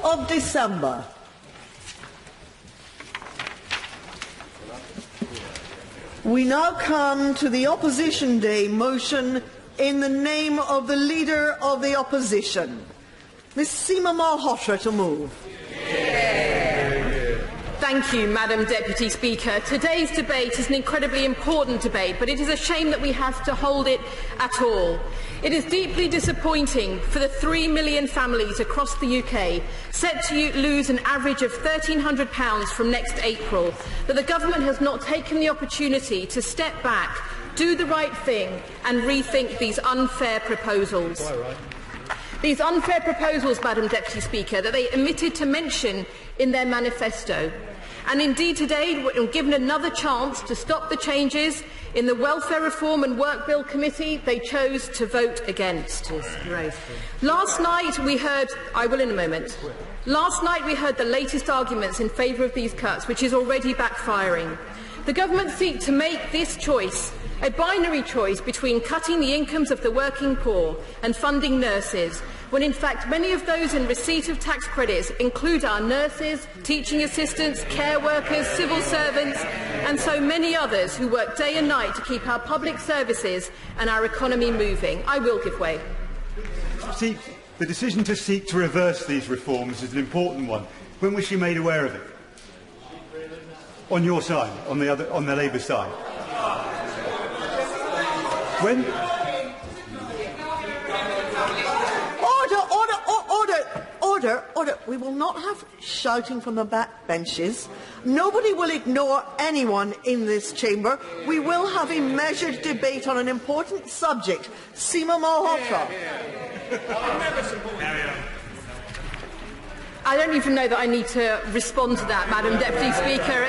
of December. We now come to the Opposition Day motion in the name of the Leader of the Opposition. Ms Seema Malhotra to move. Thank you, Madam Deputy Speaker. Today's debate is an incredibly important debate, but it is a shame that we have to hold it at all. It is deeply disappointing for the 3 million families across the UK set to lose an average of £1,300 from next April that the government has not taken the opportunity to step back, do the right thing and rethink these unfair proposals. These unfair proposals, Madam Deputy Speaker, that they omitted to mention in their manifesto. And indeed today, we're given another chance to stop the changes in the Welfare Reform and Work Bill Committee, they chose to vote against. Last night we heard the latest arguments in favour of these cuts, which is already backfiring. The government seeks to make this choice a binary choice between cutting the incomes of the working poor and funding nurses, when in fact many of those in receipt of tax credits include our nurses, teaching assistants, care workers, civil servants and so many others who work day and night to keep our public services and our economy moving. I will give way. See, the decision to seek to reverse these reforms is an important one. When was she made aware of it? On your side, on the Labour side. When? Order. We will not have shouting from the back benches. Nobody will ignore anyone in this chamber. We will have a measured debate on an important subject. Seema Malhotra. I don't even know that I need to respond to that, Madam Deputy Speaker.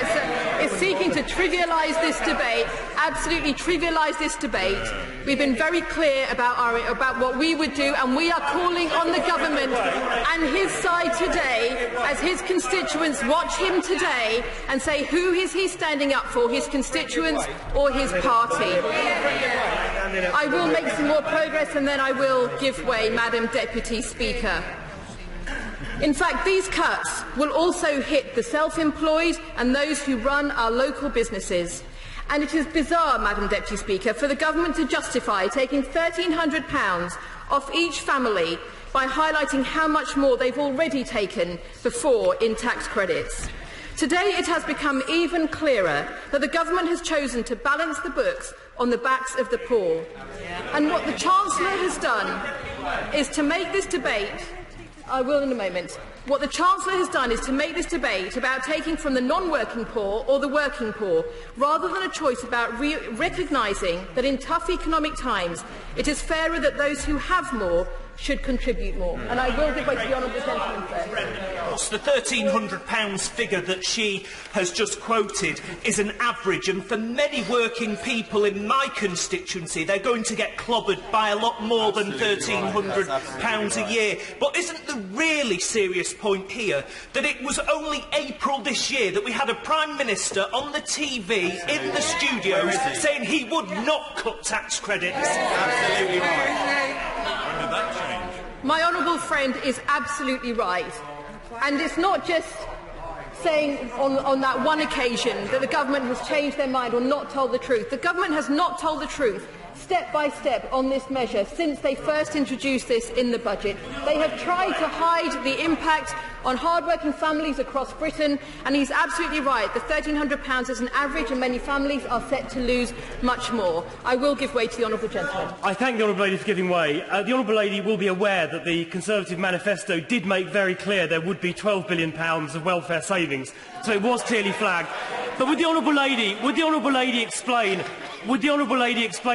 It's seeking to trivialise this debate, absolutely trivialise this debate. We've been very clear about what we would do, and we are calling on the government and his side today, as his constituents watch him today, and say who is he standing up for, his constituents or his party. I will make some more progress and then I will give way, Madam Deputy Speaker. In fact, these cuts will also hit the self-employed and those who run our local businesses. And it is bizarre, Madam Deputy Speaker, for the government to justify taking £1,300 off each family by highlighting how much more they've already taken before in tax credits. Today it has become even clearer that the government has chosen to balance the books on the backs of the poor. And what the Chancellor has done is to make this debate What the Chancellor has done is to make this debate about taking from the non-working poor or the working poor, rather than a choice about recognising that in tough economic times it is fairer that those who have more should contribute more. And I will give way to the honourable gentleman first. The £1,300 figure that she has just quoted is an average, and for many working people in my constituency, they're going to get clobbered by a lot more than £1,300 a year. But isn't the really serious point here that it was only April this year that we had a Prime Minister on the TV in the studios saying he would not cut tax credits? Absolutely right. My honourable friend is absolutely right. And it's not just saying on that one occasion that the government has changed their mind or not told the truth. The government has not told the truth step by step on this measure since they first introduced this in the budget. They have tried to hide the impact on hard-working families across Britain, and he's absolutely right. The £1,300 is an average, and many families are set to lose much more. I will give way to the honourable gentleman. I thank the honourable lady for giving way. The honourable lady will be aware that the Conservative manifesto did make very clear there would be £12 billion of welfare savings, so it was clearly flagged. But would the honourable lady explain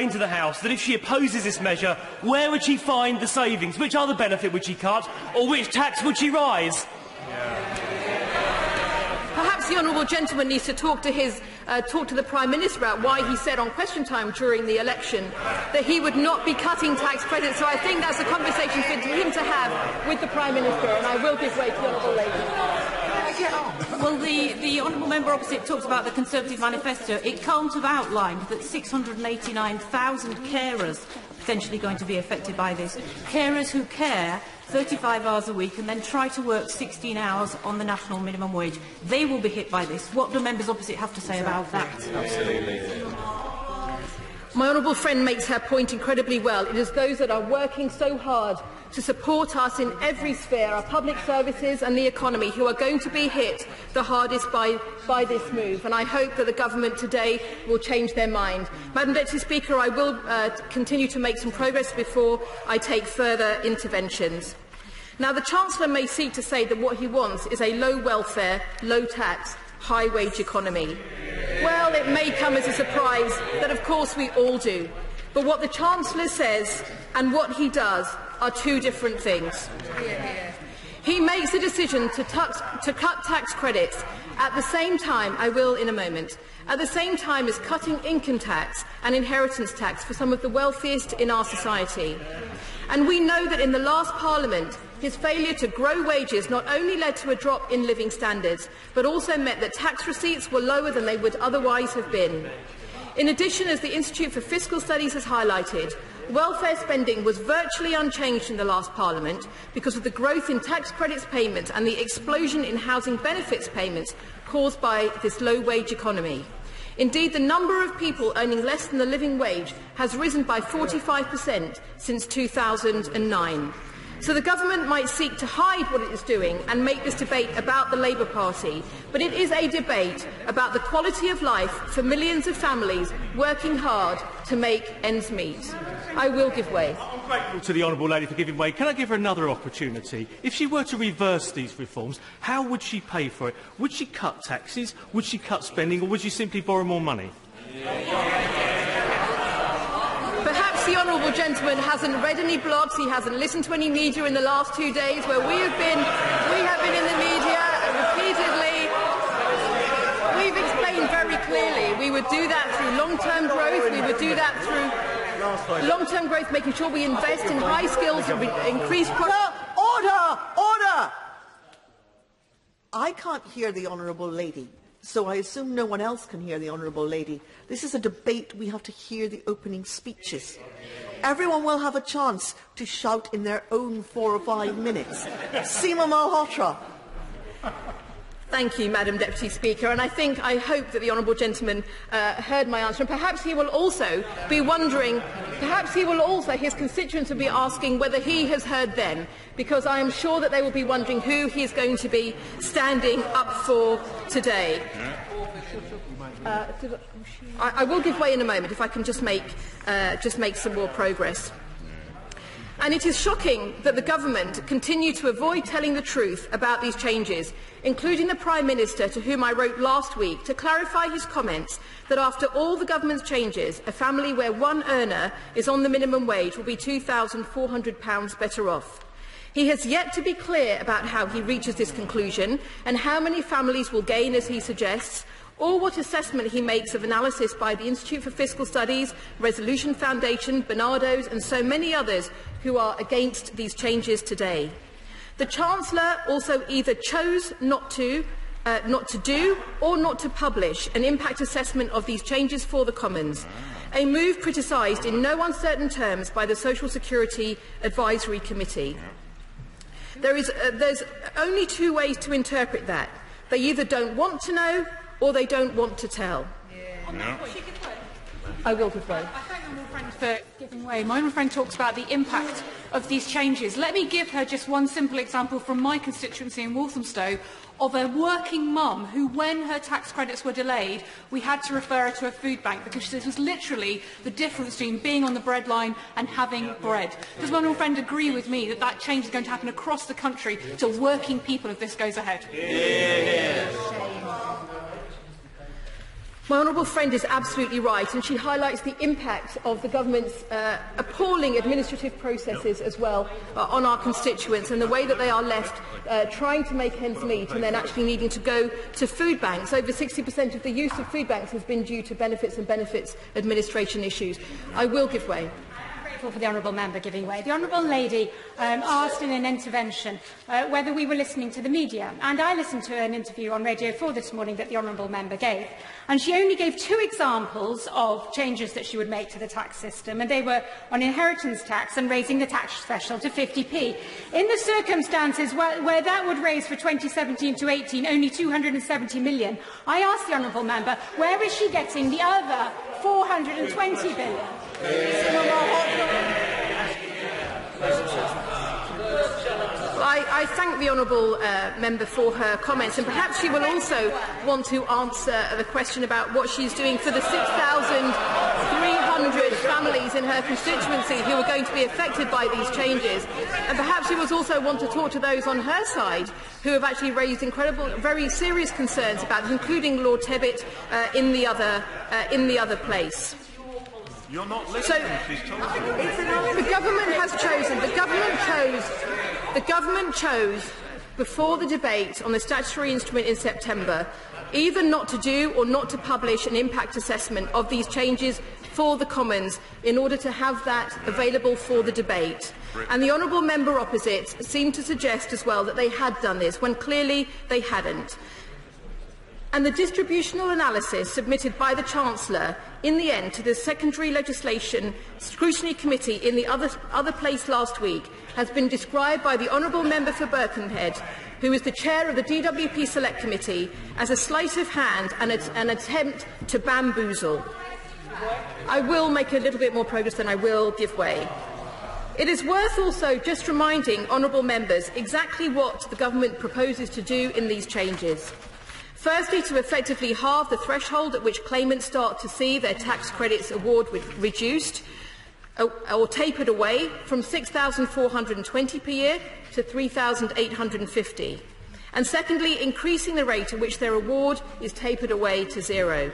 to the House that if she opposes this measure, where would she find the savings? Which other benefit would she cut, or which tax would she rise? Perhaps the honourable gentleman needs to talk to the Prime Minister about why he said on Question Time during the election that he would not be cutting tax credits. So I think that's a conversation for him to have with the Prime Minister, and I will give way to the honourable lady. get on. Well, the honourable member opposite talks about the Conservative manifesto. It can't have outlined that 689,000 carers potentially going to be affected by this. Carers who care 35 hours a week and then try to work 16 hours on the national minimum wage. They will be hit by this. What do members opposite have to say about that? Absolutely. My honourable friend makes her point incredibly well. It is those that are working so hard to support us in every sphere, our public services and the economy, who are going to be hit the hardest by this move. And I hope that the government today will change their mind. Madam Deputy Speaker, I will continue to make some progress before I take further interventions. Now, the Chancellor may seek to say that what he wants is a low welfare, low tax, high wage economy. Well, it may come as a surprise that, of course, we all do. But what the Chancellor says and what he does are two different things. He makes a decision to cut tax credits at the same time, I will in a moment, at the same time as cutting income tax and inheritance tax for some of the wealthiest in our society. And we know that in the last Parliament, his failure to grow wages not only led to a drop in living standards, but also meant that tax receipts were lower than they would otherwise have been. In addition, as the Institute for Fiscal Studies has highlighted, welfare spending was virtually unchanged in the last Parliament because of the growth in tax credits payments and the explosion in housing benefits payments caused by this low-wage economy. Indeed, the number of people earning less than the living wage has risen by 45% since 2009. So the government might seek to hide what it is doing and make this debate about the Labour Party, but it is a debate about the quality of life for millions of families working hard to make ends meet. I will give way. I'm grateful to the honourable lady for giving way. Can I give her another opportunity? If she were to reverse these reforms, how would she pay for it? Would she cut taxes? Would she cut spending? Or would she simply borrow more money? Perhaps the honourable gentleman hasn't read any blogs, he hasn't listened to any media in the last 2 days where we have been in the media repeatedly. We've explained very clearly we would do that through long-term growth, we would do that through long-term growth, making sure we invest in high skills and increase Order! I can't hear the honourable lady, so I assume no one else can hear the honourable lady. This is a debate. We have to hear the opening speeches. Everyone will have a chance to shout in their own 4 or 5 minutes. Seema Malhotra. Thank you, Madam Deputy Speaker, and I hope that the honourable gentleman heard my answer. And perhaps he will also be wondering, his constituents will be asking whether he has heard them, because I am sure that they will be wondering who he is going to be standing up for today. I will give way in a moment if I can just make some more progress. And it is shocking that the government continue to avoid telling the truth about these changes, including the Prime Minister, to whom I wrote last week to clarify his comments that after all the government's changes, a family where one earner is on the minimum wage will be £2,400 better off. He has yet to be clear about how he reaches this conclusion and how many families will gain as he suggests, or what assessment he makes of analysis by the Institute for Fiscal Studies, Resolution Foundation, Barnardo's and so many others who are against these changes today. The Chancellor also either chose not to do or not to publish an impact assessment of these changes for the Commons, a move criticised in no uncertain terms by the Social Security Advisory Committee. There's only 2 ways to interpret that. They either don't want to know or they don't want to tell. No. I will give way. I thank my friend for giving way. My friend talks about the impact of these changes. Let me give her just one simple example from my constituency in Walthamstow of a working mum who, when her tax credits were delayed, we had to refer her to a food bank because this was literally the difference between being on the breadline and having bread. Does my honourable friend agree with me that that change is going to happen across the country to working people if this goes ahead? Yes. My honourable friend is absolutely right, and she highlights the impact of the government's appalling administrative processes as well on our constituents and the way that they are left trying to make ends meet and then actually needing to go to food banks. Over 60% of the use of food banks has been due to benefits and benefits administration issues. I will give way. grateful for the honourable member giving way. The honourable lady asked in an intervention whether we were listening to the media, and I listened to an interview on Radio 4 this morning that the honourable member gave, and she only gave 2 examples of changes that she would make to the tax system, and they were on inheritance tax and raising the tax threshold to 50p. In the circumstances where that would raise for 2017 to 18 only 270 million, I asked the honourable member, where is she getting the other 420 billion? I thank the honourable member for her comments, and perhaps she will also want to answer the question about what she's doing for the 6,300 families in her constituency who are going to be affected by these changes. And perhaps she will also want to talk to those on her side who have actually raised very serious concerns about, including Lord Tebbit in the other place. You're not listening. So, the government has chosen. The government chose before the debate on the statutory instrument in September either not to do or not to publish an impact assessment of these changes for the Commons in order to have that available for the debate. And the honourable member opposite seemed to suggest as well that they had done this, when clearly they hadn't. And the distributional analysis submitted by the Chancellor in the end to the Secondary Legislation Scrutiny Committee in the other place last week has been described by the honourable member for Birkenhead, who is the chair of the DWP Select Committee, as a sleight of hand and an attempt to bamboozle. I will make a little bit more progress than I will give way. It is worth also just reminding honourable members exactly what the government proposes to do in these changes. Firstly, to effectively halve the threshold at which claimants start to see their tax credits award reduced or tapered away from £6,420 per year to £3,850. And secondly, increasing the rate at which their award is tapered away to zero.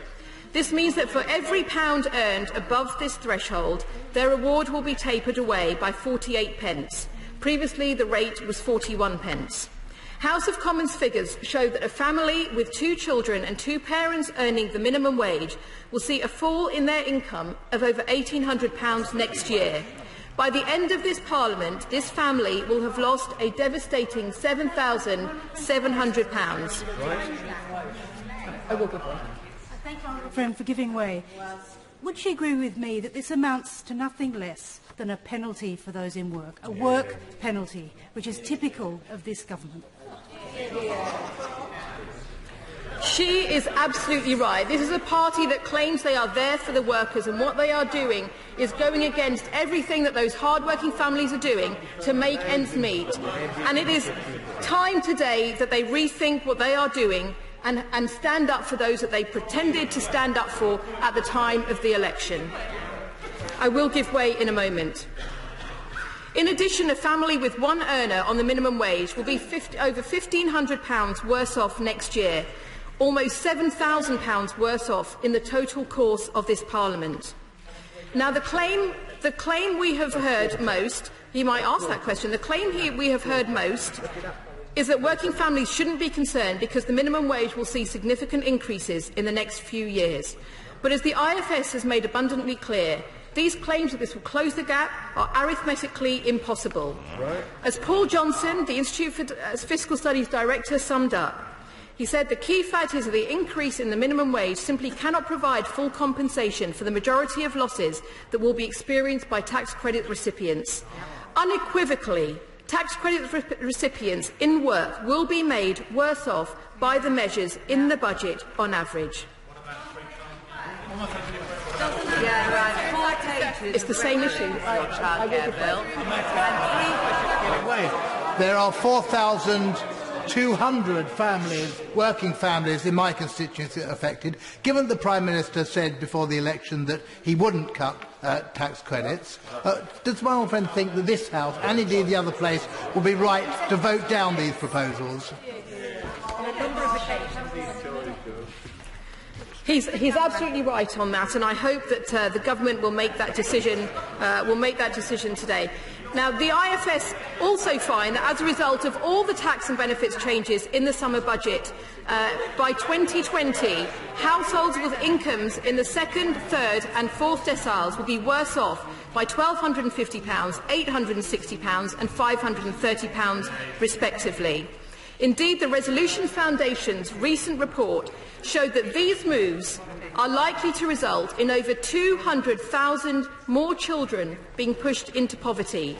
This means that for every pound earned above this threshold, their award will be tapered away by 48 pence. Previously, the rate was 41 pence. House of Commons figures show that a family with 2 children and 2 parents earning the minimum wage will see a fall in their income of over £1,800 next year. By the end of this Parliament, this family will have lost a devastating £7,700. I will give way. Thank you, honourable friend, for giving way. Would she agree with me that this amounts to nothing less than a penalty for those in work, a work penalty, which is typical of this government? She is absolutely right. This is a party that claims they are there for the workers, and what they are doing is going against everything that those hard-working families are doing to make ends meet. And it is time today that they rethink what they are doing and stand up for those that they pretended to stand up for at the time of the election. I will give way in a moment. In addition, a family with 1 earner on the minimum wage will be over £1,500 worse off next year, almost £7,000 worse off in the total course of this Parliament. Now, the claim we have heard most, you might ask that question, the claim we have heard most is that working families shouldn't be concerned because the minimum wage will see significant increases in the next few years. But as the IFS has made abundantly clear, these claims that this will close the gap are arithmetically impossible. Right. As Paul Johnson, the Institute for Fiscal Studies Director, summed up, he said the key fact is that the increase in the minimum wage simply cannot provide full compensation for the majority of losses that will be experienced by tax credit recipients. Unequivocally, tax credit recipients in work will be made worse off by the measures in the budget on average. It's the same issue. There are 4,200 families, working families in my constituency affected. Given the Prime Minister said before the election that he wouldn't cut tax credits, does my old friend think that this House, and indeed the other place, will be right to vote down these proposals? He's absolutely right on that, and I hope that the government will make that decision. Today. Now, the IFS also find that as a result of all the tax and benefits changes in the summer budget, by 2020, households with incomes in the second, third and fourth deciles will be worse off by £1,250, £860 and £530 respectively. Indeed, the Resolution Foundation's recent report showed that these moves are likely to result in over 200,000 more children being pushed into poverty,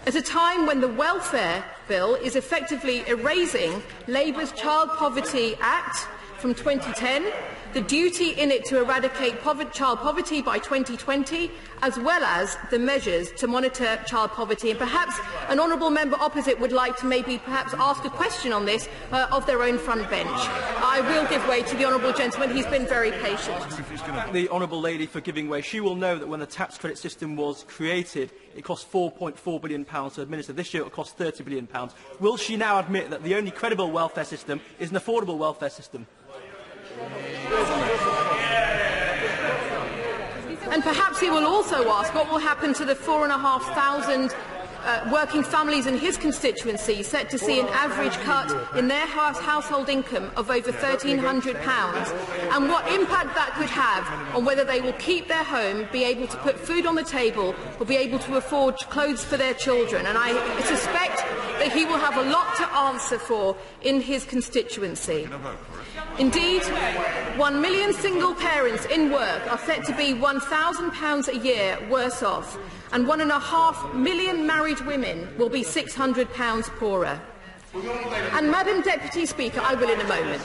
at a time when the Welfare Bill is effectively erasing Labour's Child Poverty Act from 2010, the duty in it to eradicate child poverty by 2020, as well as the measures to monitor child poverty. And perhaps an honourable member opposite would like to perhaps ask a question on this of their own front bench. I will give way to the honourable gentleman. He's been very patient. The honourable lady for giving way. She will know that when the tax credit system was created, it cost £4.4 billion to administer. This year it will cost £30 billion. Will she now admit that the only credible welfare system is an affordable welfare system? And perhaps he will also ask what will happen to the 4,500 working families in his constituency set to see an average cut in their household income of over £1,300, and what impact that could have on whether they will keep their home, be able to put food on the table, or be able to afford clothes for their children. And I suspect that he will have a lot to answer for in his constituency. Indeed, 1 million single parents in work are set to be £1,000 a year worse off, and 1.5 million married women will be £600 poorer. And, Madam Deputy Speaker, I will in a moment.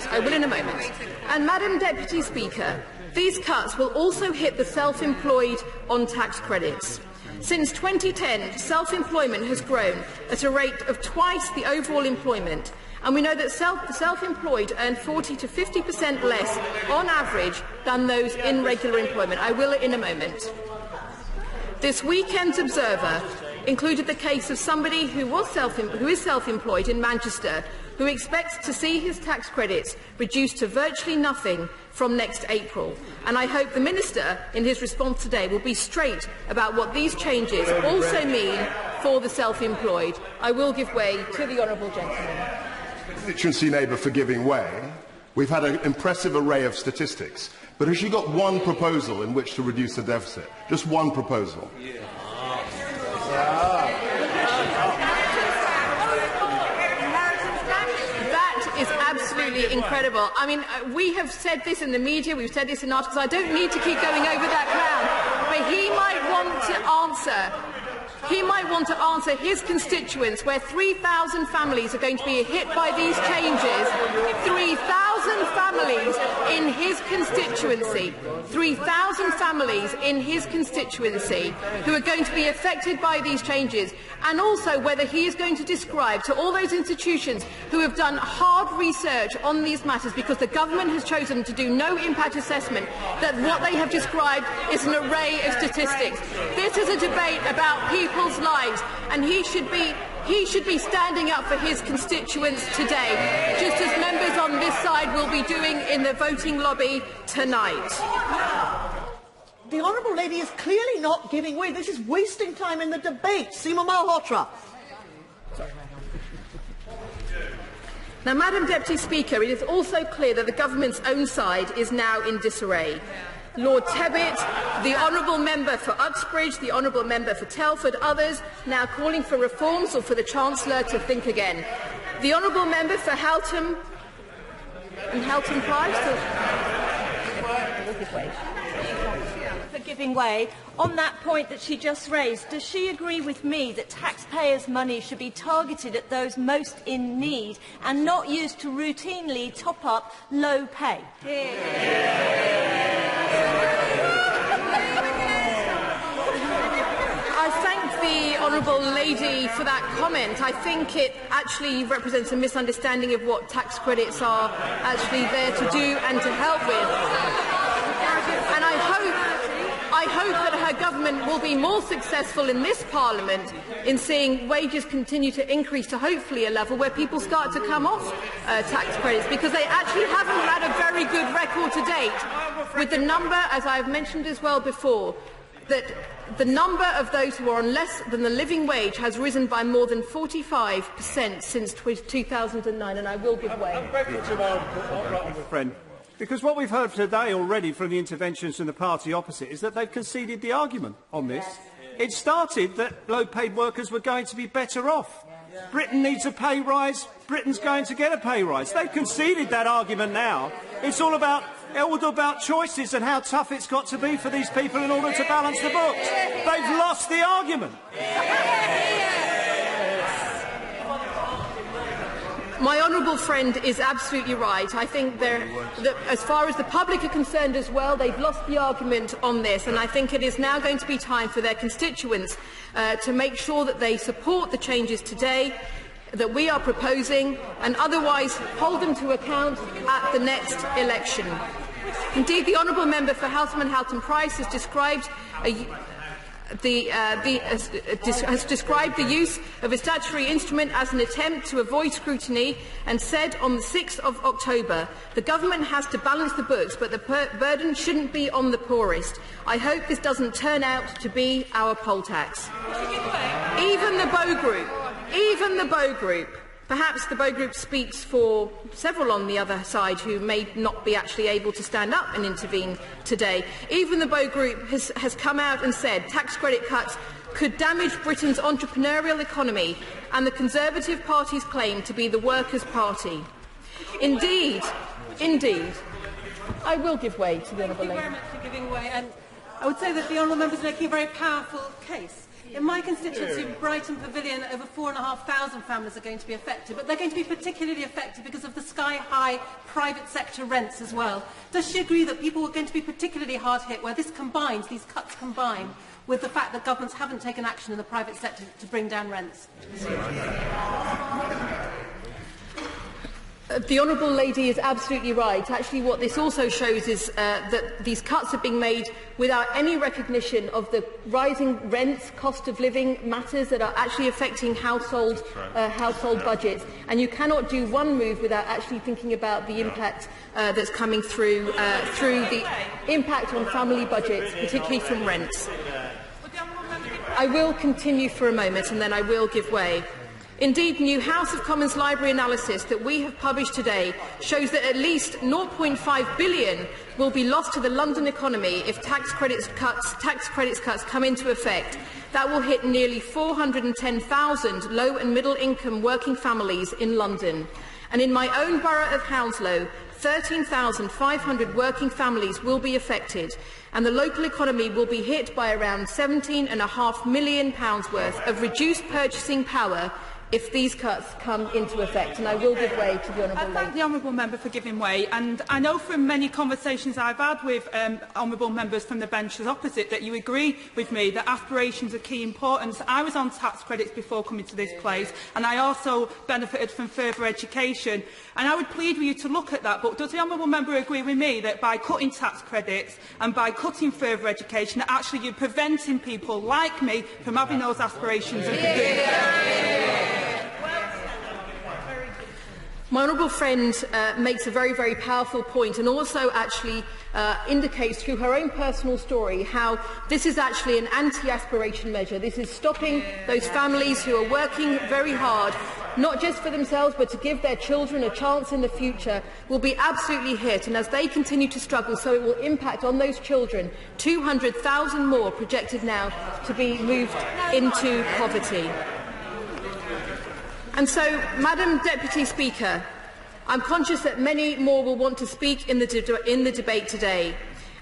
And, Madam Deputy Speaker, these cuts will also hit the self-employed on tax credits. Since 2010, self-employment has grown at a rate of twice the overall employment, and we know that self-employed earn 40 to 50% less on average than those in regular employment. I will in a moment. This weekend's Observer included the case of somebody who is self-employed in Manchester, who expects to see his tax credits reduced to virtually nothing from next April. And I hope the Minister, in his response today, will be straight about what these changes also mean for the self-employed. I will give way to the honourable gentleman. Constituency neighbour for giving way. We've had an impressive array of statistics, but has she got one proposal in which to reduce the deficit? Just one proposal? That is absolutely incredible. I mean, we have said this in the media, we've said this in articles. I don't need to keep going over that ground, but he might want to answer. He might want to answer his constituents, where 3,000 families are going to be hit by these changes. 3,000 families in his constituency. 3,000 families in his constituency who are going to be affected by these changes. And also whether he is going to describe to all those institutions who have done hard research on these matters, because the government has chosen to do no impact assessment, that what they have described is an array of statistics. This is a debate about people's lives, and he should be standing up for his constituents today, just as members on this side will be doing in the voting lobby tonight. The honourable lady is clearly not giving way. This is wasting time in the debate. Seema Malhotra. Now, Madam Deputy Speaker, it is also clear that the government's own side is now in disarray. Lord Tebbit, the honourable member for Uxbridge, the honourable member for Telford, others now calling for reforms or for the Chancellor to think again. The honourable member for Halton and Halton Price. For giving way. On that point that she just raised, does she agree with me that taxpayers' money should be targeted at those most in need and not used to routinely top up low pay? I thank the honourable lady for that comment. I think it actually represents a misunderstanding of what tax credits are actually there to do and to help with. And I hope that her government will be more successful in this Parliament in seeing wages continue to increase to hopefully a level where people start to come off tax credits, because they actually haven't had a very good record to date with the number, as I have mentioned as well before, that the number of those who are on less than the living wage has risen by more than 45% since 2009, and I will give way. Friend. Because what we've heard today already from the interventions from the party opposite is that they've conceded the argument on this. It started that low-paid workers were going to be better off. Britain needs a pay rise. Britain's going to get a pay rise. They've conceded that argument now. It's all about choices and how tough it's got to be for these people in order to balance the books. They've lost the argument. My honourable friend is absolutely right. I think that as far as the public are concerned as well, they've lost the argument on this, and I think it is now going to be time for their constituents to make sure that they support the changes today that we are proposing, and otherwise hold them to account at the next election. Indeed, the honourable member for Houseman Halton Price has described described the use of a statutory instrument as an attempt to avoid scrutiny, and said on the 6th of October, the government has to balance the books, but the burden shouldn't be on the poorest. I hope this doesn't turn out to be our poll tax. Even the Bow Group, perhaps the Bow Group speaks for several on the other side who may not be actually able to stand up and intervene today. Even the Bow Group has come out and said tax credit cuts could damage Britain's entrepreneurial economy and the Conservative Party's claim to be the workers' party. Indeed, I will give way to the Honourable Lady. Thank you very much for giving way. And I would say that the Honourable Member is making a very powerful case. In my constituency, Brighton Pavilion, over 4,500 families are going to be affected, but they're going to be particularly affected because of the sky-high private sector rents as well. Does she agree that people are going to be particularly hard hit, where this combines, these cuts combine, with the fact that governments haven't taken action in the private sector to bring down rents? The Honourable Lady is absolutely right. Actually, what this also shows is that these cuts are being made without any recognition of the rising rents, cost of living matters that are actually affecting household budgets. And you cannot do one move without actually thinking about the impact that's coming through the impact on family budgets, particularly from rents. I will continue for a moment and then I will give way. Indeed, new House of Commons Library analysis that we have published today shows that at least 0.5 billion will be lost to the London economy if tax credits cuts come into effect. That will hit nearly 410,000 low and middle income working families in London. And in my own borough of Hounslow, 13,500 working families will be affected, and the local economy will be hit by around £17.5 million worth of reduced purchasing power if these cuts come into effect. And I will give way to the Honourable Lady. I thank the Honourable Member for giving way, and I know from many conversations I've had with Honourable Members from the benches opposite that you agree with me that aspirations are key importance. I was on tax credits before coming to this place, and I also benefited from further education, and I would plead with you to look at that. But does the Honourable Member agree with me that by cutting tax credits and by cutting further education, that actually you're preventing people like me from having those aspirations and pursuing? My honourable friend makes a very, very powerful point, and also actually indicates through her own personal story how this is actually an anti-aspiration measure. This is stopping those families who are working very hard, not just for themselves, but to give their children a chance in the future, will be absolutely hit. And as they continue to struggle, so it will impact on those children. 200,000 more projected now to be moved into poverty. And so, Madam Deputy Speaker, I'm conscious that many more will want to speak in the debate today.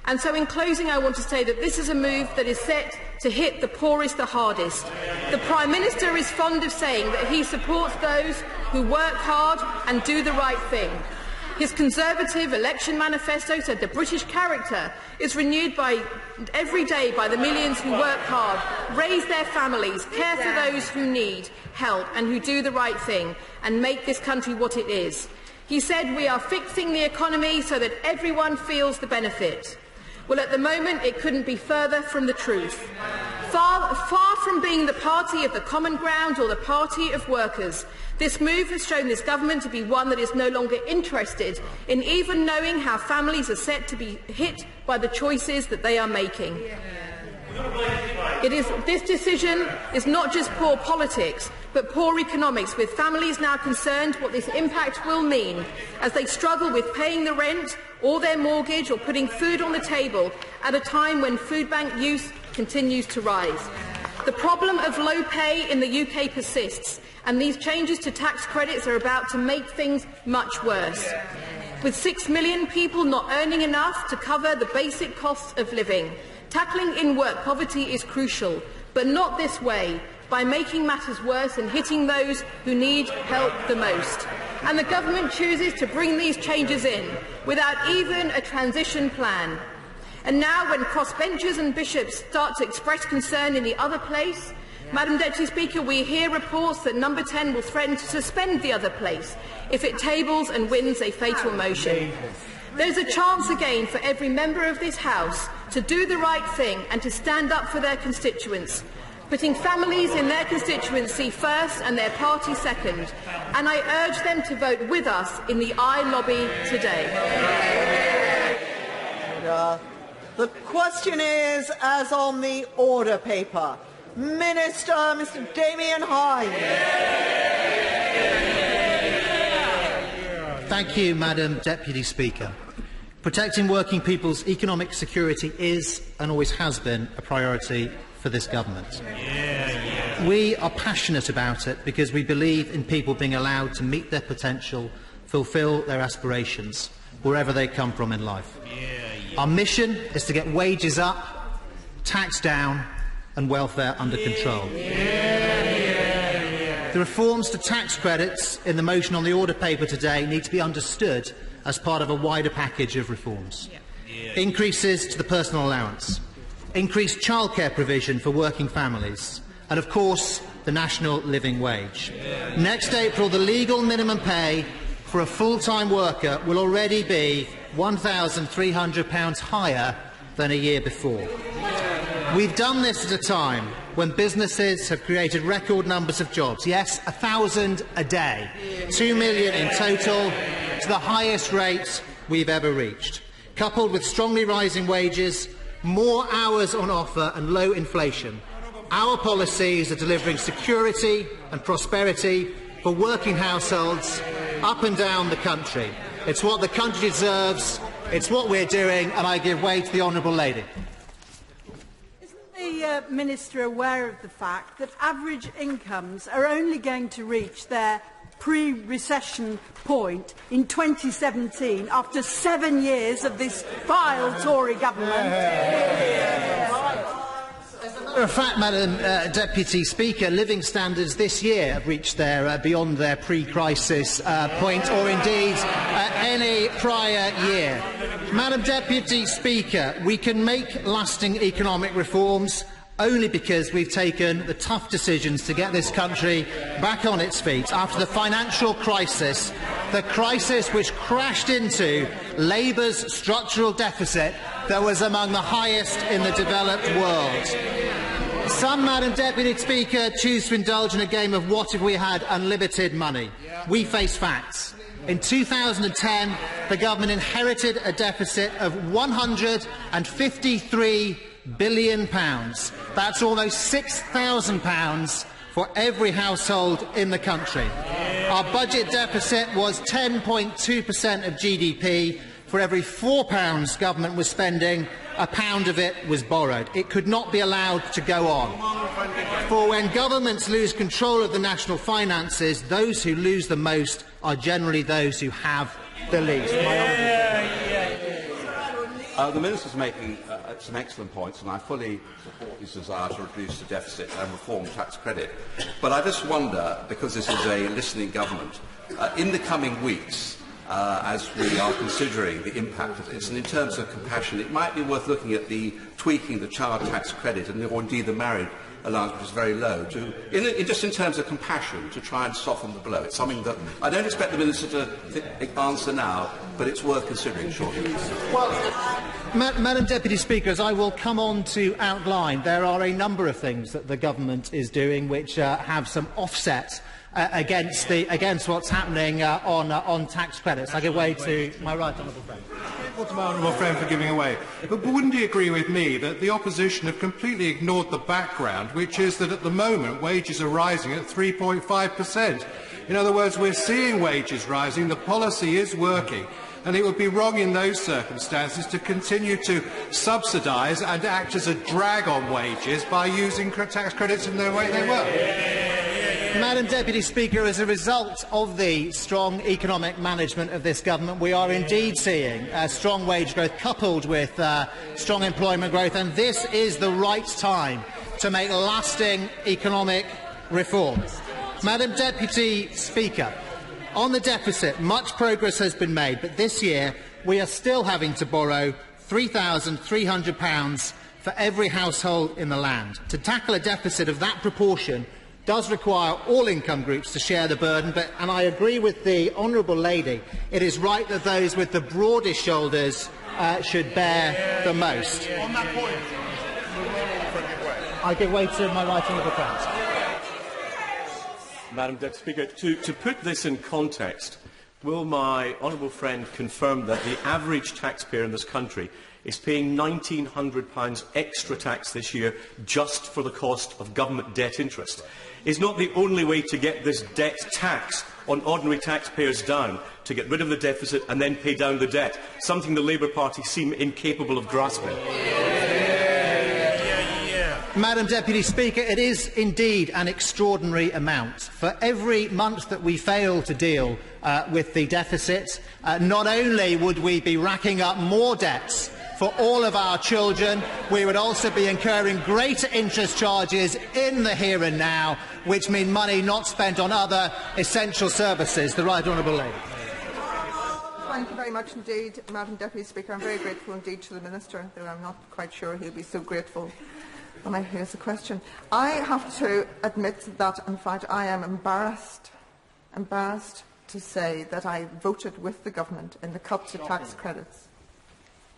And so, in closing, I want to say that this is a move that is set to hit the poorest the hardest. The Prime Minister is fond of saying that he supports those who work hard and do the right thing. His Conservative election manifesto said the British character is renewed every day by the millions who work hard, raise their families, care for those who need help and who do the right thing and make this country what it is. He said we are fixing the economy so that everyone feels the benefit. Well, at the moment, it couldn't be further from the truth. Far from being the party of the common ground or the party of workers, this move has shown this government to be one that is no longer interested in even knowing how families are set to be hit by the choices that they are making. This decision is not just poor politics, but poor economics, with families now concerned what this impact will mean as they struggle with paying the rent or their mortgage or putting food on the table at a time when food bank use continues to rise. The problem of low pay in the UK persists, and these changes to tax credits are about to make things much worse. With 6 million people not earning enough to cover the basic costs of living, tackling in-work poverty is crucial, but not this way, by making matters worse and hitting those who need help the most. And the government chooses to bring these changes in without even a transition plan. And now, when crossbenchers and bishops start to express concern in the other place, Madam Deputy Speaker, we hear reports that Number 10 will threaten to suspend the other place if it tables and wins a fatal motion. There is a chance again for every member of this House to do the right thing and to stand up for their constituents, putting families in their constituency first and their party second. And I urge them to vote with us in the I lobby today. The question is, as on the order paper. Minister, Mr. Damien Hyde. Thank you, Madam Deputy Speaker. Protecting working people's economic security is, and always has been, a priority for this government. We are passionate about it because we believe in people being allowed to meet their potential, fulfil their aspirations, wherever they come from in life. Our mission is to get wages up, tax down and welfare under control. The reforms to tax credits in the motion on the order paper today need to be understood as part of a wider package of reforms. Increases to the personal allowance, increased childcare provision for working families, and of course the national living wage. Next April, the legal minimum pay for a full-time worker will already be £1,300 higher than a year before. We've done this at a time when businesses have created record numbers of jobs. Yes, 1,000 a day. 2 million in total, to the highest rate we've ever reached. Coupled with strongly rising wages, more hours on offer and low inflation, our policies are delivering security and prosperity for working households up and down the country. It's what the country deserves, it's what we're doing, and I give way to the Honourable Lady. Isn't the Minister aware of the fact that average incomes are only going to reach their pre-recession point in 2017 after 7 years of this vile Tory government? As a matter of fact, Madam Deputy Speaker, living standards this year have reached their beyond their pre-crisis point, or indeed any prior year. Madam Deputy Speaker, we can make lasting economic reforms only because we've taken the tough decisions to get this country back on its feet after the financial crisis, the crisis which crashed into Labour's structural deficit that was among the highest in the developed world. Some, Madam Deputy Speaker, choose to indulge in a game of what if we had unlimited money. We face facts. In 2010, the government inherited a deficit of £153 billion. That's almost £6,000 for every household in the country. Our budget deficit was 10.2% of GDP. For every £4 government was spending, £1 of it was borrowed. It could not be allowed to go on. For when governments lose control of the national finances, those who lose the most are generally those who have the least. The Minister's making some excellent points, and I fully support his desire to reduce the deficit and reform tax credit. But I just wonder, because this is a listening government, in the coming weeks, as we are considering the impact of this, and in terms of compassion, it might be worth looking at tweaking the child tax credit, or indeed the married allowance, which is very low, just in terms of compassion, to try and soften the blow. It's something that I don't expect the Minister to answer now, but it's worth considering shortly. Well, Madam Deputy Speaker, as I will come on to outline, there are a number of things that the government is doing which have some offset against what's happening on tax credits. I give way to my right honourable friend. respectful to my honourable friend for giving away, but wouldn't he agree with me that the opposition have completely ignored the background, which is that at the moment wages are rising at 3.5%? In other words, we're seeing wages rising, the policy is working, and it would be wrong in those circumstances to continue to subsidise and act as a drag on wages by using tax credits in the way they were. Madam Deputy Speaker, as a result of the strong economic management of this government, we are indeed seeing strong wage growth coupled with strong employment growth, and this is the right time to make lasting economic reforms. Madam Deputy Speaker, on the deficit, much progress has been made, but this year we are still having to borrow £3,300 for every household in the land. To tackle a deficit of that proportion does require all income groups to share the burden, and I agree with the honourable lady, it is right that those with the broadest shoulders should bear the most. On that point, I give way to my right honourable friends. Madam Deputy Speaker, to put this in context, will my honourable friend confirm that the average taxpayer in this country is paying £1,900 extra tax this year just for the cost of government debt interest? Is not the only way to get this debt tax on ordinary taxpayers down to get rid of the deficit and then pay down the debt, something the Labour Party seem incapable of grasping? Madam Deputy Speaker, it is indeed an extraordinary amount. For every month that we fail to deal with the deficit, not only would we be racking up more debts for all of our children, we would also be incurring greater interest charges in the here and now, which mean money not spent on other essential services. The Right Honourable Lady. Thank you very much indeed, Madam Deputy Speaker. I'm very grateful indeed to the Minister, though I'm not quite sure he'll be so grateful when I hear the question. I have to admit that, in fact, I am embarrassed to say that I voted with the government in the cut to tax credits.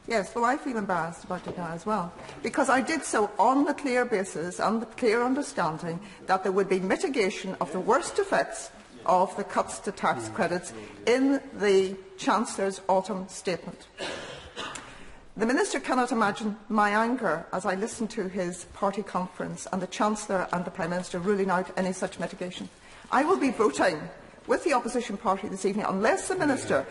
Yes, well, I feel embarrassed about it now as well, because I did so on the clear basis and the clear understanding that there would be mitigation of the worst effects of the cuts to tax credits in the Chancellor's autumn statement. The Minister cannot imagine my anger as I listened to his party conference and the Chancellor and the Prime Minister ruling out any such mitigation. I will be voting with the opposition party this evening unless the Minister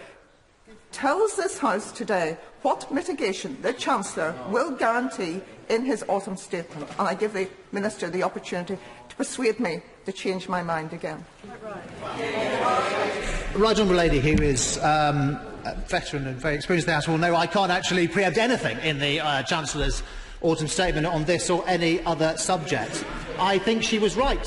tells this House today what mitigation the Chancellor will guarantee in his autumn statement, and I give the Minister the opportunity to persuade me to change my mind again. Right Honourable Lady, who is a veteran and very experienced in the House, will know I can't actually preempt anything in the Chancellor's autumn statement on this or any other subject. I think she was right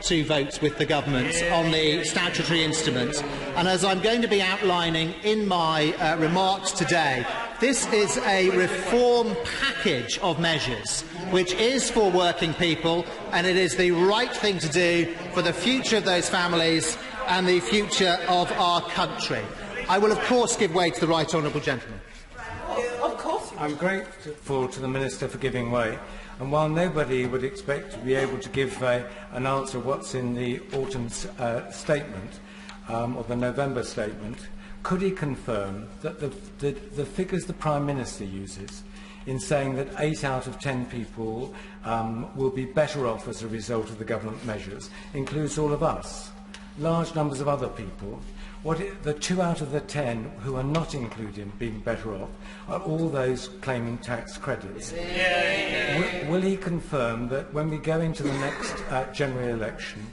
to vote with the government on the statutory instrument, and as I'm going to be outlining in my remarks today, this is a reform package of measures which is for working people, and it is the right thing to do for the future of those families and the future of our country. I will of course give way to the right honourable gentleman. I'm grateful to the Minister for giving way, and while nobody would expect to be able to give an answer what's in the autumn statement or the November statement, could he confirm that the figures the Prime Minister uses in saying that 8 out of 10 people will be better off as a result of the government measures includes all of us, large numbers of other people? The 2 out of the 10 who are not included in being better off are all those claiming tax credits. Will he confirm that when we go into the next general election,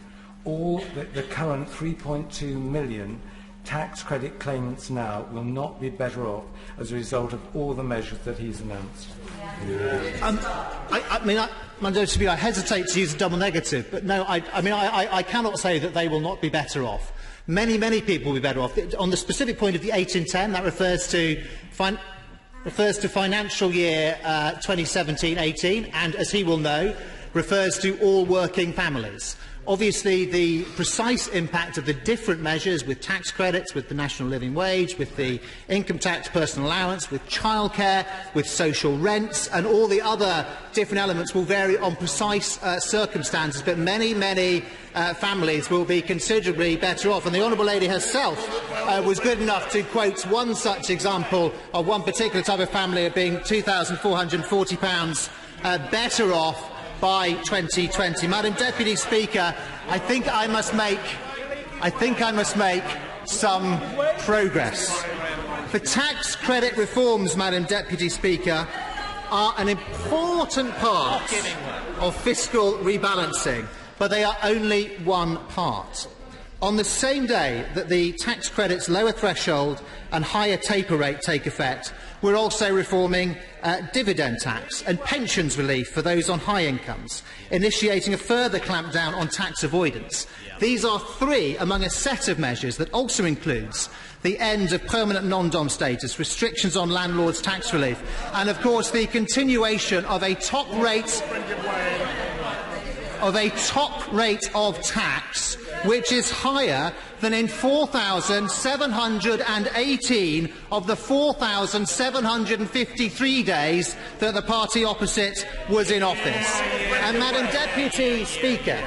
all the current 3.2 million tax credit claimants now will not be better off as a result of all the measures that he's announced? I hesitate to use a double negative, but no, I cannot say that they will not be better off. Many, many people will be better off. On the specific point of the 8 in 10, that refers to financial year 2017-18, and as he will know, refers to all working families. Obviously, the precise impact of the different measures with tax credits, with the national living wage, with the income tax personal allowance, with childcare, with social rents and all the other different elements will vary on precise circumstances, but many families will be considerably better off. And the Honourable Lady herself was good enough to quote one such example of one particular type of family of being £2,440 better off by 2020. Madam Deputy Speaker, I think I must make some progress. The tax credit reforms, Madam Deputy Speaker, are an important part of fiscal rebalancing, but they are only one part. On the same day that the tax credit's lower threshold and higher taper rate take effect, we're also reforming dividend tax and pensions relief for those on high incomes, initiating a further clampdown on tax avoidance. These are three among a set of measures that also includes the end of permanent non-dom status, restrictions on landlords' tax relief, and, of course, the continuation of a top rate of tax which is higher than in 4,718 of the 4,753 days that the party opposite was in office. And, Madam Deputy Speaker,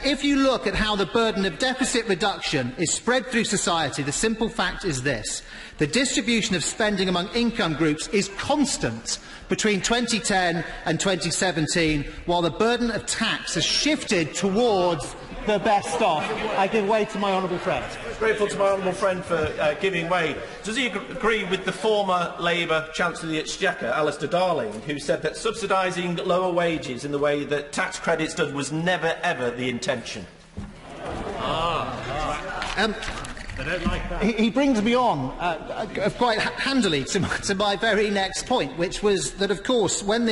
if you look at how the burden of deficit reduction is spread through society, the simple fact is this: the distribution of spending among income groups is constant between 2010 and 2017, while the burden of tax has shifted towards the best off. I give way to my honourable friend. Grateful to my honourable friend for giving way. Does he agree with the former Labour Chancellor of the Exchequer, Alistair Darling, who said that subsidising lower wages in the way that tax credits did was never ever the intention? He brings me on quite handily to my very next point, which was that, of course, when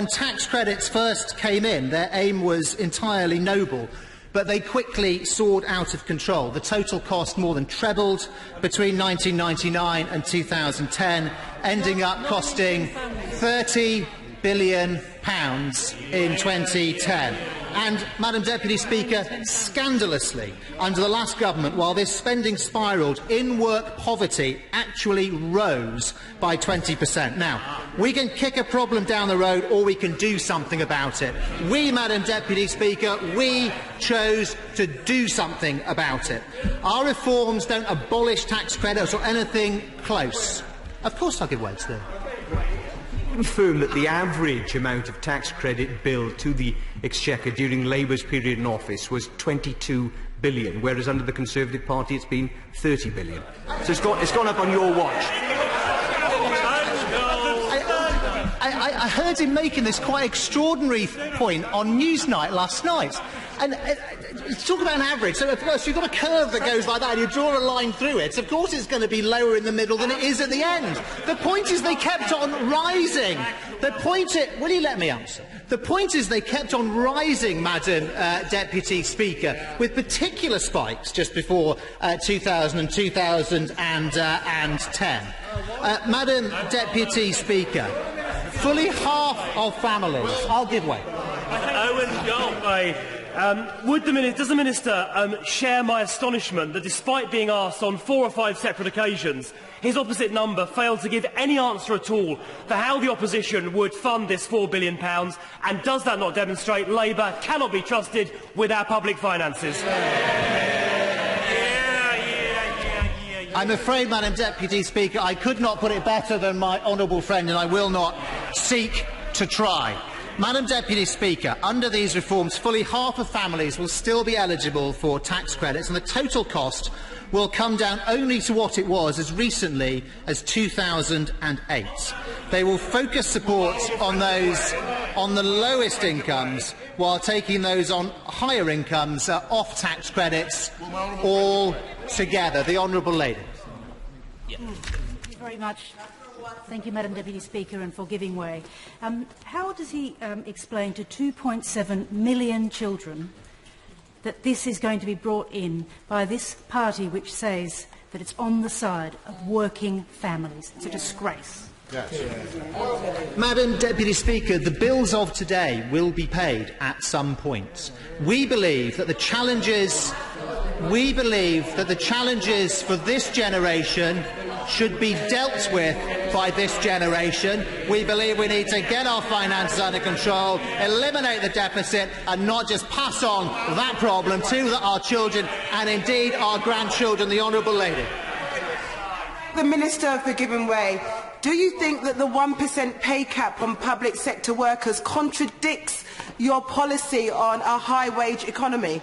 tax credits first came in, their aim was entirely noble, but they quickly soared out of control. The total cost more than trebled between 1999 and 2010, ending up costing £30 billion in 2010. And, Madam Deputy Speaker, scandalously, under the last government, while this spending spiralled, in-work poverty actually rose by 20%. Now, we can kick a problem down the road or we can do something about it. We, Madam Deputy Speaker, we chose to do something about it. Our reforms don't abolish tax credits or anything close. Of course I'll give way to them. Confirm that the average amount of tax credit billed to the Exchequer during Labour's period in office was £22 billion, whereas under the Conservative Party it's been £30 billion. So it's gone up on your watch. I heard him making this quite extraordinary point on Newsnight last night. And talk about an average. So, of course, you've got a curve that goes like that, and you draw a line through it. So, of course, it's going to be lower in the middle than it is at the end. The point is they kept on rising. Will you let me answer? The point is they kept on rising, Madam Deputy Speaker, with particular spikes just before 2000 and 2010. Madam Deputy Speaker, fully half of families... I'll give way. Does the Minister share my astonishment that, despite being asked on 4 or 5 separate occasions, his opposite number failed to give any answer at all for how the opposition would fund this £4 billion, and does that not demonstrate Labour cannot be trusted with our public finances? I'm afraid, Madam Deputy Speaker, I could not put it better than my honourable friend, and I will not seek to try. Madam Deputy Speaker, under these reforms, fully half of families will still be eligible for tax credits, and the total cost will come down only to what it was as recently as 2008. They will focus support on those on the lowest incomes, while taking those on higher incomes off tax credits altogether. The Honourable Lady. Thank you very much. Thank you, Madam Deputy Speaker, and for giving way. How does he explain to 2.7 million children that this is going to be brought in by this party which says that it's on the side of working families? It's a disgrace. Madam Deputy Speaker, the bills of today will be paid at some point. We believe that the challenges for this generation should be dealt with by this generation. We believe we need to get our finances under control, eliminate the deficit and not just pass on that problem to our children and indeed our grandchildren. The Honourable Lady. The Minister for Giving Way, do you think that the 1% pay cap on public sector workers contradicts your policy on a high-wage economy?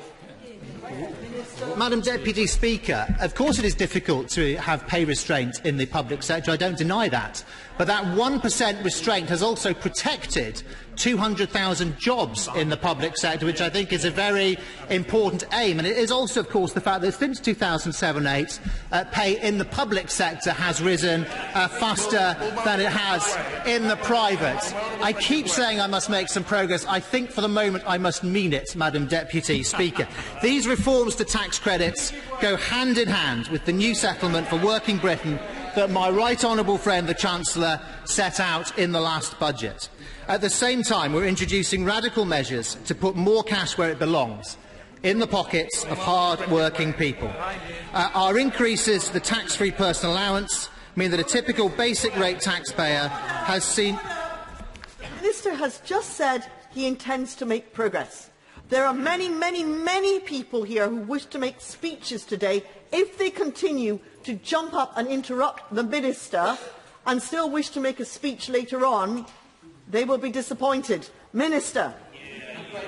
Madam Deputy Speaker, of course it is difficult to have pay restraint in the public sector. I don't deny that. But that 1% restraint has also protected 200,000 jobs in the public sector, which I think is a very important aim. And it is also, of course, the fact that since 2007-8, pay in the public sector has risen faster than it has in the private. I keep saying I must make some progress. I think for the moment I must mean it, Madam Deputy Speaker. These reforms to tax credits go hand in hand with the new settlement for working Britain that my right honourable friend, the Chancellor, set out in the last budget. At the same time, we're introducing radical measures to put more cash where it belongs, in the pockets of hard-working people. Our increases to the tax-free personal allowance mean that a typical basic rate taxpayer has seen... The Minister has just said he intends to make progress. There are many, many, many people here who wish to make speeches today. If they continue to jump up and interrupt the Minister and still wish to make a speech later on, they will be disappointed. Minister.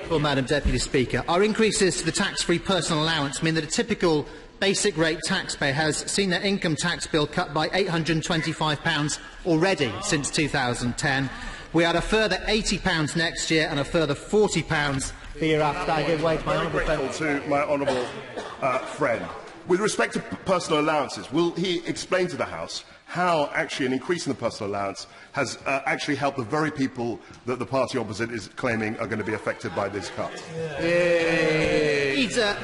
Well, Madam Deputy Speaker, our increases to the tax-free personal allowance mean that a typical basic rate taxpayer has seen their income tax bill cut by £825 already since 2010. We add a further £80 next year and a further £40 the year after. I give way to my honourable friend. To my honourable friend. With respect to personal allowances, will he explain to the House how actually an increase in the personal allowance has actually helped the very people that the party opposite is claiming are going to be affected by this cut?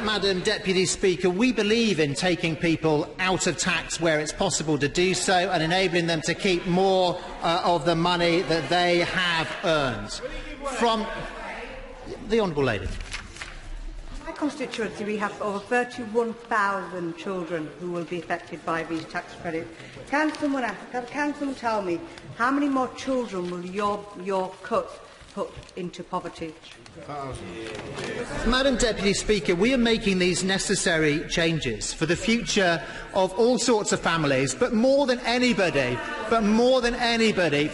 Madam Deputy Speaker, we believe in taking people out of tax where it's possible to do so and enabling them to keep more of the money that they have earned. From the Honourable Lady. In my constituency, we have over 31,000 children who will be affected by these tax credits. Can someone tell me how many more children will your cut put into poverty? Madam Deputy Speaker, we are making these necessary changes for the future of all sorts of families, but more than anybody, for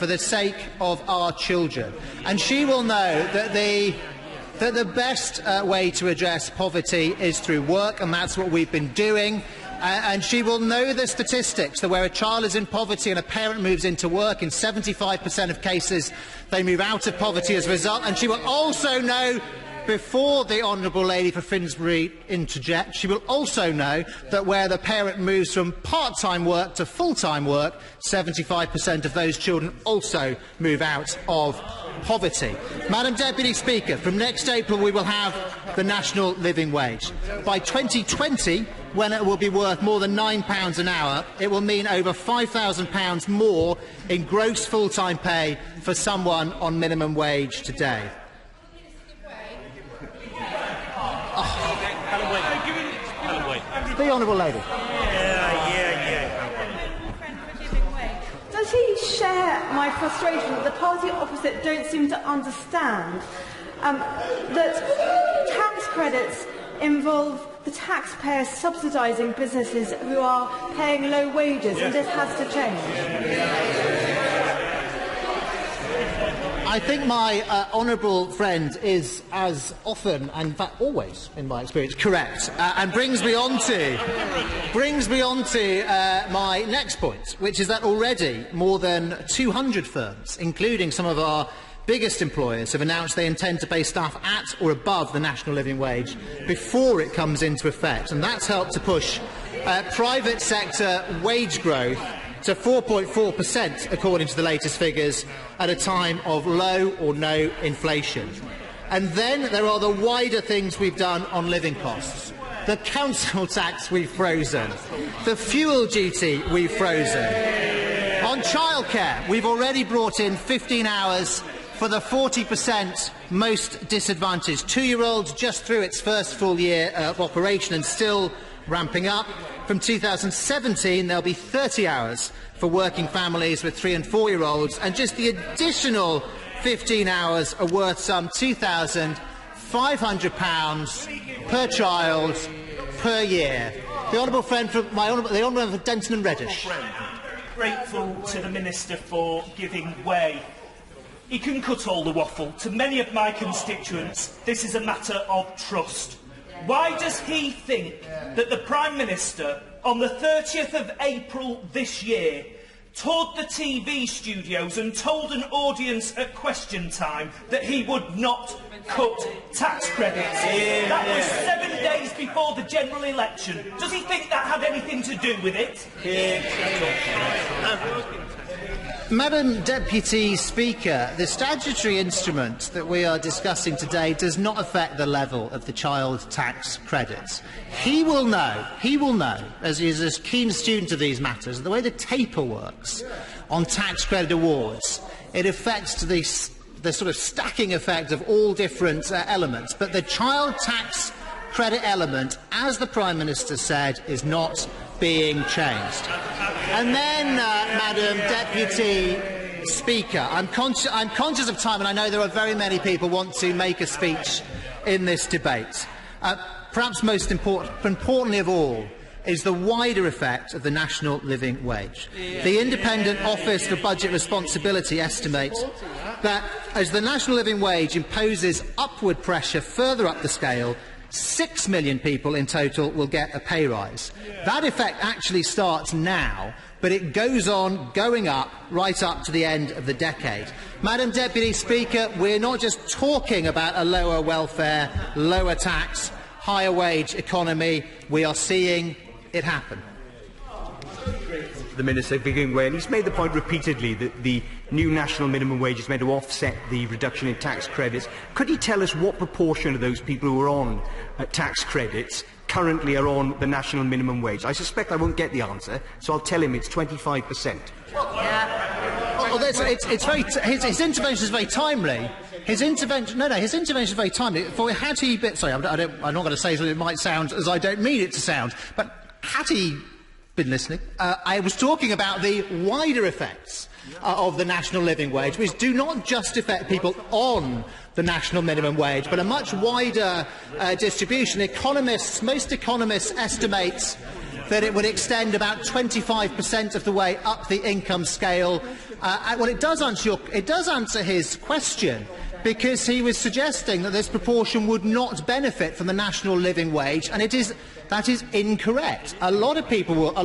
the sake of our children. And she will know that the best way to address poverty is through work, and that's what we've been doing. And she will know the statistics that where a child is in poverty and a parent moves into work, in 75% of cases they move out of poverty as a result. And she will also know, before the Honourable Lady for Finsbury interjects, she will also know that where the parent moves from part-time work to full-time work, 75% of those children also move out of poverty. Madam Deputy Speaker, from next April we will have the national living wage. By 2020, when it will be worth more than £9 an hour, it will mean over £5,000 more in gross full-time pay for someone on minimum wage today. The Honourable Lady. Does he share my frustration that the party opposite don't seem to understand that tax credits involve the taxpayers subsidising businesses who are paying low wages, and this has to change? I think my honourable friend is, as often, and in fact always, in my experience, correct, and brings me on to my next point, which is that already more than 200 firms, including some of our biggest employers, have announced they intend to pay staff at or above the national living wage before it comes into effect, and that's helped to push private sector wage growth to 4.4%, according to the latest figures, at a time of low or no inflation. And then there are the wider things we've done on living costs. The council tax we've frozen. The fuel duty we've frozen. On On childcare, we've already brought in 15 hours for the 40% most disadvantaged. 2-year-olds just through its first full year of operation and still ramping up. From 2017, there'll be 30 hours for working families with 3- and 4-year-olds, and just the additional 15 hours are worth some £2,500 per child per year. The honourable friend from the honourable member for Denton and Reddish. Grateful to the Minister for giving way. He can cut all the waffle. To many of my constituents, this is a matter of trust. Why does he think that the Prime Minister, on the 30th of April this year, toured the TV studios and told an audience at question time that he would not cut tax credits? That was 7 days before the general election. Does he think that had anything to do with it? Madam Deputy Speaker, the statutory instrument that we are discussing today does not affect the level of the child tax credits. He will know, as he is a keen student of these matters, the way the taper works on tax credit awards. It affects the sort of stacking effect of all different elements, but the child tax credit element, as the Prime Minister said, is not being changed. And then, Madam Deputy Speaker, I'm conscious of time, and I know there are very many people who want to make a speech in this debate. Perhaps most importantly of all is the wider effect of the national living wage. The Independent Office for Budget Responsibility estimates that as the national living wage imposes upward pressure further up the scale, 6 million people in total will get a pay rise. That effect actually starts now, but it goes on going up right up to the end of the decade. Madam Deputy Speaker, we're not just talking about a lower welfare, lower tax, higher wage economy. We are seeing it happen. The Minister giving way, and he's made the point repeatedly that the new national minimum wage is meant to offset the reduction in tax credits. Could he tell us what proportion of those people who are on tax credits currently are on the national minimum wage? I suspect I won't get the answer, so I'll tell him it's 25%. His intervention is very timely. His intervention is very timely. For had he been, sorry, I'm not going to say something that might sound as I don't mean it to sound, but had he been listening, I was talking about the wider effects of the national living wage, which do not just affect people on the national minimum wage, but a much wider distribution. Most economists estimate that it would extend about 25% of the way up the income scale. Well, it does answer his question, because he was suggesting that this proportion would not benefit from the national living wage, and that is incorrect. A lot of people who are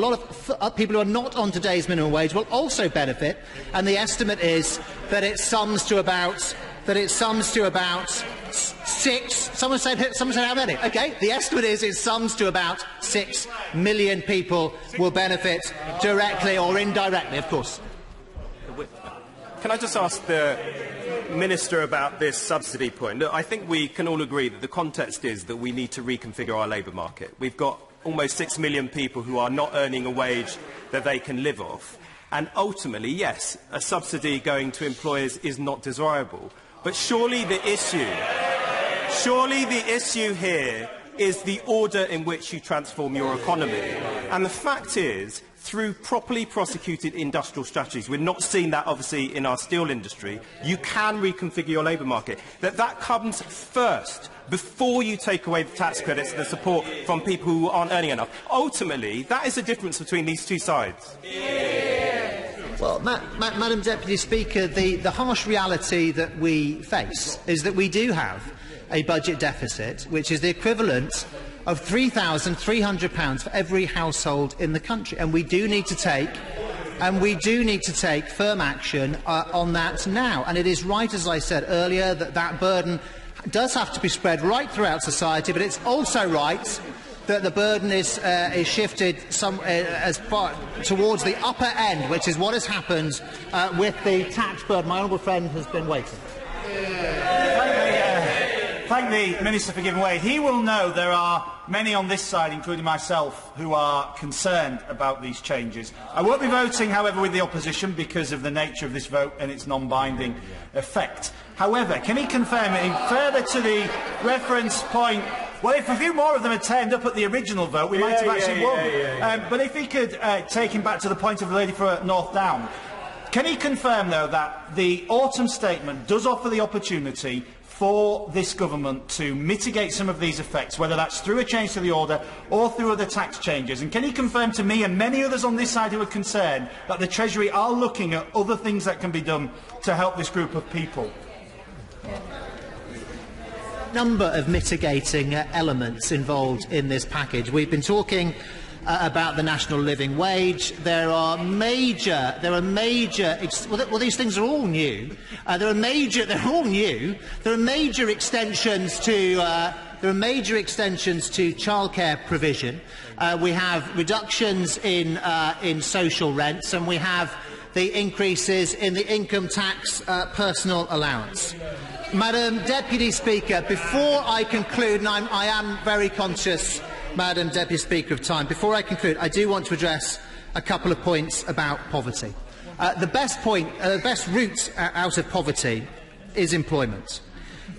not on today's minimum wage will also benefit, and the estimate is that it sums to about 6. Someone said how many? Okay, the estimate is it sums to about 6 million people will benefit directly or indirectly, of course. Can I just ask the Minister about this subsidy point? Look, I think we can all agree that the context is that we need to reconfigure our labour market. We've got almost 6 million people who are not earning a wage that they can live off. And ultimately, yes, a subsidy going to employers is not desirable. But surely the issue here is the order in which you transform your economy. And the fact is, through properly prosecuted industrial strategies, we're not seeing that obviously in our steel industry, you can reconfigure your labour market. That comes first, before you take away the tax credits and the support from people who aren't earning enough. Ultimately, that is the difference between these two sides. Well, Madam Deputy Speaker, the harsh reality that we face is that we do have a budget deficit which is the equivalent of £3,300 for every household in the country, and we do need to take firm action on that now. And it is right, as I said earlier, that burden does have to be spread right throughout society, but it's also right that the burden is shifted as far towards the upper end, which is what has happened with the tax burden. My honourable friend has been waiting. If thank the Minister for giving way. He will know there are many on this side, including myself, who are concerned about these changes. I won't be voting, however, with the opposition because of the nature of this vote and its non-binding effect. However, can he confirm, further to the reference point, well, if a few more of them had turned up at the original vote, we might have actually won. But if he could take him back to the point of the lady for North Down, can he confirm, though, that the autumn statement does offer the opportunity for this government to mitigate some of these effects, whether that's through a change to the order or through other tax changes? And can he confirm to me and many others on this side who are concerned that the Treasury are looking at other things that can be done to help this group of people? Number of mitigating elements involved in this package. We've been talking about the national living wage. There are major. Well, these things are all new. They're all new. There are major extensions to. There are major extensions to childcare provision. We have reductions in social rents, and we have the increases in the income tax personal allowance. Madam Deputy Speaker, before I conclude, and I am very conscious, Madam Deputy Speaker, of time, before I conclude, I do want to address a couple of points about poverty. The best route out of poverty is employment.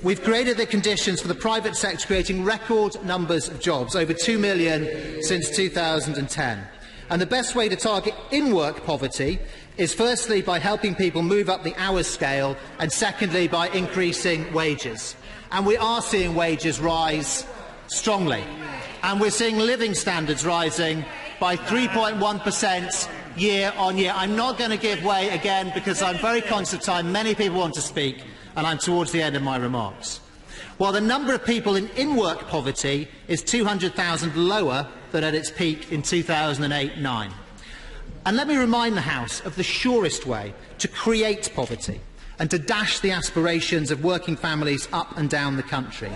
We've created the conditions for the private sector, creating record numbers of jobs, over 2 million since 2010. And the best way to target in-work poverty is firstly by helping people move up the hours scale, and secondly by increasing wages. And we are seeing wages rise strongly. And we're seeing living standards rising by 3.1% year on year. I'm not going to give way again because I'm very conscious of time. Many people want to speak, and I'm towards the end of my remarks. While the number of people in in-work poverty is 200,000 lower than at its peak in 2008-09. And let me remind the House of the surest way to create poverty and to dash the aspirations of working families up and down the country.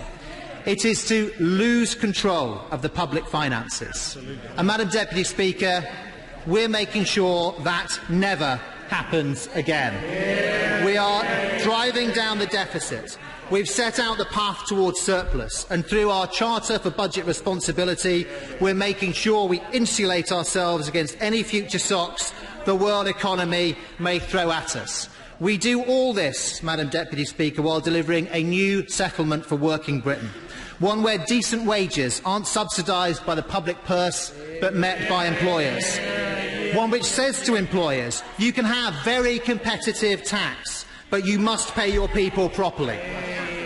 It is to lose control of the public finances. And, Madam Deputy Speaker, we're making sure that never happens again. We are driving down the deficit. We've set out the path towards surplus, and through our Charter for Budget Responsibility, we're making sure we insulate ourselves against any future shocks the world economy may throw at us. We do all this, Madam Deputy Speaker, while delivering a new settlement for working Britain, one where decent wages aren't subsidised by the public purse but met by employers, one which says to employers, you can have very competitive tax, but you must pay your people properly,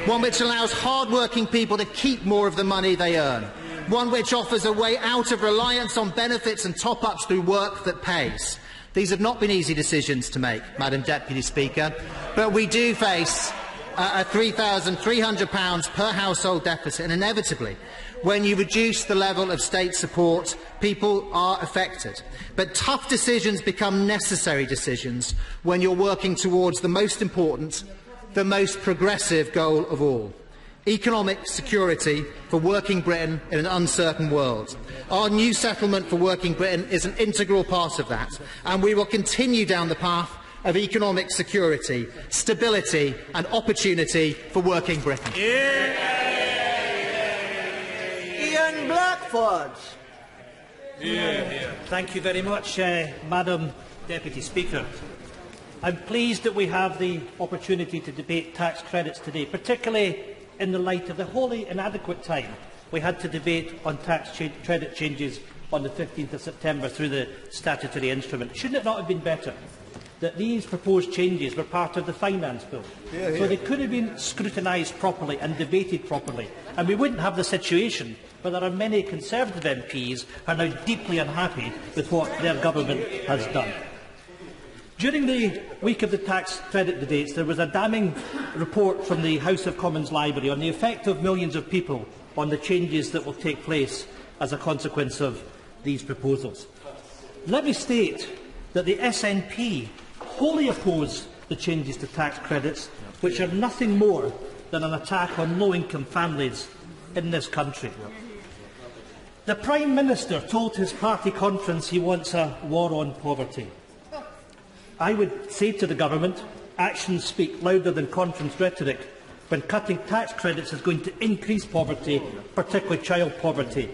one which allows hard-working people to keep more of the money they earn, one which offers a way out of reliance on benefits and top-ups through work that pays. These have not been easy decisions to make, Madam Deputy Speaker, but we do face a £3,300 per household deficit, and inevitably, when you reduce the level of state support, people are affected. But tough decisions become necessary decisions when you're working towards the most important, the most progressive goal of all: economic security for working Britain in an uncertain world. Our new settlement for working Britain is an integral part of that, and we will continue down the path of economic security, stability and opportunity for working Britain. Ian Blackford. Thank you very much, Madam Deputy Speaker. I'm pleased that we have the opportunity to debate tax credits today, particularly in the light of the wholly inadequate time we had to debate on tax credit changes on the 15th of September through the statutory instrument. Shouldn't it not have been better that these proposed changes were part of the finance bill, so they could have been scrutinised properly and debated properly, and we wouldn't have the situation where there are many Conservative MPs who are now deeply unhappy with what their government has done. During the week of the tax credit debates, there was a damning report from the House of Commons Library on the effect of millions of people on the changes that will take place as a consequence of these proposals. Let me state that the SNP wholly oppose the changes to tax credits, which are nothing more than an attack on low-income families in this country. The Prime Minister told his party conference he wants a war on poverty. I would say to the government, actions speak louder than conference rhetoric, when cutting tax credits is going to increase poverty, particularly child poverty.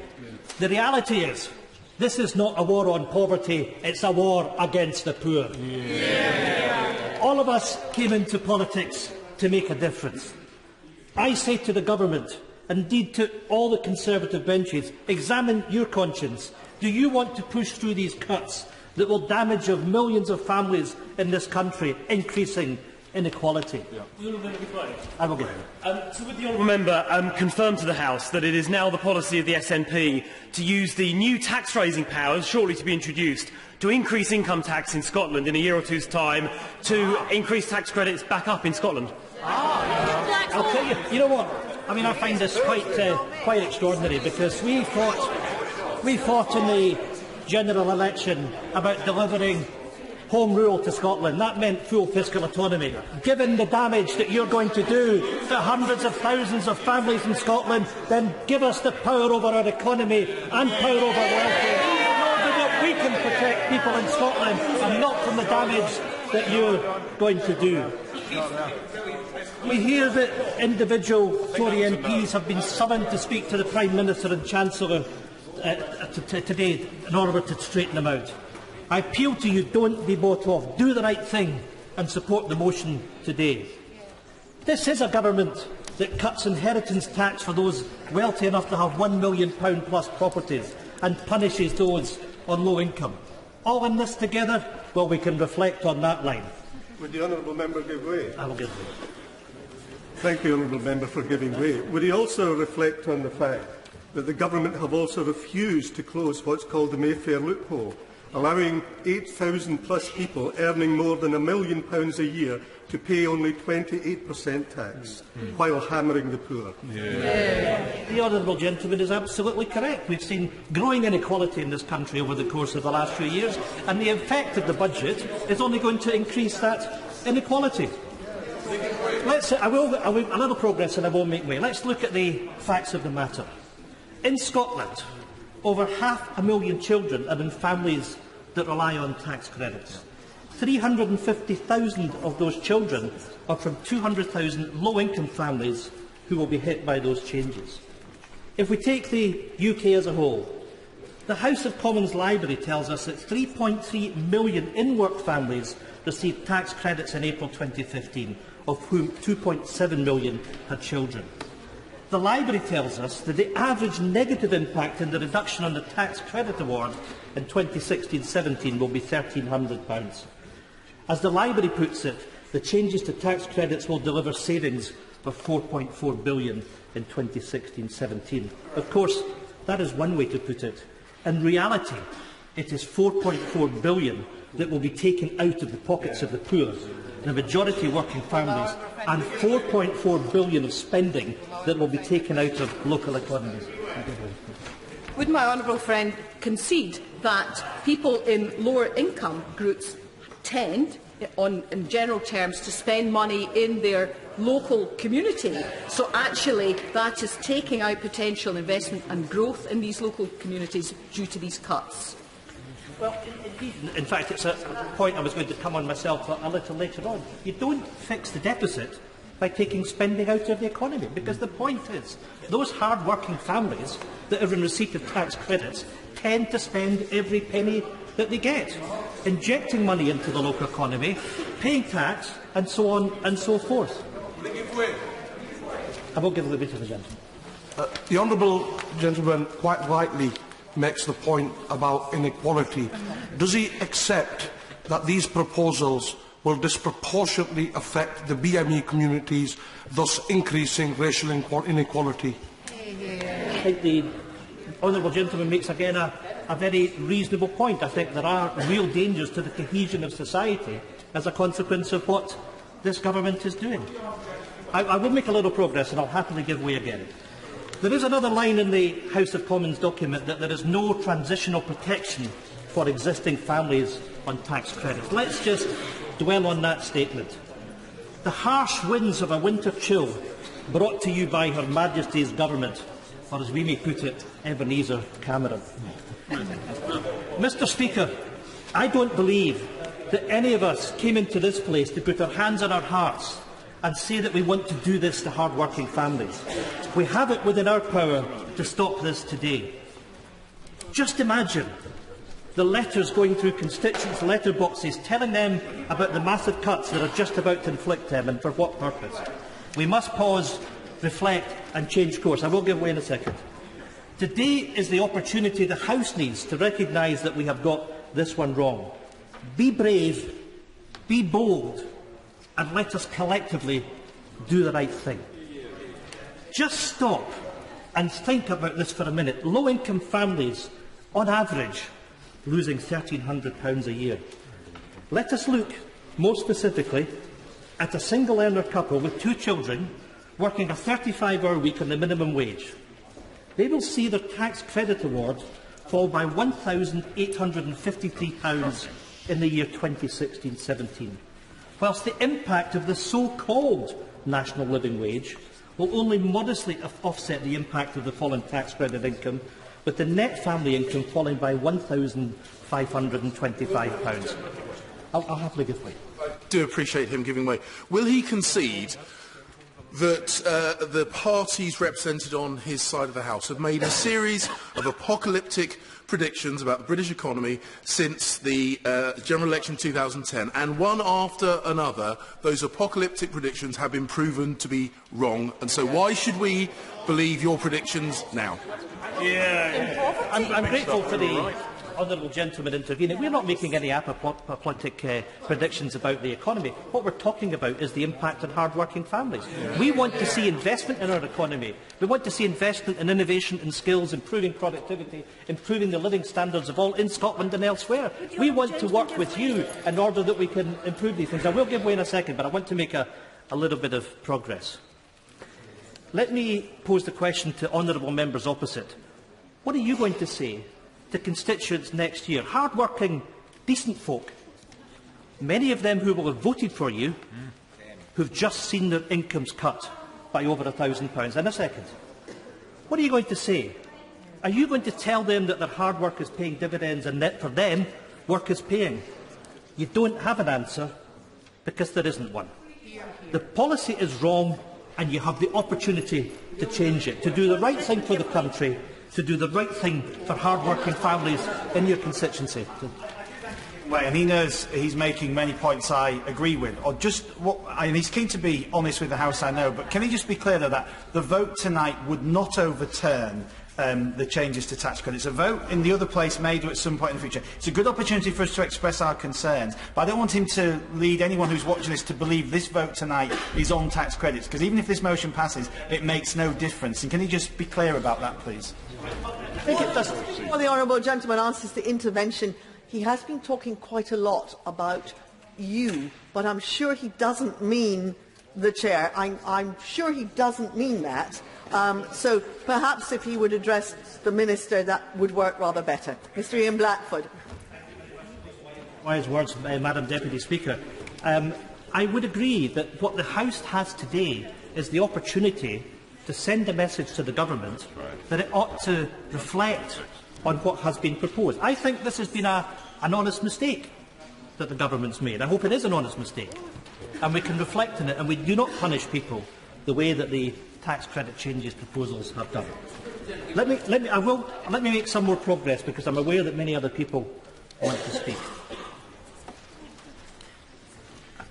The reality is, this is not a war on poverty, it's a war against the poor. All of us came into politics to make a difference. I say to the government, indeed to all the Conservative benches, examine your conscience. Do you want to push through these cuts that will damage of millions of families in this country, increasing inequality? I will get so would the honourable member confirm to the House that it is now the policy of the SNP to use the new tax-raising powers shortly to be introduced to increase income tax in Scotland in a year or two's time, to increase tax credits back up in Scotland? I'll tell you, you know what? I mean, I find this quite extraordinary, because we fought in the general election about delivering home rule to Scotland. That meant full fiscal autonomy. Given the damage that you're going to do to hundreds of thousands of families in Scotland, then give us the power over our economy and power over welfare, in order that we can protect people in Scotland and not from the damage that you're going to do. We hear that individual Tory MPs have been summoned to speak to the Prime Minister and Chancellor today in order to straighten them out. I appeal to you, don't be bought off. Do the right thing and support the motion today. This is a government that cuts inheritance tax for those wealthy enough to have £1 million plus properties and punishes those on low income. All in this together? Well, we can reflect on that line. Would the honourable member give way? I will give way. Thank the honourable member for giving way. Would he also reflect on the fact that the government have also refused to close what's called the Mayfair loophole, allowing 8,000 plus people earning more than £1 million a year to pay only 28% tax, while hammering the poor? The honourable gentleman is absolutely correct. We've seen growing inequality in this country over the course of the last few years, and the effect of the budget is only going to increase that inequality. I will a little progress and I won't make way. Let's look at the facts of the matter. In Scotland, over 500,000 children are in families that rely on tax credits. 350,000 of those children are from 200,000 low-income families who will be hit by those changes. If we take the UK as a whole, the House of Commons Library tells us that 3.3 million in-work families received tax credits in April 2015, of whom 2.7 million had children. The Library tells us that the average negative impact in the reduction on the tax credit award in 2016-17 will be £1,300. As the Library puts it, the changes to tax credits will deliver savings of £4.4 billion in 2016-17. Of course, that is one way to put it. In reality, it is £4.4 billion that will be taken out of the pockets of the poor, the majority working families, and £4.4 billion of spending that will be taken out of local economies. Would my honourable friend concede that people in lower income groups tend, in general terms, to spend money in their local community? So actually that is taking out potential investment and growth in these local communities due to these cuts? Well, in fact, it's a point I was going to come on myself a little later on. You don't fix the deficit by taking spending out of the economy, because the point is those hard-working families that are in receipt of tax credits tend to spend every penny that they get, injecting money into the local economy, paying tax, and so on and so forth. I will give way to the gentleman. The honourable gentleman quite rightly makes the point about inequality. Does he accept that these proposals will disproportionately affect the BME communities, thus increasing racial inequality? I think the honourable gentleman makes again a very reasonable point. I think there are real dangers to the cohesion of society as a consequence of what this government is doing. I will make a little progress and I'll happily give way again. There is another line in the House of Commons document that there is no transitional protection for existing families on tax credits. Let's just dwell on that statement. The harsh winds of a winter chill brought to you by Her Majesty's Government, or as we may put it, Ebenezer Cameron. Mr. Speaker, I don't believe that any of us came into this place to put our hands on our hearts and say that we want to do this to hard-working families. We have it within our power to stop this today. Just imagine the letters going through constituents' letterboxes telling them about the massive cuts that are just about to inflict them, and for what purpose. We must pause, reflect and change course. I will give way in a second. Today is the opportunity the House needs to recognise that we have got this one wrong. Be brave, be bold, and let us collectively do the right thing. Just stop and think about this for a minute. Low-income families, on average, losing £1,300 a year. Let us look more specifically at a single-earner couple with 2 children working a 35-hour week on the minimum wage. They will see their tax credit award fall by £1,853 in the year 2016-17, whilst the impact of the so-called national living wage will only modestly offset the impact of the fall in tax credit income, with the net family income falling by £1,525. I'll happily give way. I do appreciate him giving way. Will he concede that the parties represented on his side of the House have made a series of apocalyptic predictions about the British economy since the general election 2010, and one after another, those apocalyptic predictions have been proven to be wrong, and so why should we believe your predictions now? Yeah, I'm grateful for the honourable gentleman intervening. We're not making any apocalyptic predictions about the economy. What we're talking about is the impact on hard-working families. We want to see investment in our economy. We want to see investment in innovation and skills, improving productivity, improving the living standards of all in Scotland and elsewhere. We want to work with you in order that we can improve these things. I will give way in a second, but I want to make a little bit of progress. Let me pose the question to honourable members opposite. What are you going to say to constituents next year? Hard-working, decent folk, many of them who will have voted for you, who've just seen their incomes cut by over £1,000. In a second. What are you going to say? Are you going to tell them that their hard work is paying dividends and that for them, work is paying? You don't have an answer because there isn't one. The policy is wrong and you have the opportunity to change it, to do the right thing for the country, to do the right thing for hard-working families in your constituency. Well, and he knows he's making many points I agree with. Or just what, and he's keen to be honest with the House, I know, but can he just be clear that the vote tonight would not overturn the changes to tax credits? A vote in the other place may do at some point in the future. It's a good opportunity for us to express our concerns, but I don't want him to lead anyone who's watching this to believe this vote tonight is on tax credits, because even if this motion passes, it makes no difference. And can he just be clear about that, please? I think it does. Before the honourable gentleman answers the intervention, he has been talking quite a lot about you, but I'm sure he doesn't mean the chair. I'm sure he doesn't mean that. So perhaps if he would address the minister, that would work rather better. Mr. Ian Blackford. Wise words, Madam Deputy Speaker. I would agree that what the House has today is the opportunity to send a message to the government that it ought to reflect on what has been proposed. I think this has been an honest mistake that the government's made. I hope it is an honest mistake, and we can reflect on it, and we do not punish people the way that the tax credit changes proposals have done. Let me make some more progress, because I'm aware that many other people want to speak.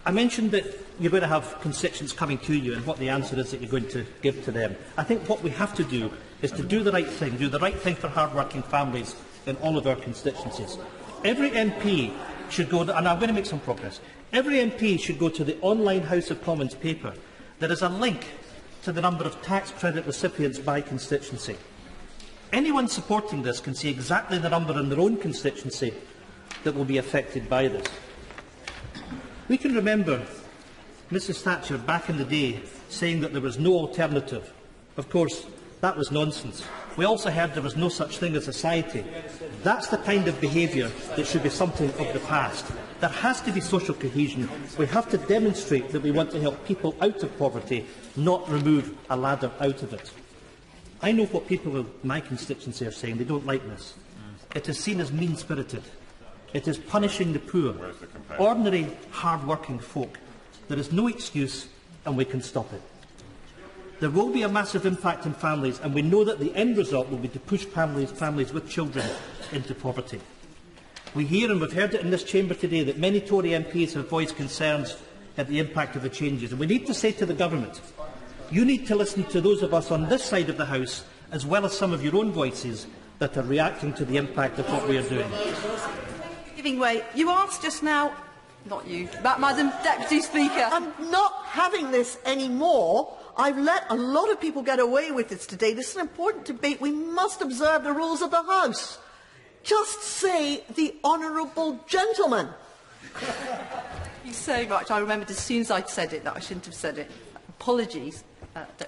I mentioned that you're going to have constituents coming to you and what the answer is that you're going to give to them. I think what we have to do is to do the right thing for hard-working families in all of our constituencies. Every MP should go, and I'm going to make some progress, every MP should go to the online House of Commons paper. There is a link to the number of tax credit recipients by constituency. Anyone supporting this can see exactly the number in their own constituency that will be affected by this. We can remember Mrs Thatcher back in the day saying that there was no alternative. Of course, that was nonsense. We also heard there was no such thing as society. That's the kind of behaviour that should be something of the past. There has to be social cohesion. We have to demonstrate that we want to help people out of poverty, not remove a ladder out of it. I know what people in my constituency are saying. They don't like this. It is seen as mean-spirited. It is punishing the poor, ordinary, hard-working folk. There is no excuse, and we can stop it. There will be a massive impact on families, and we know that the end result will be to push families with children into poverty. We hear, and we've heard it in this chamber today, that many Tory MPs have voiced concerns at the impact of the changes. And we need to say to the Government, you need to listen to those of us on this side of the House, as well as some of your own voices that are reacting to the impact of what we are doing. Giving way. You asked just now, not you, but Madam Deputy Speaker. I'm not having this anymore. I've let a lot of people get away with this today. This is an important debate. We must observe the rules of the House. Just say the honourable gentleman. Thank you so much. I remembered as soon as I'd said it that I shouldn't have said it. Apologies,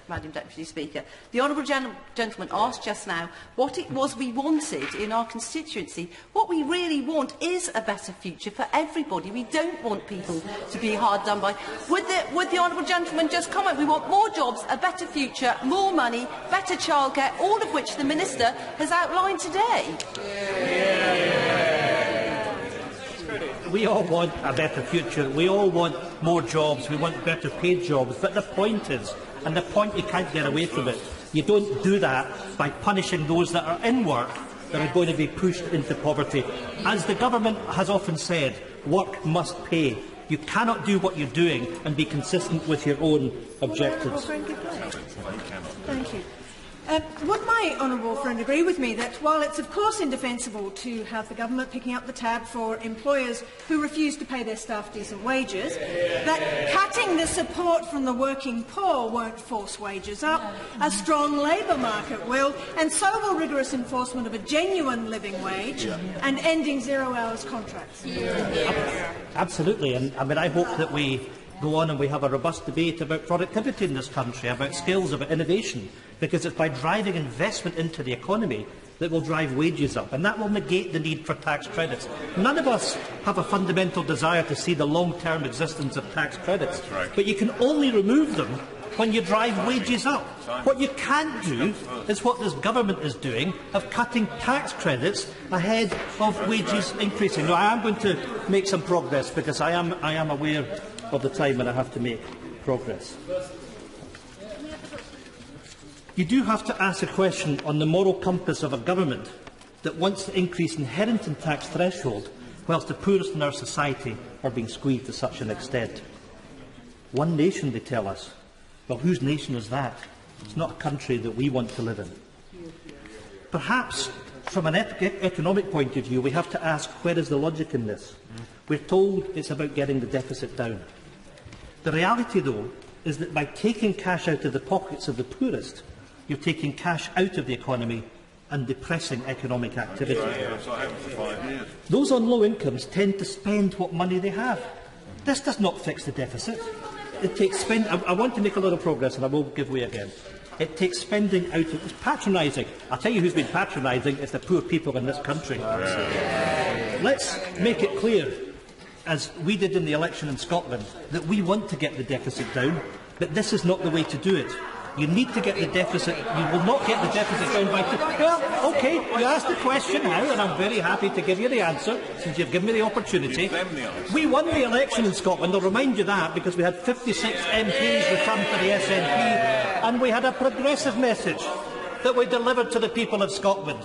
Madam Deputy Speaker. The honourable gentleman asked just now what it was we wanted in our constituency. What we really want is a better future for everybody. We don't want people to be hard done by. Would the honourable gentleman just comment? We want more jobs, a better future, more money, better childcare, all of which the Minister has outlined today. We all want a better future. We all want more jobs. We want better paid jobs. But the point is, and the point you can't get away from it, you don't do that by punishing those that are in work that are going to be pushed into poverty. As the Government has often said, work must pay. You cannot do what you're doing and be consistent with your own objectives. Thank you. Would my honourable friend agree with me that while it's of course indefensible to have the Government picking up the tab for employers who refuse to pay their staff decent wages, that cutting the support from the working poor won't force wages up, a strong labour market will, and so will rigorous enforcement of a genuine living wage and ending zero-hours contracts? Absolutely, and I hope that we go on and we have a robust debate about productivity in this country, about skills, about innovation, because it's by driving investment into the economy that will drive wages up, and that will negate the need for tax credits. None of us have a fundamental desire to see the long-term existence of tax credits, but you can only remove them when you drive wages up. What you can't do is what this Government is doing, of cutting tax credits ahead of wages increasing. Now, I am going to make some progress, because I am aware of the time when I have to make progress. You do have to ask a question on the moral compass of a Government that wants to increase inheritance tax threshold whilst the poorest in our society are being squeezed to such an extent. One nation, they tell us. Well, whose nation is that? It's not a country that we want to live in. Perhaps, from an economic point of view, we have to ask, where is the logic in this? We're told it's about getting the deficit down. The reality, though, is that by taking cash out of the pockets of the poorest, you're taking cash out of the economy and depressing economic activity. Those on low incomes tend to spend what money they have. This does not fix the deficit. It takes spend. I want to make a lot of progress, and I will give way again. It takes spending out of... It's patronising. I'll tell you who's been patronising. It's the poor people in this country. Let's make it clear, as we did in the election in Scotland, that we want to get the deficit down, but this is not the way to do it. You need to get the deficit. You will not get the deficit down by... Well, OK, you asked the question now, and I'm very happy to give you the answer, since you've given me the opportunity. We won the election in Scotland. I'll remind you that, because we had 56 MPs returned to the SNP, and we had a progressive message that we delivered to the people of Scotland,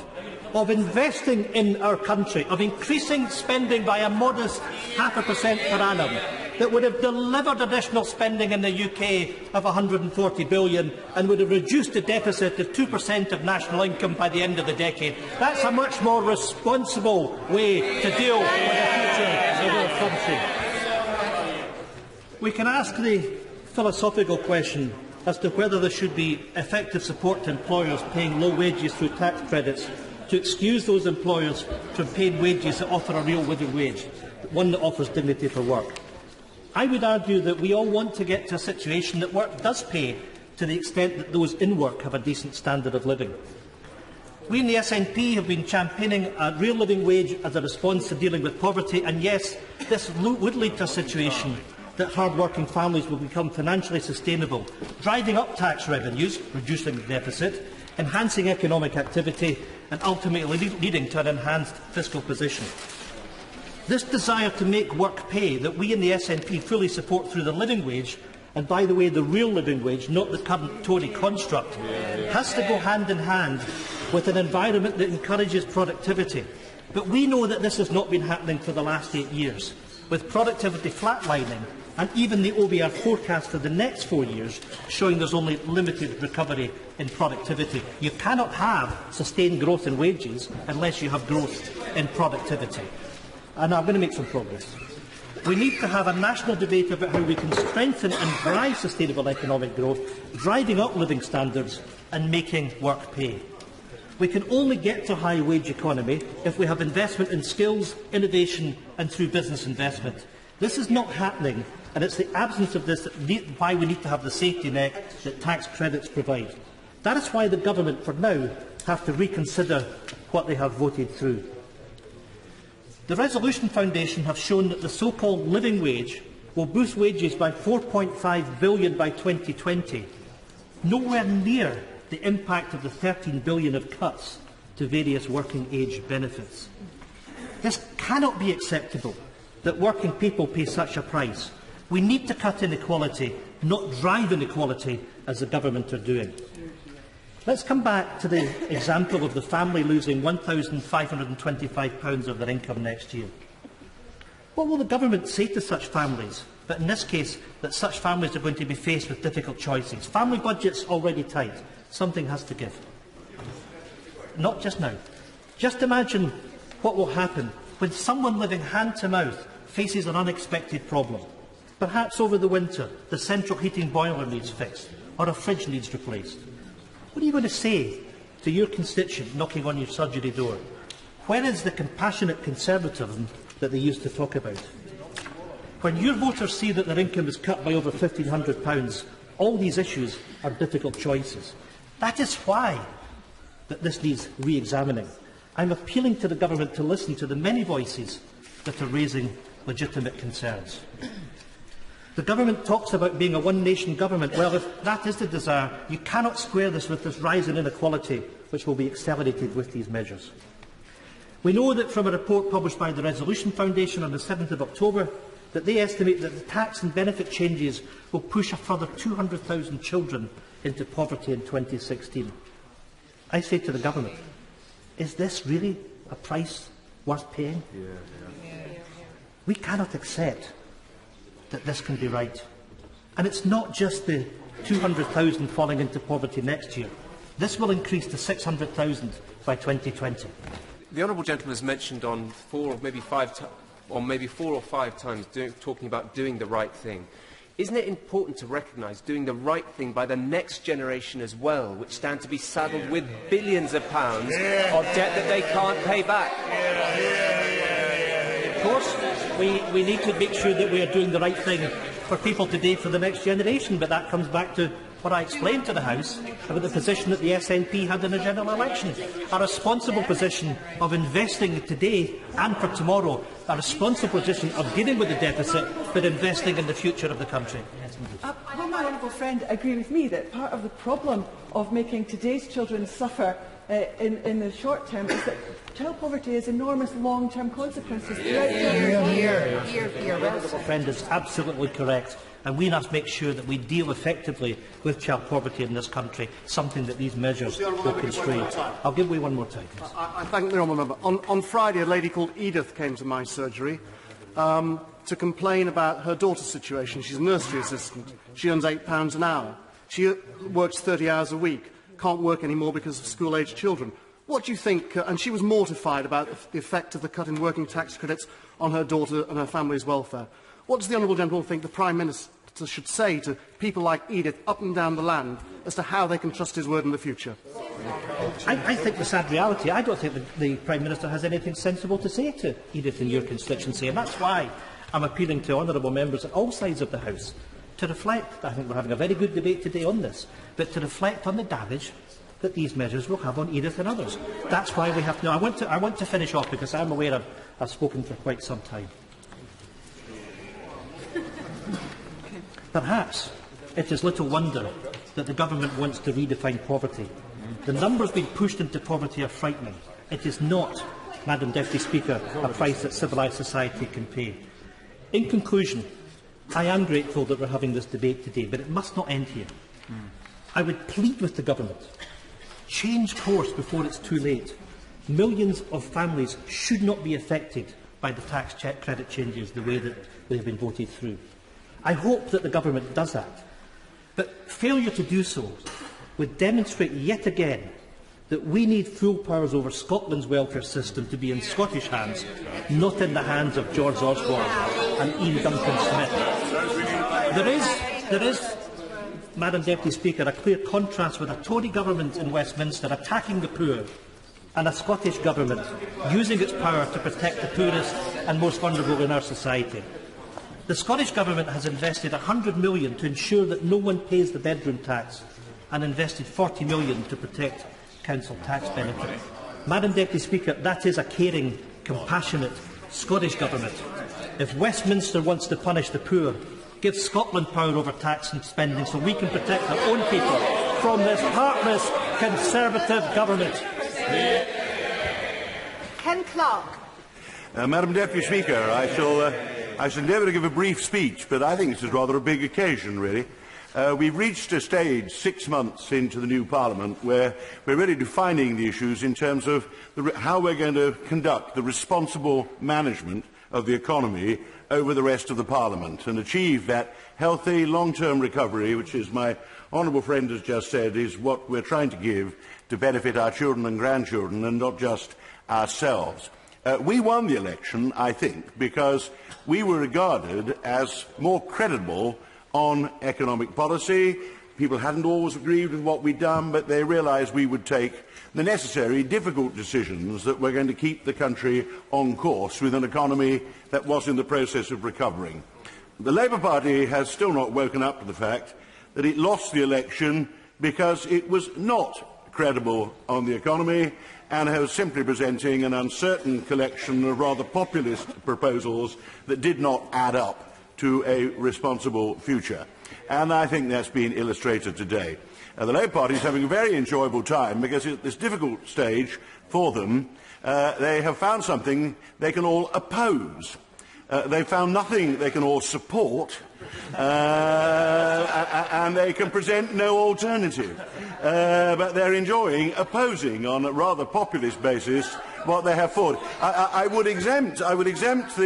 of investing in our country, of increasing spending by a modest 0.5% per annum, that would have delivered additional spending in the UK of £140 billion and would have reduced the deficit to 2% of national income by the end of the decade. That's a much more responsible way to deal with the future of our country. We can ask the philosophical question as to whether there should be effective support to employers paying low wages through tax credits to excuse those employers from paying wages that offer a real living wage, one that offers dignity for work. I would argue that we all want to get to a situation that work does pay to the extent that those in work have a decent standard of living. We in the SNP have been championing a real living wage as a response to dealing with poverty, and yes, this would lead to a situation that hard-working families will become financially sustainable, driving up tax revenues, reducing the deficit, enhancing economic activity and ultimately leading to an enhanced fiscal position. This desire to make work pay that we in the SNP fully support through the living wage and by the way, the real living wage, not the current Tory construct, has to go hand in hand with an environment that encourages productivity. But we know that this has not been happening for the last 8 years, with productivity flatlining and even the OBR forecast for the next 4 years showing there's only limited recovery in productivity. You cannot have sustained growth in wages unless you have growth in productivity. And I'm going to make some progress. We need to have a national debate about how we can strengthen and drive sustainable economic growth, driving up living standards and making work pay. We can only get to a high-wage economy if we have investment in skills, innovation and through business investment. This is not happening, and it's the absence of this why we need to have the safety net that tax credits provide. That is why the Government, for now, have to reconsider what they have voted through. The Resolution Foundation have shown that the so-called living wage will boost wages by £4.5 billion by 2020, nowhere near the impact of the £13 billion of cuts to various working age benefits. This cannot be acceptable, that working people pay such a price. We need to cut inequality, not drive inequality, as the Government are doing. Let's come back to the example of the family losing £1,525 of their income next year. What will the Government say to such families? But in this case, that such families are going to be faced with difficult choices. Family budgets already tight. Something has to give. Not just now. Just imagine what will happen when someone living hand-to-mouth faces an unexpected problem. Perhaps over the winter, the central heating boiler needs fixed, or a fridge needs replaced. What are you going to say to your constituent knocking on your surgery door? Where is the compassionate conservatism that they used to talk about? When your voters see that their income is cut by over £1,500, all these issues are difficult choices. That is why this needs re-examining. I'm appealing to the Government to listen to the many voices that are raising legitimate concerns. The Government talks about being a one-nation government. Well, if that is the desire, you cannot square this with this rise in inequality, which will be accelerated with these measures. We know that from a report published by the Resolution Foundation on the 7th of October that they estimate that the tax and benefit changes will push a further 200,000 children into poverty in 2016. I say to the Government, is this really a price worth paying? We cannot accept that this can be right. And it's not just the 200,000 falling into poverty next year. This will increase to 600,000 by 2020. The honourable gentleman has mentioned on four or five times talking about doing the right thing. Isn't it important to recognise doing the right thing by the next generation as well, which stand to be saddled with billions of pounds of debt that they can't pay back? Of course, we need to make sure that we are doing the right thing for people today, for the next generation, but that comes back to what I explained to the House about the position that the SNP had in the general election. A responsible position of investing today and for tomorrow, a responsible position of dealing with the deficit, but investing in the future of the country. Will my honourable friend agree with me that part of the problem of making today's children suffer in the short term is that child poverty has enormous long-term consequences? The honourable friend is absolutely correct, and we must make sure that we deal effectively with child poverty in this country, something that these measures will constrain. I'll give way one more time. I thank the honourable member. On Friday, a lady called Edith came to my surgery to complain about her daughter's situation. She's a nursery assistant. She earns £8 an hour. She works 30 hours a week, can't work anymore because of school-aged children. What do you think, and she was mortified about the effect of the cut in working tax credits on her daughter and her family's welfare. What does the honourable gentleman think the Prime Minister should say to people like Edith up and down the land as to how they can trust his word in the future? I think the sad reality, I don't think the Prime Minister has anything sensible to say to Edith in your constituency, and that's why I'm appealing to honourable members at all sides of the House to reflect. I think we're having a very good debate today on this, but to reflect on the damage that these measures will have on Edith and others. That's why we have to... I want to finish off because I'm aware I've spoken for quite some time. Perhaps it is little wonder that the Government wants to redefine poverty. The numbers being pushed into poverty are frightening. It is not, Madam Deputy Speaker, a price that civilised society can pay. In conclusion, I am grateful that we're having this debate today, but it must not end here. I would plead with the Government, change course before it's too late. Millions of families should not be affected by the tax credit changes the way that they have been voted through. I hope that the Government does that, but failure to do so would demonstrate yet again that we need full powers over Scotland's welfare system to be in Scottish hands, not in the hands of George Osborne and Ian Duncan-Smith. There is, Madam Deputy Speaker, a clear contrast with a Tory government in Westminster attacking the poor and a Scottish government using its power to protect the poorest and most vulnerable in our society. The Scottish Government has invested £100 million to ensure that no one pays the bedroom tax and invested £40 million to protect council tax benefit. Madam Deputy Speaker, that is a caring, compassionate Scottish Government. If Westminster wants to punish the poor, give Scotland power over tax and spending so we can protect our own people from this heartless Conservative Government. Ken Clark. Madam Deputy Speaker, I shall endeavour to give a brief speech, but I think this is rather a big occasion, really. We've reached a stage 6 months into the new Parliament where we're really defining the issues in terms of how we're going to conduct the responsible management of the economy over the rest of the Parliament and achieve that healthy long-term recovery, which, as my honourable friend has just said, is what we're trying to give to benefit our children and grandchildren and not just ourselves. We won the election, I think, because we were regarded as more credible on economic policy. People hadn't always agreed with what we'd done, but they realised we would take the necessary, difficult decisions that were going to keep the country on course with an economy that was in the process of recovering. The Labour Party has still not woken up to the fact that it lost the election because it was not credible on the economy and was simply presenting an uncertain collection of rather populist proposals that did not add up to a responsible future. And I think that's been illustrated today. The Labour Party is having a very enjoyable time because at this difficult stage for them, they have found something they can all oppose. They found nothing they can all support, and they can present no alternative. But they're enjoying opposing on a rather populist basis what they have forward. I would exempt the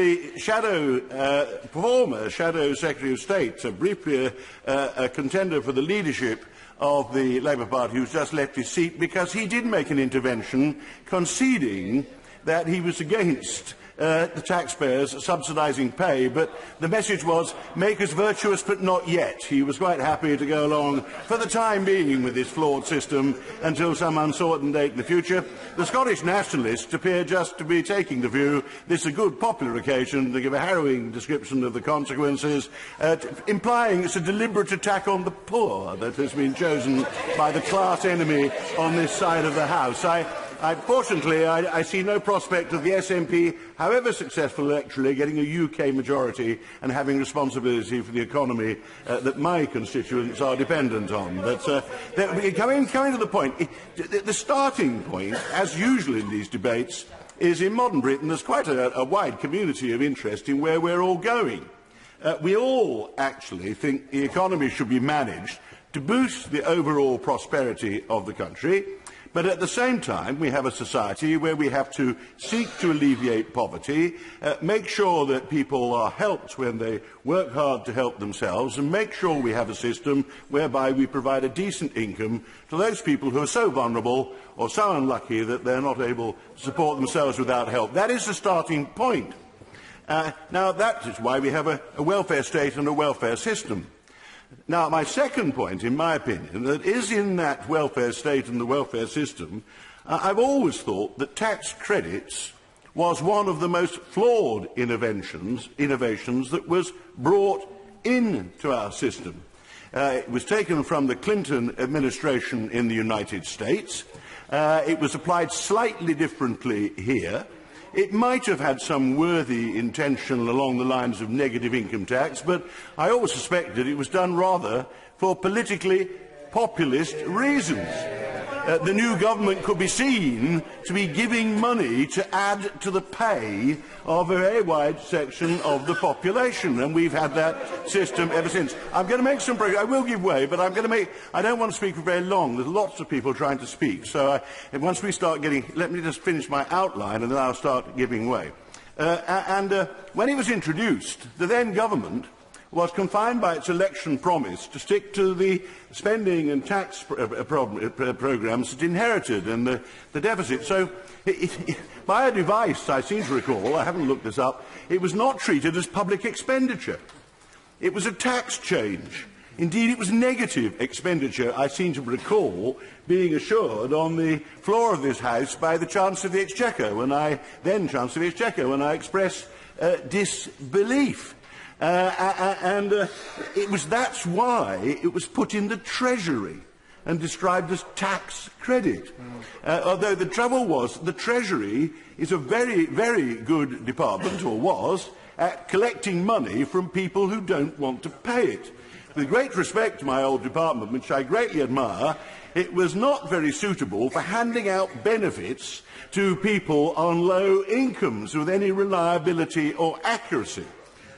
former Shadow Secretary of State, briefly a contender for the leadership of the Labour Party, who's just left his seat, because he did make an intervention conceding that he was against the taxpayers subsidising pay, but the message was, make us virtuous but not yet. He was quite happy to go along for the time being with this flawed system until some uncertain date in the future. The Scottish nationalists appear just to be taking the view this is a good popular occasion to give a harrowing description of the consequences, implying it's a deliberate attack on the poor that has been chosen by the class enemy on this side of the House. Fortunately, I see no prospect of the SNP, however successful electorally, getting a UK majority and having responsibility for the economy that my constituents are dependent on. But coming to the point, the starting point, as usual in these debates, is in modern Britain there's quite a wide community of interest in where we're all going. We all actually think the economy should be managed to boost the overall prosperity of the country. But at the same time, we have a society where we have to seek to alleviate poverty, make sure that people are helped when they work hard to help themselves, and make sure we have a system whereby we provide a decent income to those people who are so vulnerable or so unlucky that they're not able to support themselves without help. That is the starting point. Now, that is why we have a welfare state and a welfare system. Now, my second point, in my opinion, that is in that welfare state and the welfare system, I've always thought that tax credits was one of the most flawed innovations that was brought into our system. It was taken from the Clinton administration in the United States. It was applied slightly differently here. It might have had some worthy intention along the lines of negative income tax, but I always suspected it was done rather for politically populist reasons. the new government could be seen to be giving money to add to the pay of a very wide section of the population, and we've had that system ever since. I'm going to make some progress. I will give way, but I don't want to speak for very long. There's lots of people trying to speak, so once we start let me just finish my outline, and then I'll start giving way. When it was introduced, the then government was confined by its election promise to stick to the spending and tax programmes it inherited and the deficit. So, by a device, I seem to recall, I haven't looked this up, it was not treated as public expenditure. It was a tax change. Indeed, it was negative expenditure, I seem to recall, being assured on the floor of this House by the Chancellor of the Exchequer, then Chancellor of the Exchequer, when I expressed disbelief. That's why it was put in the Treasury and described as tax credit. Although the trouble was, the Treasury is a very, very good department, or was, at collecting money from people who don't want to pay it. With great respect to my old department, which I greatly admire, it was not very suitable for handing out benefits to people on low incomes with any reliability or accuracy.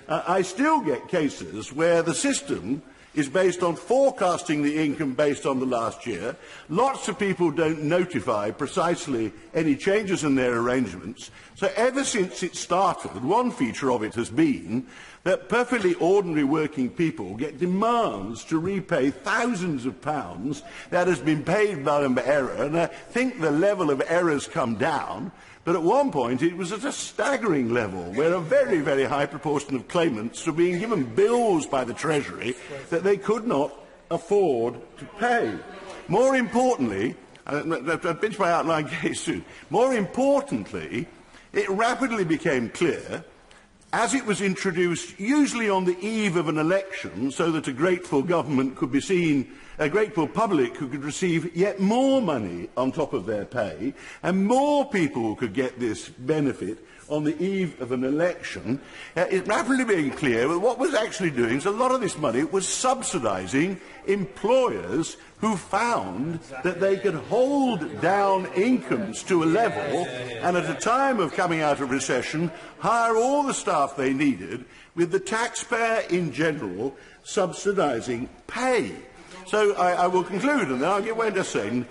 I still get cases where the system is based on forecasting the income based on the last year. Lots of people don't notify precisely any changes in their arrangements. So ever since it started, one feature of it has been that perfectly ordinary working people get demands to repay thousands of pounds that has been paid by error, and I think the level of errors come down. But at one point it was at a staggering level, where a very, very high proportion of claimants were being given bills by the Treasury that they could not afford to pay. More importantly, I'll finish my outline case soon. More importantly, it rapidly became clear, as it was introduced usually on the eve of an election, so that a grateful government could be seen, a grateful public who could receive yet more money on top of their pay, and more people could get this benefit on the eve of an election, it rapidly became clear that what was actually doing is a lot of this money was subsidising employers who found that they could hold down incomes to a level and at a time of coming out of recession hire all the staff they needed, with the taxpayer in general subsidising pay. So I will conclude, and then I'll get way to saying,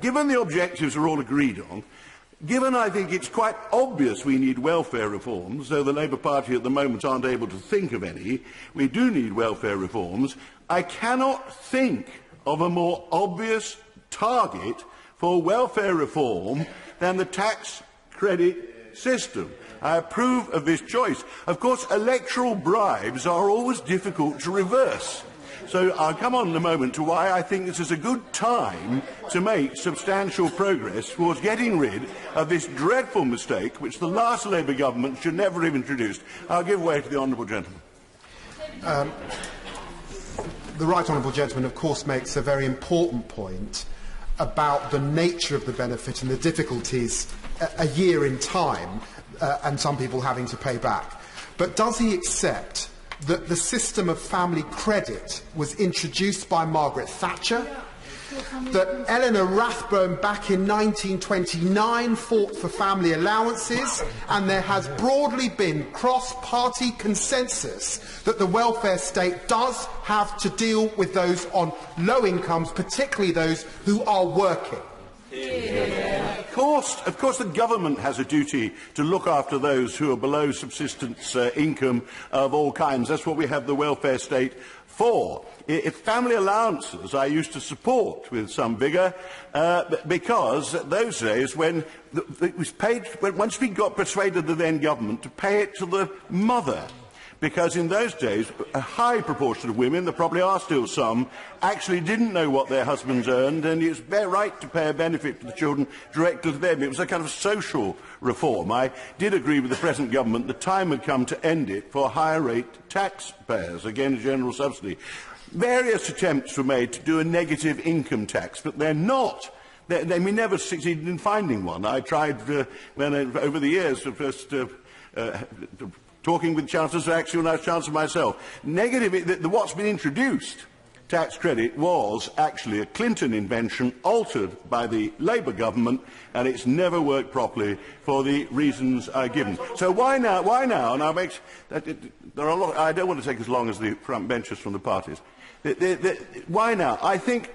given the objectives are all agreed on, given I think it's quite obvious we need welfare reforms, though the Labour Party at the moment aren't able to think of any, we do need welfare reforms, I cannot think of a more obvious target for welfare reform than the tax credit system. I approve of this choice. Of course, electoral bribes are always difficult to reverse. So I'll come on in a moment to why I think this is a good time to make substantial progress towards getting rid of this dreadful mistake which the last Labour government should never have introduced. I'll give way to the honourable gentleman. The right honourable gentleman, of course, makes a very important point about the nature of the benefit and the difficulties a year in time, and some people having to pay back. But does he accept that the system of family credit was introduced by Margaret Thatcher, that Eleanor Rathbone back in 1929 fought for family allowances, and there has broadly been cross-party consensus that the welfare state does have to deal with those on low incomes, particularly those who are working? Of course, the government has a duty to look after those who are below subsistence income of all kinds. That's what we have the welfare state for. If family allowances I used to support with some vigour, because those days when it was paid, once we got persuaded the then government to pay it to the mother, because in those days a high proportion of women, there probably are still some, actually didn't know what their husbands earned, and it's their right to pay a benefit to the children directly to them. It was a kind of social reform. I did agree with the present government the time had come to end it for higher rate taxpayers, again a general subsidy. Various attempts were made to do a negative income tax, but they're not. We never succeeded in finding one. I tried over the years to first talking with chancellors, actually when I was chancellor myself. What's been introduced tax credit was actually a Clinton invention altered by the Labour government, and it's never worked properly for the reasons I've given. So why now? Why now? Now, there are a lot. I don't want to take as long as the front benchers from the parties. Why now? I think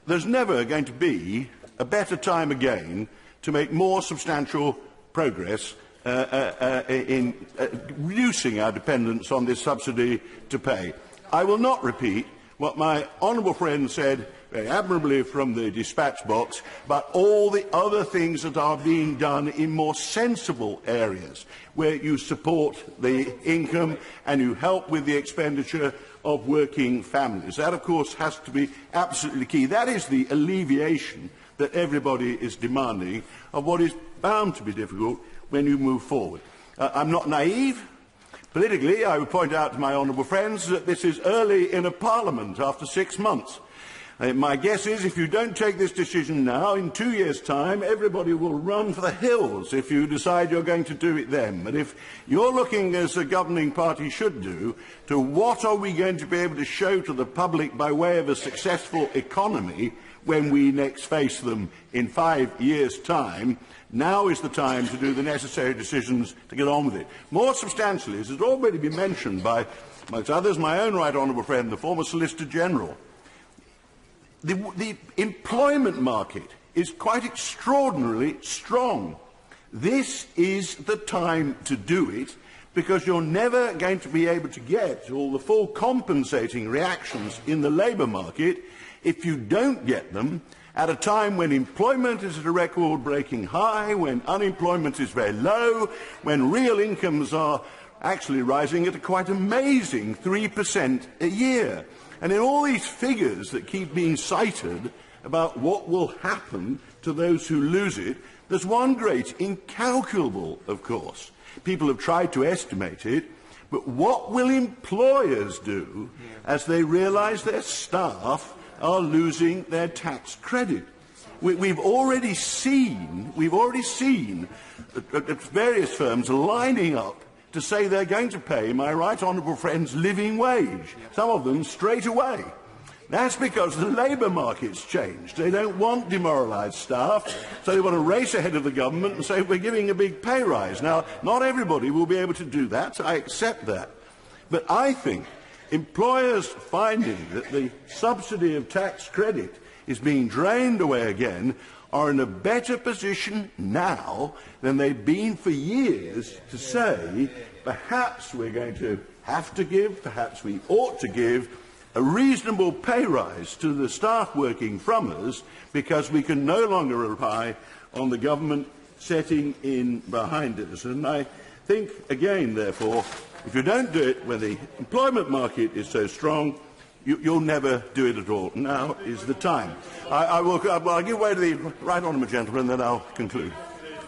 there's never going to be a better time again to make more substantial progress in reducing our dependence on this subsidy to pay. I will not repeat what my honourable friend said very admirably from the dispatch box, but all the other things that are being done in more sensible areas, where you support the income and you help with the expenditure of working families. That, of course, has to be absolutely key. That is the alleviation that everybody is demanding of what is bound to be difficult when you move forward. I'm not naive. Politically, I would point out to my honourable friends that this is early in a parliament after 6 months. My guess is if you don't take this decision now, in 2 years' time, everybody will run for the hills if you decide you're going to do it then. But if you're looking, as a governing party should do, to what are we going to be able to show to the public by way of a successful economy when we next face them in 5 years' time, now is the time to do the necessary decisions to get on with it. More substantially, as has already been mentioned by, amongst others, my own right honourable friend, the former Solicitor General, the employment market is quite extraordinarily strong. This is the time to do it, because you're never going to be able to get all the full compensating reactions in the labour market if you don't get them at a time when employment is at a record-breaking high, when unemployment is very low, when real incomes are actually rising at a quite amazing 3% a year. And in all these figures that keep being cited about what will happen to those who lose it, there's one great incalculable, of course. People have tried to estimate it, but what will employers do as they realise their staff are losing their tax credit? We've already seen various firms lining up to say they're going to pay my right honourable friend's living wage, some of them straight away. That's because the labour market's changed. They don't want demoralised staff, so they want to race ahead of the government and say we're giving a big pay rise. Now, not everybody will be able to do that, I accept that. But I think employers finding that the subsidy of tax credit is being drained away again are in a better position now than they've been for years to say, perhaps we're going to have to give, perhaps we ought to give, a reasonable pay rise to the staff working from us, because we can no longer rely on the government setting in behind us. And I think, again, therefore, if you don't do it when the employment market is so strong, you'll never do it at all. Now is the time. I'll give way to the right honourable gentleman, and then I'll conclude.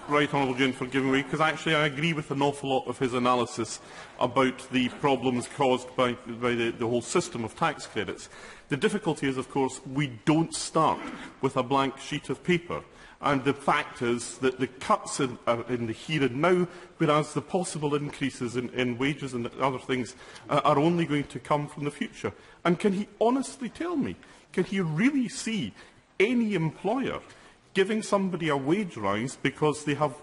Right honourable gentleman for giving way, because actually I agree with an awful lot of his analysis about the problems caused by the whole system of tax credits. The difficulty is, of course, we don't start with a blank sheet of paper. And the fact is that the cuts are in the here and now, whereas the possible increases in wages and other things are only going to come from the future. And can he honestly tell me, can he really see any employer giving somebody a wage rise because they have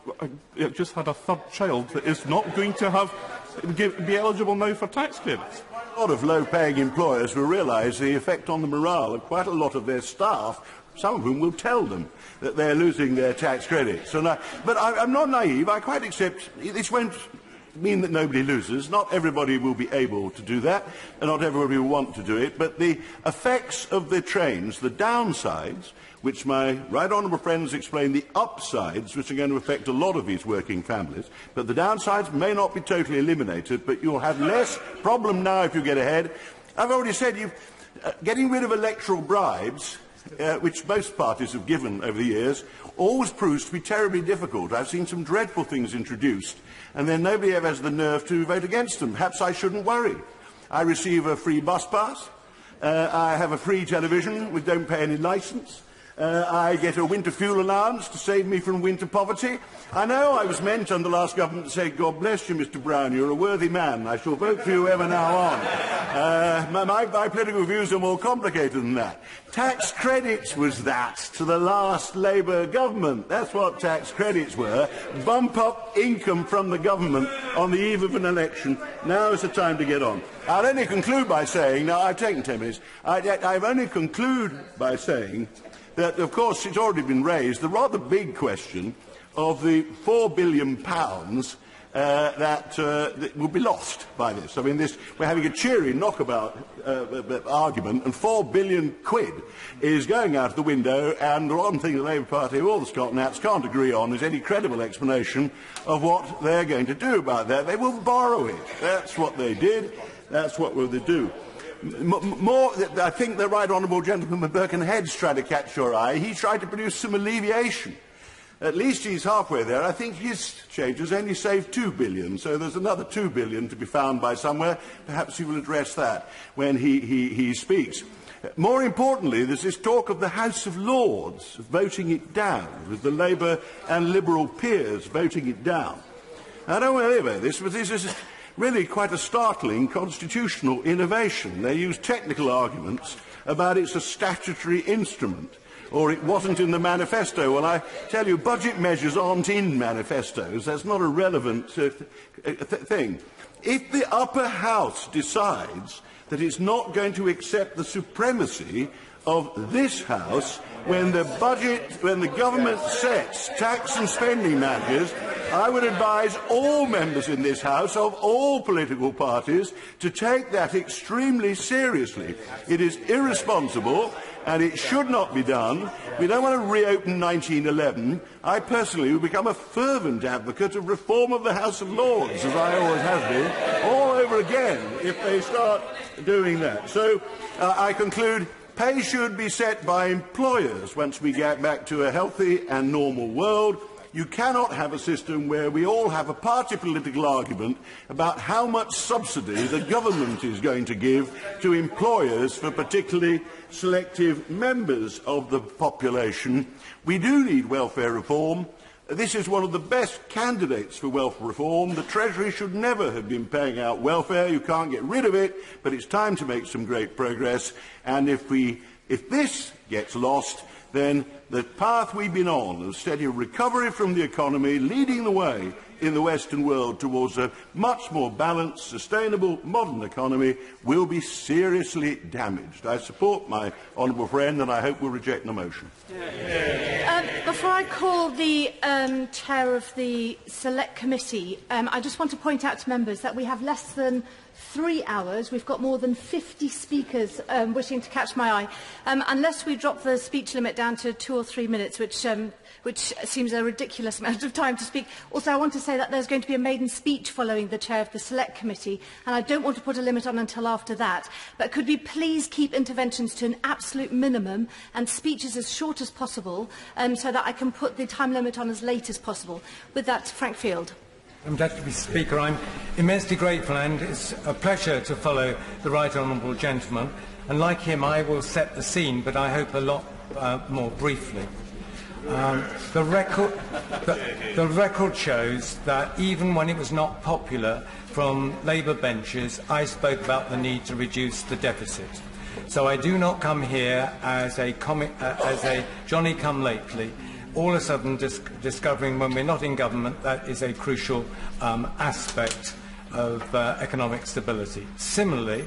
just had a third child that is not going to be eligible now for tax credits? A lot of low-paying employers will realise the effect on the morale of quite a lot of their staff, some of whom will tell them that they're losing their tax credits. But I'm not naive. I quite accept this won't mean that nobody loses. Not everybody will be able to do that, and not everybody will want to do it. But the effects of the trains, the downsides, which my right honourable friends explain, the upsides, which are going to affect a lot of these working families. But the downsides may not be totally eliminated, but you'll have less problem now if you get ahead. I've already said, getting rid of electoral bribes, which most parties have given over the years, always proves to be terribly difficult. I've seen some dreadful things introduced, and then nobody ever has the nerve to vote against them. Perhaps I shouldn't worry. I receive a free bus pass. I have a free television. We don't pay any licence. I get a winter fuel allowance to save me from winter poverty. I know I was meant under the last government to say, God bless you, Mr Brown, you're a worthy man. I shall vote for you ever now on. My political views are more complicated than that. Tax credits was that to the last Labour government. That's what tax credits were. Bump up income from the government on the eve of an election. Now is the time to get on. I'll only conclude by saying, now I've taken 10 minutes, I've only conclude by saying that, of course, it's already been raised, the rather big question of the £4 billion that will be lost by this. I mean, we're having a cheery knockabout argument, and £4 billion is going out of the window, and the one thing the Labour Party or the Scott Nats can't agree on is any credible explanation of what they're going to do about that. They will borrow it. That's what they did. That's what will they do. I think the Right Honourable Gentleman Birkenhead's trying to catch your eye. He tried to produce some alleviation. At least he's halfway there. I think his changes only saved £2 billion, so there's another £2 billion to be found by somewhere. Perhaps he will address that when he speaks. More importantly, there's this talk of the House of Lords voting it down, with the Labour and Liberal peers voting it down. I don't worry about this, but this is really quite a startling constitutional innovation. They use technical arguments about it's a statutory instrument, or it wasn't in the manifesto. Well, I tell you, budget measures aren't in manifestos. That's not a relevant thing. If the upper house decides that it's not going to accept the supremacy of this house when the government sets tax and spending measures, I would advise all members in this House of all political parties to take that extremely seriously. It is irresponsible and it should not be done. We don't want to reopen 1911. I personally will become a fervent advocate of reform of the House of Lords, as I always have been, all over again, if they start doing that. So I conclude, pay should be set by employers once we get back to a healthy and normal world. You cannot have a system where we all have a party political argument about how much subsidy the government is going to give to employers for particularly selective members of the population. We do need welfare reform. This is one of the best candidates for welfare reform. The Treasury should never have been paying out welfare. You can't get rid of it, but it's time to make some great progress. And if this gets lost, then the path we've been on of steady recovery from the economy, leading the way in the Western world towards a much more balanced, sustainable, modern economy, will be seriously damaged. I support my honourable friend and I hope we'll reject the motion. Before I call the chair of the Select Committee, I just want to point out to members that we have less than 3 hours. We've got more than 50 speakers wishing to catch my eye. Unless we drop the speech limit down to 2 or 3 minutes, which seems a ridiculous amount of time to speak. Also, I want to say that there's going to be a maiden speech following the chair of the Select Committee, and I don't want to put a limit on until after that. But could we please keep interventions to an absolute minimum and speeches as short as possible, so that I can put the time limit on as late as possible. With that, Frank Field. Deputy Speaker, I'm immensely grateful, and it's a pleasure to follow the Right Honourable Gentleman. And like him, I will set the scene, but I hope a lot more briefly. The record shows that even when it was not popular from Labour benches, I spoke about the need to reduce the deficit. So I do not come here as a Johnny-come-lately, all of a sudden discovering when we're not in government that is a crucial aspect of economic stability. Similarly,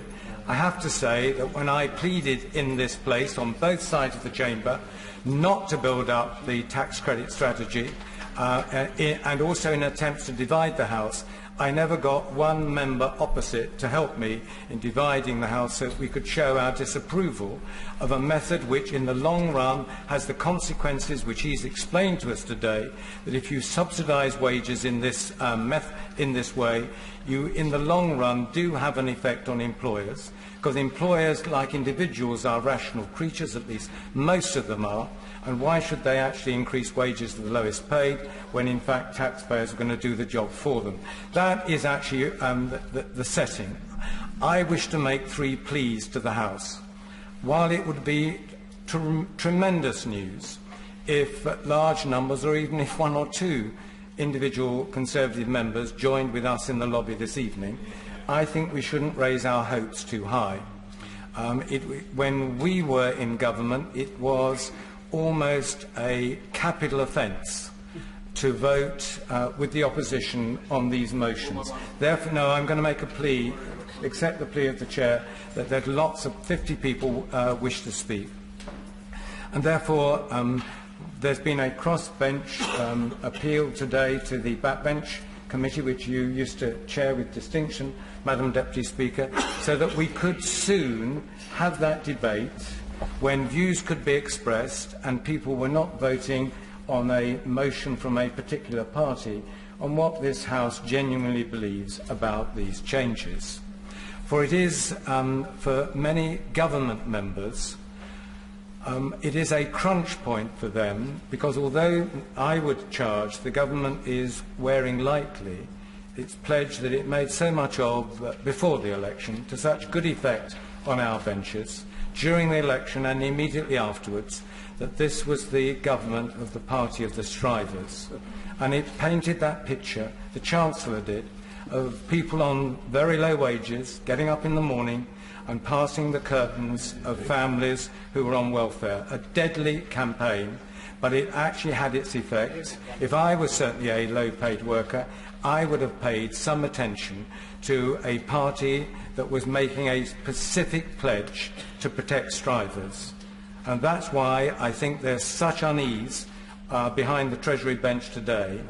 I have to say that when I pleaded in this place on both sides of the chamber not to build up the tax credit strategy and also in attempts to divide the House, I never got one member opposite to help me in dividing the House so that we could show our disapproval of a method which in the long run has the consequences which he's explained to us today, that if you subsidise wages in this way, you in the long run do have an effect on employers, because employers, like individuals, are rational creatures, at least most of them are. And why should they actually increase wages to the lowest paid when, in fact, taxpayers are going to do the job for them? That is actually the setting. I wish to make 3 pleas to the House. While it would be tremendous news if large numbers, or even if one or two individual Conservative members joined with us in the lobby this evening. I think we shouldn't raise our hopes too high. When we were in government, it was almost a capital offence to vote with the opposition on these motions. Therefore, no, I'm going to make a plea, accept the plea of the Chair, that lots of 50 people wish to speak. And therefore, there's been a cross-bench appeal today to the backbench committee, which you used to chair with distinction, Madam Deputy Speaker, so that we could soon have that debate when views could be expressed and people were not voting on a motion from a particular party on what this House genuinely believes about these changes. For it is, for many government members, it is a crunch point for them, because although I would charge the government is wearing lightly its pledge that it made so much of before the election to such good effect on our benches, during the election and immediately afterwards, that this was the government of the party of the strivers. And it painted that picture, the Chancellor did, of people on very low wages getting up in the morning and passing the curtains of families who were on welfare. A deadly campaign, but it actually had its effect. If I was certainly a low-paid worker, I would have paid some attention to a party that was making a specific pledge to protect strivers. And that's why I think there's such unease behind the Treasury bench today,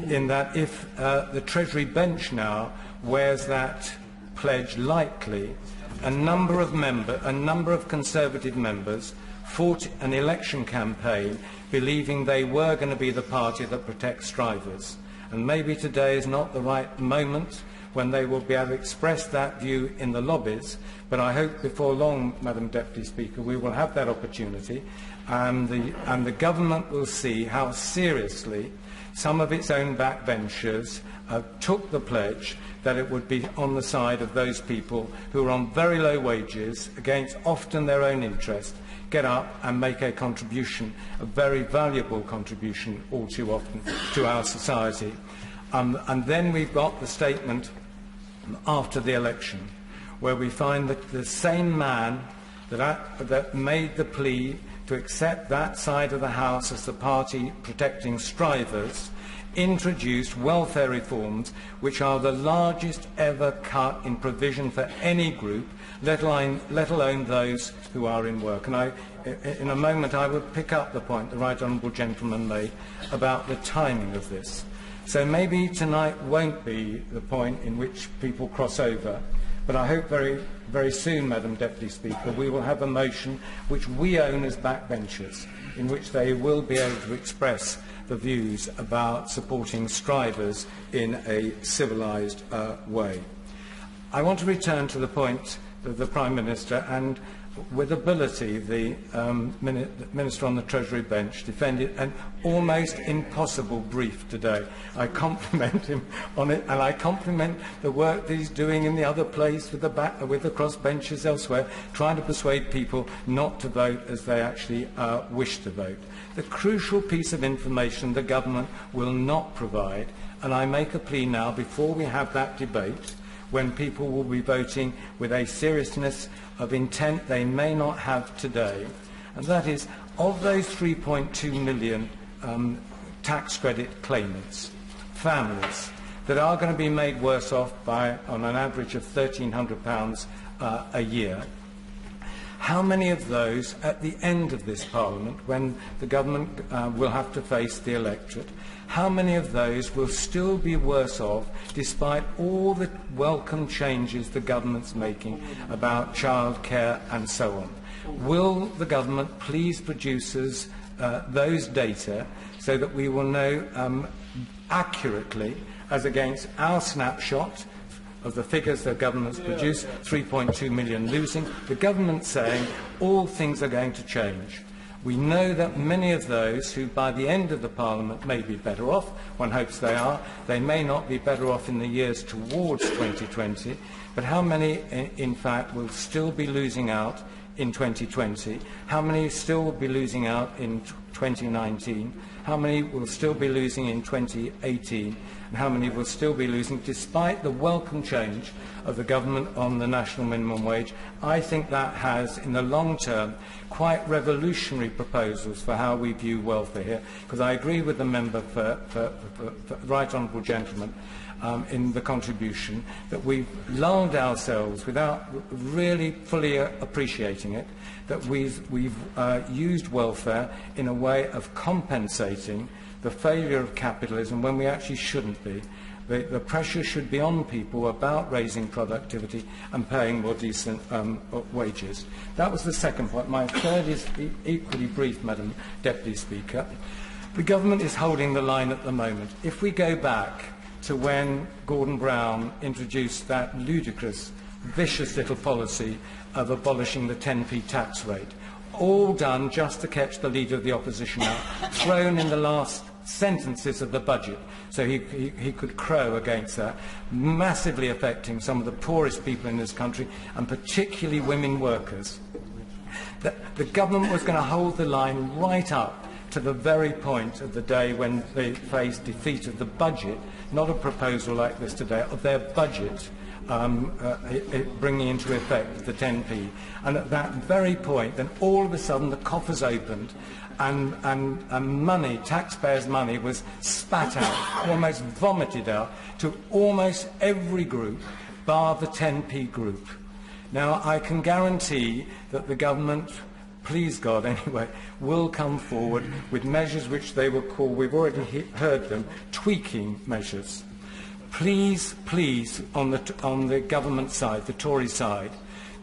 in that if the Treasury bench now wears that pledge lightly, a number of Conservative members fought an election campaign believing they were going to be the party that protects strivers. And maybe today is not the right moment when they will be able to express that view in the lobbies, but I hope before long, Madam Deputy Speaker, we will have that opportunity, and the government will see how seriously some of its own backbenchers took the pledge that it would be on the side of those people who are on very low wages, against often their own interest, get up and make a contribution, a very valuable contribution all too often to our society. And then we've got the statement after the election, where we find that the same man that made the plea to accept that side of the House as the party protecting strivers introduced welfare reforms which are the largest ever cut in provision for any group, let alone those who are in work. And in a moment I will pick up the point the right honourable gentleman made about the timing of this. So maybe tonight won't be the point in which people cross over, but I hope very, very soon, Madam Deputy Speaker, we will have a motion which we own as backbenchers, in which they will be able to express the views about supporting strivers in a civilised way. I want to return to the point of the Prime Minister, and with ability the Minister on the Treasury bench defended an almost impossible brief today. I compliment him on it, and I compliment the work that he's doing in the other place with the crossbenchers elsewhere, trying to persuade people not to vote as they actually wish to vote. The crucial piece of information the government will not provide, and I make a plea now before we have that debate, when people will be voting with a seriousness of intent they may not have today, and that is, of those 3.2 million tax credit claimants, families that are going to be made worse off by, on an average of £1,300 a year, how many of those, at the end of this Parliament, when the government will have to face the electorate, how many of those will still be worse off despite all the welcome changes the government's making about childcare and so on? Will the government please produce us those data so that we will know accurately, as against our snapshot of the figures the government's produced, 3.2 million losing, the government saying all things are going to change. We know that many of those who by the end of the Parliament may be better off, one hopes they are, they may not be better off in the years towards 2020, but how many in fact will still be losing out in 2020, how many still will be losing out in 2019, how many will still be losing in 2018, and how many will still be losing despite the welcome change of the government on the national minimum wage. I think that has, in the long term, quite revolutionary proposals for how we view welfare here, because I agree with the member for Right Honourable Gentleman in the contribution that we've lulled ourselves without really fully appreciating it, that we've used welfare in a way of compensating the failure of capitalism when we actually shouldn't be. The pressure should be on people about raising productivity and paying more decent wages. That was the second point. My third is equally brief, Madam Deputy Speaker. The government is holding the line at the moment. If we go back to when Gordon Brown introduced that ludicrous, vicious little policy of abolishing the 10p tax rate, all done just to catch the Leader of the Opposition out, thrown in the last sentences of the budget so he could crow against that, massively affecting some of the poorest people in this country, and particularly women workers. The government was going to hold the line right up to the very point of the day when they faced defeat of the budget, not a proposal like this today, of their budget bringing into effect the 10p. And at that very point, then all of a sudden the coffers opened and money, taxpayers' money, was spat out, almost vomited out, to almost every group, bar the 10p group. Now, I can guarantee that the government, please God anyway, will come forward with measures which they will call, we've already heard them, tweaking measures. Please, please, on the government side, the Tory side,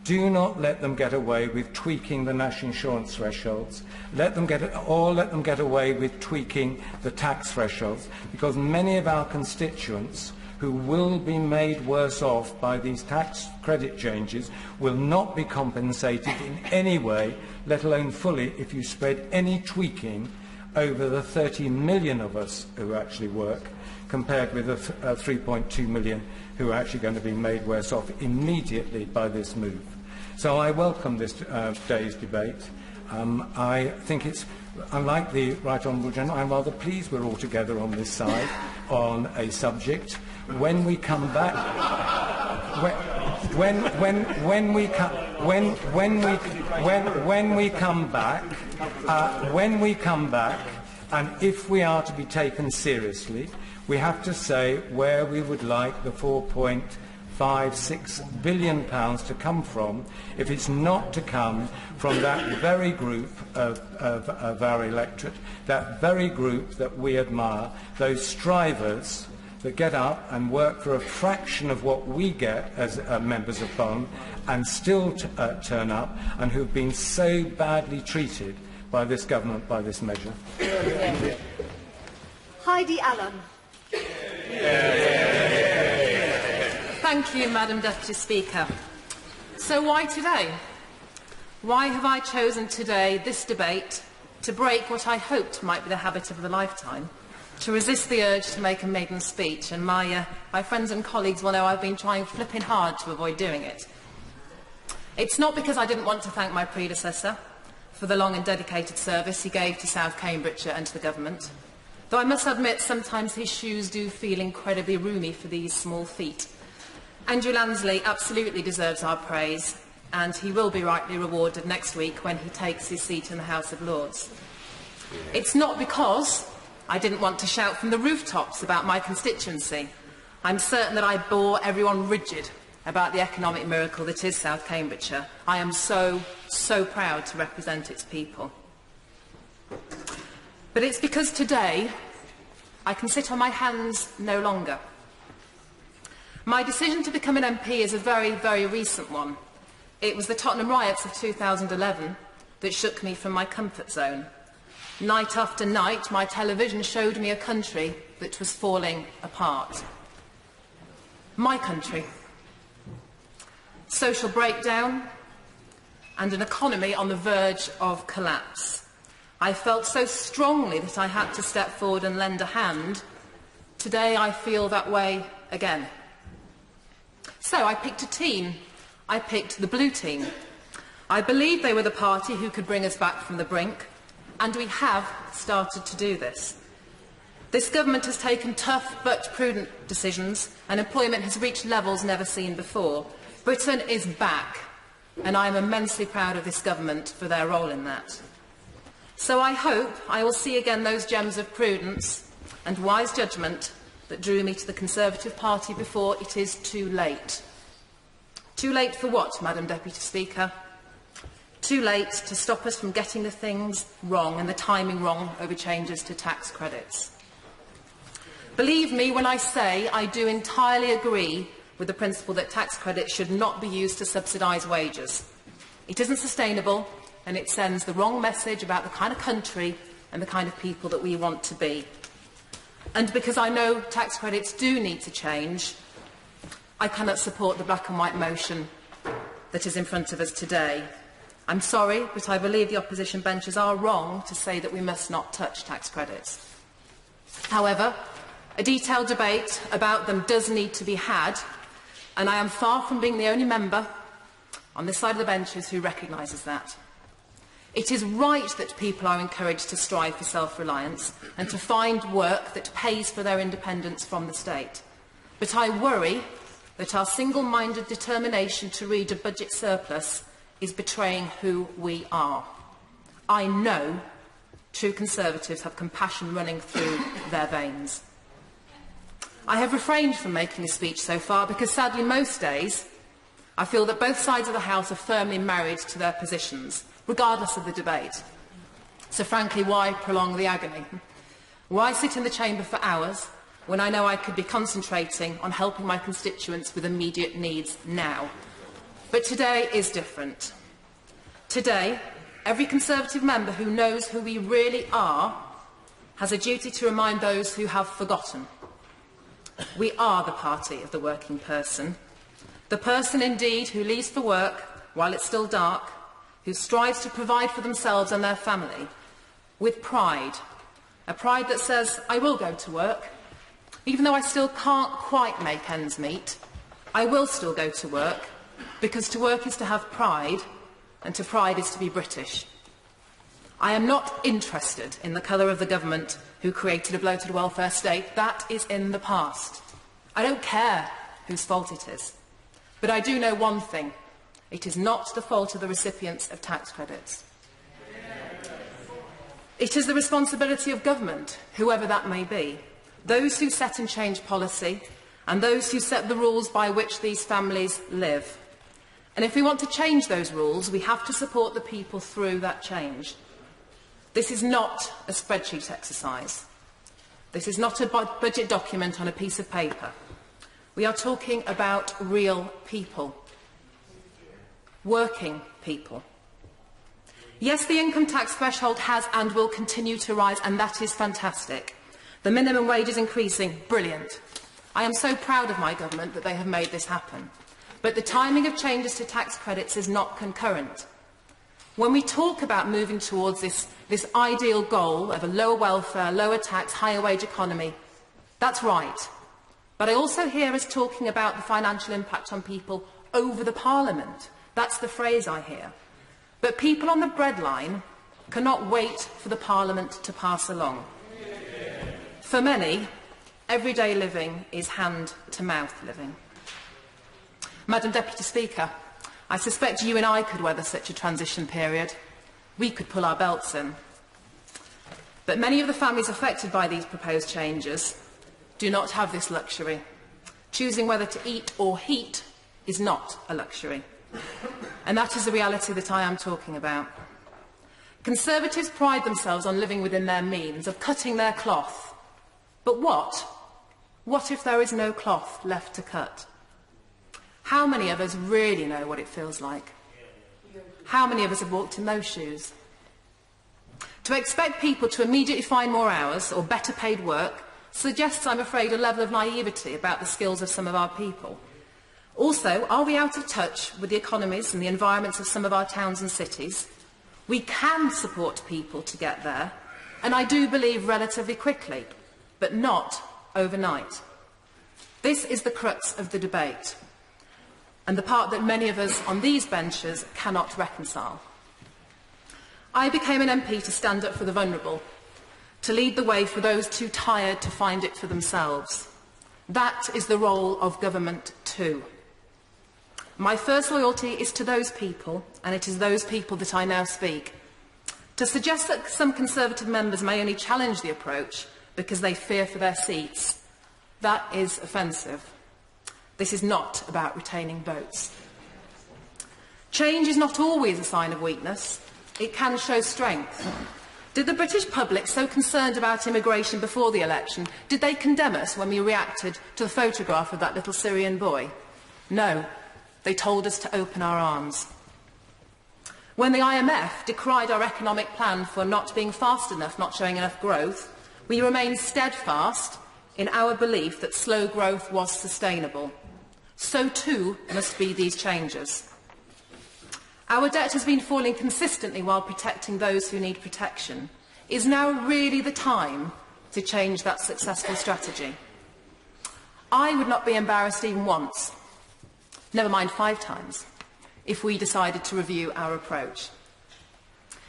do not let them get away with tweaking the national insurance thresholds. Let them get away with tweaking the tax thresholds, because many of our constituents who will be made worse off by these tax credit changes will not be compensated in any way, let alone fully, if you spread any tweaking over the 30 million of us who actually work, compared with the 3.2 million who are actually going to be made worse off immediately by this move. So I welcome this day's debate. I think it's, unlike the Right Honourable Gentleman, I'm rather pleased we're all together on this side on a subject. When we come back, when we come back, and if we are to be taken seriously, we have to say where we would like the £4.56 billion to come from, if it's not to come from that very group of our electorate, that very group that we admire, those strivers that get up and work for a fraction of what we get as members of Parliament and still turn up, and who've been so badly treated by this government, by this measure. Heidi Allen. Thank you, Madam Deputy Speaker. So why today? Why have I chosen today, this debate, to break what I hoped might be the habit of a lifetime, to resist the urge to make a maiden speech? And my friends and colleagues will know I've been trying flipping hard to avoid doing it. It's not because I didn't want to thank my predecessor for the long and dedicated service he gave to South Cambridgeshire and to the government, though I must admit sometimes his shoes do feel incredibly roomy for these small feet. Andrew Lansley absolutely deserves our praise, and he will be rightly rewarded next week when he takes his seat in the House of Lords. It's not because I didn't want to shout from the rooftops about my constituency. I'm certain that I bore everyone rigid about the economic miracle that is South Cambridgeshire. I am so, so proud to represent its people. But it's because today I can sit on my hands no longer. My decision to become an MP is a very, very recent one. It was the Tottenham riots of 2011 that shook me from my comfort zone. Night after night, my television showed me a country that was falling apart. My country. Social breakdown and an economy on the verge of collapse. I felt so strongly that I had to step forward and lend a hand. Today I feel that way again. So I picked a team. I picked the blue team. I believe they were the party who could bring us back from the brink, and we have started to do this. This government has taken tough but prudent decisions, and employment has reached levels never seen before. Britain is back, and I am immensely proud of this government for their role in that. So I hope I will see again those gems of prudence and wise judgment that drew me to the Conservative Party before it is too late. Too late for what, Madam Deputy Speaker? Too late to stop us from getting the things wrong and the timing wrong over changes to tax credits. Believe me when I say I do entirely agree with the principle that tax credits should not be used to subsidise wages. It isn't sustainable, and it sends the wrong message about the kind of country and the kind of people that we want to be. And because I know tax credits do need to change, I cannot support the black and white motion that is in front of us today. I'm sorry, but I believe the opposition benches are wrong to say that we must not touch tax credits. However, a detailed debate about them does need to be had, and I am far from being the only member on this side of the benches who recognises that. It is right that people are encouraged to strive for self-reliance and to find work that pays for their independence from the state. But I worry that our single-minded determination to reach a budget surplus is betraying who we are. I know true Conservatives have compassion running through their veins. I have refrained from making a speech so far because, sadly, most days I feel that both sides of the House are firmly married to their positions, regardless of the debate. So, frankly, why prolong the agony? Why sit in the chamber for hours when I know I could be concentrating on helping my constituents with immediate needs now? But today is different. Today, every Conservative member who knows who we really are has a duty to remind those who have forgotten. We are the party of the working person. The person, indeed, who leaves for work while it's still dark, who strives to provide for themselves and their family with pride. A pride that says, I will go to work. Even though I still can't quite make ends meet, I will still go to work, because to work is to have pride, and to pride is to be British. I am not interested in the colour of the government who created a bloated welfare state. That is in the past. I don't care whose fault it is. But I do know one thing. It is not the fault of the recipients of tax credits. It is the responsibility of government, whoever that may be, those who set and change policy, and those who set the rules by which these families live. And if we want to change those rules, we have to support the people through that change. This is not a spreadsheet exercise. This is not a budget document on a piece of paper. We are talking about real people. Working people. Yes, the income tax threshold has and will continue to rise, and that is fantastic. The minimum wage is increasing. Brilliant. I am so proud of my government that they have made this happen. But the timing of changes to tax credits is not concurrent. When we talk about moving towards this ideal goal of a lower welfare, lower tax, higher wage economy, that's right. But I also hear us talking about the financial impact on people over the Parliament. That's the phrase I hear. But people on the breadline cannot wait for the Parliament to pass along. For many, everyday living is hand-to-mouth living. Madam Deputy Speaker, I suspect you and I could weather such a transition period. We could pull our belts in. But many of the families affected by these proposed changes do not have this luxury. Choosing whether to eat or heat is not a luxury. And that is the reality that I am talking about. Conservatives pride themselves on living within their means, of cutting their cloth. But what? What if there is no cloth left to cut? How many of us really know what it feels like? How many of us have walked in those shoes? To expect people to immediately find more hours or better paid work suggests, I'm afraid, a level of naivety about the skills of some of our people. Also, are we out of touch with the economies and the environments of some of our towns and cities? We can support people to get there, and I do believe relatively quickly, but not overnight. This is the crux of the debate. and the part that many of us on these benches cannot reconcile. I became an MP to stand up for the vulnerable, to lead the way for those too tired to find it for themselves. That is the role of government too. My first loyalty is to those people, and it is those people that I now speak. To suggest that some Conservative members may only challenge the approach because they fear for their seats, that is offensive. This is not about retaining votes. Change is not always a sign of weakness. It can show strength. Did the British public, so concerned about immigration before the election, did they condemn us when we reacted to the photograph of that little Syrian boy? No. They told us to open our arms. When the IMF decried our economic plan for not being fast enough, not showing enough growth, we remained steadfast in our belief that slow growth was sustainable. So too must be these changes. Our debt has been falling consistently while protecting those who need protection. Is now really the time to change that successful strategy? I would not be embarrassed even once, never mind 5 times, if we decided to review our approach.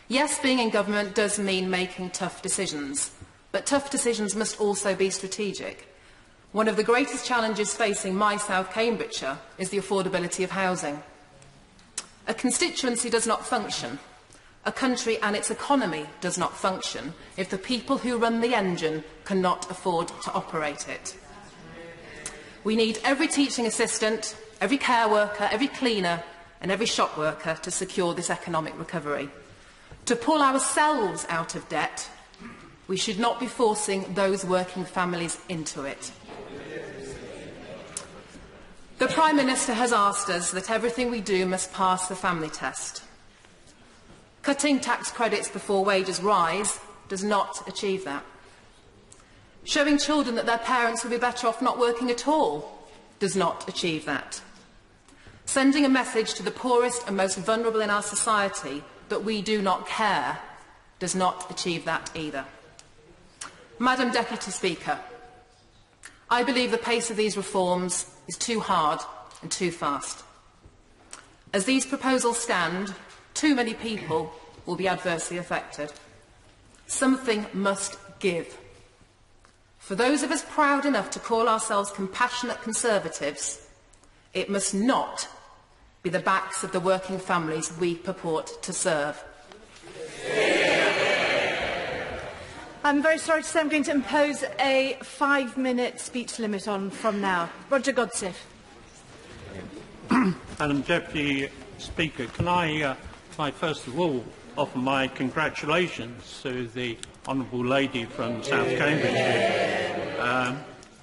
Yes, being in government does mean making tough decisions, but tough decisions must also be strategic. One of the greatest challenges facing my South Cambridgeshire is the affordability of housing. A constituency does not function. A country and its economy does not function if the people who run the engine cannot afford to operate it. We need every teaching assistant, every care worker, every cleaner and every shop worker to secure this economic recovery. To pull ourselves out of debt, we should not be forcing those working families into it. The Prime Minister has asked us that everything we do must pass the family test. Cutting tax credits before wages rise does not achieve that. Showing children that their parents would be better off not working at all does not achieve that. Sending a message to the poorest and most vulnerable in our society that we do not care does not achieve that either. Madam Deputy Speaker, I believe the pace of these reforms is too hard and too fast. As these proposals stand, too many people will be adversely affected. Something must give. For those of us proud enough to call ourselves compassionate Conservatives, it must not be the backs of the working families we purport to serve. I'm very sorry to say I'm going to impose a 5-minute speech limit on from now. Roger Godsiff. Madam Deputy Speaker, can I first of all offer my congratulations to the Honourable Lady from South Cambridgeshire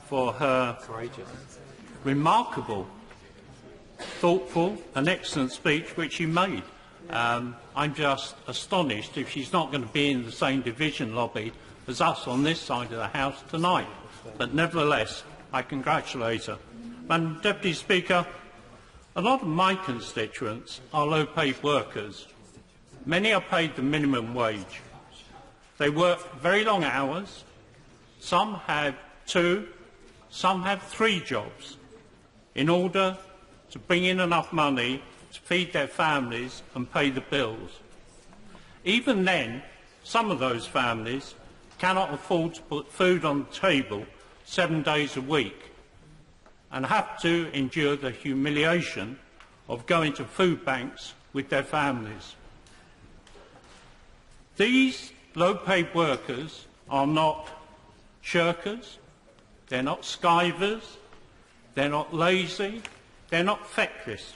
for her remarkable, thoughtful and excellent speech which she made. I'm just astonished if she's not going to be in the same division lobby as us on this side of the House tonight. But nevertheless, I congratulate her. Madam Deputy Speaker, a lot of my constituents are low-paid workers. Many are paid the minimum wage. They work very long hours. Some have 2, some have 3 jobs in order to bring in enough money to feed their families and pay the bills. Even then, some of those families cannot afford to put food on the table 7 days a week and have to endure the humiliation of going to food banks with their families. These low-paid workers are not shirkers, they're not skivers, they're not lazy, they're not feckless,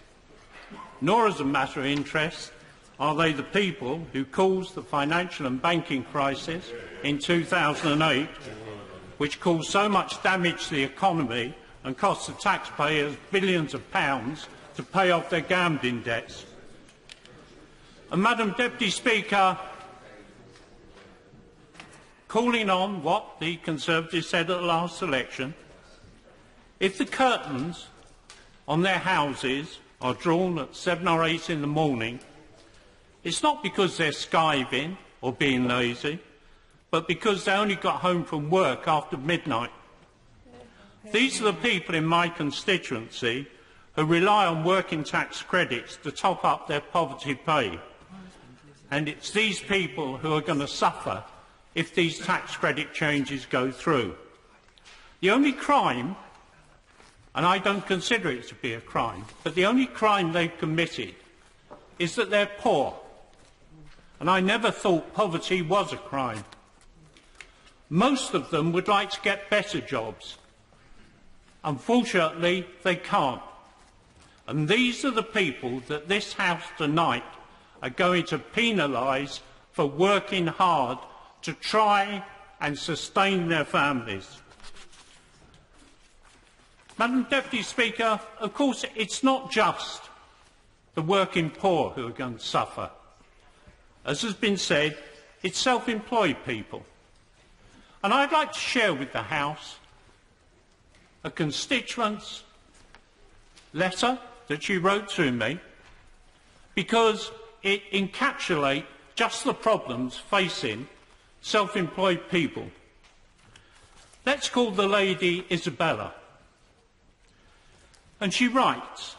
nor as a matter of interest are they the people who caused the financial and banking crisis in 2008, which caused so much damage to the economy and cost the taxpayers billions of pounds to pay off their gambling debts. And Madam Deputy Speaker, calling on what the Conservatives said at the last election, if the curtains on their houses are drawn at 7 or 8 in the morning, it's not because they're skiving or being lazy, but because they only got home from work after midnight. These are the people in my constituency who rely on working tax credits to top up their poverty pay. And it's these people who are going to suffer if these tax credit changes go through. The only crime, and I don't consider it to be a crime, but the only crime they've committed is that they're poor. And I never thought poverty was a crime. Most of them would like to get better jobs. Unfortunately, they can't. And these are the people that this House tonight are going to penalise for working hard to try and sustain their families. Madam Deputy Speaker, of course it's not just the working poor who are going to suffer. As has been said, it's self-employed people. And I'd like to share with the House a constituent's letter that she wrote to me, because it encapsulates just the problems facing self-employed people. Let's call the lady Isabella. And she writes,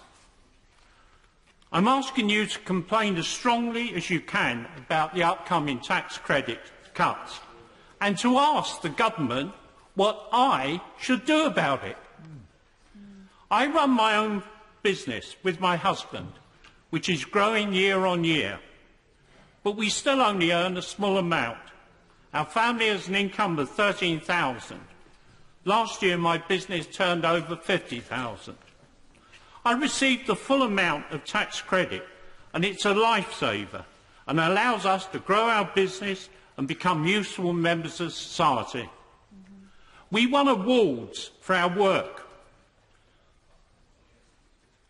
I'm asking you to complain as strongly as you can about the upcoming tax credit cuts and to ask the government what I should do about it. I run my own business with my husband, which is growing year on year, but we still only earn a small amount. Our family has an income of $13,000. Last year my business turned over $50,000. I received the full amount of tax credit, and it's a lifesaver and allows us to grow our business and become useful members of society. We won awards for our work.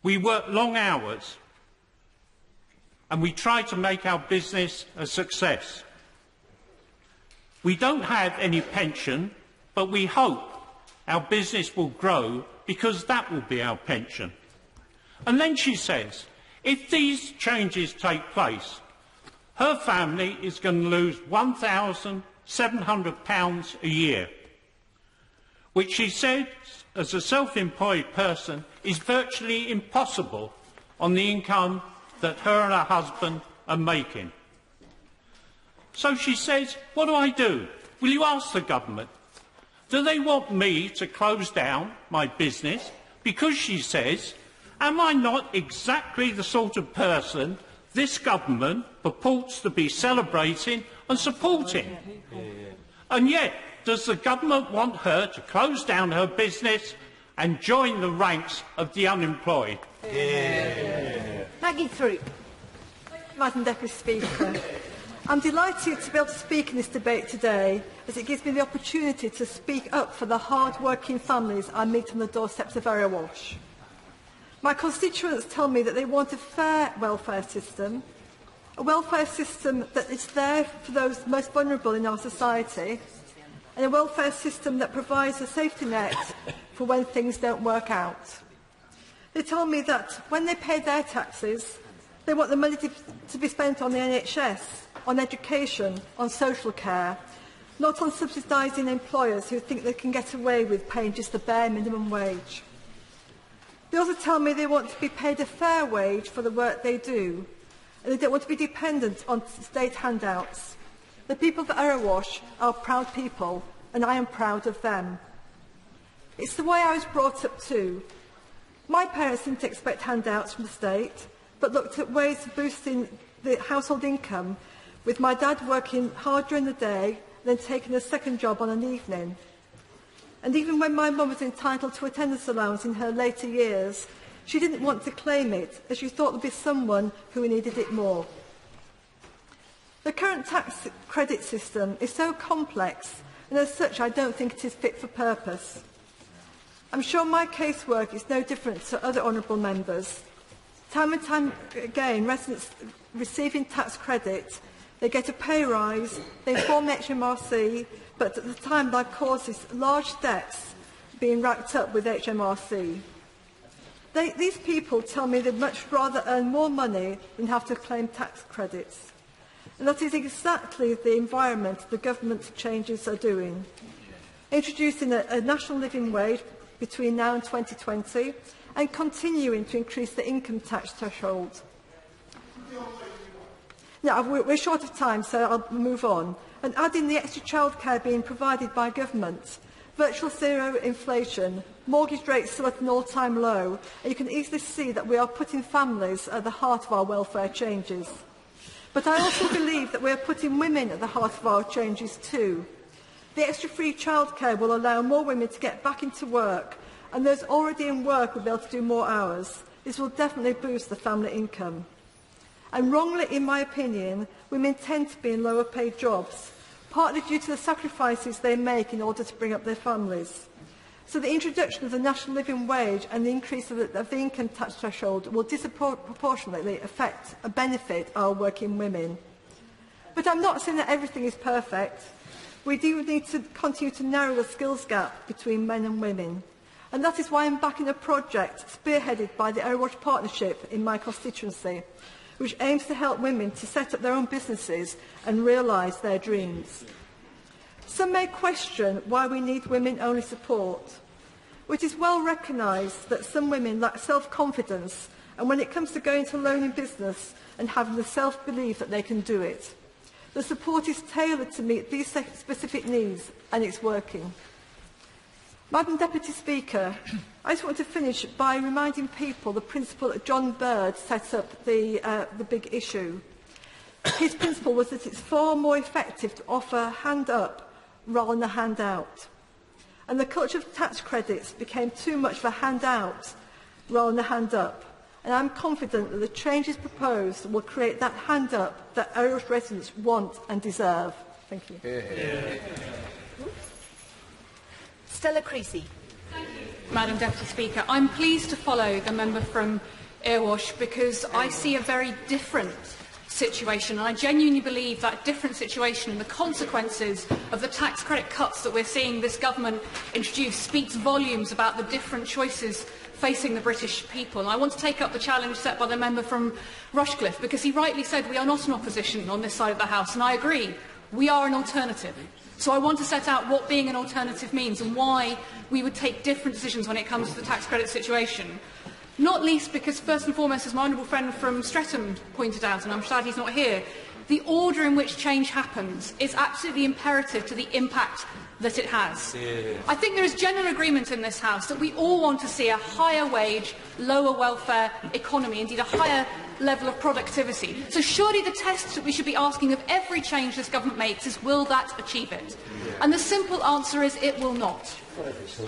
We work long hours, and we try to make our business a success. We don't have any pension, but we hope our business will grow because that will be our pension. And then she says, if these changes take place, her family is going to lose £1,700 a year, which she said, as a self-employed person, is virtually impossible on the income that her and her husband are making. So she says, what do I do? Will you ask the government? Do they want me to close down my business? Because she says, am I not exactly the sort of person this government purports to be celebrating and supporting? And yet, does the government want her to close down her business and join the ranks of the unemployed? Maggie Throop. Madam Deputy Speaker, I'm delighted to be able to speak in this debate today, as it gives me the opportunity to speak up for the hard-working families I meet on the doorsteps of Erewash. My constituents tell me that they want a fair welfare system that is there for those most vulnerable in our society, and a welfare system that provides a safety net for when things don't work out. They tell me that when they pay their taxes, they want the money to be spent on the NHS, on education, on social care, not on subsidising employers who think they can get away with paying just the bare minimum wage. They also tell me they want to be paid a fair wage for the work they do, and they don't want to be dependent on state handouts. The people of Erewash are proud people, and I am proud of them. It's the way I was brought up too. My parents didn't expect handouts from the state, but looked at ways of boosting the household income, with my dad working hard during the day and then taking a second job on an evening. And even when my mum was entitled to attendance allowance in her later years, she didn't want to claim it, as she thought there'd be someone who needed it more. The current tax credit system is so complex, and as such I don't think it is fit for purpose. I'm sure my casework is no different to other honourable members. Time and time again, residents receiving tax credit, they get a pay rise, they inform HMRC, but at the time that causes large debts being racked up with HMRC. These people tell me they'd much rather earn more money than have to claim tax credits. And that is exactly the environment the government changes are doing. Introducing a national living wage between now and 2020, and continuing to increase the income tax threshold. Now, we're short of time, so I'll move on. And adding the extra childcare being provided by government, virtual zero inflation, mortgage rates still at an all-time low, and you can easily see that we are putting families at the heart of our welfare changes. But I also believe that we are putting women at the heart of our changes too. The extra free childcare will allow more women to get back into work, and those already in work will be able to do more hours. This will definitely boost the family income. And wrongly, in my opinion, women tend to be in lower paid jobs, partly due to the sacrifices they make in order to bring up their families. So the introduction of the national living wage and the increase of the income tax threshold will disproportionately affect and benefit our working women. But I'm not saying that everything is perfect. We do need to continue to narrow the skills gap between men and women. And that is why I'm backing a project spearheaded by the Erewash Partnership in my constituency, which aims to help women to set up their own businesses and realise their dreams. Some may question why we need women-only support. It is well recognised that some women lack self-confidence, and when it comes to going it alone in business and having the self-belief that they can do it. The support is tailored to meet these specific needs, and it's working. Madam Deputy Speaker, I just want to finish by reminding people the principle that John Bird set up the big issue. His principle was that it's far more effective to offer a hand up rather than a hand out. And the culture of tax credits became too much of a hand out rather than a hand up. And I'm confident that the changes proposed will create that hand up that Irish residents want and deserve. Thank you. Stella Creasy. Madam Deputy Speaker, I'm pleased to follow the member from Erewash because I see a very different situation, and I genuinely believe that different situation and the consequences of the tax credit cuts that we're seeing this government introduce speaks volumes about the different choices facing the British people. And I want to take up the challenge set by the member from Rushcliffe, because he rightly said we are not an opposition on this side of the House, and I agree, we are an alternative. So I want to set out what being an alternative means and why we would take different decisions when it comes to the tax credit situation. Not least because, first and foremost, as my honourable friend from Streatham pointed out, and I'm sad he's not here, the order in which change happens is absolutely imperative to the impact that it has. I think there is general agreement in this House that we all want to see a higher wage, lower welfare economy, indeed a higher level of productivity. So surely the test that we should be asking of every change this government makes is, will that achieve it? And the simple answer is, it will not.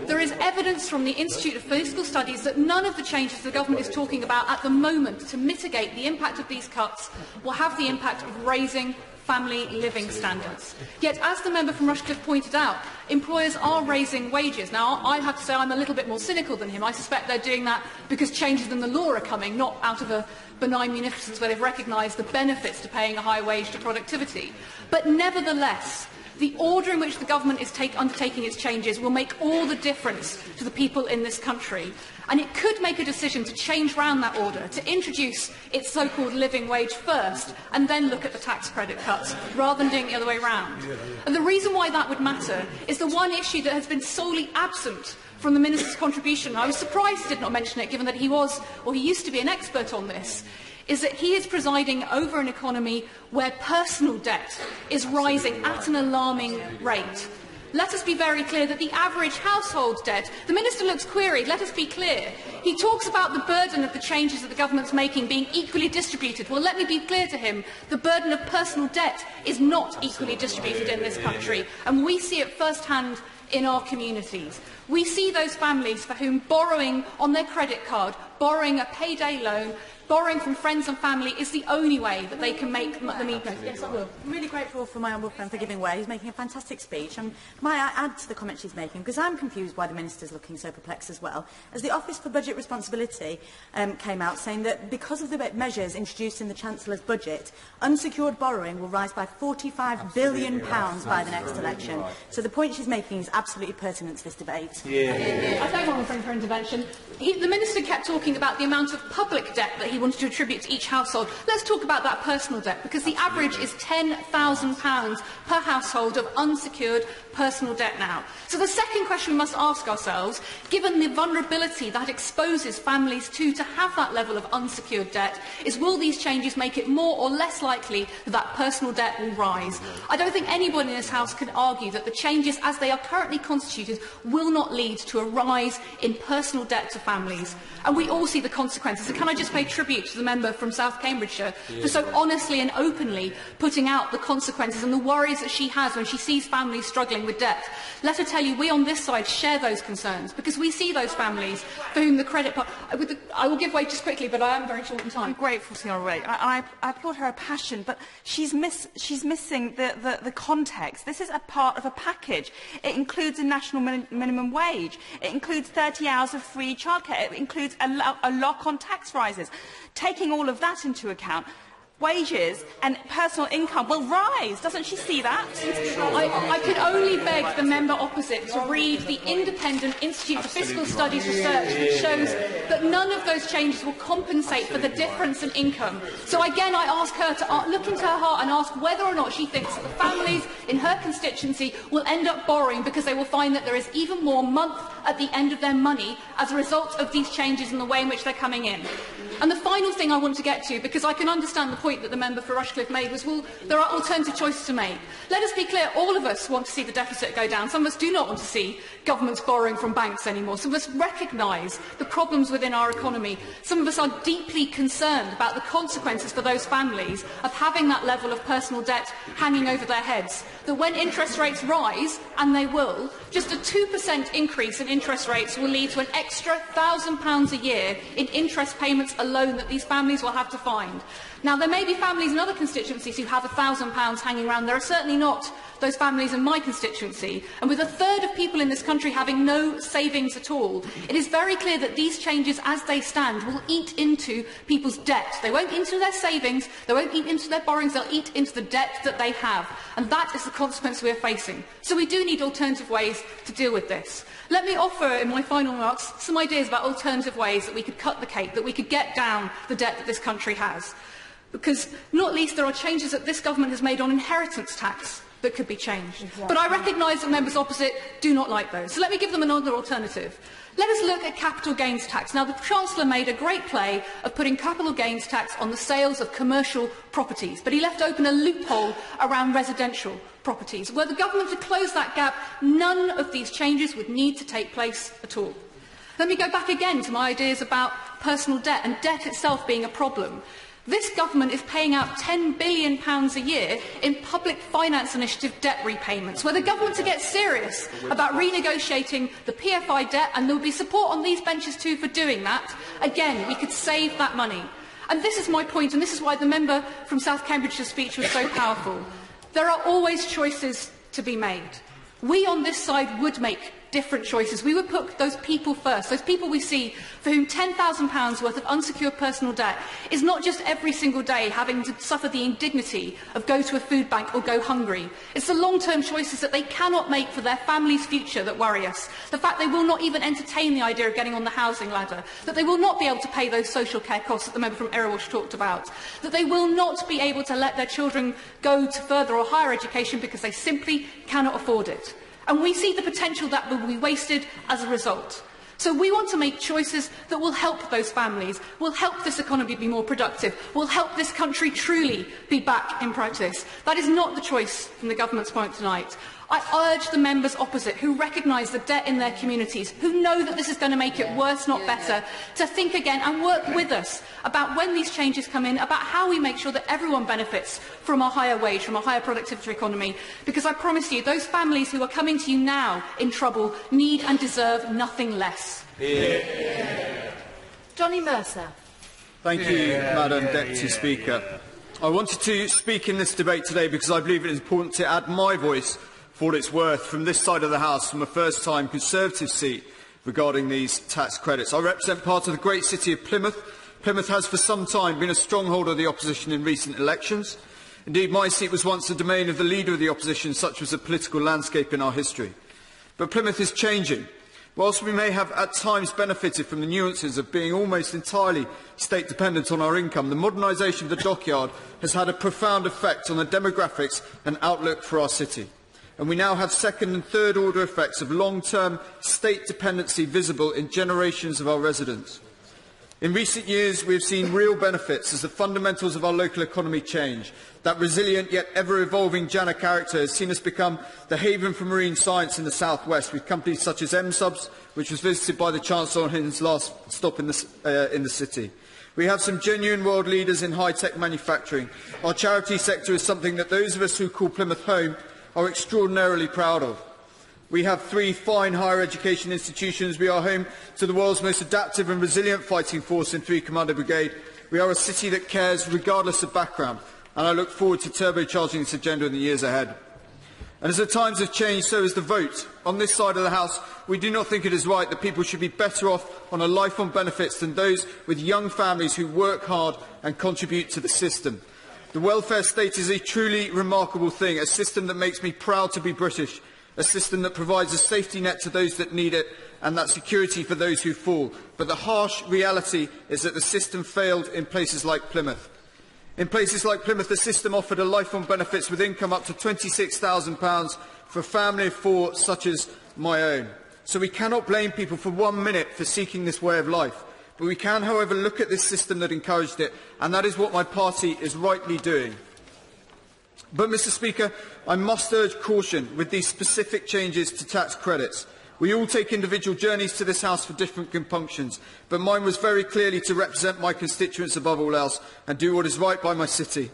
There is evidence from the Institute of Fiscal Studies that none of the changes the government is talking about at the moment to mitigate the impact of these cuts will have the impact of raising family living standards. Yet, as the member from Rushcliffe pointed out, employers are raising wages. Now, I have to say I'm a little bit more cynical than him. I suspect they're doing that because changes in the law are coming, not out of a benign munificence where they've recognised the benefits to paying a high wage to productivity. But nevertheless, the order in which the government is undertaking its changes will make all the difference to the people in this country. And it could make a decision to change round that order, to introduce its so-called living wage first, and then look at the tax credit cuts, rather than doing it the other way round. And the reason why that would matter is the one issue that has been solely absent from the Minister's contribution. I was surprised he did not mention it, given that he used to be an expert on this, is that he is presiding over an economy where personal debt is rising at an alarming rate. Let us be very clear that the average household debt, the Minister looks queried, let us be clear. He talks about the burden of the changes that the government's making being equally distributed. Well, let me be clear to him, the burden of personal debt is not equally distributed in this country, and we see it first-hand in our communities. We see those families for whom borrowing on their credit card, borrowing a payday loan, borrowing from friends and family is the only way that they can make the need. Yes, I will. I'm really grateful for my honourable friend for giving way. He's making a fantastic speech. And might I add to the comment she's making, because I'm confused why the Minister's looking so perplexed as well, as the Office for Budget Responsibility came out saying that because of the measures introduced in the Chancellor's budget, unsecured borrowing will rise by £45 billion by the next election. So the point she's making is absolutely pertinent to this debate. I thank my friend for intervention. The Minister kept talking talking about the amount of public debt that he wanted to attribute to each household. Let's talk about that personal debt, because the average is £10,000 per household of unsecured personal debt now. So the second question we must ask ourselves, given the vulnerability that exposes families to have that level of unsecured debt, is will these changes make it more or less likely that that personal debt will rise? I don't think anyone in this House can argue that the changes as they are currently constituted will not lead to a rise in personal debt to families. And we all see the consequences. And can I just pay tribute to the member from South Cambridgeshire for so honestly and openly putting out the consequences and the worries that she has when she sees families struggling with debt. Let her tell you, we on this side share those concerns, because we see those families for whom the credit... I will give way just quickly, but I am very short in time. I'm grateful to Honourable Wade. I applaud her passion, but she's missing the context. This is a part of a package. It includes a national minimum wage. It includes 30 hours of free childcare. It includes a lock on tax rises. Taking all of that into account, wages and personal income will rise. Doesn't she see that? I could only beg the member opposite to read the Independent Institute for Fiscal Studies research, which shows that none of those changes will compensate for the difference in income. So again, I ask her to look into her heart and ask whether or not she thinks that the families in her constituency will end up borrowing because they will find that there is even more month at the end of their money as a result of these changes in the way in which they're coming in. And the final thing I want to get to, because I can understand the point that the member for Rushcliffe made, was, well, there are alternative choices to make. Let us be clear, all of us want to see the deficit go down. Some of us do not want to see governments borrowing from banks anymore. Some of us recognise the problems within our economy. Some of us are deeply concerned about the consequences for those families of having that level of personal debt hanging over their heads. That when interest rates rise, and they will, just a 2% increase in interest rates will lead to an extra £1,000 a year in interest payments alone that these families will have to find. Now, there may be families in other constituencies who have £1,000 hanging around. There are certainly not those families in my constituency. And with a third of people in this country having no savings at all, it is very clear that these changes, as they stand, will eat into people's debt. They won't eat into their savings, they won't eat into their borrowings, they'll eat into the debt that they have. And that is the consequence we are facing. So we do need alternative ways to deal with this. Let me offer, in my final remarks, some ideas about alternative ways that we could cut the cake, that we could get down the debt that this country has. Because, not least, there are changes that this government has made on inheritance tax that could be changed. Exactly. But I recognise that members opposite do not like those. So let me give them another alternative. Let us look at capital gains tax. Now, the Chancellor made a great play of putting capital gains tax on the sales of commercial properties, but he left open a loophole around residential properties. Were the government to close that gap, none of these changes would need to take place at all. Let me go back again to my ideas about personal debt and debt itself being a problem. This government is paying out £10 billion a year in public finance initiative debt repayments. Were the government to get serious about renegotiating the PFI debt, and there will be support on these benches too for doing that, again, we could save that money. And this is my point, and this is why the member from South Cambridgeshire's speech was so powerful. There are always choices to be made. We on this side would make different choices. We would put those people first, those people we see for whom £10,000 worth of unsecured personal debt is not just every single day having to suffer the indignity of go to a food bank or go hungry. It's the long-term choices that they cannot make for their family's future that worry us. The fact they will not even entertain the idea of getting on the housing ladder, that they will not be able to pay those social care costs that the member from Erewash talked about, that they will not be able to let their children go to further or higher education because they simply cannot afford it. And we see the potential that will be wasted as a result. So we want to make choices that will help those families, will help this economy be more productive, will help this country truly be back in practice. That is not the choice from the government's point tonight. I urge the members opposite, who recognise the debt in their communities, who know that this is going to make it worse, not better, to think again and work with us about when these changes come in, about how we make sure that everyone benefits from a higher wage, from a higher productivity economy. Because I promise you, those families who are coming to you now in trouble need and deserve nothing less. Yeah. Johnny Mercer. Thank you, Madam Deputy Speaker. I wanted to speak in this debate today because I believe it is important to add my voice for what it's worth from this side of the House, from a first-time Conservative seat regarding these tax credits. I represent part of the great city of Plymouth. Plymouth has for some time been a stronghold of the opposition in recent elections. Indeed, my seat was once the domain of the leader of the opposition, such was the political landscape in our history. But Plymouth is changing. Whilst we may have at times benefited from the nuances of being almost entirely state-dependent on our income, the modernisation of the dockyard has had a profound effect on the demographics and outlook for our city. And we now have second and third order effects of long-term state dependency visible in generations of our residents. In recent years, we have seen real benefits as the fundamentals of our local economy change. That resilient yet ever-evolving JANA character has seen us become the haven for marine science in the South West, with companies such as MSUBS, which was visited by the Chancellor on his last stop in the city. We have some genuine world leaders in high-tech manufacturing. Our charity sector is something that those of us who call Plymouth home are extraordinarily proud of. We have 3 fine higher education institutions. We are home to the world's most adaptive and resilient fighting force in 3 Commander Brigade. We are a city that cares regardless of background, and I look forward to turbocharging this agenda in the years ahead. And as the times have changed, so has the vote. On this side of the House, we do not think it is right that people should be better off on a life on benefits than those with young families who work hard and contribute to the system. The welfare state is a truly remarkable thing, a system that makes me proud to be British, a system that provides a safety net to those that need it and that security for those who fall. But the harsh reality is that the system failed in places like Plymouth. In places like Plymouth, the system offered a life on benefits with income up to £26,000 for a family of 4, such as my own. So we cannot blame people for 1 minute for seeking this way of life. But we can, however, look at this system that encouraged it, and that is what my party is rightly doing. But, Mr Speaker, I must urge caution with these specific changes to tax credits. We all take individual journeys to this House for different compunctions, but mine was very clearly to represent my constituents above all else and do what is right by my city.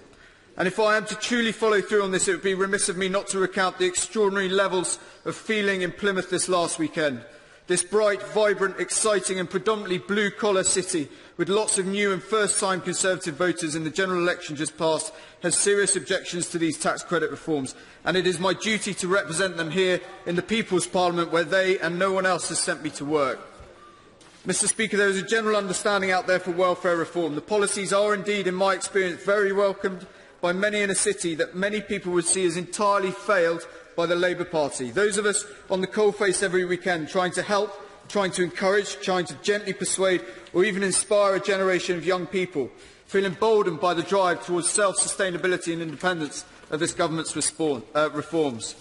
And if I am to truly follow through on this, it would be remiss of me not to recount the extraordinary levels of feeling in Plymouth this last weekend. This bright, vibrant, exciting and predominantly blue-collar city, with lots of new and first-time Conservative voters in the general election just passed, has serious objections to these tax credit reforms, and it is my duty to represent them here in the People's Parliament, where they and no one else has sent me to work. Mr Speaker, there is a general understanding out there for welfare reform. The policies are indeed, in my experience, very welcomed by many in a city that many people would see as entirely failed by the Labour Party. Those of us on the coalface every weekend trying to help, trying to encourage, trying to gently persuade or even inspire a generation of young people, feel emboldened by the drive towards self-sustainability and independence of this government's reforms.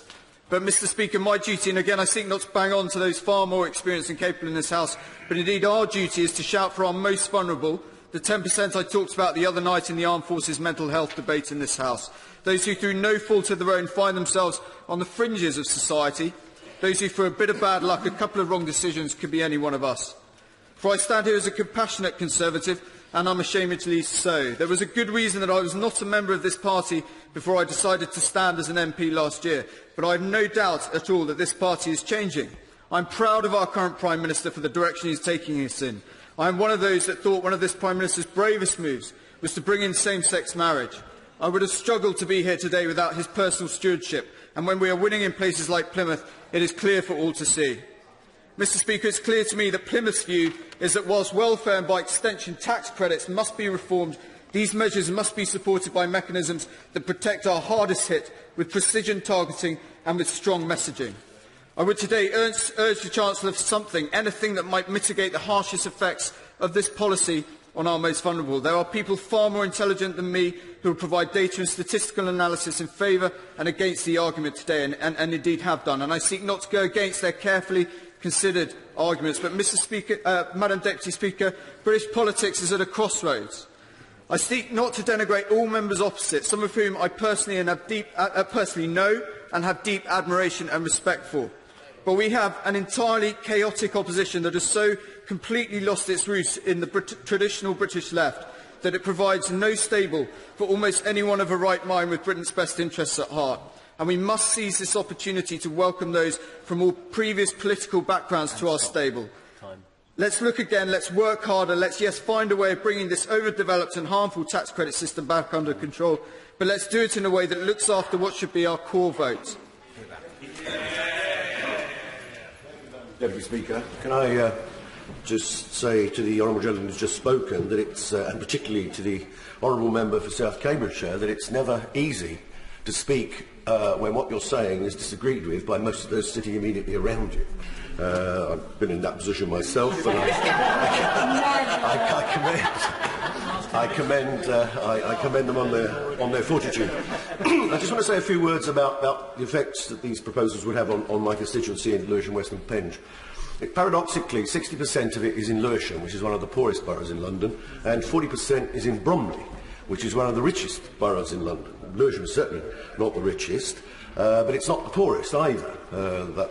But, Mr Speaker, my duty, and again I seek not to bang on to those far more experienced and capable in this House, but indeed our duty is to shout for our most vulnerable, the 10% I talked about the other night in the Armed Forces mental health debate in this House. Those who, through no fault of their own, find themselves on the fringes of society. Those who, for a bit of bad luck, a couple of wrong decisions, could be any one of us. For I stand here as a compassionate Conservative, and unashamedly so. There was a good reason that I was not a member of this party before I decided to stand as an MP last year, but I have no doubt at all that this party is changing. I am proud of our current Prime Minister for the direction he is taking us in. I am one of those that thought one of this Prime Minister's bravest moves was to bring in same-sex marriage. I would have struggled to be here today without his personal stewardship, and when we are winning in places like Plymouth, it is clear for all to see. Mr Speaker, it is clear to me that Plymouth's view is that whilst welfare and by extension tax credits must be reformed, these measures must be supported by mechanisms that protect our hardest hit with precision targeting and with strong messaging. I would today urge the Chancellor for something, anything that might mitigate the harshest effects of this policy on our most vulnerable. There are people far more intelligent than me who will provide data and statistical analysis in favour and against the argument today, and indeed have done. And I seek not to go against their carefully considered arguments. But, Madam Deputy Speaker, British politics is at a crossroads. I seek not to denigrate all members opposite, some of whom I personally know and have deep admiration and respect for. But we have an entirely chaotic opposition that has so completely lost its roots in the traditional British left that it provides no stable for almost anyone of a right mind with Britain's best interests at heart. And we must seize this opportunity to welcome those from all previous political backgrounds to our stable. Let's look again, let's work harder, let's, yes, find a way of bringing this overdeveloped and harmful tax credit system back under control, but let's do it in a way that looks after what should be our core vote. Deputy Speaker, can I just say to the honourable gentleman who has just spoken that it's, and particularly to the honourable member for South Cambridgeshire, that it's never easy to speak when what you're saying is disagreed with by most of those sitting immediately around you. I've been in that position myself, and I commend them on their fortitude. I just want to say a few words about the effects that these proposals would have on my constituency in Lewisham, West and Penge. Paradoxically, 60% of it is in Lewisham, which is one of the poorest boroughs in London, and 40% is in Bromley, which is one of the richest boroughs in London. Lewisham is certainly not the richest, but it's not the poorest either. That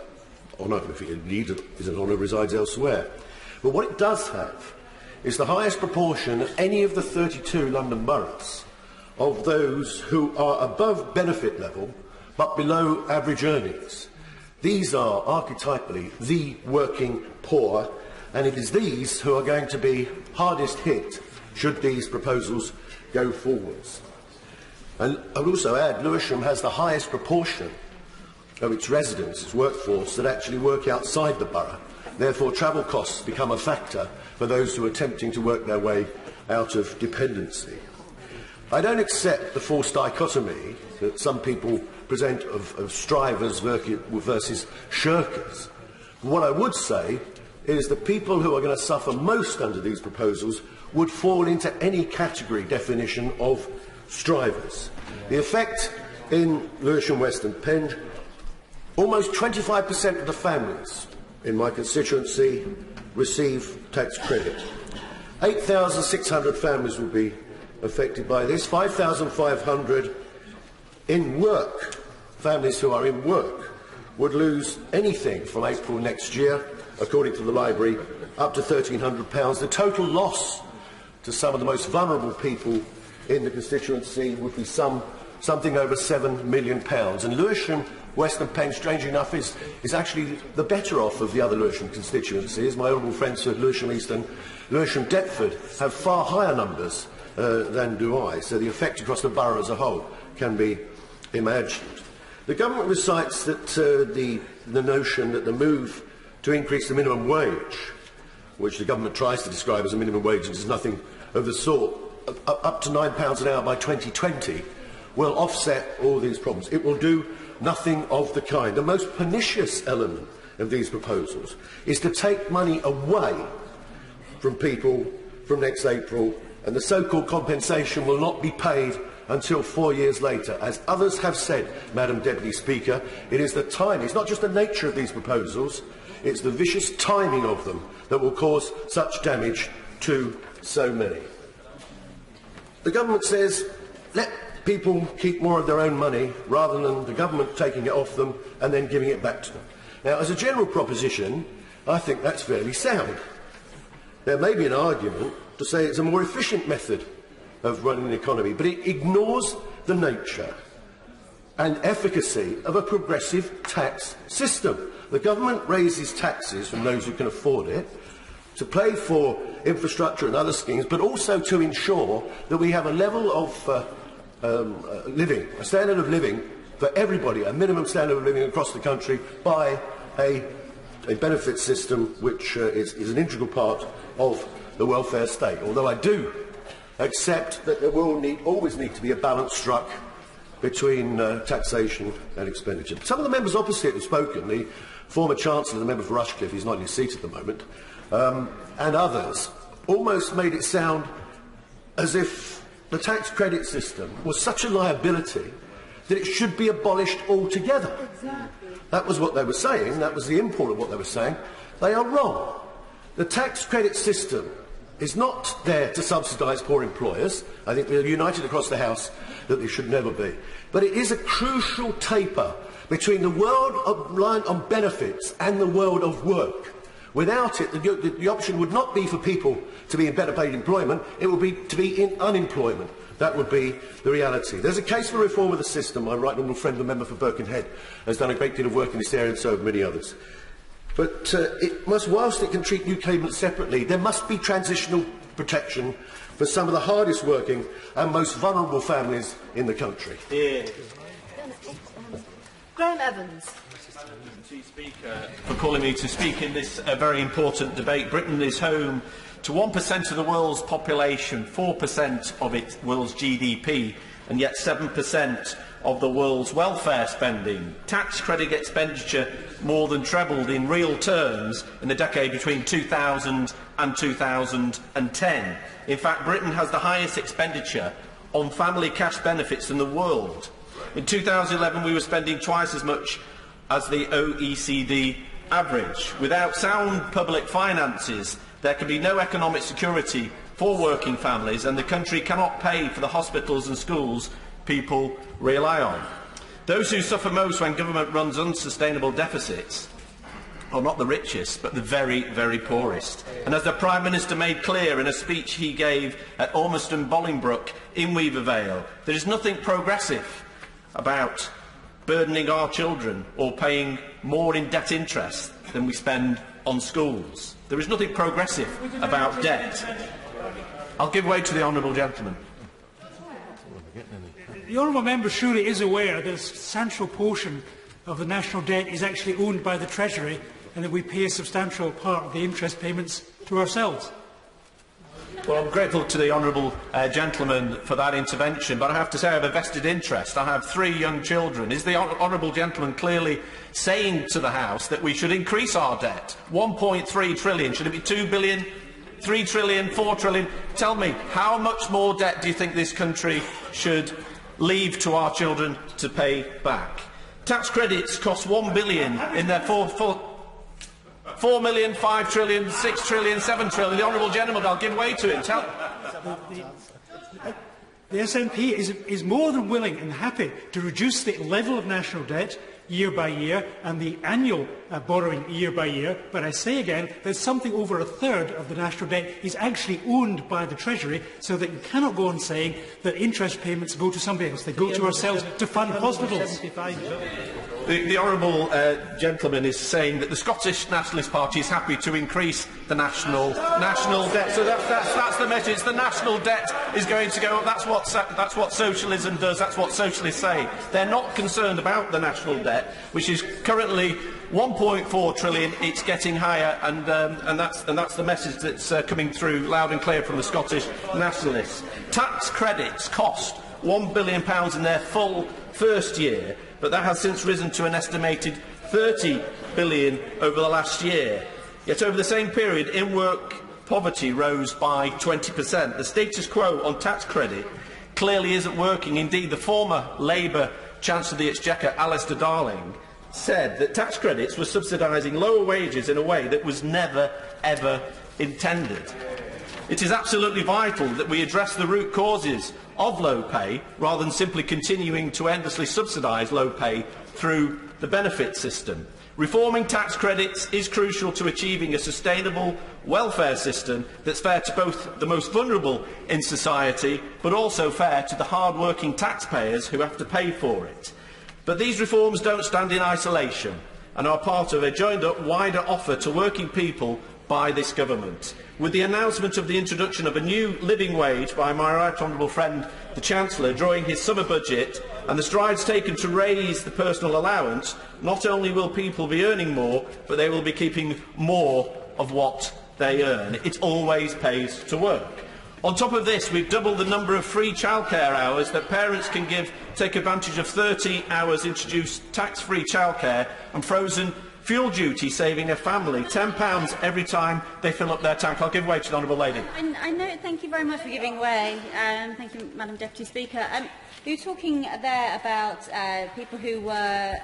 honour, if it indeed is an honour, resides elsewhere. But what it does have is the highest proportion of any of the 32 London boroughs of those who are above benefit level but below average earnings. These are archetypally the working poor, and it is these who are going to be hardest hit should these proposals go forwards. And I would also add, Lewisham has the highest proportion of its residents, its workforce, that actually work outside the borough. Therefore, travel costs become a factor for those who are attempting to work their way out of dependency. I don't accept the false dichotomy that some people present of strivers versus shirkers. What I would say is that people who are going to suffer most under these proposals would fall into any category definition of strivers. The effect in Lewisham, West and Penge, almost 25% of the families in my constituency receive tax credit. 8,600 families will be affected by this. 5,500 in work, families who are in work, would lose anything from April next year, according to the Library, up to £1,300. The total loss to some of the most vulnerable people in the constituency would be something over £7 million. And Lewisham, West and Penge, strangely enough, is actually the better off of the other Lewisham constituencies. My honourable friends of Lewisham East and Lewisham Deptford have far higher numbers than do I, so the effect across the borough as a whole can be imagined. The government recites that the notion that the move to increase the minimum wage, which the government tries to describe as a minimum wage, which is nothing of the sort, up to £9 an hour by 2020, will offset all these problems. It will do nothing of the kind. The most pernicious element of these proposals is to take money away from people from next April, and the so-called compensation will not be paid until 4 years later. As others have said, Madam Deputy Speaker, it is the timing, it's not just the nature of these proposals, it's the vicious timing of them that will cause such damage to so many. The government says, let people keep more of their own money rather than the government taking it off them and then giving it back to them. Now, as a general proposition, I think that's fairly sound. There may be an argument to say it's a more efficient method of running the economy, but it ignores the nature and efficacy of a progressive tax system. The government raises taxes from those who can afford it to pay for infrastructure and other schemes, but also to ensure that we have a level of living, a standard of living for everybody, a minimum standard of living across the country by a benefit system which is an integral part of the welfare state. Although I do accept that there will always need to be a balance struck between taxation and expenditure. Some of the members opposite have spoken. The former Chancellor, the member for Rushcliffe, he's not in his seat at the moment, and others, almost made it sound as if the tax credit system was such a liability that it should be abolished altogether. Exactly. That was what they were saying, that was the import of what they were saying. They are wrong. The tax credit system is not there to subsidise poor employers. I think we're united across the House that they should never be. But it is a crucial taper between the world reliant on benefits and the world of work. Without it, the option would not be for people to be in better paid employment, it would be to be in unemployment. That would be the reality. There's a case for reform of the system. My right honourable friend, the member for Birkenhead, has done a great deal of work in this area, and so have many others. But whilst it can treat new claimants separately, there must be transitional protection for some of the hardest working and most vulnerable families in the country. Yeah. Graham Evans. Speaker, for calling me to speak in this very important debate. Britain is home to 1% of the world's population, 4% of its world's GDP, and yet 7% of the world's welfare spending. Tax credit expenditure more than trebled in real terms in the decade between 2000 and 2010. In fact, Britain has the highest expenditure on family cash benefits in the world. In 2011, we were spending twice as much as the OECD average. Without sound public finances, there can be no economic security for working families, and the country cannot pay for the hospitals and schools people rely on. Those who suffer most when government runs unsustainable deficits are not the richest, but the very, very poorest. And as the Prime Minister made clear in a speech he gave at Ormiston Bolingbroke in Weaver Vale, there is nothing progressive about burdening our children or paying more in debt interest than we spend on schools. There is nothing progressive about debt. I'll give way to the honourable gentleman. The honourable member surely is aware that a substantial portion of the national debt is actually owned by the Treasury and that we pay a substantial part of the interest payments to ourselves. Well, I'm grateful to the honourable gentleman for that intervention, but I have to say I have a vested interest. I have 3 young children. Is the honourable gentleman clearly saying to the House that we should increase our debt? 1.3 trillion. Should it be 2 billion, 3 trillion, 4 trillion? Tell me, how much more debt do you think this country should leave to our children to pay back? Tax credits cost 1 billion in their 4 million, 5 trillion, 6 trillion, 7 trillion. The honourable gentleman, I'll give way to him. The SNP is more than willing and happy to reduce the level of national debt year by year and the annual borrowing year by year, but I say again that something over a third of the national debt is actually owned by the Treasury, so that you cannot go on saying that interest payments go to somebody else. They go to ourselves to fund hospitals. The honourable gentleman is saying that the Scottish Nationalist Party is happy to increase the national debt. So that's the message. The national debt is going to go up. That's what socialism does. That's what socialists say. They're not concerned about the national debt, which is currently 1.4 trillion. It's getting higher, and that's the message that's coming through loud and clear from the Scottish Nationalists. Tax credits cost £1 billion in their full first year, but that has since risen to an estimated £30 billion over the last year. Yet over the same period, in-work poverty rose by 20%. The status quo on tax credit clearly isn't working. Indeed, the former Labour Chancellor of the Exchequer, Alistair Darling, said that tax credits were subsidising lower wages in a way that was never, ever intended. It is absolutely vital that we address the root causes of low pay, rather than simply continuing to endlessly subsidise low pay through the benefit system. Reforming tax credits is crucial to achieving a sustainable welfare system that's fair to both the most vulnerable in society, but also fair to the hard-working taxpayers who have to pay for it. But these reforms don't stand in isolation and are part of a joined-up wider offer to working people by this government. With the announcement of the introduction of a new living wage by my right honourable friend, the Chancellor, drawing his summer budget, and the strides taken to raise the personal allowance, not only will people be earning more, but they will be keeping more of what they earn. It always pays to work. On top of this, we've doubled the number of free childcare hours that parents can take advantage of 30 hours introduced tax-free childcare, and frozen fuel duty, saving a family £10 every time they fill up their tank. I'll give way to the honourable lady. I know. Thank you very much for giving way. Thank you, Madam Deputy Speaker. You were talking there about people who were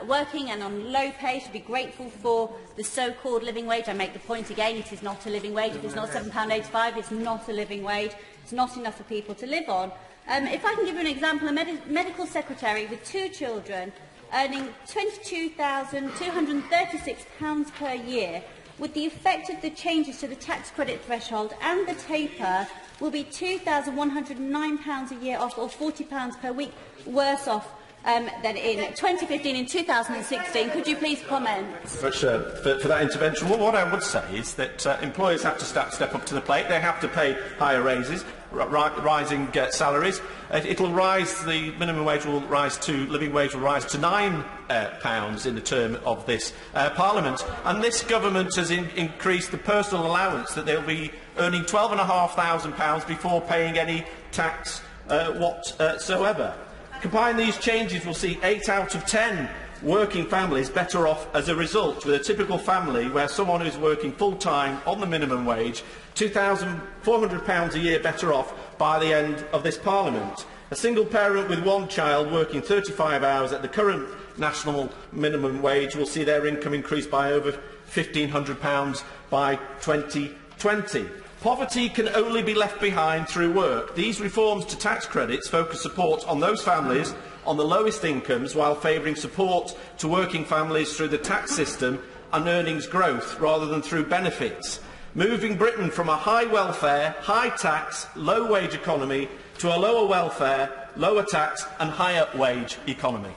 working and on low pay should be grateful for the so-called living wage. I make the point again, it is not a living wage. If it's not £7.85, it's not a living wage. It's not enough for people to live on. If I can give you an example, a medical secretary with 2 children earning £22,236 per year, with the effect of the changes to the tax credit threshold and the taper, will be £2,109 a year off, or £40 per week worse off than in 2015 and 2016. Could you please comment? For that intervention. Well, what I would say is that employers have to step up to the plate. They have to pay higher raises, rising salaries. It'll rise. The minimum wage will rise to living wage will rise to £9 in the term of this Parliament. And this government has increased the personal allowance that they'll be earning £12,500 before paying any tax whatsoever. Combine these changes will see 8 out of 10 working families better off as a result, with a typical family where someone who is working full-time on the minimum wage, £2,400 a year better off by the end of this Parliament. A single parent with one child working 35 hours at the current national minimum wage will see their income increase by over £1,500 by 2020. Poverty can only be left behind through work. These reforms to tax credits focus support on those families on the lowest incomes, while favouring support to working families through the tax system and earnings growth rather than through benefits, moving Britain from a high welfare, high tax, low wage economy to a lower welfare, lower tax and higher wage economy.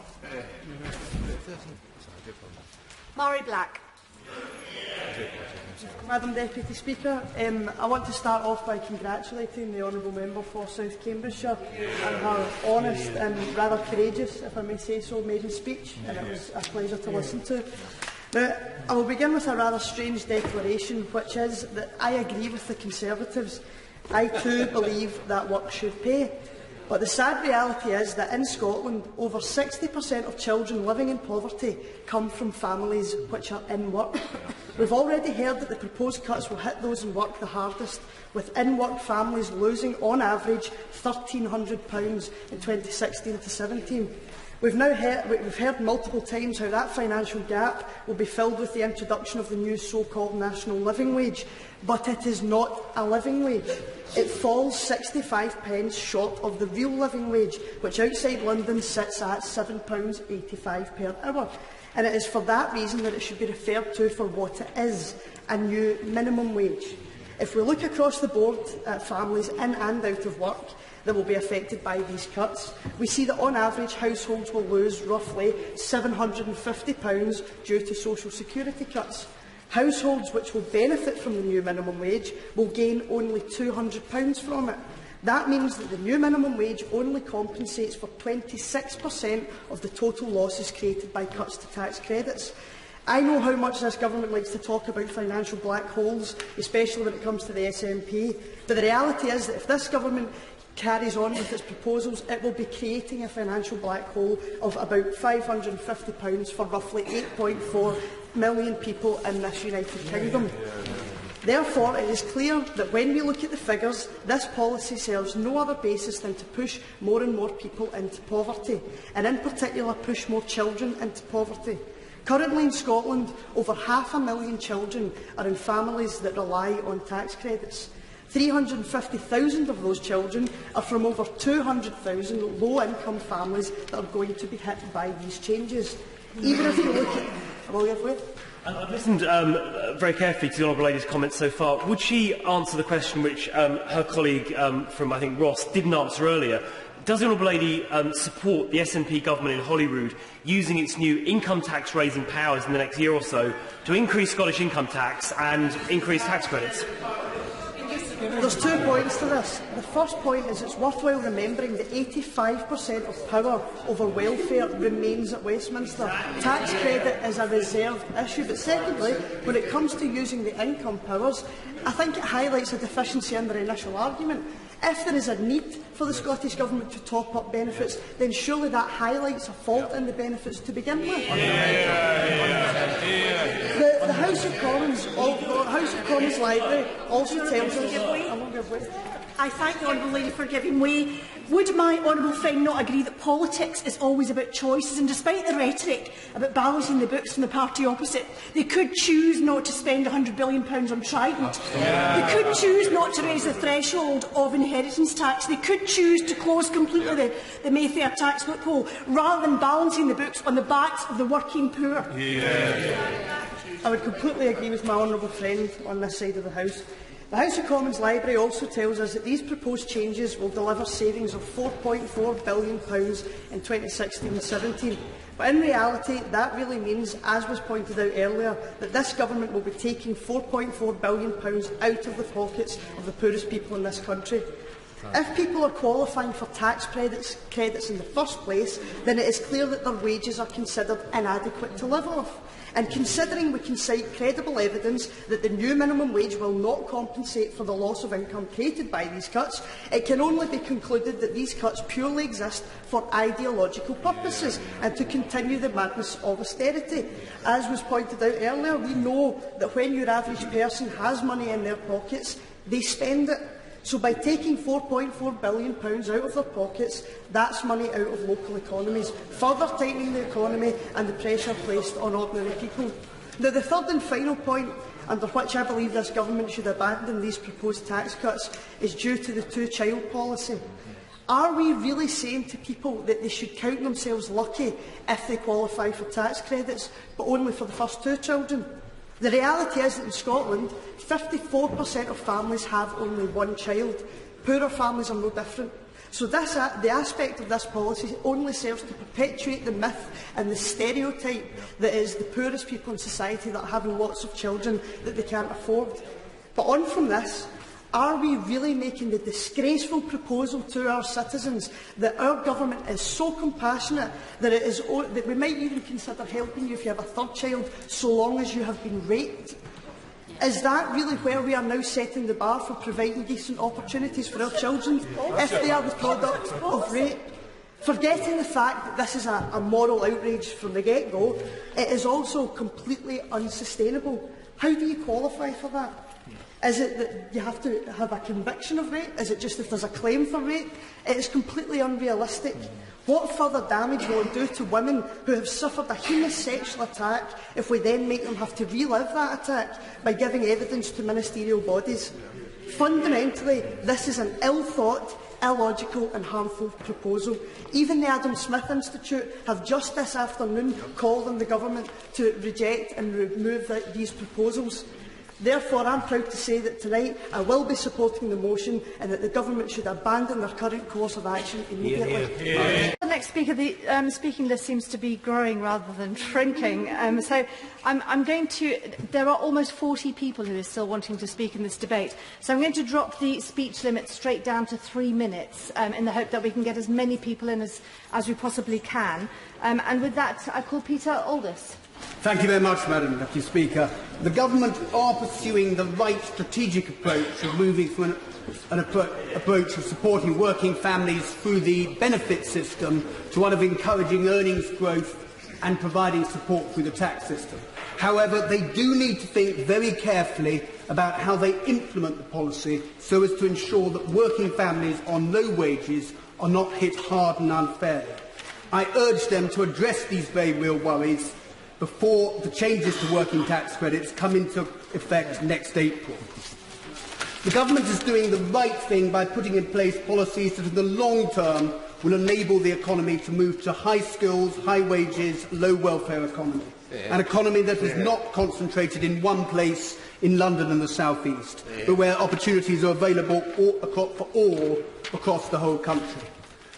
Murray Black. Madam Deputy Speaker, I want to start off by congratulating the Honourable Member for South Cambridgeshire and her honest and rather courageous, if I may say so, maiden speech, and it was a pleasure to listen to. Now, I will begin with a rather strange declaration, which is that I agree with the Conservatives. I too believe that work should pay. But the sad reality is that in Scotland, over 60% of children living in poverty come from families which are in work. We've already heard that the proposed cuts will hit those in work the hardest, with in-work families losing, on average, £1,300 in 2016 to 17. We've heard multiple times how that financial gap will be filled with the introduction of the new so-called national living wage, but it is not a living wage. It falls 65 pence short of the real living wage, which outside London sits at £7.85 per hour. And it is for that reason that it should be referred to for what it is, a new minimum wage. If we look across the board at families in and out of work that will be affected by these cuts, we see that on average households will lose roughly £750 due to social security cuts. Households which will benefit from the new minimum wage will gain only £200 from it. That means that the new minimum wage only compensates for 26% of the total losses created by cuts to tax credits. I know how much this government likes to talk about financial black holes, especially when it comes to the SNP, but the reality is that if this government carries on with its proposals, it will be creating a financial black hole of about £550 for roughly 8.4 million people in this United Kingdom. Therefore, it is clear that when we look at the figures, this policy serves no other basis than to push more and more people into poverty, and in particular push more children into poverty. Currently in Scotland, over 500,000 children are in families that rely on tax credits. 350,000 of those children are from over 200,000 low-income families that are going to be hit by these changes. Even if you look at... I've listened very carefully to the Honourable Lady's comments so far. Would she answer the question which her colleague from, I think, Ross didn't answer earlier? Does the Honourable Lady support the SNP government in Holyrood using its new income tax raising powers in the next year or so to increase Scottish income tax and increase tax credits? There's 2 points to this. The first point is it's worthwhile remembering that 85% of power over welfare remains at Westminster. Tax credit is a reserved issue. But secondly, when it comes to using the income powers, I think it highlights a deficiency in their initial argument. If there is a need for the Scottish Government to top up benefits, then surely that highlights a fault in the benefits to begin with. The House of Commons Library also tells us... I thank the Honourable Lady for giving way. Would my honourable friend not agree that politics is always about choices, and despite the rhetoric about balancing the books from the party opposite, they could choose not to spend £100 billion on Trident. They could choose not to raise the threshold of inheritance tax. They could choose to close completely the Mayfair tax loophole, rather than balancing the books on the backs of the working poor. I would completely agree with my honourable friend on this side of the House. The House of Commons Library also tells us that these proposed changes will deliver savings of £4.4 billion in 2016-17. But in reality, that really means, as was pointed out earlier, that this government will be taking £4.4 billion out of the pockets of the poorest people in this country. If people are qualifying for tax credits in the first place, then it is clear that their wages are considered inadequate to live off. And considering we can cite credible evidence that the new minimum wage will not compensate for the loss of income created by these cuts, it can only be concluded that these cuts purely exist for ideological purposes and to continue the madness of austerity. As was pointed out earlier, we know that when your average person has money in their pockets, they spend it. So by taking £4.4 billion out of their pockets, that's money out of local economies, further tightening the economy and the pressure placed on ordinary people. Now, the third and final point under which I believe this government should abandon these proposed tax cuts is due to the two-child policy. Are we really saying to people that they should count themselves lucky if they qualify for tax credits, but only for the first 2 children? The reality is that in Scotland, 54% of families have only 1 child. Poorer families are no different. So the aspect of this policy only serves to perpetuate the myth and the stereotype that is the poorest people in society that are having lots of children that they can't afford. But on from this, are we really making the disgraceful proposal to our citizens that our government is so compassionate that we might even consider helping you if you have a 3rd child, so long as you have been raped? Is that really where we are now setting the bar for providing decent opportunities for our children, if they are the product of rape? Forgetting the fact that this is a moral outrage from the get-go, it is also completely unsustainable. How do you qualify for that? Is it that you have to have a conviction of rape? Is it just if there's a claim for rape? It is completely unrealistic. What further damage will it do to women who have suffered a heinous sexual attack if we then make them have to relive that attack by giving evidence to ministerial bodies? Fundamentally, this is an ill-thought, illogical and harmful proposal. Even the Adam Smith Institute have just this afternoon called on the government to reject and remove these proposals. Therefore, I am proud to say that tonight I will be supporting the motion and that the government should abandon their current course of action immediately. The next speaker, the speaking list seems to be growing rather than shrinking. I'm going to. There are almost 40 people who are still wanting to speak in this debate. So I'm going to drop the speech limit straight down to 3 minutes in the hope that we can get as many people in as we possibly can. And with that, I call Peter Aldous. Thank you very much, Madam Deputy Speaker. The Government are pursuing the right strategic approach of moving from an approach of supporting working families through the benefit system to one of encouraging earnings growth and providing support through the tax system. However, they do need to think very carefully about how they implement the policy so as to ensure that working families on low wages are not hit hard and unfairly. I urge them to address these very real worries before the changes to working tax credits come into effect next April. The Government is doing the right thing by putting in place policies that in the long term will enable the economy to move to high skills, high wages, low welfare economy. An economy that is not concentrated in one place in London and the South East, but where opportunities are available for all across the whole country.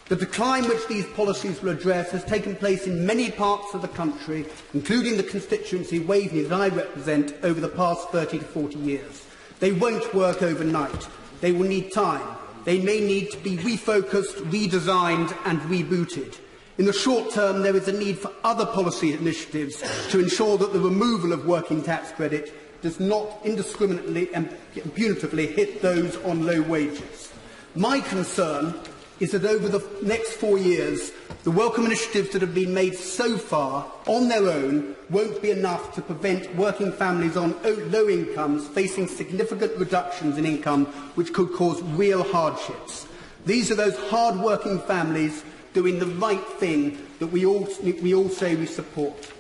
The decline which these policies will address has taken place in many parts of the country, including the constituency Waveney that I represent, over the past 30 to 40 years. They won't work overnight. They will need time. They may need to be refocused, redesigned and rebooted. In the short term, there is a need for other policy initiatives to ensure that the removal of working tax credit does not indiscriminately and punitively hit those on low wages. My concern is that over the next 4 years, the welcome initiatives that have been made so far on their own won't be enough to prevent working families on low incomes facing significant reductions in income which could cause real hardships. These are those hard-working families doing the right thing that we all say we support.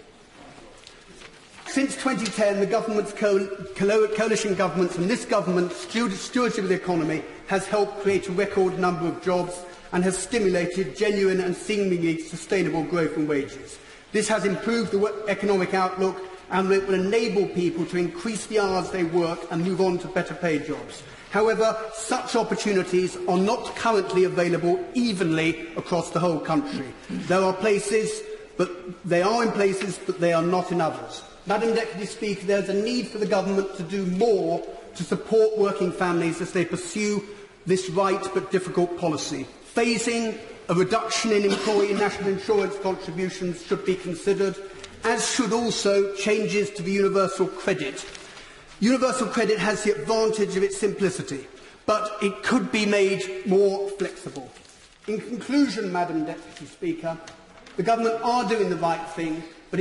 Since 2010, the government's coalition governments and this government's stewardship of the economy has helped create a record number of jobs and has stimulated genuine and seemingly sustainable growth in wages. This has improved the economic outlook and it will enable people to increase the hours they work and move on to better paid jobs. However, such opportunities are not currently available evenly across the whole country. There are places, but they are in places, but they are not in others. Madam Deputy Speaker, there is a need for the Government to do more to support working families as they pursue this right but difficult policy. Phasing a reduction in employee national insurance contributions should be considered. as should also changes to the universal credit. Universal credit has the advantage of its simplicity, but it could be made more flexible. In conclusion, Madam Deputy Speaker, the Government are doing the right thing, but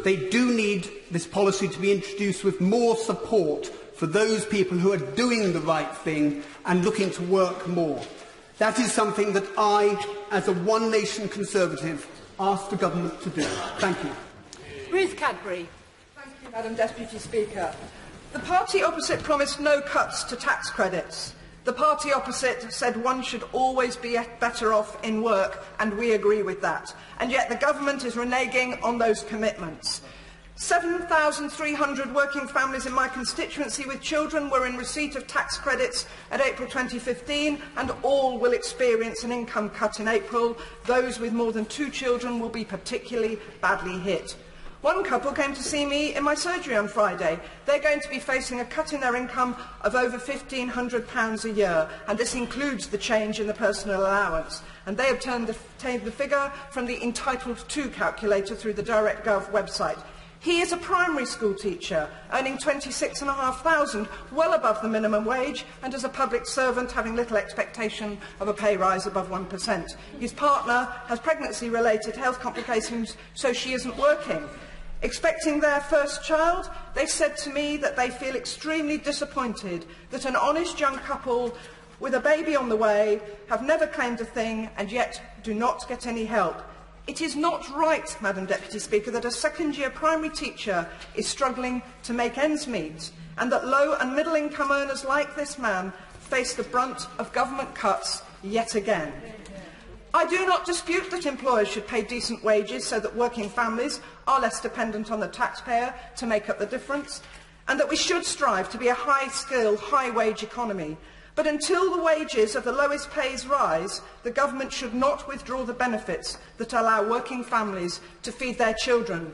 they do need this policy to be introduced with more support for those people who are doing the right thing and looking to work more. That is something that I, as a One Nation Conservative, ask the Government to do. Thank you. Ruth Cadbury. Thank you, Madam Deputy Speaker. The party opposite promised no cuts to tax credits. The party opposite said one should always be better off in work, and we agree with that. And yet the Government is reneging on those commitments. 7,300 working families in my constituency with children were in receipt of tax credits at April 2015, and all will experience an income cut in April. Those with more than 2 children will be particularly badly hit. One couple came to see me in my surgery on Friday. They're going to be facing a cut in their income of over £1,500 a year, and this includes the change in the personal allowance. And they obtained the figure from the Entitled To calculator through the DirectGov website. He is a primary school teacher, earning £26,500, well above the minimum wage, and as a public servant having little expectation of a pay rise above 1%. His partner has pregnancy-related health complications, so she isn't working. Expecting their first child, they said to me that they feel extremely disappointed that an honest young couple with a baby on the way have never claimed a thing and yet do not get any help. It is not right, Madam Deputy Speaker, that a second-year primary teacher is struggling to make ends meet, and that low and middle-income earners like this man face the brunt of government cuts yet again. I do not dispute that employers should pay decent wages so that working families are less dependent on the taxpayer to make up the difference, and that we should strive to be a high-skill, high-wage economy. But until the wages of the lowest pays rise, the Government should not withdraw the benefits that allow working families to feed their children,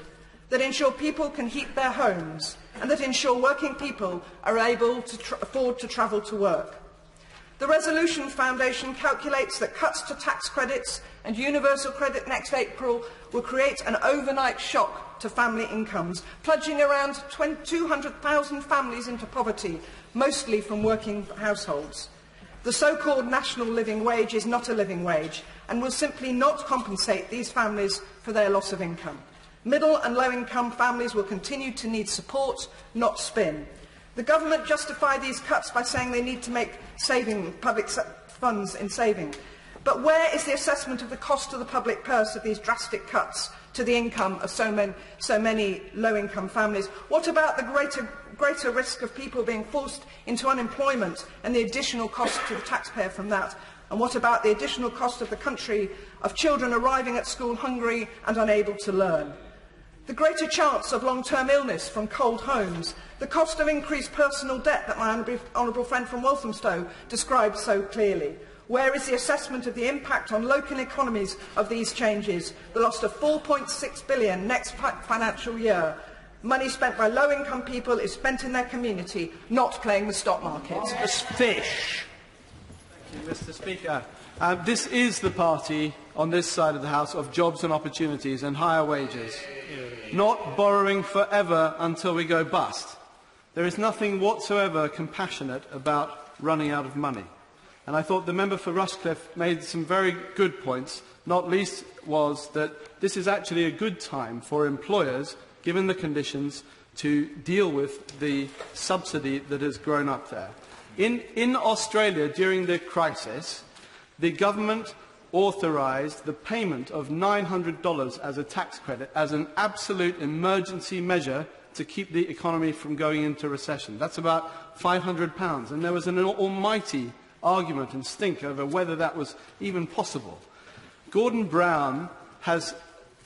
that ensure people can heat their homes, and that ensure working people are able to afford to travel to work. The Resolution Foundation calculates that cuts to tax credits and universal credit next April will create an overnight shock to family incomes, plunging around 200,000 families into poverty, mostly from working households. The so-called national living wage is not a living wage and will simply not compensate these families for their loss of income. Middle and low-income families will continue to need support, not spin. The Government justify these cuts by saying they need to make public funds in saving. But where is the assessment of the cost to the public purse of these drastic cuts to the income of so many low-income families? What about the greater risk of people being forced into unemployment and the additional cost to the taxpayer from that? And what about the additional cost of the country of children arriving at school hungry and unable to learn? The greater chance of long-term illness from cold homes, the cost of increased personal debt that my honourable friend from Walthamstow described so clearly. Where is the assessment of the impact on local economies of these changes? The loss of £4.6 billion next financial year. Money spent by low-income people is spent in their community, not playing the stock market. Fish. Thank you, Mr. Speaker. This is the party on this side of the House of jobs and opportunities and higher wages, not borrowing forever until we go bust. There is nothing whatsoever compassionate about running out of money. And I thought the member for Rushcliffe made some very good points, not least was that this is actually a good time for employers, given the conditions, to deal with the subsidy that has grown up there. In Australia, during the crisis, the government authorised the payment of $900 as a tax credit as an absolute emergency measure to keep the economy from going into recession. That's about £500. And there was an almighty argument and stink over whether that was even possible. Gordon Brown has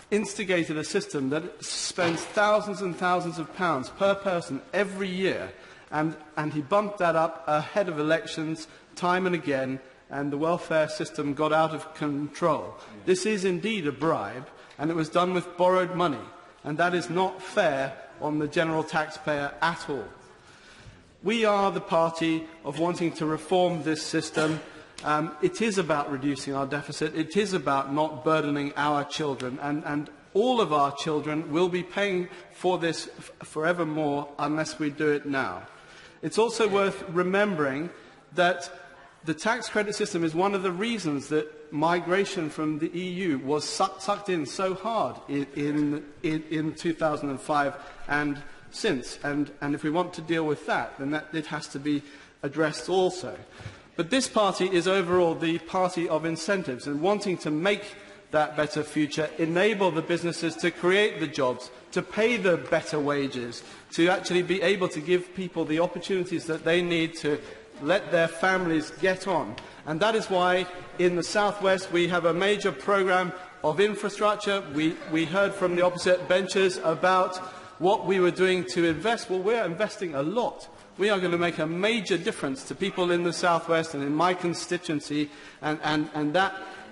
instigated a system that spends thousands and thousands of pounds per person every year, and he bumped that up ahead of elections time and again, and the welfare system got out of control. This is indeed a bribe, and it was done with borrowed money, and that is not fair on the general taxpayer at all. We are the party of wanting to reform this system. It is about reducing our deficit. It is about not burdening our children. And all of our children will be paying for this forevermore unless we do it now. It's also worth remembering that the tax credit system is one of the reasons that migration from the EU was sucked in so hard in 2005 and since. And if we want to deal with that, then it has to be addressed also. But this party is overall the party of incentives and wanting to make that better future, enable the businesses to create the jobs, to pay the better wages, to actually be able to give people the opportunities that they need to let their families get on. And that is why in the South West we have a major programme of infrastructure. We heard from the opposite benches about what we were doing to invest. Well, we're investing a lot. We are going to make a major difference to people in the South West and in my constituency, and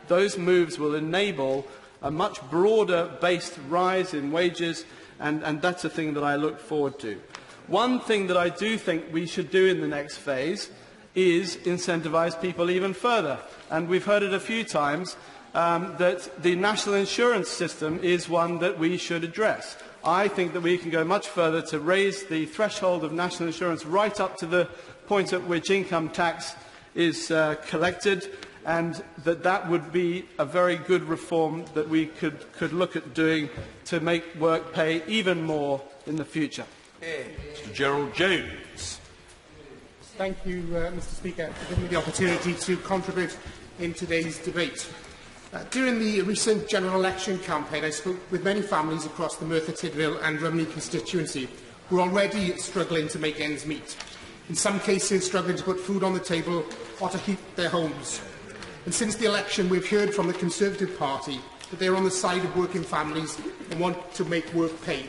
those moves will enable a much broader-based rise in wages, and that's a thing that I look forward to. One thing that I do think we should do in the next phase is incentivise people even further. And we've heard it a few times that the national insurance system is one that we should address. I think that we can go much further to raise the threshold of national insurance right up to the point at which income tax is collected, and that would be a very good reform that we could look at doing to make work pay even more in the future. Mr. Gerald Jones. Thank you, Mr. Speaker, for giving me the opportunity to contribute in today's debate. During the recent general election campaign, I spoke with many families across the Merthyr Tydfil and Rumney constituency who are already struggling to make ends meet. In some cases, struggling to put food on the table or to heat their homes. And since the election, we've heard from the Conservative Party that they are on the side of working families and want to make work pay.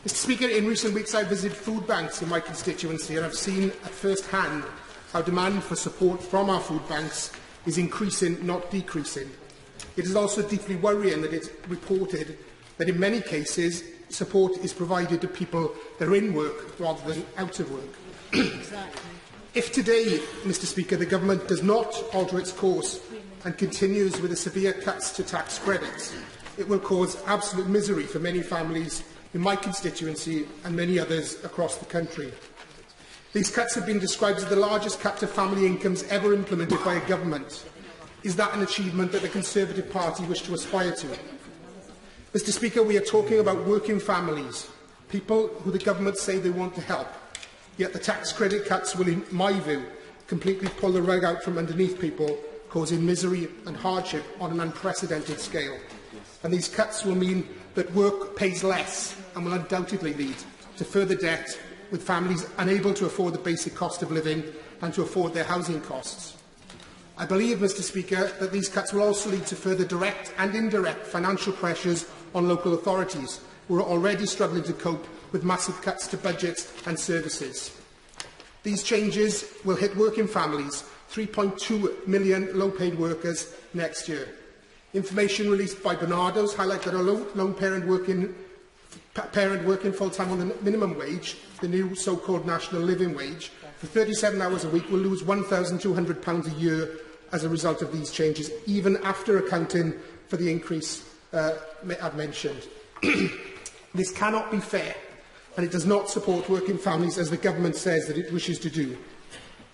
Mr. Speaker, in recent weeks I visited food banks in my constituency and I've seen at first hand how demand for support from our food banks is increasing, not decreasing. It is also deeply worrying that it's reported that in many cases support is provided to people that are in work rather than out of work. Exactly. If today, Mr. Speaker, the government does not alter its course and continues with the severe cuts to tax credits, it will cause absolute misery for many families in my constituency and many others across the country. These cuts have been described as the largest cut to family incomes ever implemented by a government. Is that an achievement that the Conservative Party wish to aspire to? Mr. Speaker, we are talking about working families, people who the government say they want to help. Yet the tax credit cuts will, in my view, completely pull the rug out from underneath people, causing misery and hardship on an unprecedented scale. And these cuts will mean that work pays less and will undoubtedly lead to further debt, with families unable to afford the basic cost of living and to afford their housing costs. I believe, Mr. Speaker, that these cuts will also lead to further direct and indirect financial pressures on local authorities, who are already struggling to cope with massive cuts to budgets and services. These changes will hit working families, 3.2 million low-paid workers, next year. Information released by Barnardo's highlight that a lone parent working full-time on the minimum wage, the new so-called national living wage, for 37 hours a week will lose £1,200 a year as a result of these changes, even after accounting for the increase I've mentioned. This cannot be fair, and it does not support working families as the government says that it wishes to do.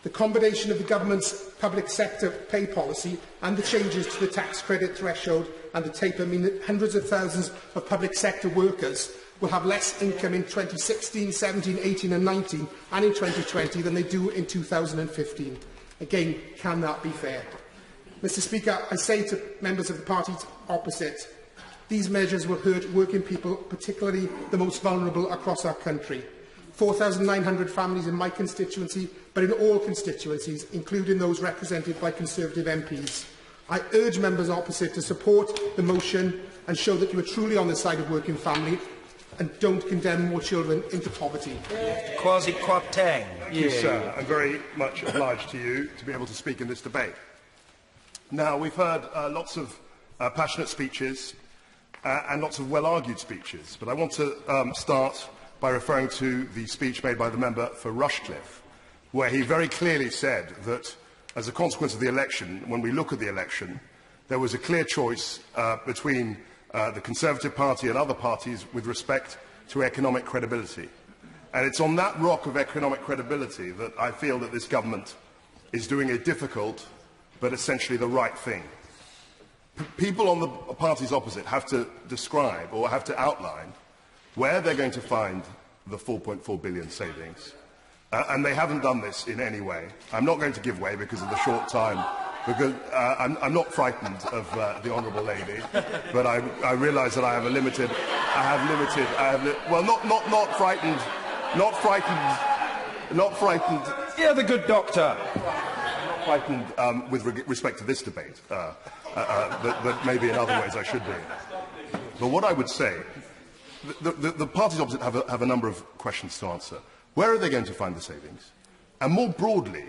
The combination of the government's public sector pay policy and the changes to the tax credit threshold and the taper mean that hundreds of thousands of public sector workers will have less income in 2016, 17, 18 and 19 and in 2020 than they do in 2015. Again, can that be fair? Mr. Speaker, I say to members of the parties opposite, these measures will hurt working people, particularly the most vulnerable across our country. 4,900 families in my constituency, but in all constituencies, including those represented by Conservative MPs. I urge members opposite to support the motion and show that you are truly on the side of working families and don't condemn more children into poverty. Kwasi Kwarteng. Thank you, sir. I'm very much obliged to you to be able to speak in this debate. Now, we've heard lots of passionate speeches and lots of well-argued speeches, but I want to start by referring to the speech made by the member for Rushcliffe, where he very clearly said that, as a consequence of the election, when we look at the election, there was a clear choice between the Conservative Party and other parties with respect to economic credibility. And it's on that rock of economic credibility that I feel that this government is doing a difficult but essentially the right thing. People on the parties opposite have to describe or have to outline where they're going to find the 4.4 billion savings. And they haven't done this in any way. I'm not going to give way because of the short time, because I'm not frightened of the honourable lady, but I realise that I have a limited, well, not frightened, not frightened. You're the good doctor. Not frightened with respect to this debate, but maybe in other ways I should be. But what I would say, the parties opposite have a number of questions to answer. Where are they going to find the savings? And more broadly,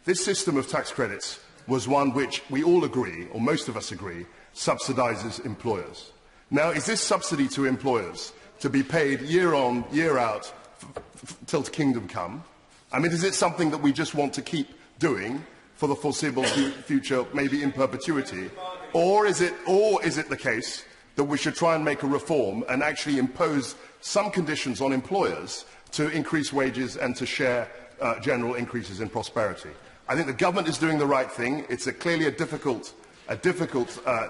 this system of tax credits was one which we all agree, or most of us agree, subsidises employers. Now, is this subsidy to employers to be paid year on, year out, till kingdom come? I mean, is it something that we just want to keep doing for the foreseeable future, maybe in perpetuity? Or is it the case that we should try and make a reform and actually impose some conditions on employers to increase wages and to share general increases in prosperity? I think the government is doing the right thing. It's clearly a difficult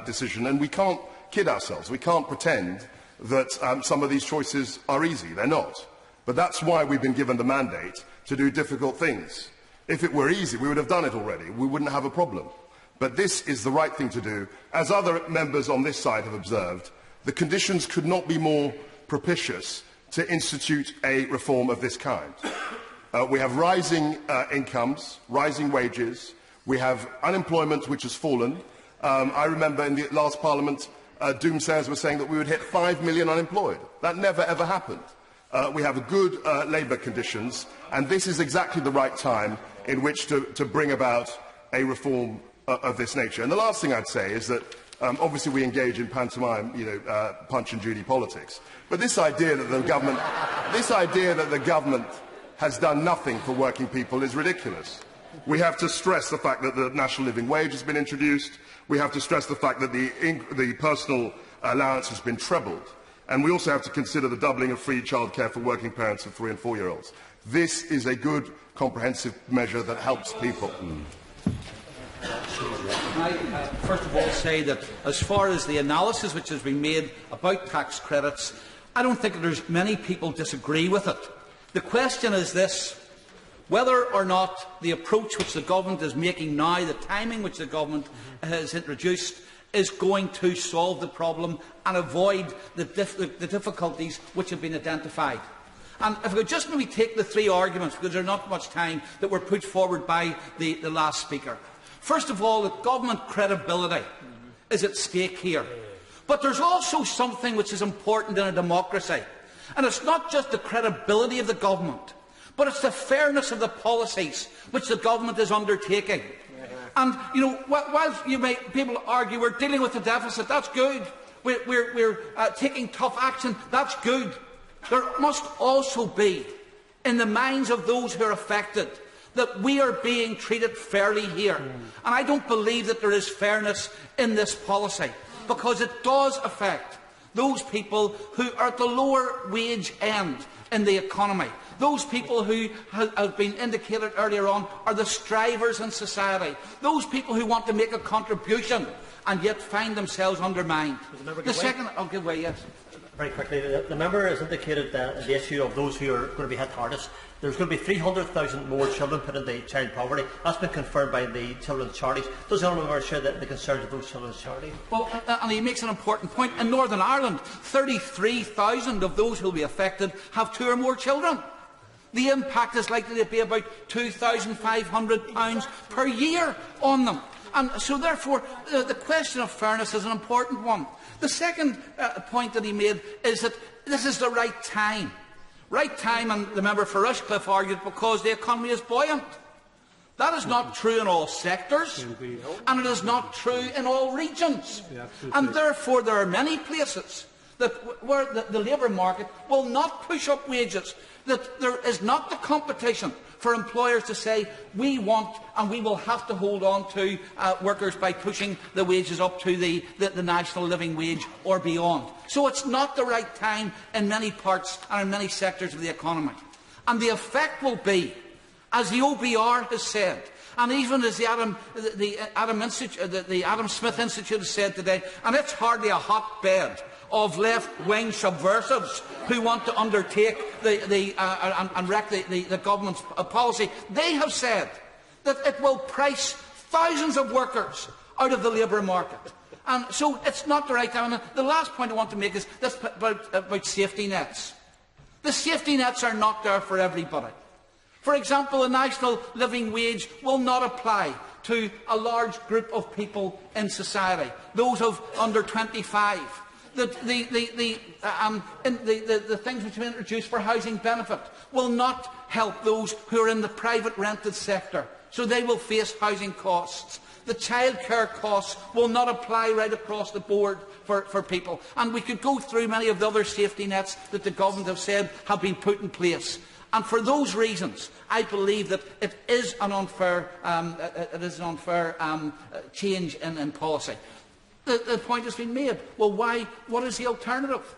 decision, and we can't kid ourselves. We can't pretend that some of these choices are easy. They're not. But that's why we've been given the mandate to do difficult things. If it were easy, we would have done it already. We wouldn't have a problem. But this is the right thing to do. As other members on this side have observed, the conditions could not be more propitious to institute a reform of this kind. We have rising incomes, rising wages. We have unemployment which has fallen. I remember in the last Parliament, doomsayers were saying that we would hit 5 million unemployed. That never ever happened. We have good labour conditions, and this is exactly the right time in which to bring about a reform of this nature. And the last thing I'd say is that obviously we engage in pantomime, Punch and Judy politics. But this idea that the government has done nothing for working people is ridiculous. We have to stress the fact that the national living wage has been introduced. We have to stress the fact that the personal allowance has been trebled. And we also have to consider the doubling of free childcare for working parents of 3- and 4-year-olds. This is a good, comprehensive measure that helps people. Can I first of all say that as far as the analysis which has been made about tax credits, I don't think there's many people disagree with it. The question is this: whether or not the approach which the government is making now, the timing which the government has introduced, is going to solve the problem and avoid the difficulties which have been identified. And if we could just maybe take the three arguments, because there's not much time, that were put forward by the last speaker. First of all, the government credibility is at stake here. But there's also something which is important in a democracy. And it's not just the credibility of the government, but it's the fairness of the policies which the government is undertaking. And, while people argue we're dealing with the deficit, that's good. We're taking tough action, that's good. There must also be, in the minds of those who are affected, that we are being treated fairly here. And I don't believe that there is fairness in this policy, because it does affect those people who are at the lower wage end in the economy. Those people who, has been indicated earlier on, are the strivers in society. Those people who want to make a contribution and yet find themselves undermined. The second, I'll give way, yes. Very quickly, the member has indicated the issue of those who are going to be hit hardest. There's going to be 300,000 more children put into child poverty. That's been confirmed by the children's charities. Does the honourable member share the concerns of those children's charities? Well, and he makes an important point. In Northern Ireland, 33,000 of those who will be affected have 2 or more children. The impact is likely to be about £2,500 per year on them. And so, therefore, the question of fairness is an important one. The second point that he made is that this is the right time. Right time, and the member for Rushcliffe argued, because the economy is buoyant. That is not true in all sectors, and it is not true in all regions. And therefore, there are many places where the labour market will not push up wages, that there is not the competition for employers to say we want and we will have to hold on to workers by pushing the wages up to the national living wage or beyond. So it's not the right time in many parts and in many sectors of the economy. And the effect will be, as the OBR has said, and even as the Adam Smith Institute has said today, and it's hardly a hotbed of left-wing subversives who want to undertake and wreck the government's policy. They have said that it will price thousands of workers out of the labour market. And so it's not the right time. And the last point I want to make is this about safety nets. The safety nets are not there for everybody. For example, the national living wage will not apply to a large group of people in society, those of under 25. The things which have been introduced for housing benefit will not help those who are in the private rented sector, so they will face housing costs. The childcare costs will not apply right across the board for people. And we could go through many of the other safety nets that the government have said have been put in place. And for those reasons, I believe that it is an unfair, change in policy. The point has been made. Well, why? What is the alternative?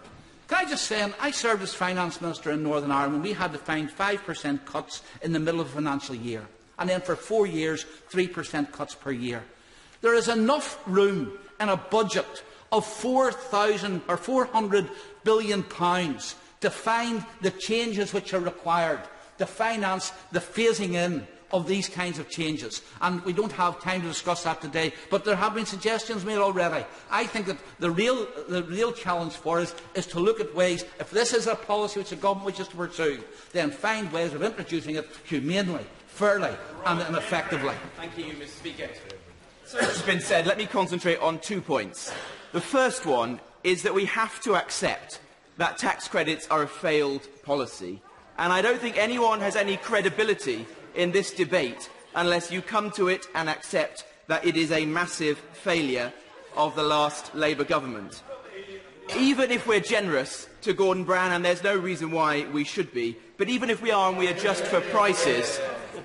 Can I just say, I served as Finance Minister in Northern Ireland, and we had to find 5% cuts in the middle of a financial year. And then for 4 years, 3% cuts per year. There is enough room in a budget of £400 billion to find the changes which are required to finance the phasing in of these kinds of changes. And we don't have time to discuss that today, but there have been suggestions made already. I think that the real challenge for us is to look at ways, if this is a policy which the government wishes to pursue, then find ways of introducing it humanely, fairly and effectively. Thank you, Mr. Speaker. So much has been said. Let me concentrate on 2 points. The first one is that we have to accept that tax credits are a failed policy. And I don't think anyone has any credibility in this debate unless you come to it and accept that it is a massive failure of the last Labour government. Even if we're generous to Gordon Brown, and there's no reason why we should be, but even if we are and we adjust for prices,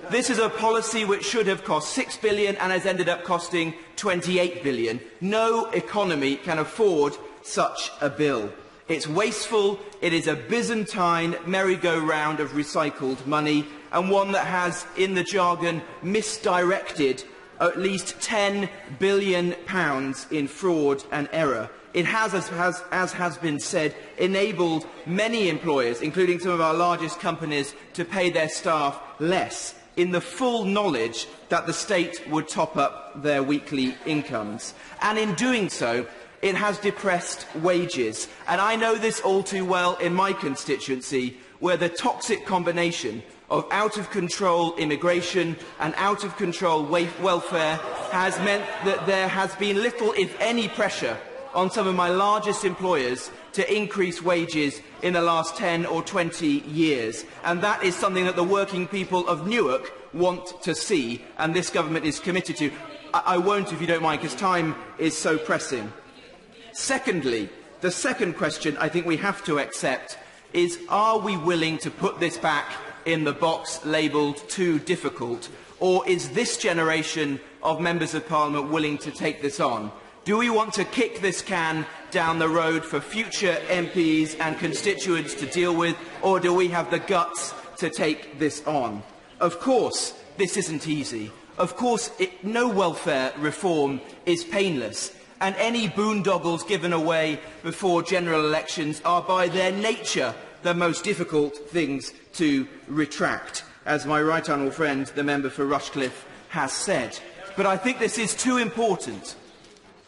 this is a policy which should have cost £6 billion and has ended up costing £28 billion. No economy can afford such a bill. It's wasteful, it is a Byzantine merry-go-round of recycled money, and one that has, in the jargon, misdirected at least £10 billion in fraud and error. It has, as has been said, enabled many employers, including some of our largest companies, to pay their staff less, in the full knowledge that the state would top up their weekly incomes. And in doing so, it has depressed wages. And I know this all too well in my constituency, where the toxic combination of out-of-control immigration and out-of-control welfare has meant that there has been little, if any, pressure on some of my largest employers to increase wages in the last 10 or 20 years. And that is something that the working people of Newark want to see, and this government is committed to. I won't, if you don't mind, because time is so pressing. Secondly, the second question I think we have to accept is, are we willing to put this back in the box labelled too difficult, or is this generation of Members of Parliament willing to take this on? Do we want to kick this can down the road for future MPs and constituents to deal with, or do we have the guts to take this on? Of course, this isn't easy. Of course, no welfare reform is painless, and any boondoggles given away before general elections are by their nature the most difficult things to retract, as my right honourable friend, the member for Rushcliffe, has said. But I think this is too important.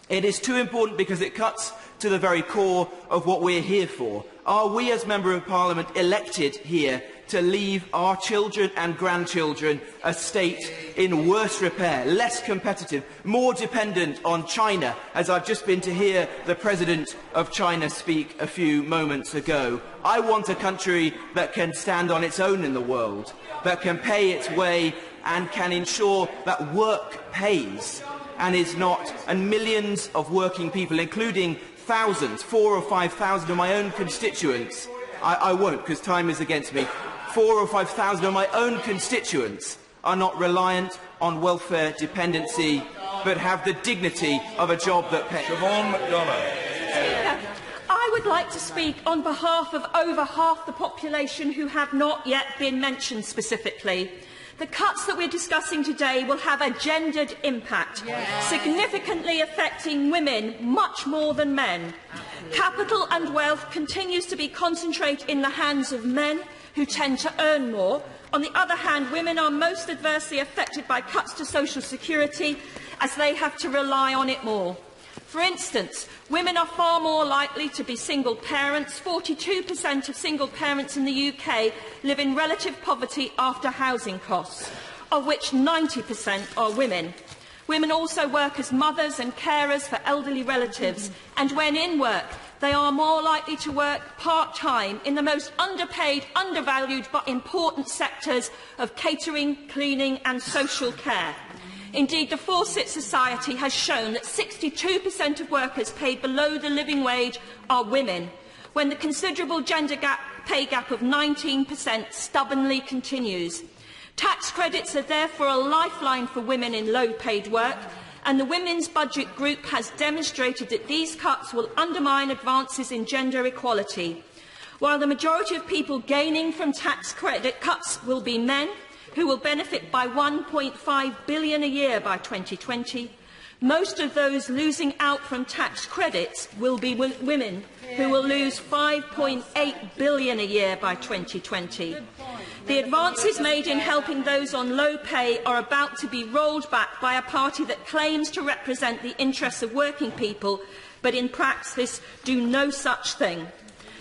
It is too important because it cuts to the very core of what we are here for. Are we, as Member of Parliament, elected here to leave our children and grandchildren a state in worse repair, less competitive, more dependent on China, as I've just been to hear the President of China speak a few moments ago? I want a country that can stand on its own in the world, that can pay its way and can ensure that work pays and is not, and millions of working people, including thousands, 4,000 or 5,000 of my own constituents, I won't because time is against me, 4,000 or 5,000 of my own constituents are not reliant on welfare dependency but have the dignity of a job that pays. Siobhan McDonagh. I would like to speak on behalf of over half the population who have not yet been mentioned specifically. The cuts that we're discussing today will have a gendered impact, significantly affecting women much more than men. Capital and wealth continues to be concentrated in the hands of men who tend to earn more. On the other hand, women are most adversely affected by cuts to social security as they have to rely on it more. For instance, women are far more likely to be single parents. 42% of single parents in the UK live in relative poverty after housing costs, of which 90% are women. Women also work as mothers and carers for elderly relatives, and when in work, they are more likely to work part-time in the most underpaid, undervalued but important sectors of catering, cleaning and social care. Indeed, the Fawcett Society has shown that 62% of workers paid below the living wage are women, when the considerable gender pay gap of 19% stubbornly continues. Tax credits are therefore a lifeline for women in low-paid work, and the Women's Budget Group has demonstrated that these cuts will undermine advances in gender equality. While the majority of people gaining from tax credit cuts will be men, who will benefit by £1.5 billion a year by 2020, most of those losing out from tax credits will be women, who will lose £5.8 billion a year by 2020. The advances made in helping those on low pay are about to be rolled back by a party that claims to represent the interests of working people, but in practice do no such thing.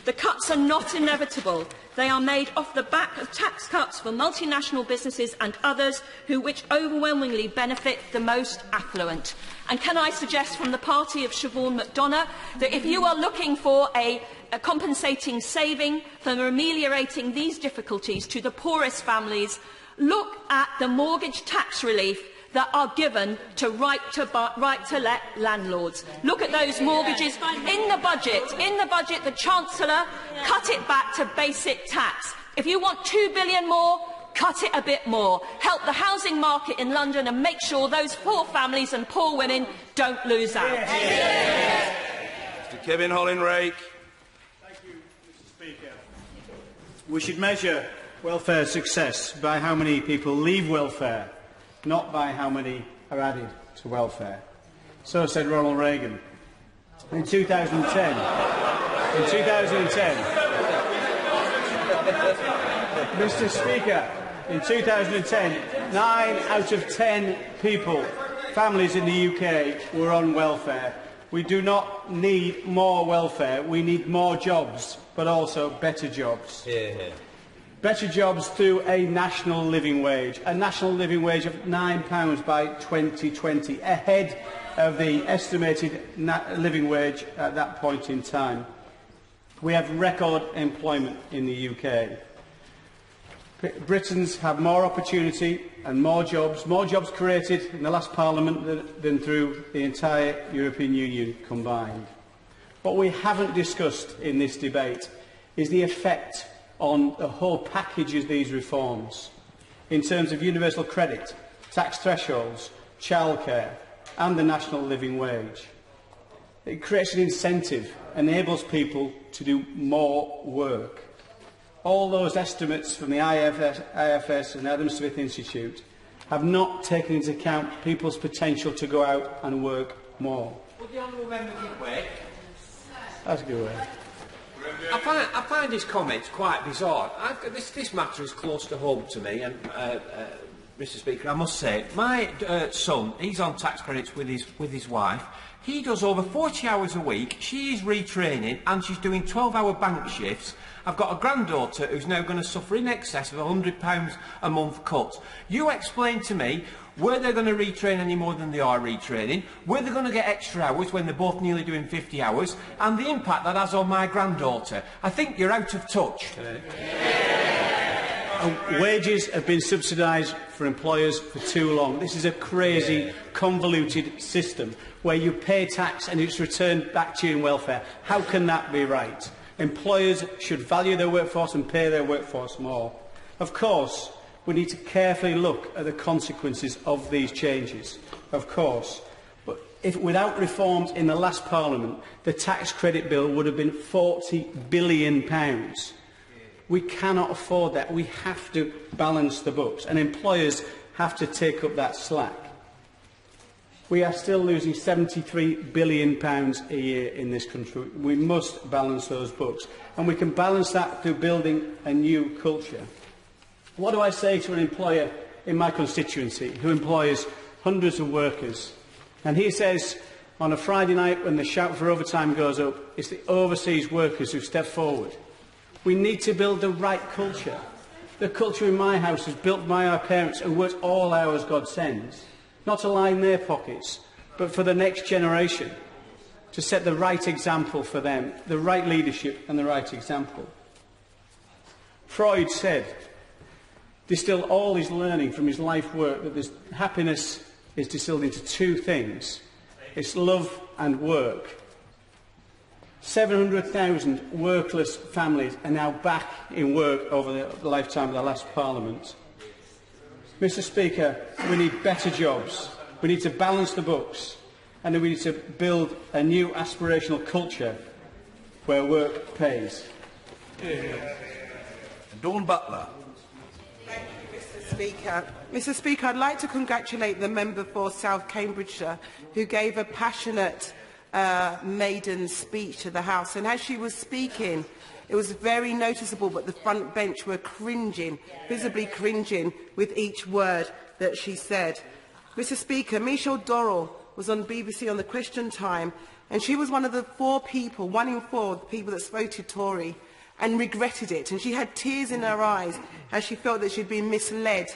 The cuts are not inevitable. They are made off the back of tax cuts for multinational businesses and others which overwhelmingly benefit the most affluent. And can I suggest from the party of Siobhan McDonagh that if you are looking for a compensating saving for ameliorating these difficulties to the poorest families, look at the mortgage tax relief that are given to right-to-let landlords. Look at those mortgages in the budget. In the budget, the Chancellor cut it back to basic tax. If you want £2 billion more, cut it a bit more. Help the housing market in London and make sure those poor families and poor women don't lose out. Mr. Kevin Hollingreich. Thank you, Mr. Speaker. We should measure welfare success by how many people leave welfare, not by how many are added to welfare. So said Ronald Reagan. In 2010, Mr. Speaker, in 2010, 9 out of 10 people, families in the UK, were on welfare. We do not need more welfare, we need more jobs, but also better jobs. Better jobs through a national living wage of £9 by 2020, ahead of the estimated living wage at that point in time. We have record employment in the UK. Britons have more opportunity and more jobs created in the last Parliament than through the entire European Union combined. What we haven't discussed in this debate is the effect on the whole package of these reforms in terms of universal credit, tax thresholds, childcare and the national living wage. It creates an incentive, enables people to do more work. All those estimates from the IFS and Adam Smith Institute have not taken into account people's potential to go out and work more. Would the honourable member give way? That's a good way. I find his comments quite bizarre. This matter is close to home to me, and Mr. Speaker, I must say, my son, he's on tax credits with his wife. He does over 40 hours a week. She's retraining, and she's doing 12-hour bank shifts. I've got a granddaughter who's now going to suffer in excess of £100 a month cut. You explain to me, were they going to retrain any more than they are retraining? Were they going to get extra hours when they're both nearly doing 50 hours? And the impact that has on my granddaughter. I think you're out of touch. Wages have been subsidised for employers for too long. This is a crazy, convoluted system where you pay tax and it's returned back to you in welfare. How can that be right? Employers should value their workforce and pay their workforce more. Of course, we need to carefully look at the consequences of these changes. Of course. But without reforms in the last Parliament, the tax credit bill would have been £40 billion. We cannot afford that. We have to balance the books, and employers have to take up that slack. We are still losing £73 billion a year in this country. We must balance those books, and we can balance that through building a new culture. What do I say to an employer in my constituency who employs hundreds of workers? And he says, on a Friday night when the shout for overtime goes up, it's the overseas workers who step forward. We need to build the right culture. The culture in my house is built by our parents who worked all hours God sends, not to line their pockets, but for the next generation, to set the right example for them, the right leadership and the right example. Freud said, distilled all his learning from his life work, that happiness is distilled into two things. It's love and work. 700,000 workless families are now back in work over the lifetime of the last Parliament. Mr. Speaker, we need better jobs, we need to balance the books, and we need to build a new aspirational culture where work pays. Dawn Butler. Thank you, Mr. Speaker. Mr. Speaker, I'd like to congratulate the member for South Cambridgeshire who gave a passionate maiden speech to the House, and as she was speaking, it was very noticeable that the front bench were cringing, visibly cringing with each word that she said. Mr. Speaker, Michelle Dorrell was on BBC on the Question Time, and she was one of the 4 people, 1 in 4 people that voted Tory, and regretted it, and she had tears in her eyes as she felt that she'd been misled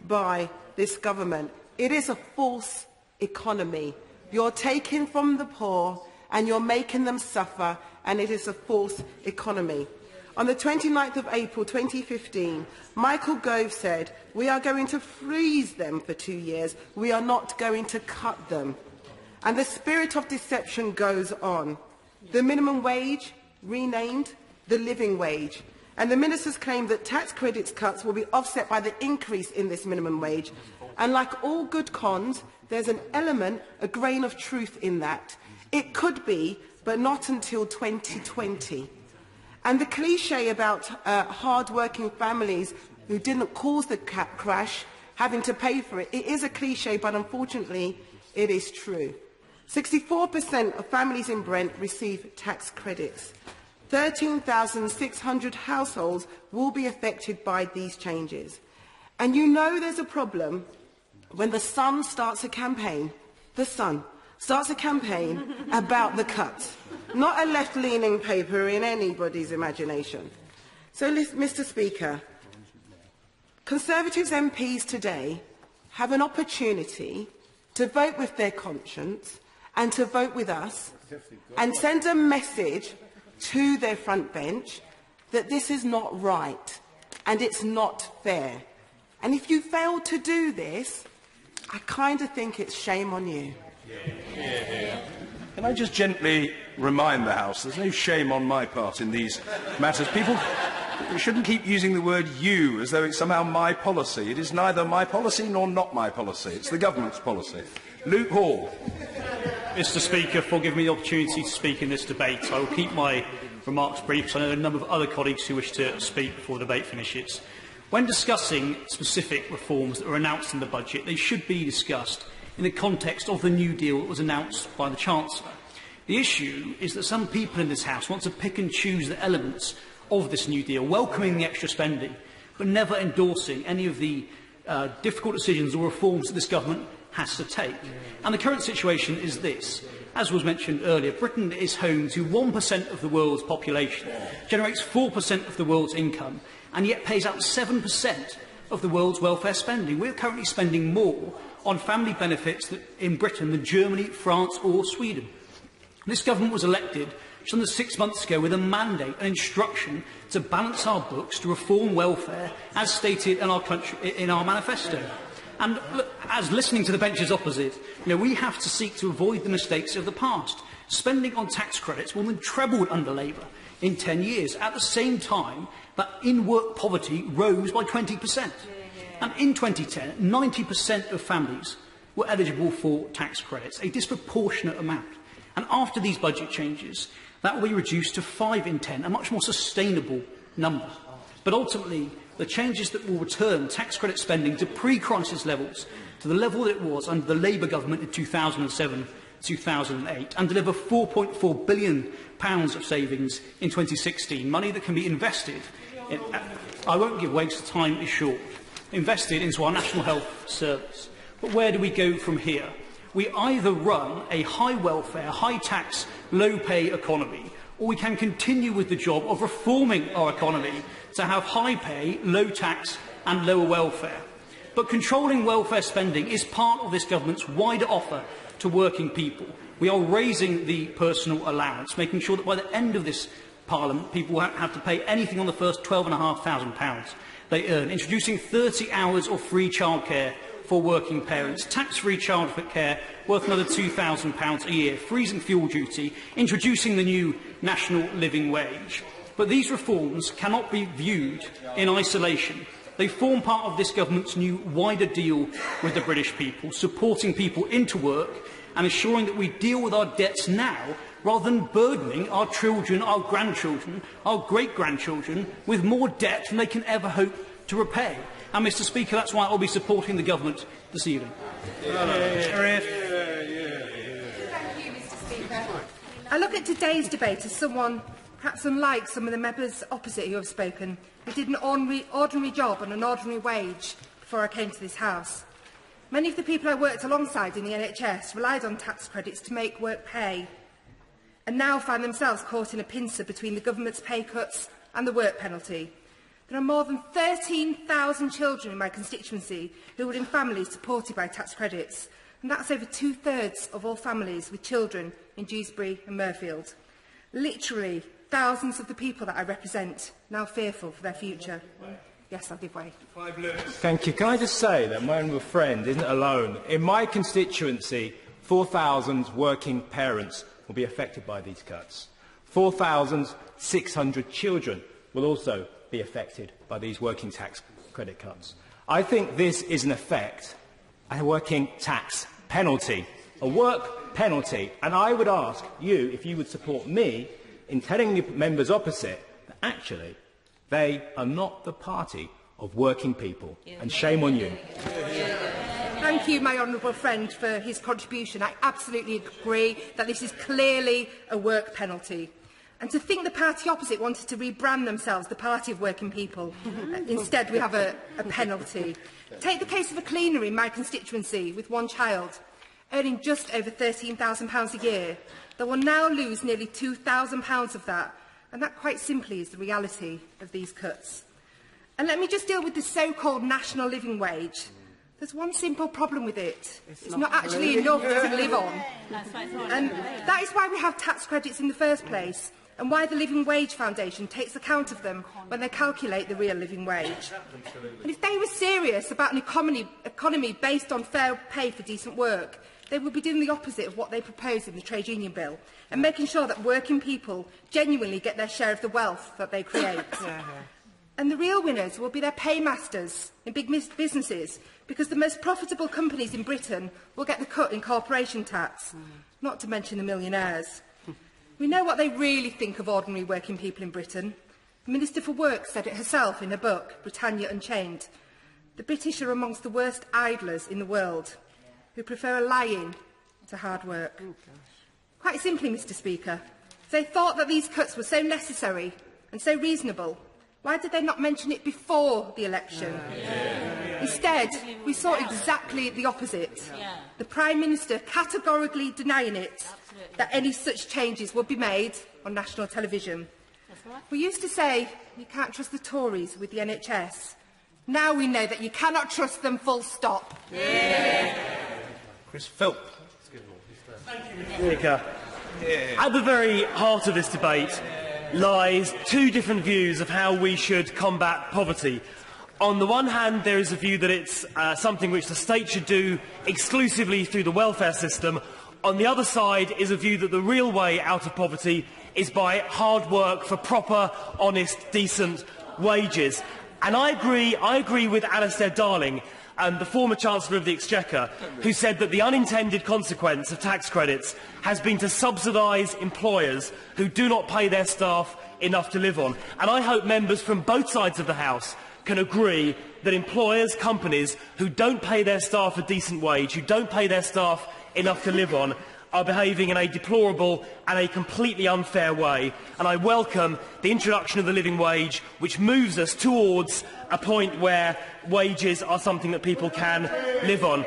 by this government. It is a false economy. You're taking from the poor and you're making them suffer, and it is a false economy. On the 29th of April 2015, Michael Gove said, "We are going to freeze them for 2 years. We are not going to cut them." And the spirit of deception goes on. The minimum wage, renamed the living wage. And the ministers claim that tax credits cuts will be offset by the increase in this minimum wage. And like all good cons, there's an element, a grain of truth in that. It could be, but not until 2020. And the cliche about hard-working families who didn't cause the crash having to pay for it, it is a cliche, but unfortunately it is true. 64% of families in Brent receive tax credits. 13,600 households will be affected by these changes. And you know there's a problem when the Sun starts a campaign, about the cuts. Not a left-leaning paper in anybody's imagination. So, Mr. Speaker, Conservatives MPs today have an opportunity to vote with their conscience and to vote with us and send a message to their front bench that this is not right and it's not fair. And if you fail to do this, I kind of think it's shame on you. Can I just gently remind the House there's no shame on my part in these matters. People shouldn't keep using the word you as though it's somehow my policy. It is neither my policy nor not my policy. It's the government's policy. Luke Hall. Mr. Speaker, for giving me the opportunity to speak in this debate. I will keep my remarks brief because I know there are a number of other colleagues who wish to speak before the debate finishes. When discussing specific reforms that were announced in the budget, they should be discussed in the context of the New Deal that was announced by the Chancellor. The issue is that some people in this House want to pick and choose the elements of this New Deal, welcoming the extra spending, but never endorsing any of the difficult decisions or reforms that this government has to take. And the current situation is this. As was mentioned earlier, Britain is home to 1% of the world's population, generates 4% of the world's income, and yet pays out 7% of the world's welfare spending. We're currently spending more on family benefits in Britain than Germany, France or Sweden. This government was elected just under 6 months ago with a mandate, an instruction to balance our books, to reform welfare, as stated in our manifesto. And look, as listening to the benches opposite, we have to seek to avoid the mistakes of the past. Spending on tax credits more than trebled under Labour in 10 years, at the same time that in-work poverty rose by 20%. And in 2010, 90% of families were eligible for tax credits, a disproportionate amount. And after these budget changes, that will be reduced to 5 in 10, a much more sustainable number. But ultimately, the changes that will return tax credit spending to pre-crisis levels, to the level that it was under the Labour government in 2007-2008, and deliver £4.4 billion of savings in 2016, money that can be invested in, I won't give way because the time is short, invested into our National Health Service. But where do we go from here? We either run a high welfare, high tax, low pay economy, or we can continue with the job of reforming our economy to have high pay, low tax and lower welfare. But controlling welfare spending is part of this government's wider offer to working people. We are raising the personal allowance, making sure that by the end of this Parliament, people won't have to pay anything on the first £12,500 they earn, introducing 30 hours of free childcare for working parents, tax-free childcare worth another £2,000 a year, freezing fuel duty, introducing the new national living wage. But these reforms cannot be viewed in isolation. They form part of this government's new wider deal with the British people, supporting people into work and ensuring that we deal with our debts now rather than burdening our children, our grandchildren, our great-grandchildren with more debt than they can ever hope to repay. And, Mr Speaker, that's why I will be supporting the government this evening. Thank you, Mr Speaker. I look at today's debate as someone, perhaps unlike some of the members opposite who have spoken, who did an ordinary job on an ordinary wage before I came to this House. Many of the people I worked alongside in the NHS relied on tax credits to make work pay, and now find themselves caught in a pincer between the government's pay cuts and the work penalty. There are more than 13,000 children in my constituency who are in families supported by tax credits, and that's over 2/3 of all families with children in Dewsbury and Mirfield. Literally, thousands of the people that I represent now fearful for their future. Yes, I'll give way. Thank you. Can I just say that my honourable friend isn't alone. In my constituency, 4,000 working parents will be affected by these cuts. 4,600 children will also be affected by these working tax credit cuts. I think this is, in effect, a working tax penalty, a work penalty. And I would ask you if you would support me in telling the members opposite that actually they are not the party of working people. And shame on you. Thank you, my honourable friend, for his contribution. I absolutely agree that this is clearly a work penalty. And to think the party opposite wanted to rebrand themselves the party of working people. Instead, we have a penalty. Take the case of a cleaner in my constituency with one child, earning just over £13,000 a year. They will now lose nearly £2,000 of that. And that quite simply is the reality of these cuts. And let me just deal with the so-called national living wage. There's one simple problem with it. It's not actually enough to live on. And that is why we have tax credits in the first place, and why the Living Wage Foundation takes account of them when they calculate the real living wage. And if they were serious about an economy based on fair pay for decent work, they would be doing the opposite of what they propose in the Trade Union Bill, and making sure that working people genuinely get their share of the wealth that they create. And the real winners will be their paymasters in big businesses, because the most profitable companies in Britain will get the cut in corporation tax, not to mention the millionaires. We know what they really think of ordinary working people in Britain. The Minister for Work said it herself in her book, Britannia Unchained. The British are amongst the worst idlers in the world, who prefer lying to hard work. Quite simply, Mr Speaker, if they thought that these cuts were so necessary and so reasonable, why did they not mention it before the election? Instead, we saw exactly the opposite. The Prime Minister categorically denying it, that any such changes would be made on national television. We used to say you can't trust the Tories with the NHS. Now we know that you cannot trust them, full stop. Chris Philp. Speaker, At the very heart of this debate lies two different views of how we should combat poverty. On the one hand, there is a view that it's something which the state should do exclusively through the welfare system. On the other side is a view that the real way out of poverty is by hard work for proper, honest, decent wages. And I agree with Alistair Darling, the former Chancellor of the Exchequer, who said that the unintended consequence of tax credits has been to subsidise employers who do not pay their staff enough to live on. And I hope members from both sides of the House can agree that employers, companies who don't pay their staff a decent wage, who don't pay their staff enough to live on, are behaving in a deplorable and a completely unfair way. And I welcome the introduction of the living wage, which moves us towards a point where wages are something that people can live on.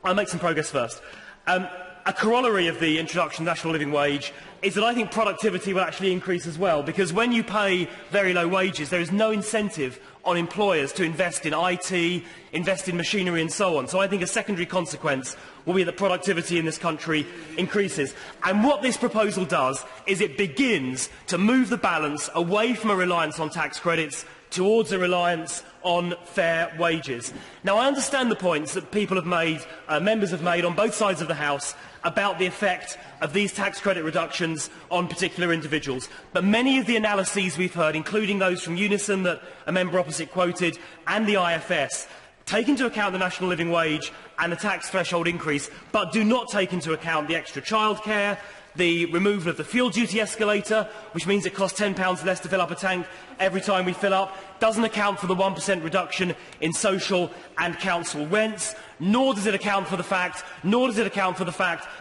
I'll make some progress first. A corollary of the introduction of the national living wage is that I think productivity will actually increase as well, because when you pay very low wages, there is no incentive on employers to invest in IT, invest in machinery and so on. So I think a secondary consequence will be that productivity in this country increases. And what this proposal does is it begins to move the balance away from a reliance on tax credits towards a reliance on fair wages. Now, I understand the points that people have made, members have made on both sides of the House about the effect of these tax credit reductions on particular individuals. But many of the analyses we've heard, including those from Unison that a member opposite quoted, and the IFS, take into account the national living wage and the tax threshold increase, but do not take into account the extra childcare, the removal of the fuel duty escalator, which means it costs £10 less to fill up a tank every time we fill up, doesn't account for the 1% reduction in social and council rents, nor does it account for the fact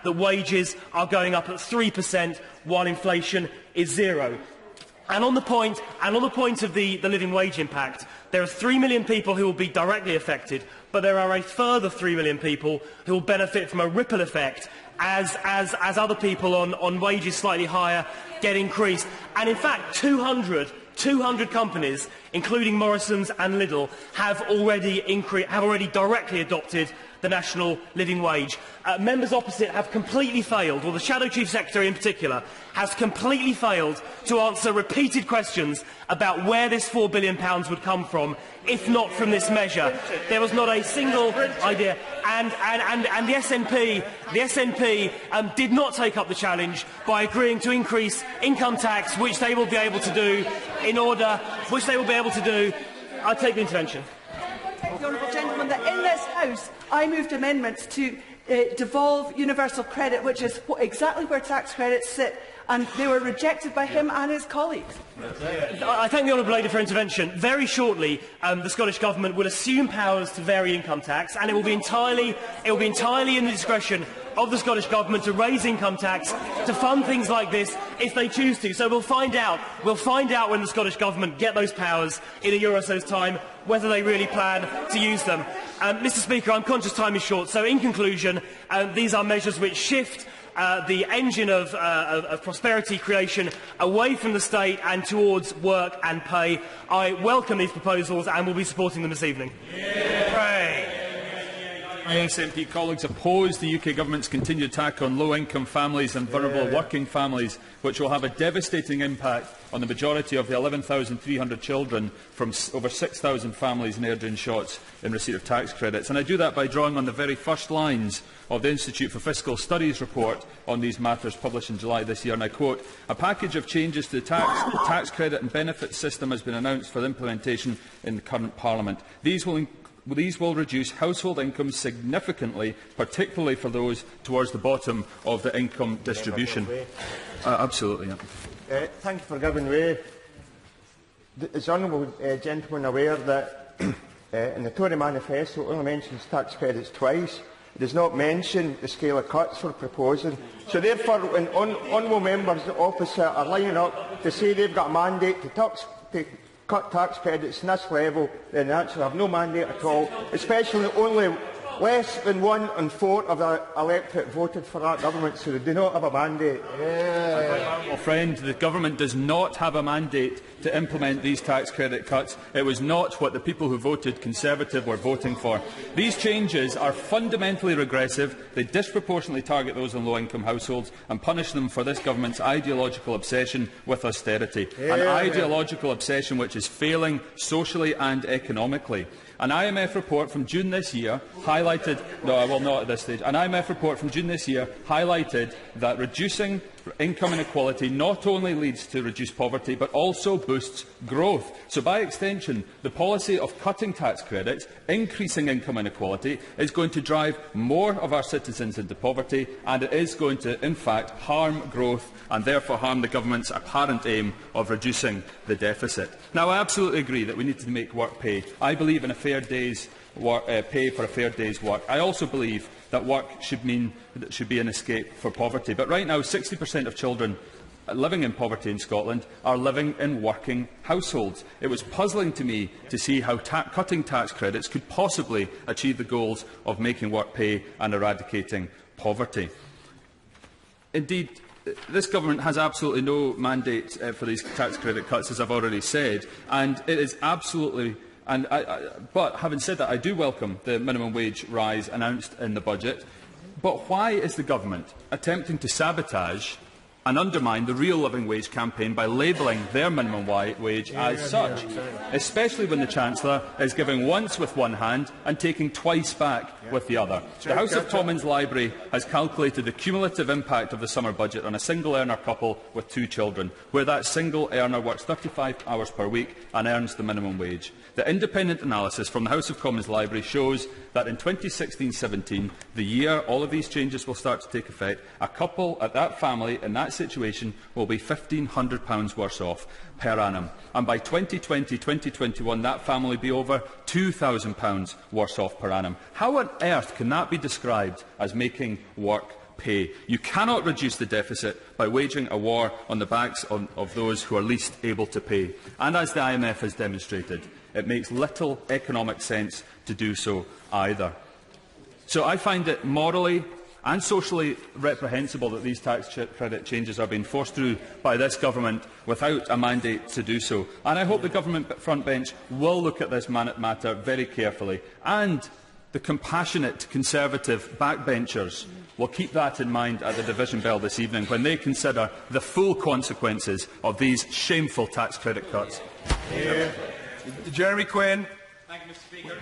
that wages are going up at 3% while inflation is 0. And on the point of the living wage impact, there are 3 million people who will be directly affected, but there are a further 3 million people who will benefit from a ripple effect as other people on wages slightly higher get increased. And in fact, 200 companies, including Morrisons and Lidl, have already directly adopted the national living wage. Members opposite have completely failed, or the Shadow Chief Secretary in particular, has completely failed to answer repeated questions about where this £4 billion would come from, if not from this measure. There was not a single idea. And the SNP did not take up the challenge by agreeing to increase income tax, which they will be able to do I take the intervention. The honourable gentleman, that in this House I moved amendments to devolve universal credit, which is exactly where tax credits sit, and they were rejected by him and his colleagues. I thank the honourable lady for intervention. Very shortly, the Scottish Government will assume powers to vary income tax, and it will be entirely in the discretion of the Scottish Government to raise income tax to fund things like this if they choose to. So we'll find out when the Scottish Government get those powers in a year or so's time whether they really plan to use them. Mr Speaker, I'm conscious time is short, so in conclusion, these are measures which shift the engine of prosperity creation away from the state and towards work and pay. I welcome these proposals and will be supporting them this evening. My SNP colleagues oppose the UK Government's continued attack on low-income families and vulnerable working families, which will have a devastating impact on the majority of the 11,300 children from over 6,000 families in Airdrie Shotts in receipt of tax credits. And I do that by drawing on the very first lines of the Institute for Fiscal Studies report on these matters published in July this year, and I quote, "A package of changes to the tax credit and benefit system has been announced for implementation in the current Parliament. These will reduce household incomes significantly, particularly for those towards the bottom of the income distribution." Absolutely. Yeah. Thank you for giving way. Is the honourable gentleman aware that in the Tory manifesto it only mentions tax credits twice? It does not mention the scale of cuts we're proposing. So therefore, when honourable members opposite are lining up to say they've got a mandate to cut tax credits in this level, then they actually have no mandate at all, especially only Less than 1 in 4 of the electorate voted for that government, so they do not have a mandate. Well, friend, the government does not have a mandate to implement these tax credit cuts. It was not what the people who voted Conservative were voting for. These changes are fundamentally regressive. They disproportionately target those in low-income households and punish them for this government's ideological obsession with austerity. An ideological obsession which is failing socially and economically. An IMF report from June this year highlighted that reducing income inequality not only leads to reduced poverty but also boosts growth. So by extension, the policy of cutting tax credits, increasing income inequality, is going to drive more of our citizens into poverty, and it is going to, in fact, harm growth and therefore harm the government's apparent aim of reducing the deficit. Now, I absolutely agree that we need to make work pay. I believe in a fair day's work, pay for a fair day's work. I also believe that work should be an escape for poverty. But right now, 60% of children living in poverty in Scotland are living in working households. It was puzzling to me to see how cutting tax credits could possibly achieve the goals of making work pay and eradicating poverty. Indeed, this government has absolutely no mandate for these tax credit cuts, as I've already said, and it is absolutely... But having said that, I do welcome the minimum wage rise announced in the budget. But why is the government attempting to sabotage and undermine the real living wage campaign by labelling their minimum wage as such, especially when the Chancellor is giving once with one hand and taking twice back with the other? The House of Commons Library has calculated the cumulative impact of the summer budget on a single earner couple with 2 children, where that single earner works 35 hours per week and earns the minimum wage. The independent analysis from the House of Commons Library shows that in 2016-17, the year all of these changes will start to take effect, a couple at that family in that situation will be £1,500 worse off per annum. And by 2020-2021, that family will be over £2,000 worse off per annum. How on earth can that be described as making work pay? You cannot reduce the deficit by waging a war on the backs of those who are least able to pay. And as the IMF has demonstrated, it makes little economic sense to do so either. So I find it morally and socially reprehensible that these tax credit changes are being forced through by this government without a mandate to do so. And I hope the government front bench will look at this matter very carefully, and the compassionate Conservative backbenchers will keep that in mind at the division bell this evening when they consider the full consequences of these shameful tax credit cuts. Jeremy Quinn. Thank you, Mr. Speaker.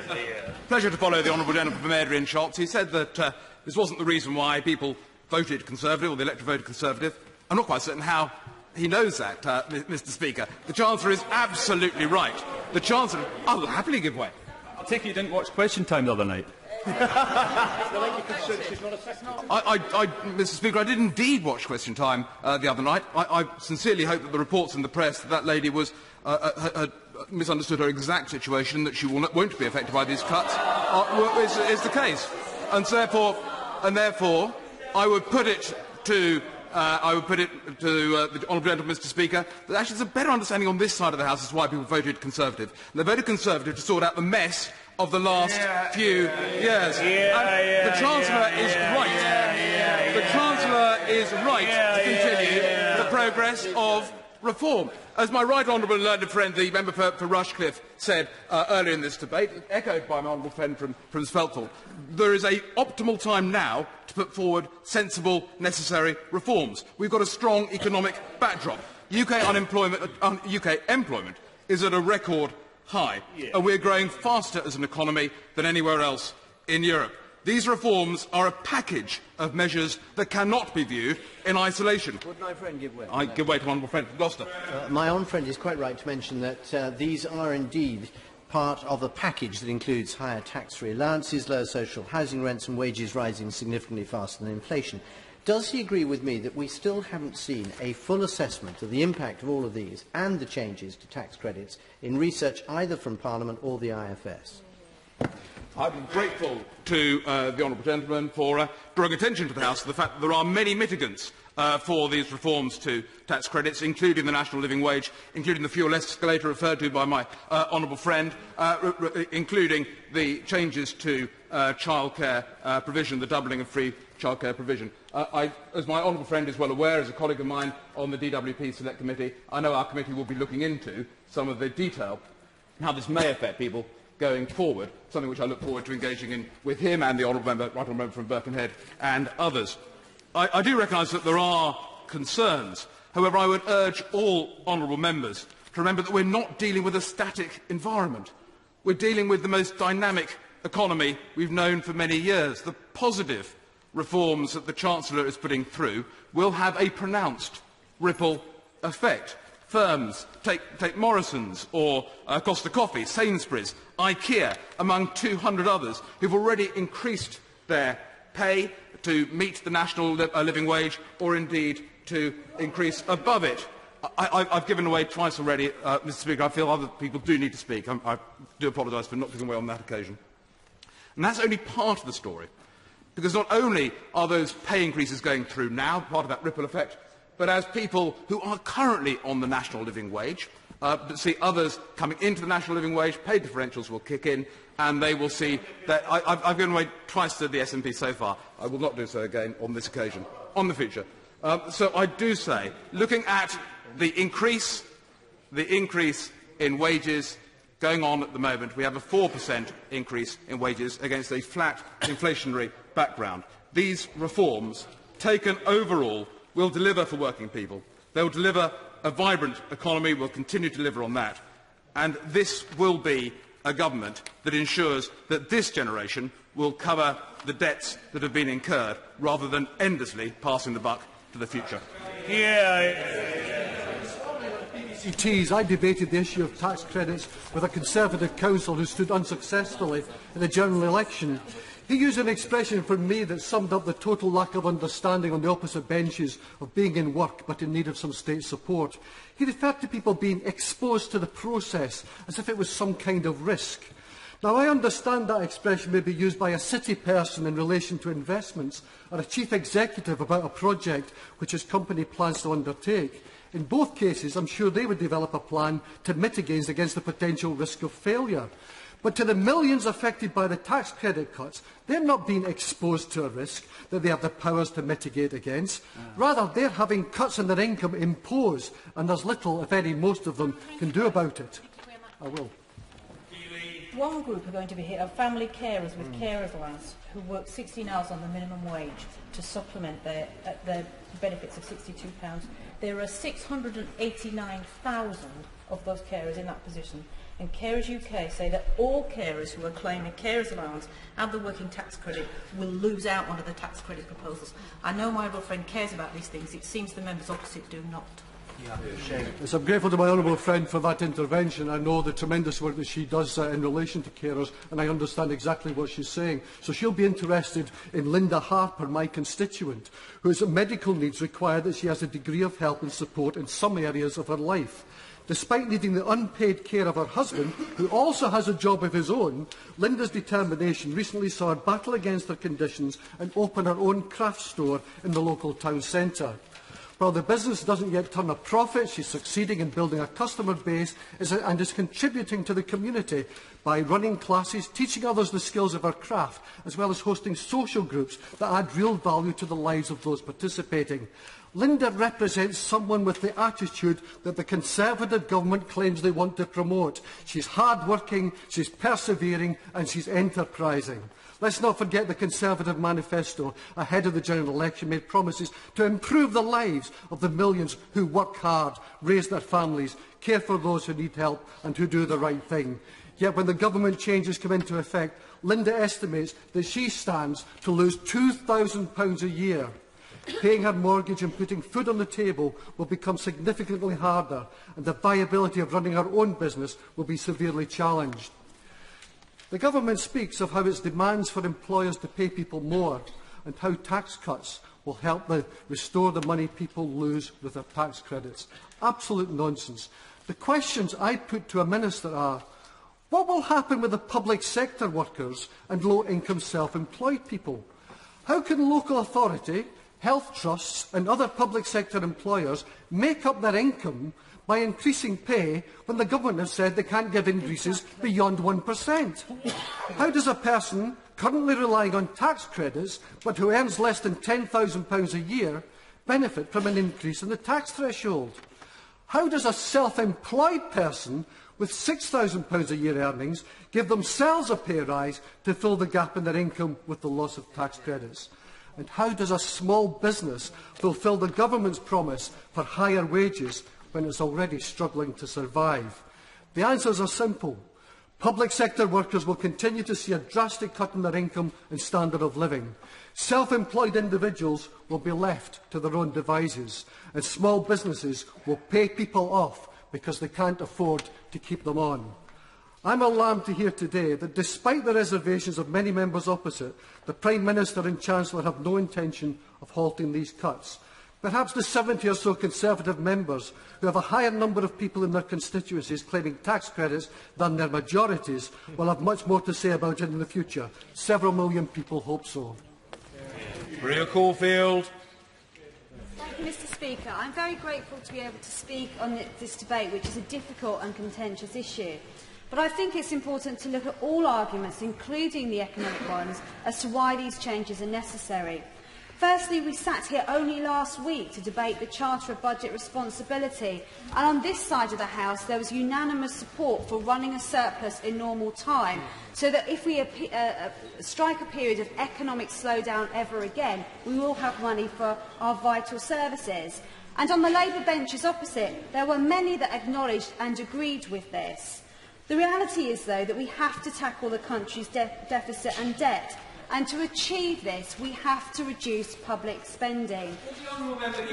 Pleasure to follow the Honourable Gentleman from Adrian Shotts. He said that this wasn't the reason why people voted Conservative, or the electorate voted Conservative. I'm not quite certain how he knows that, Mr. Speaker. The Chancellor is absolutely right. The Chancellor... I will happily give way. I'll take it you didn't watch Question Time the other night. Mr. Speaker, I did indeed watch Question Time the other night. I sincerely hope that the reports in the press that lady was had misunderstood her exact situation, that she won't be affected by these cuts, is the case. And therefore, I would put it to the Honourable Gentleman, Mr. Speaker, that actually there's a better understanding on this side of the House as to why people voted Conservative. And they voted Conservative to sort out the mess of the last few years. The Chancellor is right. The Chancellor is right to continue the progress of reform. As my right honourable and learned friend, the member for Rushcliffe, said earlier in this debate, echoed by my honourable friend from Spelthall, there is an optimal time now to put forward sensible, necessary reforms. We've got a strong economic backdrop. UK employment is at a record high, and we're growing faster as an economy than anywhere else in Europe. These reforms are a package of measures that cannot be viewed in isolation. Would my friend give way? I give way to my honourable friend from Gloucester. My own friend is quite right to mention that these are indeed part of a package that includes higher tax-free allowances, lower social housing rents and wages rising significantly faster than inflation. Does he agree with me that we still haven't seen a full assessment of the impact of all of these and the changes to tax credits in research either from Parliament or the IFS? I'm grateful to the honourable gentleman for drawing attention to the House to the fact that there are many mitigants for these reforms to tax credits, including the national living wage, including the fuel escalator referred to by my honourable friend, including the changes to childcare provision, the doubling of free childcare provision. As my honourable friend is well aware, as a colleague of mine on the DWP Select Committee, I know our committee will be looking into some of the detail and how this may affect people going forward, something which I look forward to engaging in with him and the honourable member from Birkenhead and others. I do recognise that there are concerns. However, I would urge all honourable members to remember that we're not dealing with a static environment. We're dealing with the most dynamic economy we've known for many years. The positive reforms that the Chancellor is putting through will have a pronounced ripple effect. Firms, take Morrison's or Costa Coffee, Sainsbury's, IKEA, among 200 others, who've already increased their pay to meet the national living wage or indeed to increase above it. I've given away twice already, Mr Speaker. I feel other people do need to speak. I do apologise for not giving away on that occasion. And that's only part of the story, because not only are those pay increases going through now, part of that ripple effect, but as people who are currently on the national living wage see others coming into the national living wage, pay differentials will kick in, and they will see that I've given away twice to the SNP so far. I will not do so again on this occasion, on the future. So I do say, looking at the increase in wages going on at the moment, we have a 4% increase in wages against a flat inflationary background. These reforms, taken overall, will deliver for working people. They will deliver a vibrant economy, will continue to deliver on that. And this will be a government that ensures that this generation will cover the debts that have been incurred, rather than endlessly passing the buck to the future. I debated the issue of tax credits with a Conservative council who stood unsuccessfully in the general election. He used an expression from me that summed up the total lack of understanding on the opposite benches of being in work but in need of some state support. He referred to people being exposed to the process as if it was some kind of risk. Now, I understand that expression may be used by a city person in relation to investments, or a chief executive about a project which his company plans to undertake. In both cases, I'm sure they would develop a plan to mitigate against the potential risk of failure. But to the millions affected by the tax credit cuts, they're not being exposed to a risk that they have the powers to mitigate against. Rather, they're having cuts in their income imposed, and there's little, if any, most of them can do about it. I will. One group are going to be hit are family carers with carers allowance who work 16 hours on the minimum wage to supplement their benefits of £62. There are 689,000 of those carers in that position. And Carers UK say that all carers who are claiming carers allowance and the working tax credit will lose out under the tax credit proposals. I know my other friend cares about these things. It seems the members opposite do not. Yes, I'm grateful to my honourable friend for that intervention. I know the tremendous work that she does in relation to carers, and I understand exactly what she's saying. So she'll be interested in Linda Harper, my constituent, whose medical needs require that she has a degree of help and support in some areas of her life. Despite needing the unpaid care of her husband, who also has a job of his own, Linda's determination recently saw her battle against her conditions and open her own craft store in the local town centre. While the business doesn't yet turn a profit, she's succeeding in building a customer base and is contributing to the community by running classes, teaching others the skills of her craft, as well as hosting social groups that add real value to the lives of those participating. Linda represents someone with the attitude that the Conservative government claims they want to promote. She's hard-working, she's persevering and she's enterprising. Let's not forget the Conservative manifesto ahead of the general election made promises to improve the lives of the millions who work hard, raise their families, care for those who need help and who do the right thing. Yet when the government changes come into effect, Linda estimates that she stands to lose £2,000 a year. Paying her mortgage and putting food on the table will become significantly harder, and the viability of running her own business will be severely challenged. The government speaks of how its demands for employers to pay people more and how tax cuts will help restore the money people lose with their tax credits. Absolute nonsense. The questions I put to a minister are, what will happen with the public sector workers and low-income self-employed people? How can local authority, health trusts and other public sector employers make up their income by increasing pay when the government has said they can't give increases beyond 1%? How does a person currently relying on tax credits but who earns less than £10,000 a year benefit from an increase in the tax threshold? How does a self-employed person with £6,000 a year earnings give themselves a pay rise to fill the gap in their income with the loss of tax credits? And how does a small business fulfil the government's promise for higher wages when it's already struggling to survive? The answers are simple. Public sector workers will continue to see a drastic cut in their income and standard of living. Self-employed individuals will be left to their own devices, and small businesses will pay people off because they can't afford to keep them on. I'm alarmed to hear today that despite the reservations of many members opposite, the Prime Minister and Chancellor have no intention of halting these cuts. Perhaps the 70 or so Conservative members who have a higher number of people in their constituencies claiming tax credits than their majorities will have much more to say about it in the future. Several million people hope so. Maria Caulfield. Thank you, Mr. Speaker. I'm very grateful to be able to speak on this debate, which is a difficult and contentious issue. But I think it's important to look at all arguments, including the economic ones, as to why these changes are necessary. Firstly, we sat here only last week to debate the Charter of Budget Responsibility, and on this side of the House there was unanimous support for running a surplus in normal time, so that if we strike a period of economic slowdown ever again, we will have money for our vital services. And on the Labour benches opposite, there were many that acknowledged and agreed with this. The reality is, though, that we have to tackle the country's deficit and debt. And to achieve this, we have to reduce public spending.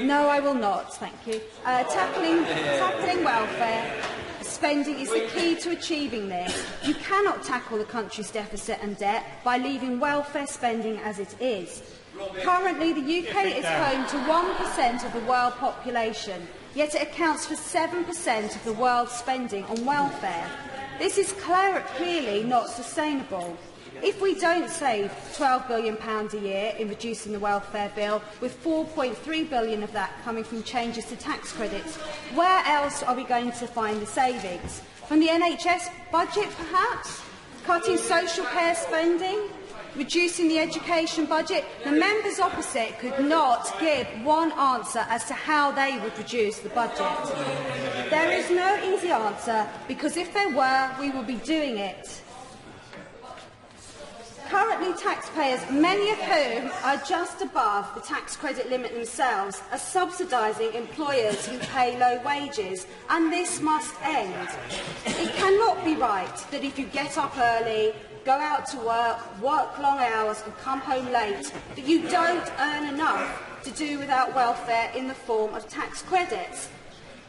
No, I will not, thank you. Tackling welfare spending is the key to achieving this. You cannot tackle the country's deficit and debt by leaving welfare spending as it is. Currently, the UK is home to 1% of the world population, yet it accounts for 7% of the world's spending on welfare. This is clearly not sustainable. If we don't save £12 billion a year in reducing the welfare bill, with £4.3 billion of that coming from changes to tax credits, where else are we going to find the savings? From the NHS budget, perhaps? Cutting social care spending? Reducing the education budget? The members opposite could not give one answer as to how they would reduce the budget. There is no easy answer, because if there were, we would be doing it. Currently, taxpayers, many of whom are just above the tax credit limit themselves, are subsidising employers who pay low wages, and this must end. It cannot be right that if you get up early, go out to work long hours and come home late, that you don't earn enough to do without welfare in the form of tax credits.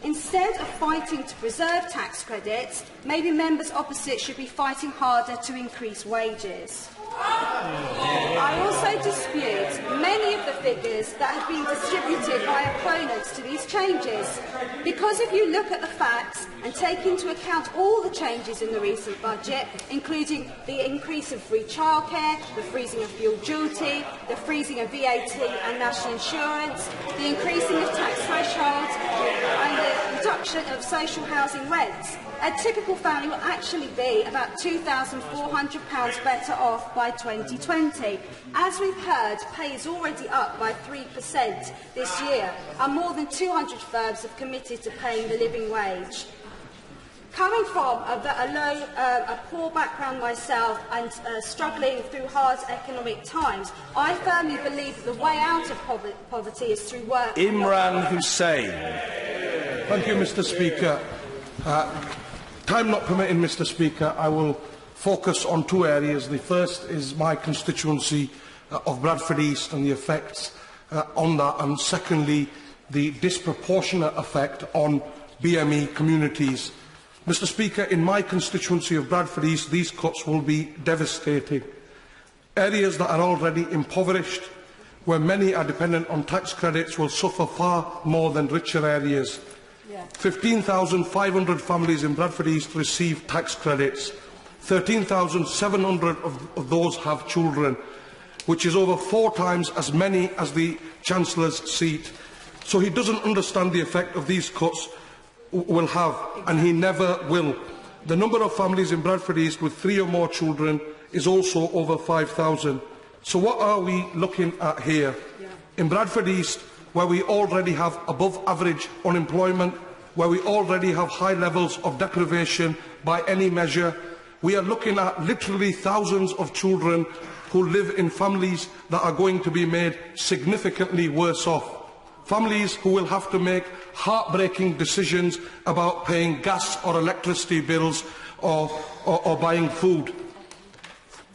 Instead of fighting to preserve tax credits, maybe members opposite should be fighting harder to increase wages. I also dispute many of the figures that have been distributed by opponents to these changes, because if you look at the facts and take into account all the changes in the recent budget, including the increase of free childcare, the freezing of fuel duty, the freezing of VAT and national insurance, the increasing of tax thresholds and the reduction of social housing rents, a typical family will actually be about £2,400 better off by 2020. As we've heard, pay is already up by 3% this year, and more than 200 firms have committed to paying the living wage. Coming from a poor background myself and struggling through hard economic times, I firmly believe that the way out of poverty is through work. Imran Hussain. Thank you, Mr. Speaker. Time not permitting, Mr. Speaker, I will focus on two areas. The first is my constituency of Bradford East and the effects on that, and secondly, the disproportionate effect on BME communities. Mr. Speaker, in my constituency of Bradford East, these cuts will be devastating. Areas that are already impoverished, where many are dependent on tax credits, will suffer far more than richer areas. 15,500 families in Bradford East receive tax credits. 13,700 of those have children. which is over 4 times as many as the Chancellor's seat. So he doesn't understand the effect of these cuts will have, and he never will. The number of families in Bradford East with 3 or more children is also over 5,000. So what are we looking at here? In Bradford East, where we already have above average unemployment, where we already have high levels of deprivation by any measure, we are looking at literally thousands of children who live in families that are going to be made significantly worse off. Families who will have to make heartbreaking decisions about paying gas or electricity bills or buying food.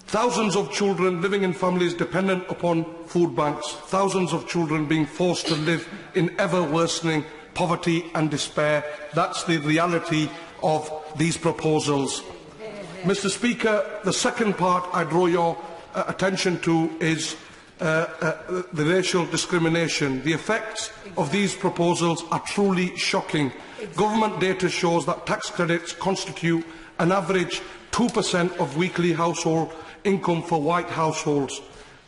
Thousands of children living in families dependent upon food banks. Thousands of children being forced to live in ever-worsening poverty and despair. That's the reality of these proposals. Mr. Speaker, the second part I draw your attention to is the racial discrimination. The effects of these proposals are truly shocking. Government data shows that tax credits constitute an average 2% of weekly household income for white households,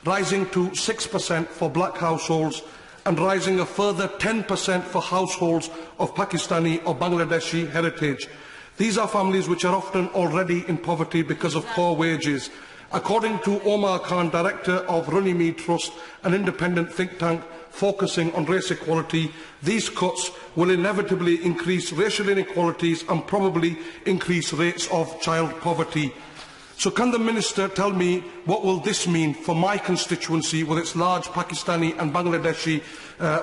rising to 6% for black households, and rising a further 10% for households of Pakistani or Bangladeshi heritage. These are families which are often already in poverty because of poor wages. According to Omar Khan, director of Runnymede Trust, an independent think tank focusing on race equality, these cuts will inevitably increase racial inequalities and probably increase rates of child poverty. So can the Minister tell me what will this mean for my constituency with its large Pakistani and Bangladeshi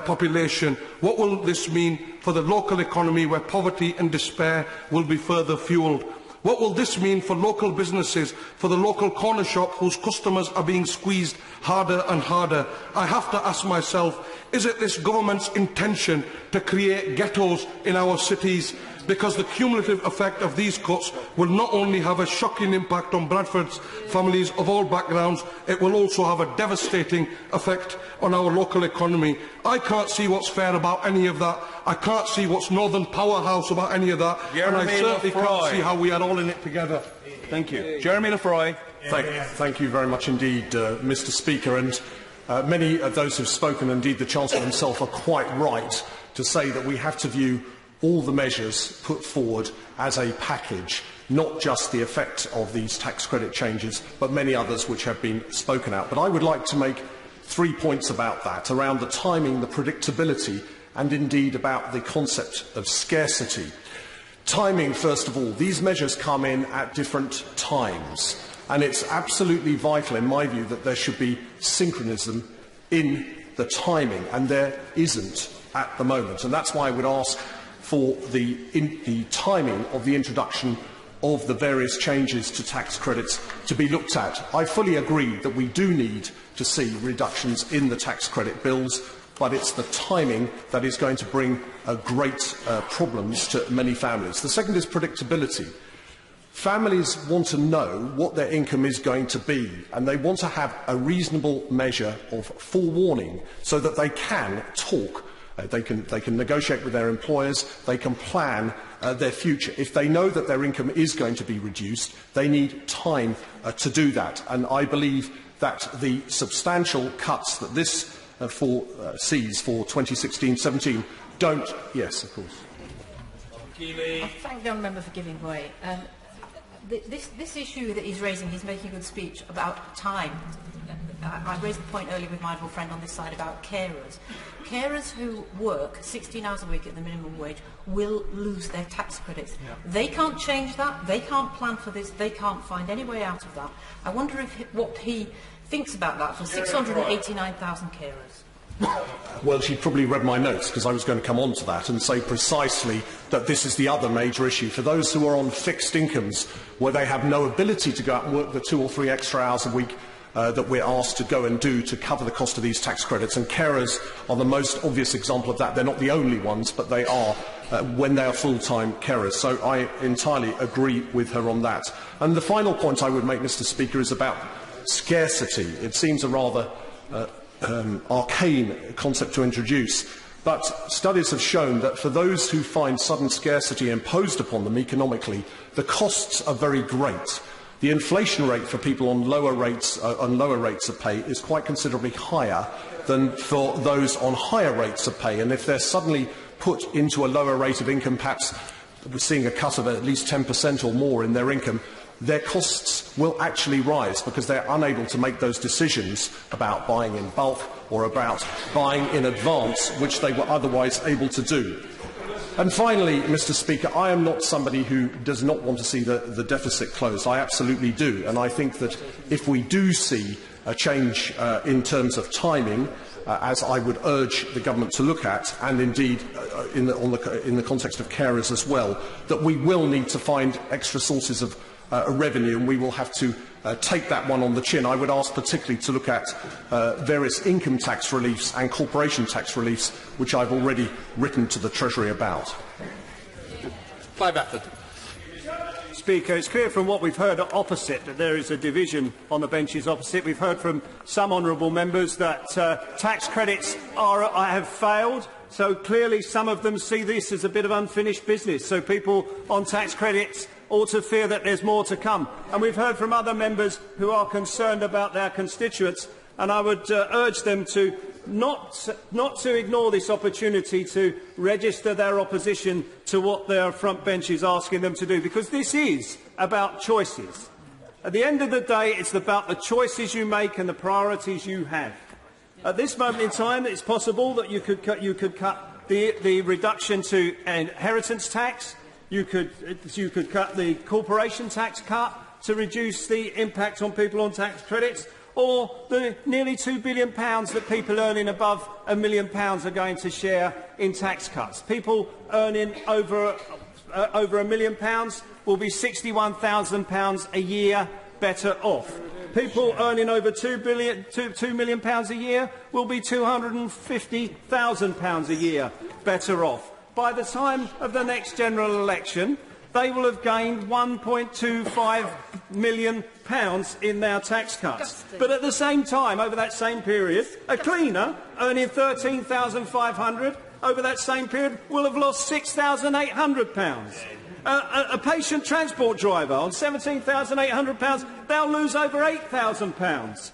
population? What will this mean for the local economy where poverty and despair will be further fuelled? What will this mean for local businesses, for the local corner shop whose customers are being squeezed harder and harder? I have to ask myself, is it this government's intention to create ghettos in our cities? Because the cumulative effect of these cuts will not only have a shocking impact on Bradford's families of all backgrounds, it will also have a devastating effect on our local economy. I can't see what's fair about any of that. I can't see what's Northern Powerhouse about any of that. And I certainly can't see how we are all in it together. Thank you. Jeremy Lefroy. Thank you very much indeed, Mr. Speaker. And many of those who have spoken, indeed the Chancellor himself, are quite right to say that we have to view all the measures put forward as a package, not just the effect of these tax credit changes, but many others which have been spoken out. But I would like to make 3 points about that, around the timing, the predictability, and indeed about the concept of scarcity. Timing, first of all. These measures come in at different times, and it's absolutely vital, in my view, that there should be synchronism in the timing, and there isn't at the moment. And that's why I would ask for the timing of the introduction of the various changes to tax credits to be looked at. I fully agree that we do need to see reductions in the tax credit bills, but it's the timing that is going to bring great problems to many families. The second is predictability. Families want to know what their income is going to be, and they want to have a reasonable measure of forewarning so that they can talk. They can negotiate with their employers, they can plan their future. If they know that their income is going to be reduced, they need time to do that. And I believe that the substantial cuts that this sees for 2016-17 don't... Yes, of course. I thank the honourable member for giving way. This issue that he's raising, he's making a good speech about time. I raised the point earlier with my honourable friend on this side about carers. Carers who work 16 hours a week at the minimum wage will lose their tax credits. Yeah. They can't change that. They can't plan for this. They can't find any way out of that. I wonder what he thinks about that for 689,000 carers. Well, she probably read my notes, because I was going to come on to that and say precisely that this is the other major issue. For those who are on fixed incomes, where they have no ability to go out and work the 2 or 3 extra hours a week that we're asked to go and do to cover the cost of these tax credits, and carers are the most obvious example of that. They're not the only ones, but they are when they are full-time carers. So I entirely agree with her on that. And the final point I would make, Mr. Speaker, is about scarcity. It seems a rather arcane concept to introduce, but studies have shown that for those who find sudden scarcity imposed upon them economically, the costs are very great. The inflation rate for people on lower rates of pay is quite considerably higher than for those on higher rates of pay. And if they're suddenly put into a lower rate of income, perhaps we're seeing a cut of at least 10% or more in their income, their costs will actually rise because they're unable to make those decisions about buying in bulk or about buying in advance, which they were otherwise able to do. And finally, Mr. Speaker, I am not somebody who does not want to see the deficit closed. I absolutely do. And I think that if we do see a change in terms of timing, as I would urge the government to look at, and indeed in the context of carers as well, that we will need to find extra sources of revenue, and we will have to take that one on the chin. I would ask particularly to look at various income tax reliefs and corporation tax reliefs, which I've already written to the Treasury about. Clive Attwood. Speaker, it's clear from what we've heard opposite that there is a division on the benches opposite. We've heard from some honourable members that tax credits have failed. So clearly some of them see this as a bit of unfinished business. So people on tax credits ought to fear that there's more to come. And we've heard from other members who are concerned about their constituents, and I would urge them to not to ignore this opportunity to register their opposition to what their front bench is asking them to do, because this is about choices. At the end of the day, it's about the choices you make and the priorities you have. At this moment in time, it's possible that you could cut the reduction to inheritance tax. You could cut the corporation tax cut to reduce the impact on people on tax credits, or the nearly £2 billion that people earning above £1 million are going to share in tax cuts. People earning over £1 million will be £61,000 a year better off. People earning over £2 million a year will be £250,000 a year better off. By the time of the next general election, they will have gained £1.25 million in their tax cuts. But at the same time, over that same period, a cleaner earning £13,500 over that same period will have lost £6,800. A patient transport driver on £17,800, they'll lose over £8,000.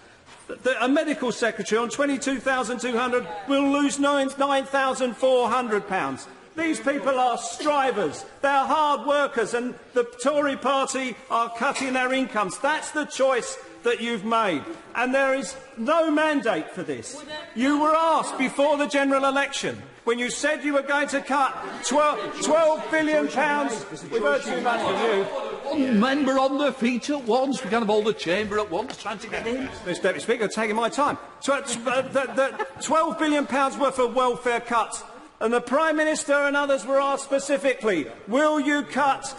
A medical secretary on £22,200 will lose £9,400. These people are strivers, they're hard workers, and the Tory party are cutting their incomes. That's the choice that you've made, and there is no mandate for this. You were asked before the general election, when you said you were going to cut £12 billion. We've heard too much from you. One member on their feet at once. We can't have all the chamber at once trying to get in. Mr. Deputy Speaker, taking my time. £12 billion worth of welfare cuts. And the Prime Minister and others were asked specifically, will you cut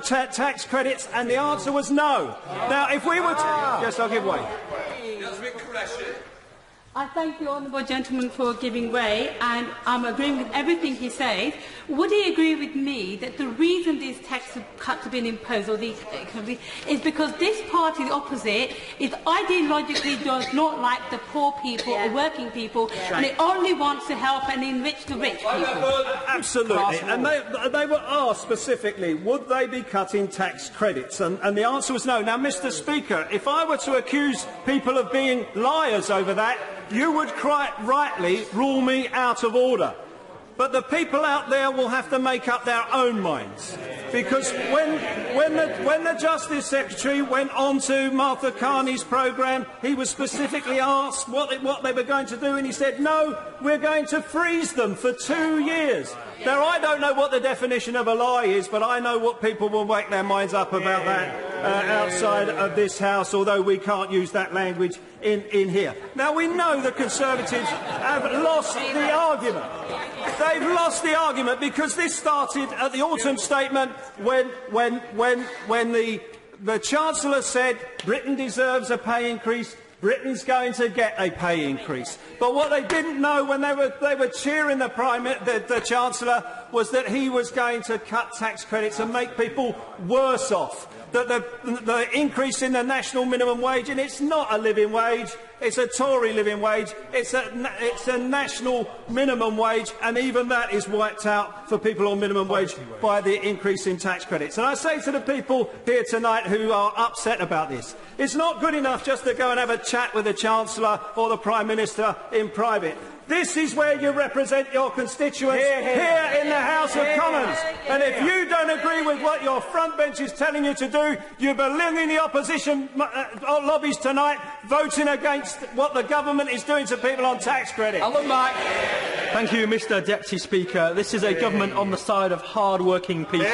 tax credits? And the answer was no. Now, if we were to... Yes, I'll give way. I thank the honourable gentleman for giving way, and I'm agreeing with everything he says. Would he agree with me that the reason these tax cuts have been imposed, or these is because this party, the opposite, is ideologically does not like the poor people or working people, and it only wants to help and enrich the rich people? Absolutely. And they were asked specifically, would they be cutting tax credits? And the answer was no. Now, Mr. Speaker, if I were to accuse people of being liars over that, you would quite rightly rule me out of order. But the people out there will have to make up their own minds. Because when the Justice Secretary went on to Martha Carney's programme, he was specifically asked what they were going to do, and he said, no, we're going to freeze them for 2 years. Now, I don't know what the definition of a lie is, but I know what people will make their minds up about that outside of this House, although we can't use that language in here. Now, we know the Conservatives have lost the argument. They've lost the argument because this started at the autumn statement when the Chancellor said Britain deserves a pay increase. Britain's going to get a pay increase. But what they didn't know when they were cheering the Chancellor was that he was going to cut tax credits and make people worse off. That the increase in the national minimum wage, and it's not a living wage, it's a Tory living wage, it's a national minimum wage, and even that is wiped out for people on minimum wage by the increase in tax credits. And I say to the people here tonight who are upset about this, it's not good enough just to go and have a chat with the Chancellor or the Prime Minister in private. This is where you represent your constituents here in the House of Commons. And if you don't agree with what your front bench is telling you to do, you belong in the opposition lobbies tonight, voting against what the government is doing to people on tax credit. Alan Mack. Thank you, Mr Deputy Speaker. This is a government on the side of hard-working people.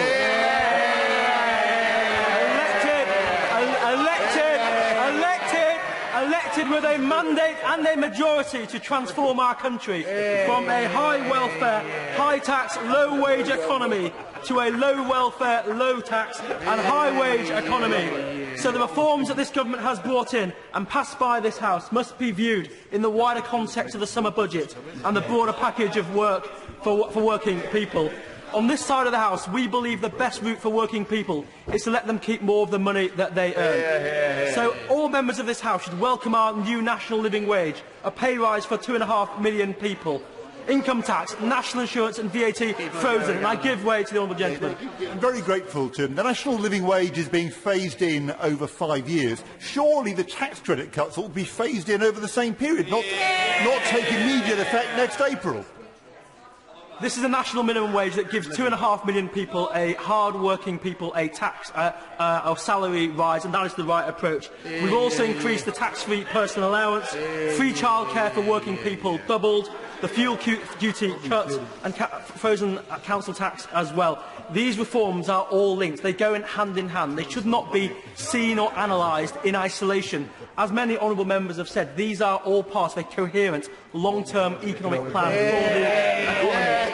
Elected with a mandate and a majority to transform our country from a high-welfare, high-tax, low-wage economy to a low-welfare, low-tax and high-wage economy. So the reforms that this government has brought in and passed by this House must be viewed in the wider context of the summer budget and the broader package of work for working people. On this side of the House, we believe the best route for working people is to let them keep more of the money that they earn. So all members of this House should welcome our new national living wage, a pay rise for 2.5 million people. Income tax, national insurance and VAT frozen. And I give way to the honourable gentleman. I'm very grateful to him. The national living wage is being phased in over 5 years. Surely the tax credit cuts will be phased in over the same period, not take immediate effect next April. This is a national minimum wage that gives 2.5 million people, hard-working people, a tax or salary rise, and that is the right approach. We've also increased the tax-free personal allowance, free childcare for working people doubled, the fuel duty cut, and frozen council tax as well. These reforms are all linked. They go hand in hand. They should not be seen or analysed in isolation. As many honourable members have said, these are all part of a coherent, long-term economic plan for the economy.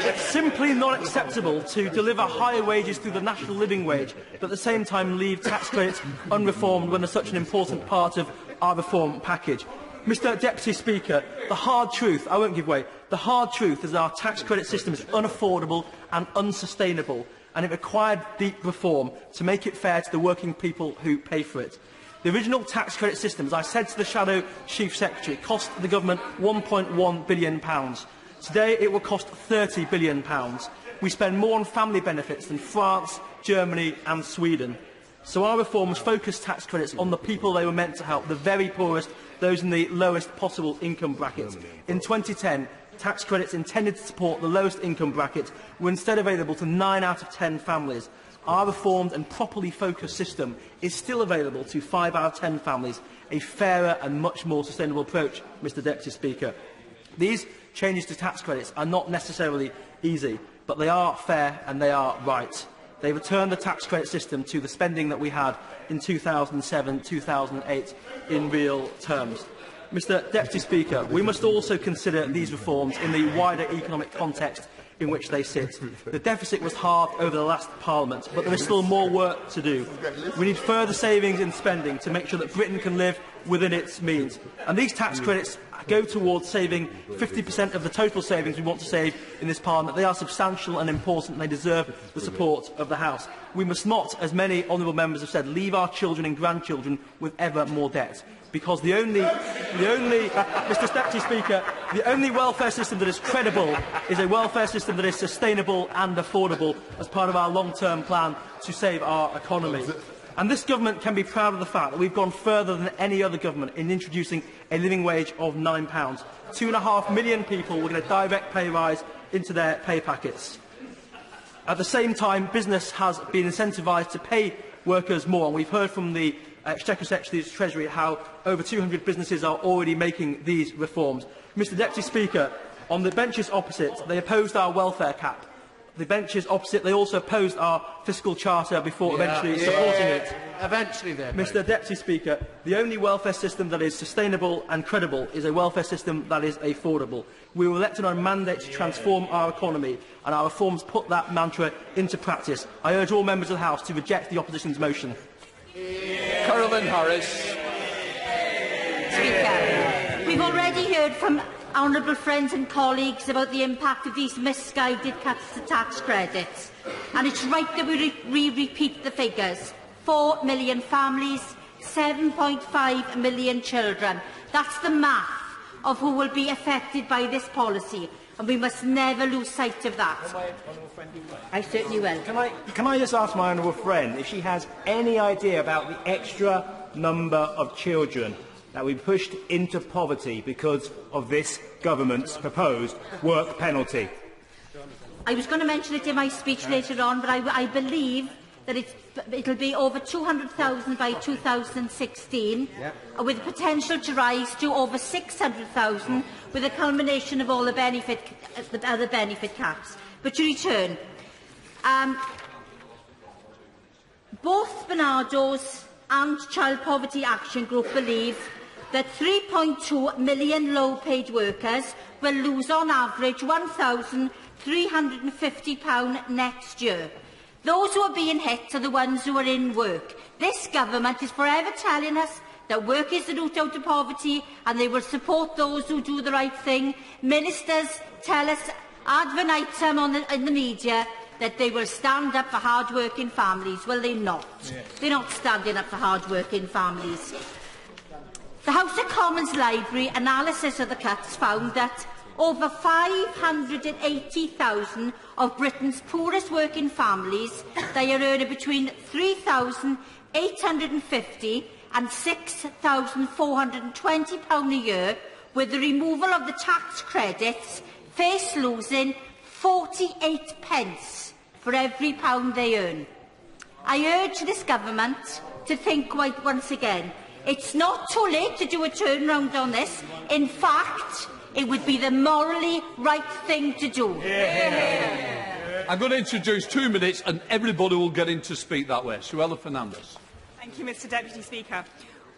It's simply not acceptable to deliver higher wages through the national living wage, but at the same time leave tax credits unreformed when they're such an important part of our reform package. Mr Deputy Speaker, the hard truth, I won't give way, the hard truth is our tax credit system is unaffordable and unsustainable, and it required deep reform to make it fair to the working people who pay for it. The original tax credit system, as I said to the Shadow Chief Secretary, cost the government £1.1 billion. Today it will cost £30 billion. We spend more on family benefits than France, Germany and Sweden. So our reforms focus tax credits on the people they were meant to help, the very poorest, those in the lowest possible income brackets. In 2010, tax credits intended to support the lowest income bracket were instead available to 9 out of 10 families. Our reformed and properly focused system is still available to 5 out of 10 families, a fairer and much more sustainable approach, Mr Deputy Speaker. These changes to tax credits are not necessarily easy, but they are fair and they are right. They return the tax credit system to the spending that we had in 2007-2008 in real terms. Mr Deputy Speaker, we must also consider these reforms in the wider economic context in which they sit. The deficit was halved over the last Parliament, but there is still more work to do. We need further savings in spending to make sure that Britain can live within its means. And these tax credits go towards saving 50% of the total savings we want to save in this Parliament. They are substantial and important, and they deserve the support of the House. We must not, as many honourable members have said, leave our children and grandchildren with ever more debt. Because the only Mr Deputy Speaker, the only welfare system that is credible is a welfare system that is sustainable and affordable as part of our long-term plan to save our economy. And this government can be proud of the fact that we've gone further than any other government in introducing a living wage of £9. 2.5 million people will get a direct pay rise into their pay packets. At the same time, business has been incentivised to pay workers more, and we've heard from the Exchequer Secretary of the Treasury how over 200 businesses are already making these reforms. Mr Deputy Speaker, on the benches opposite, they opposed our welfare cap. The benches opposite, they also opposed our fiscal charter before eventually supporting it. Eventually, then. Mr Deputy Speaker, the only welfare system that is sustainable and credible is a welfare system that is affordable. We were elected on a mandate to transform our economy, and our reforms put that mantra into practice. I urge all members of the House to reject the opposition's motion. Carolyn Harris. Speaker, we've already heard from honourable friends and colleagues about the impact of these misguided cuts to tax credits. And it's right that we repeat the figures. 4 million families, 7.5 million children. That's the math of who will be affected by this policy, and we must never lose sight of that. I certainly will. Can I just ask my honourable friend if she has any idea about the extra number of children that we pushed into poverty because of this government's proposed work penalty? I was going to mention it in my speech later on, but I believe that it'll be over 200,000 by 2016, with potential to rise to over 600,000 with a culmination of all the other benefit caps. But to return, both Barnardo's and Child Poverty Action Group believe that 3.2 million low-paid workers will lose on average £1,350 next year. Those who are being hit are the ones who are in work. This government is forever telling us that work is the route out of poverty and they will support those who do the right thing. Ministers tell us ad infinitum in the media that they will stand up for hard-working families. Well, they're not. They're not standing up for hard-working families. The House of Commons Library analysis of the cuts found that over 580,000 of Britain's poorest working families, they are earning between £3,850 and £6,420 a year, with the removal of the tax credits, face losing 48 pence for every pound they earn. I urge this government to think once again. It's not too late to do a turnaround on this. In fact, it would be the morally right thing to do. I'm going to introduce 2 minutes and everybody will get in to speak that way. Suella Fernandez. Thank you, Mr Deputy Speaker.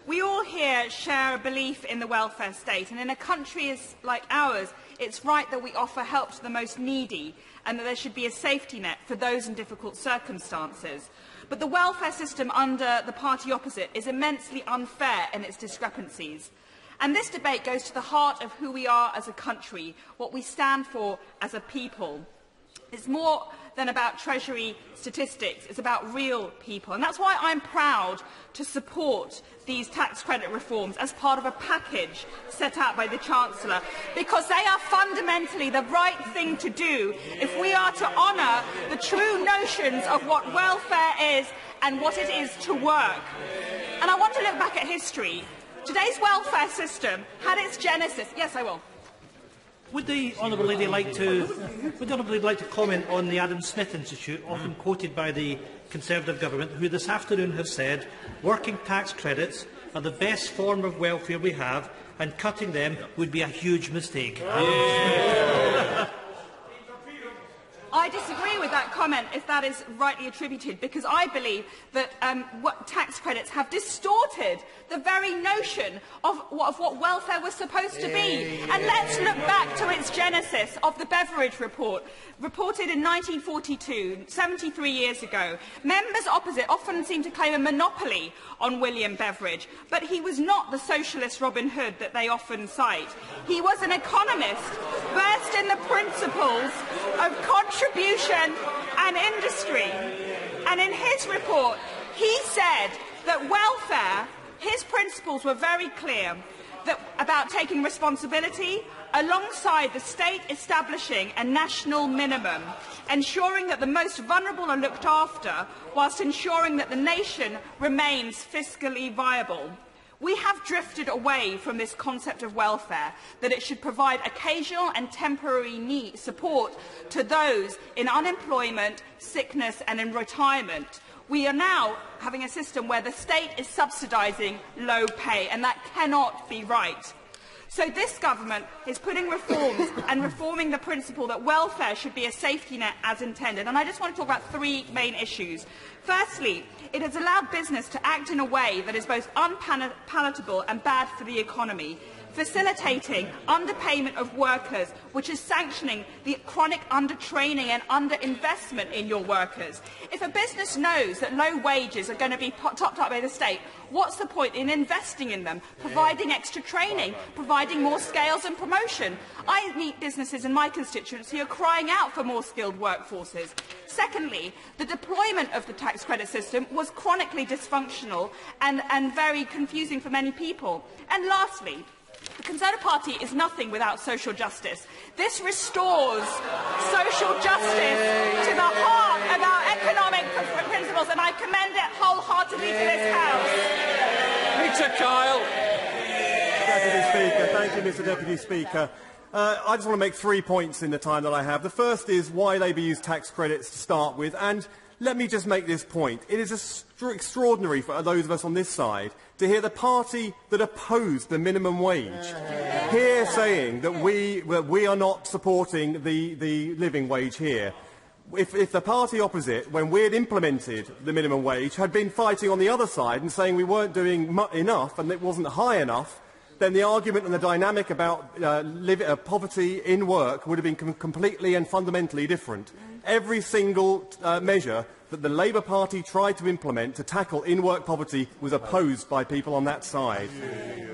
We all here share a belief in the welfare state, and in a country like ours, it's right that we offer help to the most needy and that there should be a safety net for those in difficult circumstances. But the welfare system under the party opposite is immensely unfair in its discrepancies. And this debate goes to the heart of who we are as a country, what we stand for as a people. It's more than about Treasury statistics, it's about real people. And that's why I'm proud to support these tax credit reforms as part of a package set out by the Chancellor, because they are fundamentally the right thing to do if we are to honour the true notions of what welfare is and what it is to work. And I want to look back at history. Today's welfare system had its genesis. Yes, I will. Would the honourable lady like to comment on the Adam Smith Institute, often quoted by the Conservative government, who this afternoon have said working tax credits are the best form of welfare we have, and cutting them would be a huge mistake? I disagree with that comment if that is rightly attributed, because I believe that tax credits have distorted the very notion of what welfare was supposed to be. And let's look back to its genesis of the Beveridge Report, reported in 1942, 73 years ago. Members opposite often seem to claim a monopoly on William Beveridge, but he was not the socialist Robin Hood that they often cite. He was an economist versed in the principles of contribution and industry. And in his report, he said that welfare, his principles were very clear, about taking responsibility alongside the state establishing a national minimum, ensuring that the most vulnerable are looked after, whilst ensuring that the nation remains fiscally viable. We have drifted away from this concept of welfare, that it should provide occasional and temporary support to those in unemployment, sickness and in retirement. We are now having a system where the state is subsidising low pay, and that cannot be right. So this government is putting reforms and reforming the principle that welfare should be a safety net as intended. And I just want to talk about 3 main issues. Firstly, it has allowed business to act in a way that is both unpalatable and bad for the economy, facilitating underpayment of workers, which is sanctioning the chronic undertraining and underinvestment in your workers. If a business knows that low wages are going to be topped up by the state, what's the point in investing in them, providing extra training, providing more scales and promotion? I meet businesses in my constituency who are crying out for more skilled workforces. Secondly, the deployment of the tax credit system was chronically dysfunctional and very confusing for many people. And lastly, the Conservative Party is nothing without social justice. This restores social justice to the heart of our economic principles, and I commend it wholeheartedly to this House. Peter Kyle. Deputy Speaker. Thank you, Mr Deputy Speaker. I just want to make 3 points in the time that I have. The first is why Labour used tax credits to start with, and let me just make this point. It is extraordinary for those of us on this side to hear the party that opposed the minimum wage here saying that we are not supporting the living wage here. If the party opposite, when we had implemented the minimum wage, had been fighting on the other side and saying we weren't doing enough and it wasn't high enough, then the argument and the dynamic about poverty in work would have been completely and fundamentally different. Every single measure that the Labour Party tried to implement to tackle in-work poverty was opposed by people on that side.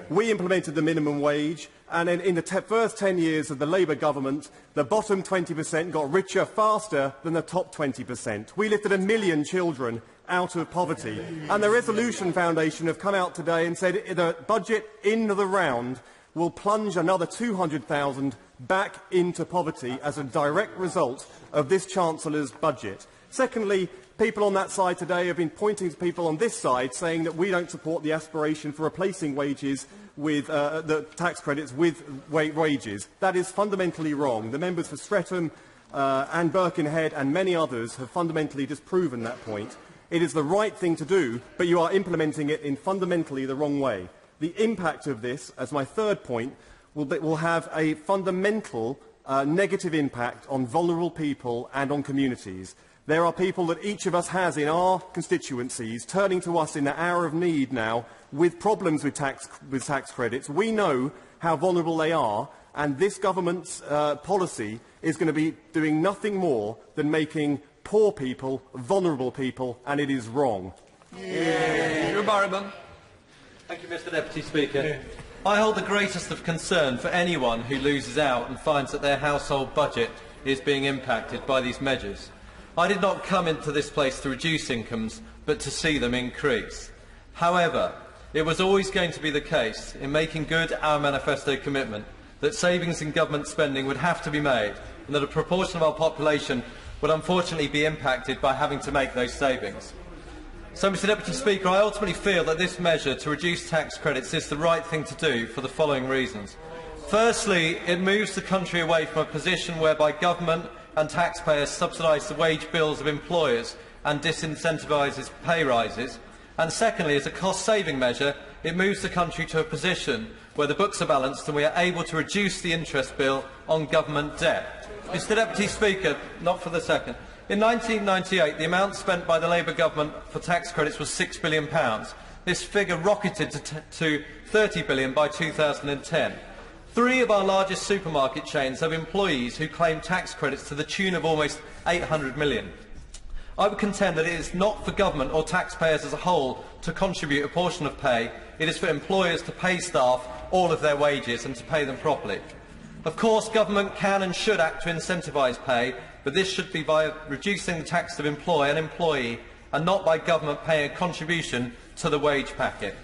We implemented the minimum wage, and in the first 10 years of the Labour government, the bottom 20% got richer faster than the top 20%. We lifted 1 million children out of poverty. And the Resolution Foundation have come out today and said the budget in the round will plunge another 200,000 back into poverty as a direct result of this Chancellor's budget. Secondly, people on that side today have been pointing to people on this side saying that we don't support the aspiration for replacing wages with the tax credits with wages. That is fundamentally wrong. The members for Streatham and Birkenhead and many others have fundamentally disproven that point. It is the right thing to do, but you are implementing it in fundamentally the wrong way. The impact of this, as my third point, will have a fundamental negative impact on vulnerable people and on communities. There are people that each of us has in our constituencies turning to us in the hour of need now with problems with tax credits. We know how vulnerable they are, and this government's policy is going to be doing nothing more than making poor people vulnerable people, and it is wrong. Barrowman. Thank you, Mr Deputy Speaker. I hold the greatest of concern for anyone who loses out and finds that their household budget is being impacted by these measures. I did not come into this place to reduce incomes, but to see them increase. However, it was always going to be the case, in making good our manifesto commitment, that savings in government spending would have to be made, and that a proportion of our population would unfortunately be impacted by having to make those savings. So, Mr Deputy Speaker, I ultimately feel that this measure to reduce tax credits is the right thing to do for the following reasons. Firstly, it moves the country away from a position whereby government and taxpayers subsidise the wage bills of employers and disincentivises pay rises. And secondly, as a cost-saving measure, it moves the country to a position where the books are balanced and we are able to reduce the interest bill on government debt. Mr Deputy Speaker, not for the second. In 1998, the amount spent by the Labour government for tax credits was £6 billion. This figure rocketed to £30 billion by 2010. 3 of our largest supermarket chains have employees who claim tax credits to the tune of almost £800 million. I would contend that it is not for government or taxpayers as a whole to contribute a portion of pay. It is for employers to pay staff all of their wages and to pay them properly. Of course, government can and should act to incentivise pay, but this should be by reducing the tax of employer and employee, and not by government paying a contribution to the wage packet.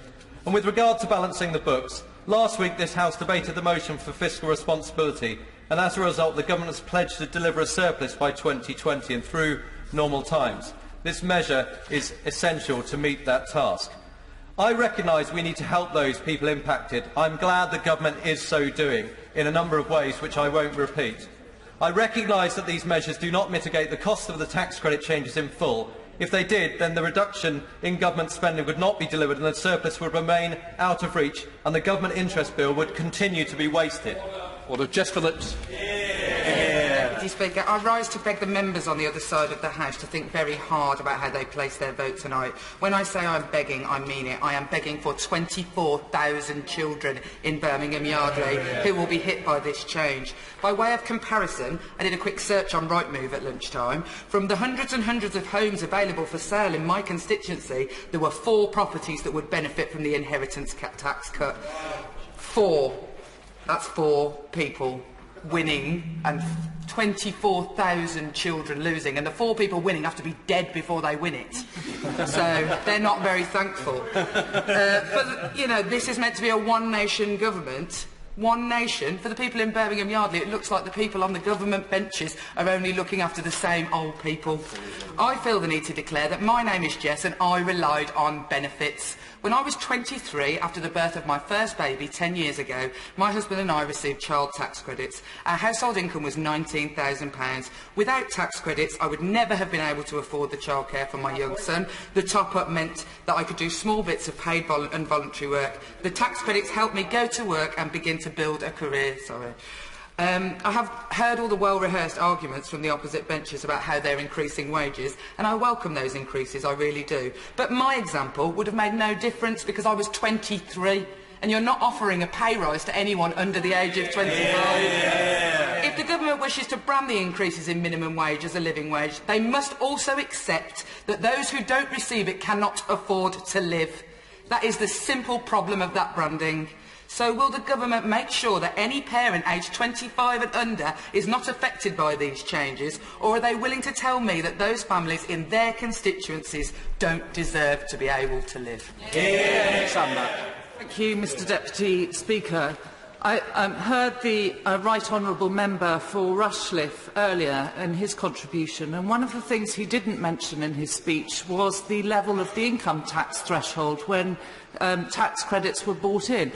And with regard to balancing the books, last week this House debated the motion for fiscal responsibility, and as a result the government has pledged to deliver a surplus by 2020 and through normal times. This measure is essential to meet that task. I recognise we need to help those people impacted. I am glad the government is so doing in a number of ways which I won't repeat. I recognise that these measures do not mitigate the cost of the tax credit changes in full. If they did, then the reduction in government spending would not be delivered and the surplus would remain out of reach and the government interest bill would continue to be wasted. Order. Jess Phillips. Deputy Speaker, I rise to beg the members on the other side of the House to think very hard about how they place their vote tonight. When I say I'm begging, I mean it. I am begging for 24,000 children in Birmingham Yardley who will be hit by this change. By way of comparison, I did a quick search on Rightmove at lunchtime. From the hundreds and hundreds of homes available for sale in my constituency, there were 4 properties that would benefit from the inheritance tax cut. 4. That's 4 people winning and 24,000 children losing, and the 4 people winning have to be dead before they win it. So they're not very thankful. But, you know, this is meant to be a one-nation government. One nation. For the people in Birmingham Yardley, it looks like the people on the government benches are only looking after the same old people. I feel the need to declare that my name is Jess and I relied on benefits. When I was 23, after the birth of my first baby 10 years ago, my husband and I received child tax credits. Our household income was £19,000. Without tax credits, I would never have been able to afford the childcare for my young son. The top-up meant that I could do small bits of paid and voluntary work. The tax credits helped me go to work and begin to build a career. I have heard all the well-rehearsed arguments from the opposite benches about how they're increasing wages, and I welcome those increases, I really do. But my example would have made no difference because I was 23, and you're not offering a pay rise to anyone under the age of 25. If the government wishes to brand the increases in minimum wage as a living wage, they must also accept that those who don't receive it cannot afford to live. That is the simple problem of that branding. So will the government make sure that any parent aged 25 and under is not affected by these changes, or are they willing to tell me that those families in their constituencies don't deserve to be able to live? Thank you, Mr Deputy Speaker. I heard the Right Honourable Member for Rushcliffe earlier in his contribution, and one of the things he didn't mention in his speech was the level of the income tax threshold when tax credits were brought in.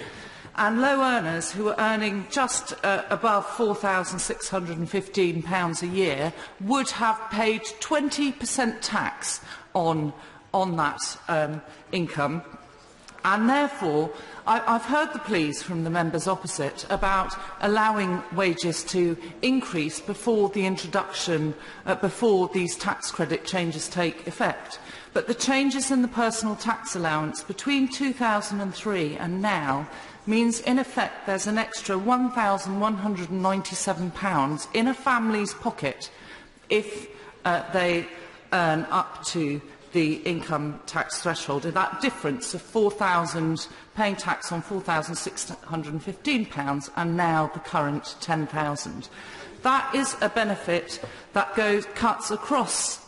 And low earners who are earning just above £4,615 a year would have paid 20% tax on that income. And therefore, I've heard the pleas from the members opposite about allowing wages to increase before the introduction, before these tax credit changes take effect. But the changes in the personal tax allowance between 2003 and now means, in effect, there's an extra £1,197 in a family's pocket if they earn up to the income tax threshold. And that difference of paying tax on £4,615 and now the current £10,000. That is a benefit that cuts across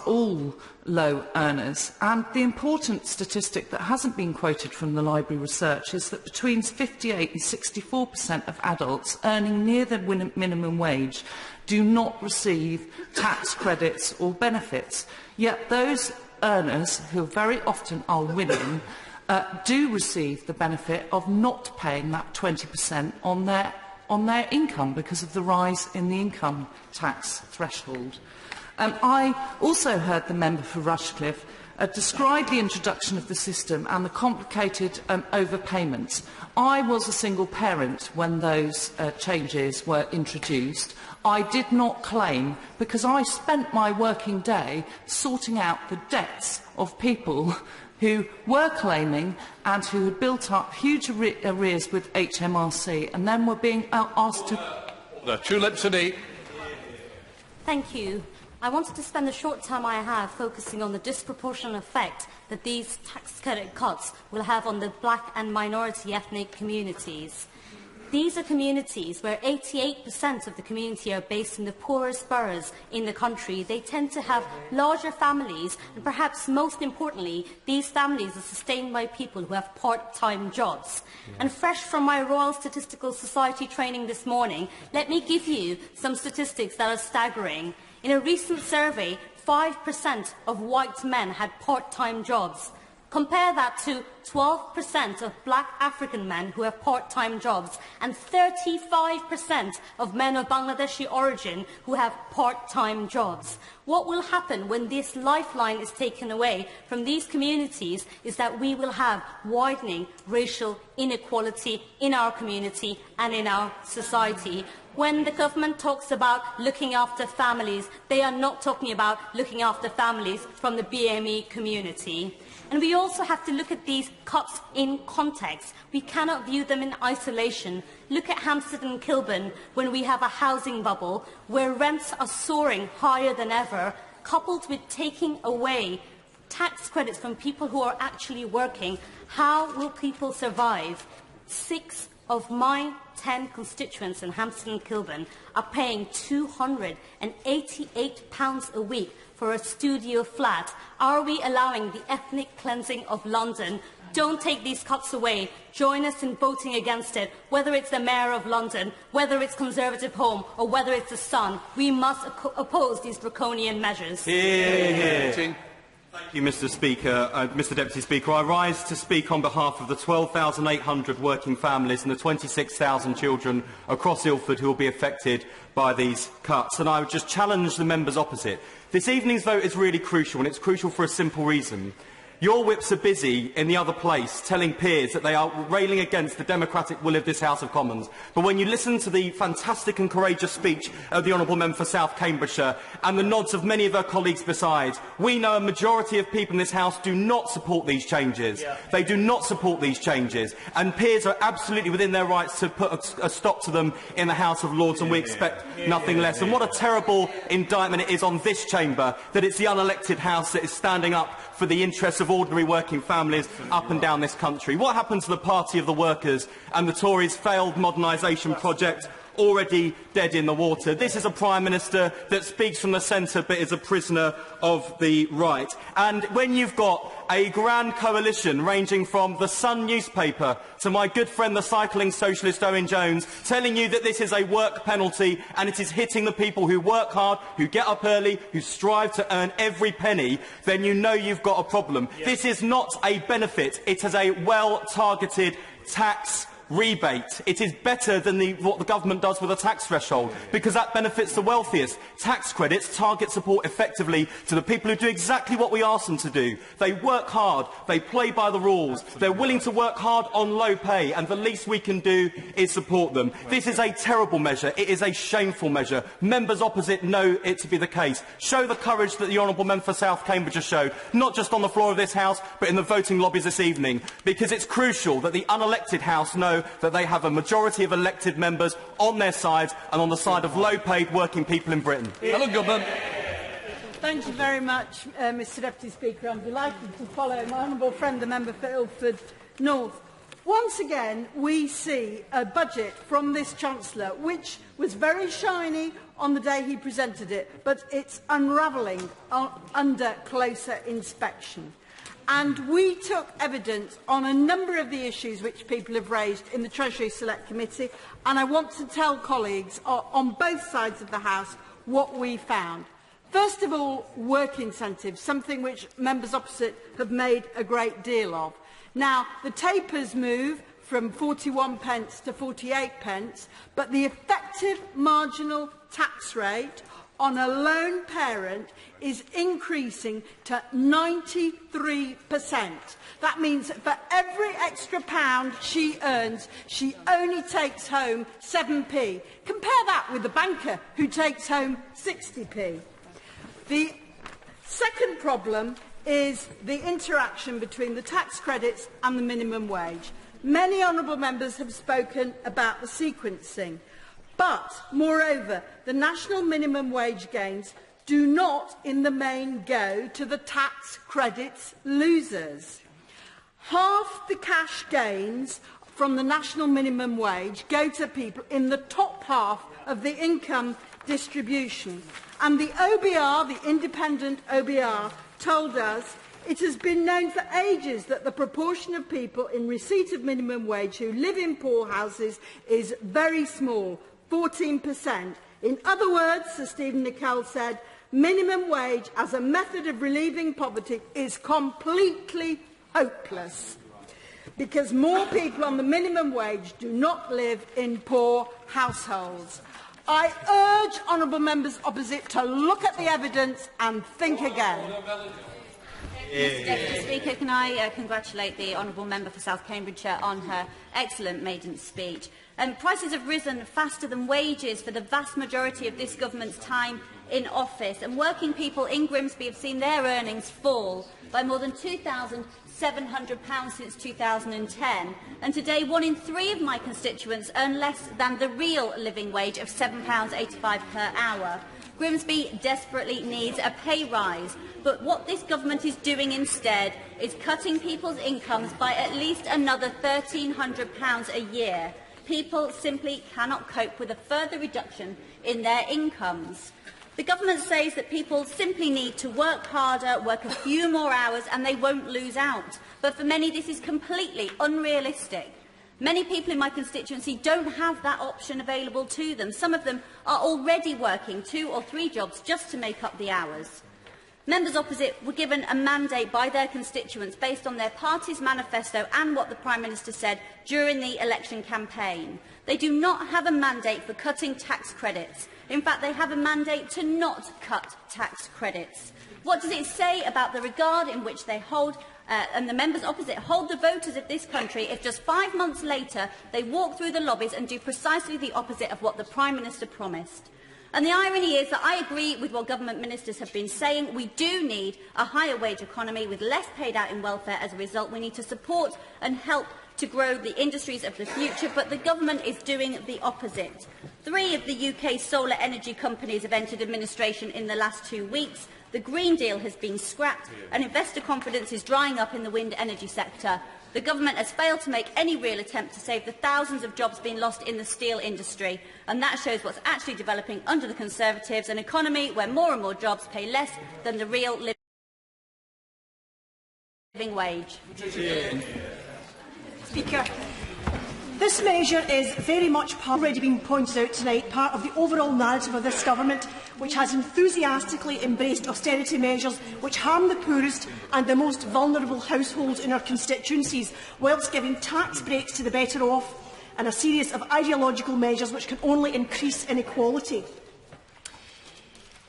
all low earners, and the important statistic that hasn't been quoted from the library research is that between 58 and 64% of adults earning near the minimum wage do not receive tax credits or benefits, yet those earners, who very often are women, do receive the benefit of not paying that 20% on their income because of the rise in the income tax threshold. I also heard the member for Rushcliffe describe the introduction of the system and the complicated overpayments. I was a single parent when those changes were introduced. I did not claim because I spent my working day sorting out the debts of people who were claiming and who had built up huge arrears with HMRC and then were being asked to... Thank you. I wanted to spend the short time I have focusing on the disproportionate effect that these tax credit cuts will have on the black and minority ethnic communities. These are communities where 88% of the community are based in the poorest boroughs in the country. They tend to have larger families, and perhaps most importantly, these families are sustained by people who have part-time jobs. And fresh from my Royal Statistical Society training this morning, let me give you some statistics that are staggering. In a recent survey, 5% of white men had part-time jobs. Compare that to 12% of black African men who have part-time jobs and 35% of men of Bangladeshi origin who have part-time jobs. What will happen when this lifeline is taken away from these communities is that we will have widening racial inequality in our community and in our society. When the government talks about looking after families, they are not talking about looking after families from the BME community. And we also have to look at these cuts in context. We cannot view them in isolation. Look at Hampstead and Kilburn when we have a housing bubble where rents are soaring higher than ever, coupled with taking away tax credits from people who are actually working. How will people survive? 6 of my 10 constituents in Hampstead and Kilburn are paying £288 a week for a studio flat. Are we allowing the ethnic cleansing of London? Don't take these cuts away. Join us in voting against it, whether it's the Mayor of London, whether it's Conservative Home, or whether it's the Sun. We must oppose these draconian measures. Hear, hear. Thank you, Mr. Speaker. Mr. Deputy Speaker, I rise to speak on behalf of the 12,800 working families and the 26,000 children across Ilford who will be affected by these cuts. And I would just challenge the members opposite. This evening's vote is really crucial, and it's crucial for a simple reason. Your whips are busy in the other place telling peers that they are railing against the democratic will of this House of Commons. But when you listen to the fantastic and courageous speech of the Honourable Member for South Cambridgeshire and the nods of many of her colleagues besides, we know a majority of people in this House do not support these changes. Yeah. They do not support these changes. And peers are absolutely within their rights to put a stop to them in the House of Lords, and we expect nothing less. And what a terrible indictment it is on this chamber that it's the unelected House that is standing up for the interests of ordinary working families up and down this country. What happened to the Party of the Workers and the Tories' failed modernisation project? Already dead in the water. This is a Prime Minister that speaks from the centre but is a prisoner of the right. And when you've got a grand coalition ranging from the Sun newspaper to my good friend the cycling socialist Owen Jones telling you that this is a work penalty and it is hitting the people who work hard, who get up early, who strive to earn every penny, then you know you've got a problem. Yeah. This is not a benefit, it is a well-targeted tax rebate. It is better than what the government does with a tax threshold, because that benefits the wealthiest. Tax credits target support effectively to the people who do exactly what we ask them to do. They work hard, they play by the rules, they're willing to work hard on low pay, and the least we can do is support them. This is a terrible measure. It is a shameful measure. Members opposite know it to be the case. Show the courage that the Honourable Member for South Cambridgeshire showed, not just on the floor of this House, but in the voting lobbies this evening, because it's crucial that the unelected House know that they have a majority of elected members on their side and on the side of low-paid working people in Britain. Hello, Government. Thank you very much, Mr Deputy Speaker. I'm delighted to follow my honourable friend, the member for Ilford North. Once again, we see a budget from this Chancellor which was very shiny on the day he presented it, but it's unravelling under closer inspection. And we took evidence on a number of the issues which people have raised in the Treasury Select Committee, and I want to tell colleagues on both sides of the House what we found. First of all, work incentives, something which members opposite have made a great deal of. Now, the tapers move from 41 pence to 48 pence, but the effective marginal tax rate on a lone parent is increasing to 93%. That means that for every extra pound she earns, she only takes home 7p. Compare that with the banker who takes home 60p. The second problem is the interaction between the tax credits and the minimum wage. Many honourable members have spoken about the sequencing. But, moreover, the national minimum wage gains do not, in the main, go to the tax credits losers. Half the cash gains from the national minimum wage go to people in the top half of the income distribution. And the OBR, the independent OBR, told us it has been known for ages that the proportion of people in receipt of minimum wage who live in poor houses is very small. 14%. In other words, Sir Stephen Nicol said, minimum wage as a method of relieving poverty is completely hopeless. because more people on the minimum wage do not live in poor households. I urge honourable members opposite to look at the evidence and think again. Mr Deputy Speaker, can I congratulate the honourable member for South Cambridgeshire on her excellent maiden speech. Prices have risen faster than wages for the vast majority of this government's time in office, and working people in Grimsby have seen their earnings fall by more than £2,700 since 2010. And today, 1 in 3 of my constituents earn less than the real living wage of £7.85 per hour. Grimsby desperately needs a pay rise, but what this government is doing instead is cutting people's incomes by at least another £1,300 a year. People simply cannot cope with a further reduction in their incomes. The government says that people simply need to work harder, work a few more hours, and they won't lose out. But for many, this is completely unrealistic. Many people in my constituency don't have that option available to them. Some of them are already working 2 or 3 jobs just to make up the hours. Members opposite were given a mandate by their constituents based on their party's manifesto and what the Prime Minister said during the election campaign. They do not have a mandate for cutting tax credits. In fact, they have a mandate to not cut tax credits. What does it say about the regard in which they hold and the members opposite hold the voters of this country if just 5 months later they walk through the lobbies and do precisely the opposite of what the Prime Minister promised? And the irony is that I agree with what government ministers have been saying. We do need a higher wage economy with less paid out in welfare. As a result, we need to support and help to grow the industries of the future, but the government is doing the opposite. 3 of the UK's solar energy companies have entered administration in the last 2 weeks. The Green Deal has been scrapped and investor confidence is drying up in the wind energy sector. The government has failed to make any real attempt to save the thousands of jobs being lost in the steel industry, and that shows what's actually developing under the Conservatives, an economy where more and more jobs pay less than the real living wage. Speaker, this measure is very much already being pointed out tonight, part of the overall narrative of this government, which has enthusiastically embraced austerity measures which harm the poorest and the most vulnerable households in our constituencies, whilst giving tax breaks to the better off, and a series of ideological measures which can only increase inequality.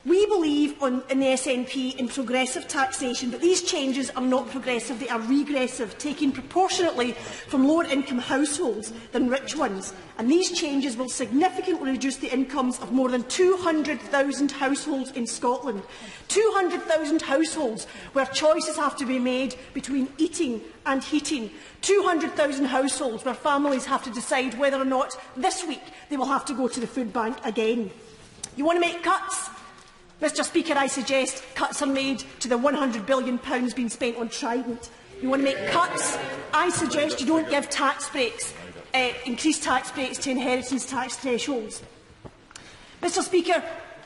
We believe in the SNP in progressive taxation, but these changes are not progressive, they are regressive, taking proportionately from lower income households than rich ones. And these changes will significantly reduce the incomes of more than 200,000 households in Scotland. 200,000 households where choices have to be made between eating and heating. 200,000 households where families have to decide whether or not this week they will have to go to the food bank again. You want to make cuts? Mr Speaker, I suggest cuts are made to the £100 billion being spent on Trident. You want to make cuts? I suggest you don't give tax breaks, increased tax breaks to inheritance tax thresholds. Mr Speaker,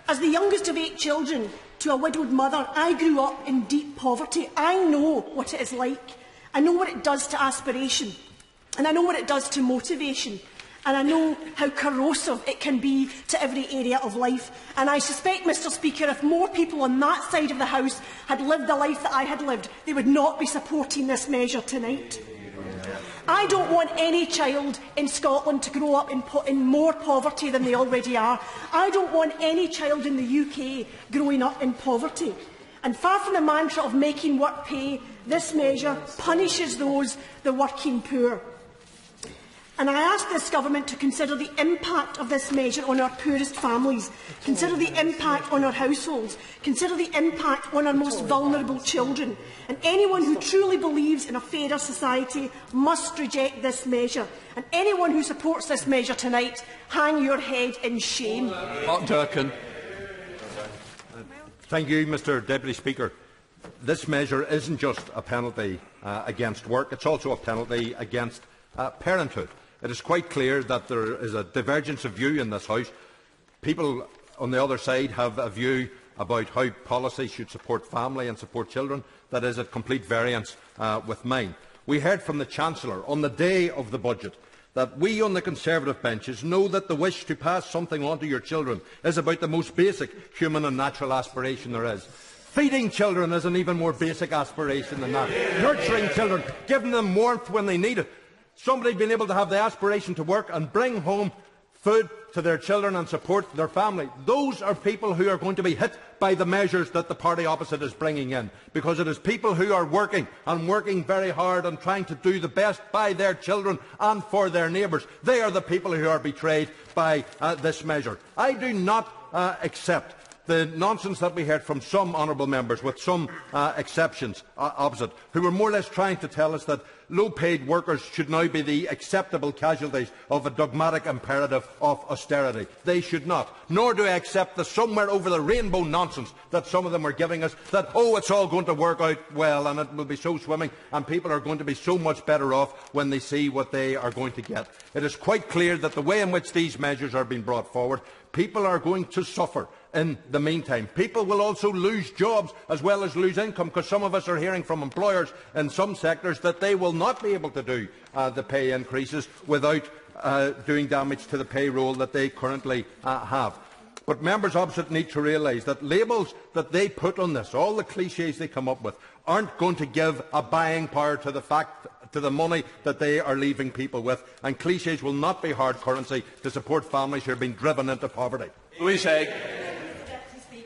as the youngest of 8 children to a widowed mother, I grew up in deep poverty. I know what it is like. I know what it does to aspiration, and I know what it does to motivation. And I know how corrosive it can be to every area of life. And I suspect, Mr Speaker, if more people on that side of the House had lived the life that I had lived, they would not be supporting this measure tonight. I don't want any child in Scotland to grow up in more poverty than they already are. I don't want any child in the UK growing up in poverty. And far from the mantra of making work pay, this measure punishes the working poor. And I ask this government to consider the impact of this measure on our poorest families, consider the impact on our households, consider the impact on our most vulnerable children. And anyone who truly believes in a fairer society must reject this measure. And anyone who supports this measure tonight, hang your head in shame. Mark Durkan. Thank you, Mr Deputy Speaker. This measure isn't just a penalty against work, it's also a penalty against parenthood. It is quite clear that there is a divergence of view in this House. People on the other side have a view about how policy should support family and support children that is at complete variance with mine. We heard from the Chancellor on the day of the budget that we on the Conservative benches know that the wish to pass something on to your children is about the most basic human and natural aspiration there is. Feeding children is an even more basic aspiration than that. Nurturing children, giving them warmth when they need it. Somebody being able to have the aspiration to work and bring home food to their children and support their family. Those are people who are going to be hit by the measures that the party opposite is bringing in, because it is people who are working and working very hard and trying to do the best by their children and for their neighbours. They are the people who are betrayed by this measure. I do not accept the nonsense that we heard from some honourable members, with some exceptions opposite, who were more or less trying to tell us that low-paid workers should now be the acceptable casualties of a dogmatic imperative of austerity. They should not. Nor do I accept the somewhere over the rainbow nonsense that some of them are giving us, that, oh, it's all going to work out well and it will be so swimming and people are going to be so much better off when they see what they are going to get. It is quite clear that the way in which these measures are being brought forward, people are going to suffer in the meantime. People will also lose jobs as well as lose income, because some of us are hearing from employers in some sectors that they will not be able to do the pay increases without doing damage to the payroll that they currently have. But members opposite need to realise that labels that they put on this, all the clichés they come up with, aren't going to give a buying power to the money that they are leaving people with, and clichés will not be hard currency to support families who are being driven into poverty. Louise Haigh.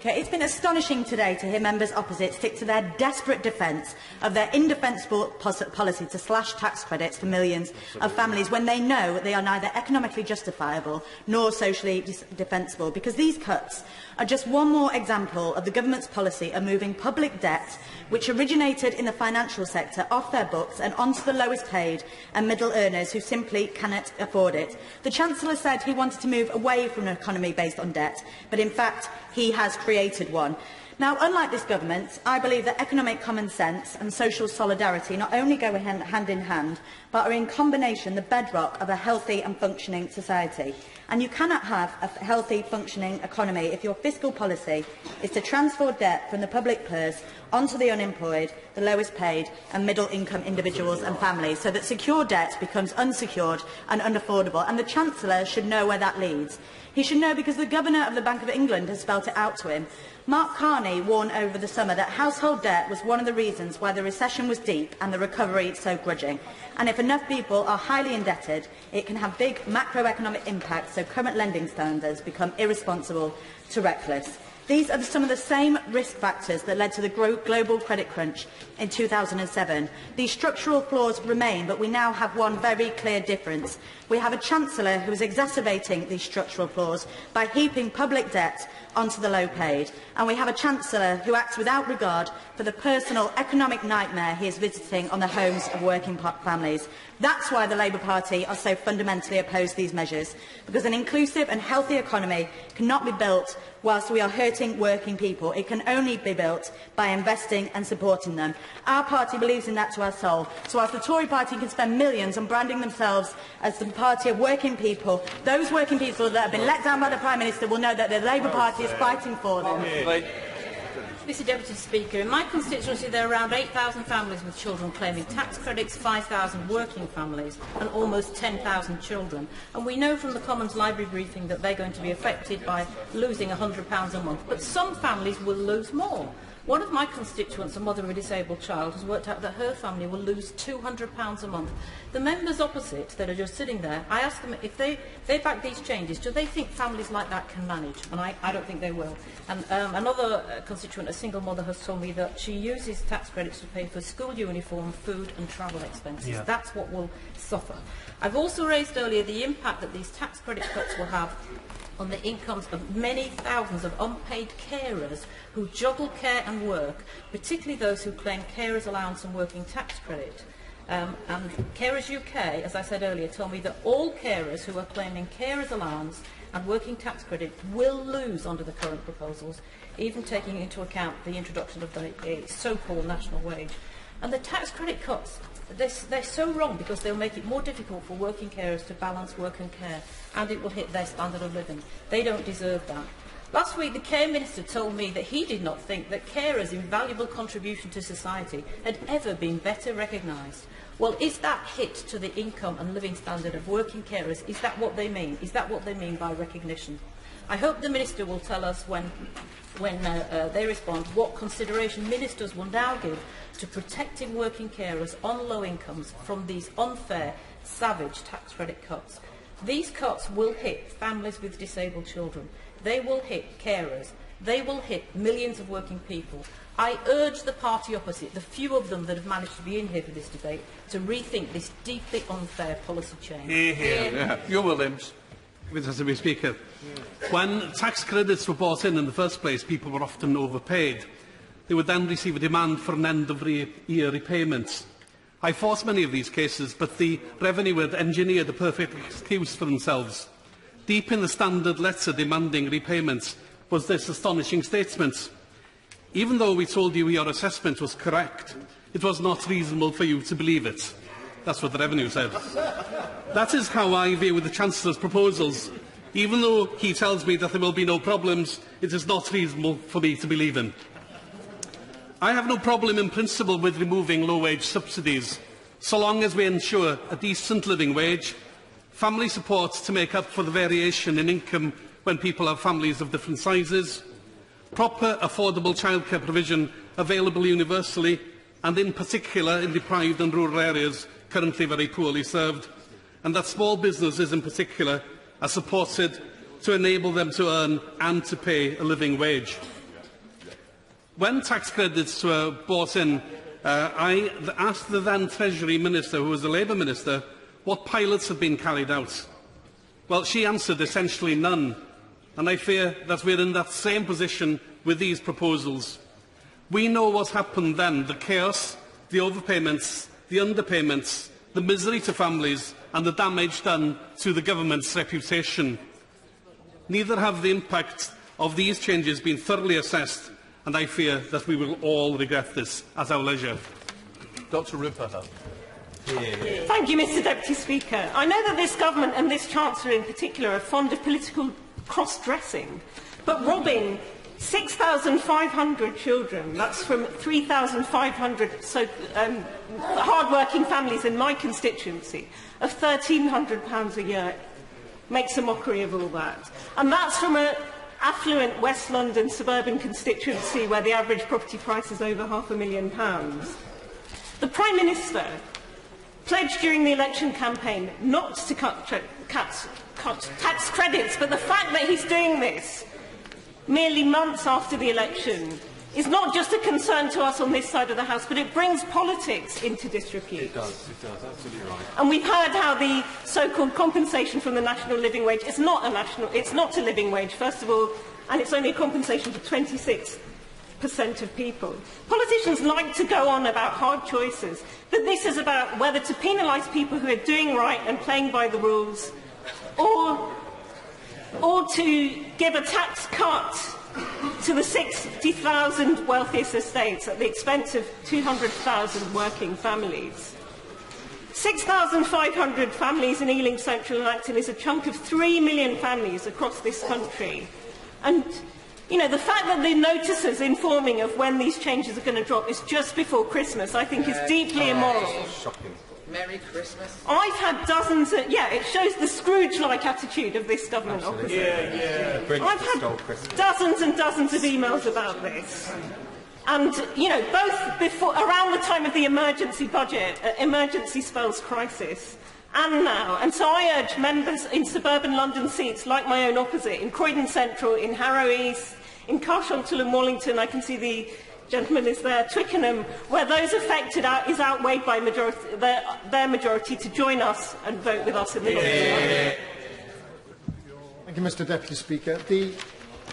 It's been astonishing today to hear members opposite stick to their desperate defence of their indefensible policy to slash tax credits for millions of families when they know they are neither economically justifiable nor socially defensible, because these cuts are just one more example of the government's policy of moving public debt, which originated in the financial sector, off their books and onto the lowest paid and middle earners who simply cannot afford it. The Chancellor said he wanted to move away from an economy based on debt, but in fact he has created one. Now, unlike this government, I believe that economic common sense and social solidarity not only go hand in hand, but are in combination the bedrock of a healthy and functioning society. And you cannot have a healthy, functioning economy if your fiscal policy is to transfer debt from the public purse onto the unemployed, the lowest paid and middle-income individuals and families, so that secure debt becomes unsecured and unaffordable. And the Chancellor should know where that leads. He should know because the Governor of the Bank of England has spelt it out to him. Mark Carney warned over the summer that household debt was one of the reasons why the recession was deep and the recovery so grudging. And if enough people are highly indebted, it can have big macroeconomic impacts, so current lending standards become irresponsible to reckless. These are some of the same risk factors that led to the global credit crunch in 2007. These structural flaws remain, but we now have one very clear difference. We have a Chancellor who is exacerbating these structural flaws by heaping public debt onto the low-paid, and we have a Chancellor who acts without regard for the personal economic nightmare he is visiting on the homes of working families. That's why the Labour Party are so fundamentally opposed to these measures, because an inclusive and healthy economy cannot be built whilst we are hurting working people. It can only be built by investing and supporting them. Our party believes in that to our soul. So whilst the Tory party can spend millions on branding themselves as the party of working people, those working people that have been let down by the Prime Minister will know that the Labour Party is fighting for them. Mr Deputy Speaker, in my constituency there are around 8,000 families with children claiming tax credits, 5,000 working families and almost 10,000 children. And we know from the Commons Library briefing that they're going to be affected by losing £100 a month. But some families will lose more. One of my constituents, a mother of a disabled child, has worked out that her family will lose £200 a month. The members opposite that are just sitting there, I ask them if they back these changes, do they think families like that can manage? And I don't think they will. And another constituent, a single mother, has told me that she uses tax credits to pay for school uniform, food and travel expenses. Yeah. That's what will suffer. I've also raised earlier the impact that these tax credit cuts will have on the incomes of many thousands of unpaid carers who juggle care and work, particularly those who claim carers allowance and working tax credit. And Carers UK, as I said earlier, told me that all carers who are claiming carers allowance and working tax credit will lose under the current proposals, even taking into account the introduction of the so-called national wage. And the tax credit cuts, they're so wrong because they'll make it more difficult for working carers to balance work and care, and it will hit their standard of living. They don't deserve that. Last week, the Care Minister told me that he did not think that carers' invaluable contribution to society had ever been better recognised. Well, is that hit to the income and living standard of working carers? Is that what they mean? Is that what they mean by recognition? I hope the Minister will tell us when they respond what consideration ministers will now give to protecting working carers on low incomes from these unfair, savage tax credit cuts. These cuts will hit families with disabled children. They will hit carers. They will hit millions of working people. I urge the party opposite, the few of them that have managed to be in here for this debate, to rethink this deeply unfair policy change. Hugh Williams. Mr. Speaker, when tax credits were brought in the first place, people were often overpaid. They would then receive a demand for an end-of-year repayment. I fought many of these cases, but the Revenue had engineered a perfect excuse for themselves. Deep in the standard letter demanding repayments was this astonishing statement: even though we told you your assessment was correct, it was not reasonable for you to believe it. That's what the Revenue said. That is how I view the Chancellor's proposals. Even though he tells me that there will be no problems, it is not reasonable for me to believe in. I have no problem in principle with removing low-wage subsidies, so long as we ensure a decent living wage, family support to make up for the variation in income when people have families of different sizes, proper affordable childcare provision available universally and in particular in deprived and rural areas currently very poorly served, and that small businesses in particular are supported to enable them to earn and to pay a living wage. When tax credits were brought in, I asked the then Treasury Minister, who was the Labour Minister, what pilots had been carried out. Well, she answered essentially none, and I fear that we are in that same position with these proposals. We know what happened then: the chaos, the overpayments, the underpayments, the misery to families and the damage done to the government's reputation. Neither have the impact of these changes been thoroughly assessed, and I fear that we will all regret this at our leisure. Dr Rupert. Thank you, Mr Deputy Speaker. I know that this government and this Chancellor in particular are fond of political cross-dressing, but robbing 6,500 children, that's from 3,500 hard-working families in my constituency, of £1,300 a year, makes a mockery of all that. And that's from an affluent West London suburban constituency where the average property price is over £500,000. The Prime Minister pledged during the election campaign not to cut tax credits, but the fact that he's doing this merely months after the election is not just a concern to us on this side of the House, but it brings politics into disrepute. It does, absolutely right. And we've heard how the so-called compensation from the national living wage is not a living wage, first of all, and it's only a compensation for 26% of people. Politicians like to go on about hard choices, but this is about whether to penalise people who are doing right and playing by the rules, or to give a tax cut to the 60,000 wealthiest estates at the expense of 200,000 working families. 6,500 families in Ealing Central and Acton is a chunk of 3 million families across this country. And, you know, the fact that the notices informing of when these changes are going to drop is just before Christmas, I think is deeply immoral. Shocking. Merry Christmas. I've had dozens of... Yeah, it shows the Scrooge-like attitude of this government opposite. I've had dozens and dozens of emails about this. And, you know, both before, around the time of the emergency budget, emergency spells crisis, and now. And so I urge members in suburban London seats, like my own opposite, in Croydon Central, in Harrow East, in Carshalton and Wallington, I can see the gentleman is there, Twickenham, where those affected is outweighed by their majority to join us and vote with us in the Thank you, Mr Deputy Speaker. The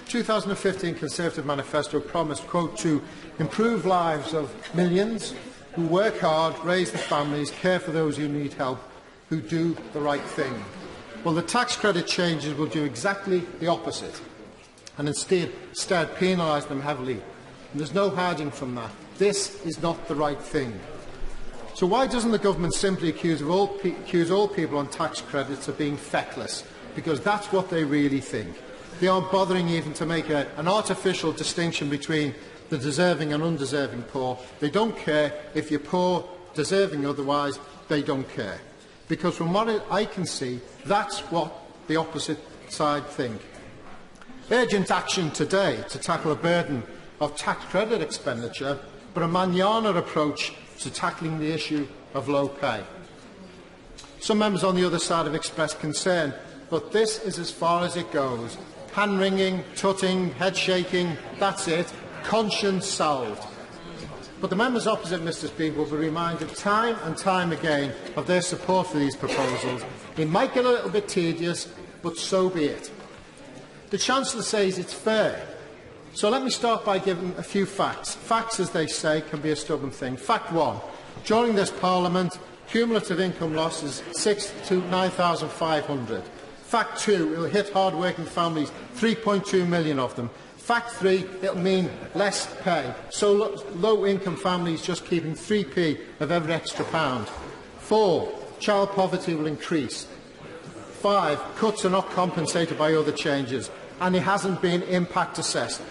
2015 Conservative Manifesto promised, quote, to improve lives of millions who work hard, raise their families, care for those who need help, who do the right thing. Well, the tax credit changes will do exactly the opposite and instead penalise them heavily. And there's no hiding from that. This is not the right thing. So why doesn't the government simply accuse all people on tax credits of being feckless? Because that's what they really think. They aren't bothering even to make an artificial distinction between the deserving and undeserving poor. They don't care if you're poor, deserving otherwise. they don't care. Because from what I can see, that's what the opposite side think. Urgent action today to tackle the burden of tax credit expenditure, but a manana approach to tackling the issue of low pay. Some members on the other side have expressed concern, but this is as far as it goes. Hand-wringing, tutting, head-shaking, that's it. Conscience salved. But the members opposite, Mr Speaker, will be reminded time and time again of their support for these proposals. It might get a little bit tedious, but so be it. The Chancellor says it's fair. So let me start by giving a few facts. Facts, as they say, can be a stubborn thing. Fact 1. During this Parliament, cumulative income loss is 6 to 9,500. Fact 2. It will hit hard-working families, 3.2 million of them. Fact 3, it will mean less pay, so low-income families just keeping 3p of every extra pound. 4, child poverty will increase. 5, cuts are not compensated by other changes, and it hasn't been impact assessed.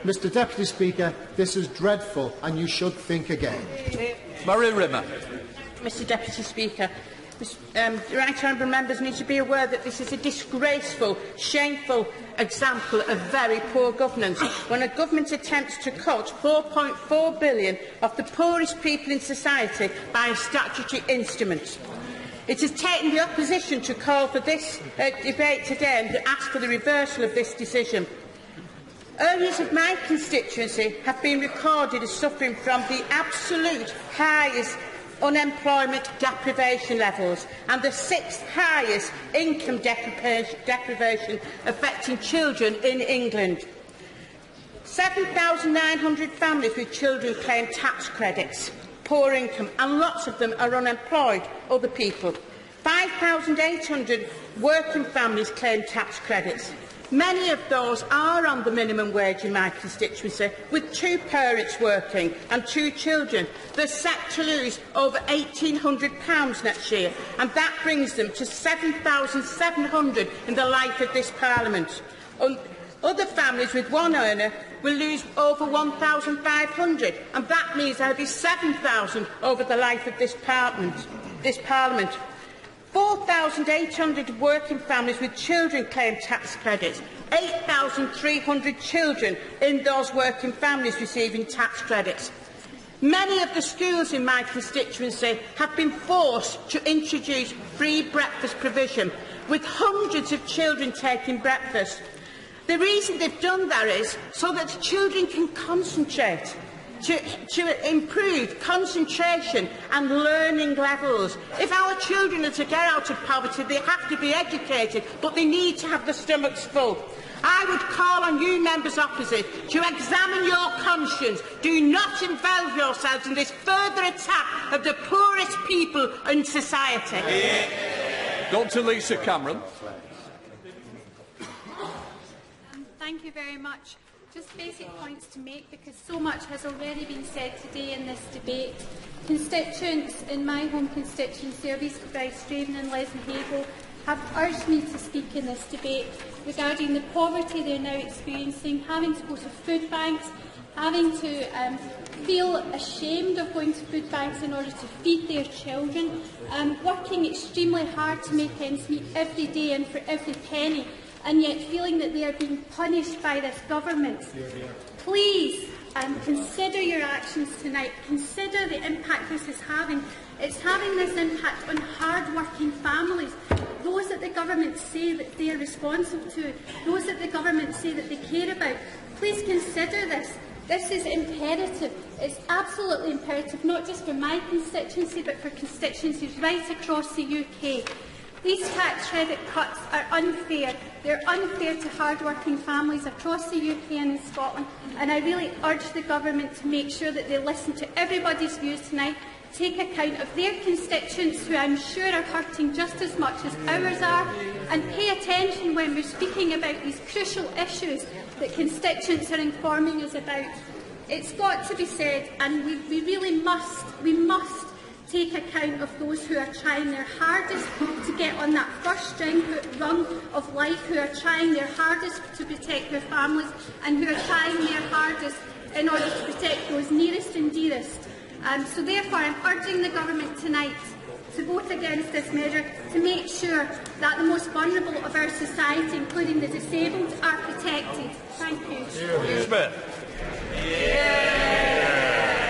Mr Deputy Speaker, this is dreadful, and you should think again. Murray Rimmer. Mr Deputy Speaker, the right honourable members need to be aware that this is a disgraceful, shameful example of very poor governance when a government attempts to cut 4.4 billion of the poorest people in society by a statutory instrument. It has taken the opposition to call for this debate today and to ask for the reversal of this decision. Areas of my constituency have been recorded as suffering from the absolute highest unemployment deprivation levels and the 6th highest income deprivation affecting children in England. 7,900 families with children claim tax credits, poor income, and lots of them are unemployed, other people. 5,800 working families claim tax credits. Many of those are on the minimum wage in my constituency, with 2 parents working and 2 children. They're set to lose over £1,800 next year, and that brings them to 7,700 in the life of this Parliament. Other families with one earner will lose over 1,500, and that means there will be 7,000 over the life of this Parliament. 4,800 working families with children claim tax credits. 8,300 children in those working families receiving tax credits. Many of the schools in my constituency have been forced to introduce free breakfast provision, with hundreds of children taking breakfast. The reason they've done that is so that children can concentrate, to improve concentration and learning levels. If our children are to get out of poverty, they have to be educated, but they need to have their stomachs full. I would call on you members opposite to examine your conscience. Do not involve yourselves in this further attack of the poorest people in society. Dr. Lisa Cameron. Thank you very much. Just basic points to make, because so much has already been said today in this debate. Constituents in my home constituency of East Kilbride, Straven and Leslie have urged me to speak in this debate regarding the poverty they are now experiencing, having to go to food banks, having to feel ashamed of going to food banks in order to feed their children, working extremely hard to make ends meet every day and for every penny, and yet feeling that they are being punished by this government. Please consider your actions tonight. Consider the impact this is having. It's having this impact on hard-working families, those that the government say that they are responsible to, those that the government say that they care about. Please consider this. This is imperative. It's absolutely imperative, not just for my constituency, but for constituencies right across the UK. These tax credit cuts are unfair. They're unfair to hard-working families across the UK and in Scotland, and I really urge the government to make sure that they listen to everybody's views tonight, take account of their constituents, who I'm sure are hurting just as much as ours are, and pay attention when we're speaking about these crucial issues that constituents are informing us about. It's got to be said, and we really must take account of those who are trying their hardest to get on that first rung of life, who are trying their hardest to protect their families, and who are trying their hardest in order to protect those nearest and dearest. So therefore, I'm urging the government tonight to vote against this measure to make sure that the most vulnerable of our society, including the disabled, are protected. Thank you. Smith.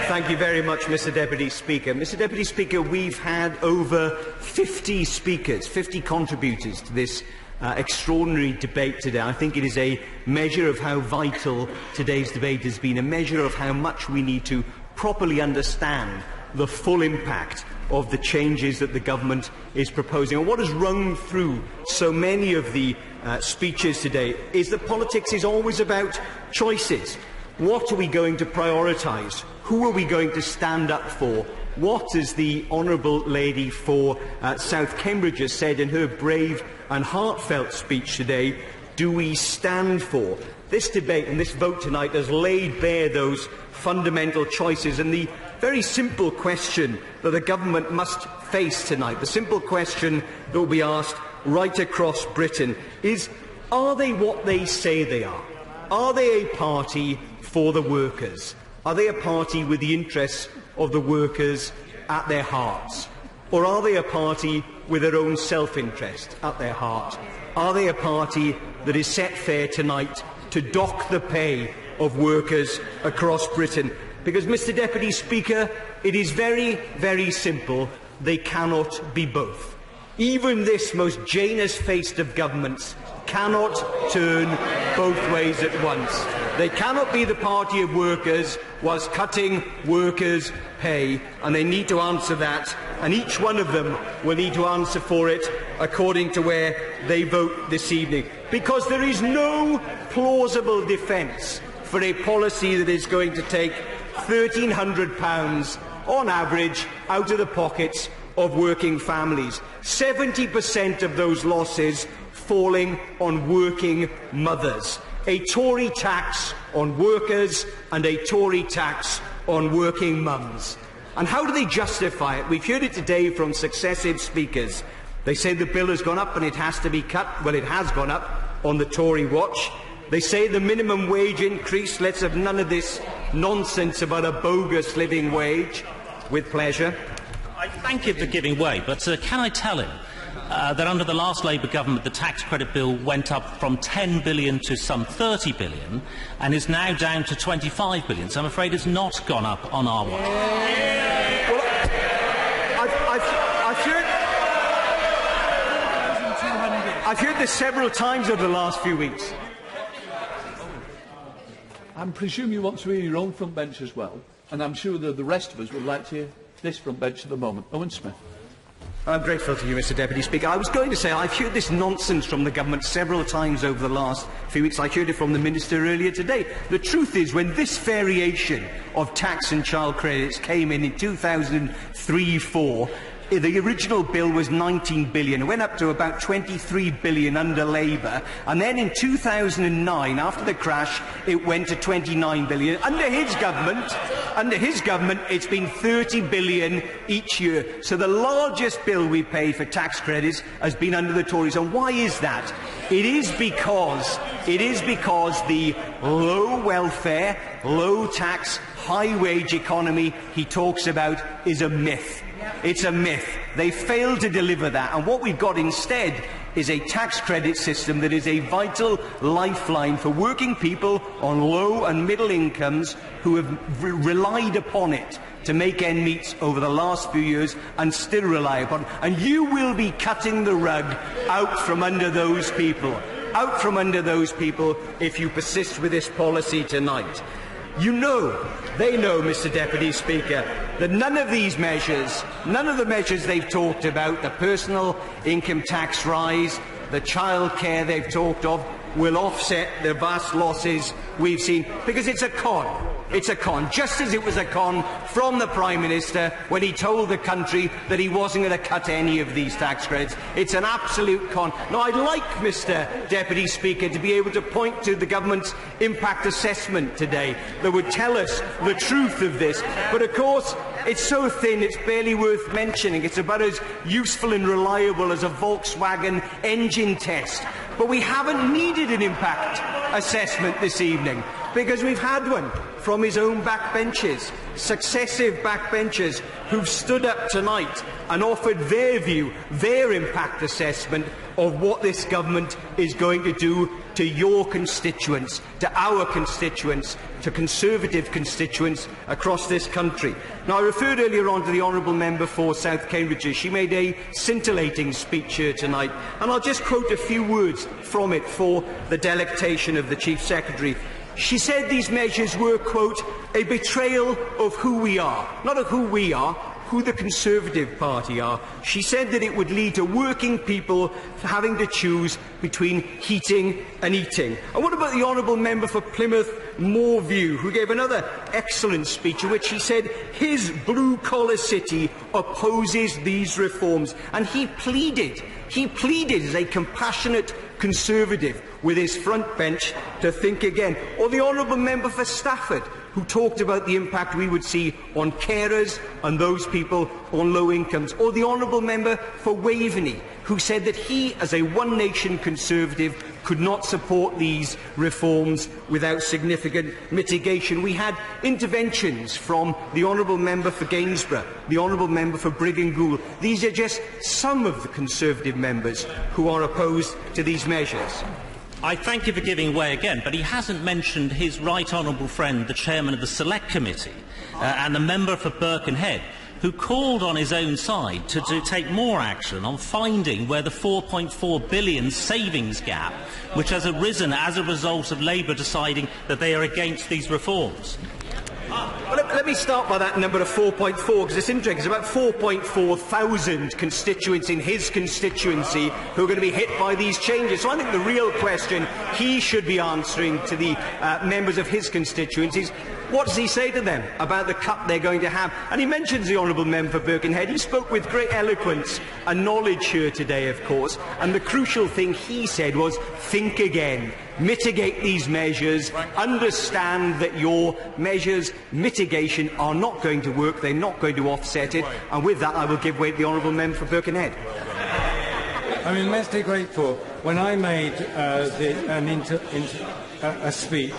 Thank you very much, Mr Deputy Speaker. Mr Deputy Speaker, we've had over 50 speakers, 50 contributors to this extraordinary debate today. I think it is a measure of how vital today's debate has been, a measure of how much we need to properly understand the full impact of the changes that the government is proposing. And what has rung through so many of the speeches today is that politics is always about choices. What are we going to prioritise? Who are we going to stand up for? What, as the Honourable Lady for South Cambridge has said in her brave and heartfelt speech today, do we stand for? This debate and this vote tonight has laid bare those fundamental choices, and the very simple question that the government must face tonight, the simple question that will be asked right across Britain is, are they what they say they are? Are they a party for the workers? Are they a party with the interests of the workers at their hearts? Or are they a party with their own self-interest at their heart? Are they a party that is set fair tonight to dock the pay of workers across Britain? Because, Mr Deputy Speaker, it is very, very simple. They cannot be both. Even this most Janus-faced of governments cannot turn both ways at once. They cannot be the party of workers whilst cutting workers' pay, and they need to answer that, and each one of them will need to answer for it according to where they vote this evening. Because there is no plausible defence for a policy that is going to take £1,300 on average out of the pockets of working families. 70% of those losses falling on working mothers. A Tory tax on workers and a Tory tax on working mums. And how do they justify it? We've heard it today from successive speakers. They say the bill has gone up and it has to be cut. Well, it has gone up on the Tory watch. They say the minimum wage increase. Let's have none of this nonsense about a bogus living wage. With pleasure. I thank him for giving way, but can I tell him that under the last Labour government the tax credit bill went up from 10 billion to some 30 billion and is now down to 25 billion. So I'm afraid it's not gone up on our watch. Well, I've heard this several times over the last few weeks. I presume you want to hear your own front bench as well, and I'm sure that the rest of us would like to hear this front bench at the moment. Owen Smith. I'm grateful to you, Mr Deputy Speaker. I was going to say I've heard this nonsense from the government several times over the last few weeks. I heard it from the Minister earlier today. The truth is, when this variation of tax and child credits came in 2003-04, the original bill was 19 billion. It went up to about 23 billion under Labour. And then in 2009, after the crash, it went to 29 billion. Under his government, it's been 30 billion each year. So the largest bill we pay for tax credits has been under the Tories. And why is that? It is because the low welfare, low tax, high wage economy he talks about is a myth. It's a myth. They failed to deliver that, and what we've got instead is a tax credit system that is a vital lifeline for working people on low and middle incomes who have relied upon it to make end meet over the last few years and still rely upon it. And you will be cutting the rug out from under those people. Out from under those people if you persist with this policy tonight. You know, they know, Mr Deputy Speaker, that none of these measures, none of the measures they've talked about, the personal income tax rise, the childcare they've talked of, will offset the vast losses we've seen, because it's a con. It's a con, just as it was a con from the Prime Minister when he told the country that he wasn't going to cut any of these tax credits. It's an absolute con. Now, I'd like, Mr Deputy Speaker, to be able to point to the government's impact assessment today that would tell us the truth of this. But, of course, it's so thin it's barely worth mentioning. It's about as useful and reliable as a Volkswagen engine test. But we haven't needed an impact assessment this evening. because we've had one from his own backbenchers, successive backbenchers who've stood up tonight and offered their view, their impact assessment of what this government is going to do to your constituents, to our constituents, to Conservative constituents across this country. Now, I referred earlier on to the Honourable Member for South Cambridgeshire. She made a scintillating speech here tonight, and I'll just quote a few words from it for the delectation of the Chief Secretary. She said these measures were, quote, a betrayal of who we are. Not of who we are, who the Conservative Party are. She said that it would lead to working people having to choose between heating and eating. And what about the Honourable Member for Plymouth Moorview, who gave another excellent speech in which he said his blue-collar city opposes these reforms, and he pleaded as a compassionate Conservative with his front bench to think again. Or the Honourable Member for Stafford, who talked about the impact we would see on carers and those people on low incomes. Or the Honourable Member for Waveney, who said that he, as a one-nation Conservative, could not support these reforms without significant mitigation. We had interventions from the Honourable Member for Gainsborough, the Honourable Member for Brigg & Gould. These are just some of the Conservative members who are opposed to these measures. I thank you for giving way again, but he hasn't mentioned his right honourable friend, the chairman of the Select Committee, and the member for Birkenhead, who called on his own side to take more action on finding where the £4.4 billion savings gap, which has arisen as a result of Labour deciding that they are against these reforms. Well, let me start by that number of 4.4, because it's interesting. It's about 4.4 thousand constituents in his constituency who are going to be hit by these changes. So I think the real question he should be answering to the members of his constituencies, what does he say to them about the cut they're going to have? And he mentions the Honourable Member for Birkenhead. He spoke with great eloquence and knowledge here today, of course, and the crucial thing he said was, think again. Mitigate these measures, understand that your measures, mitigation, are not going to work, they're not going to offset it, and with that I will give way to the Honourable Member for Birkenhead. I'm immensely grateful. When I made a speech,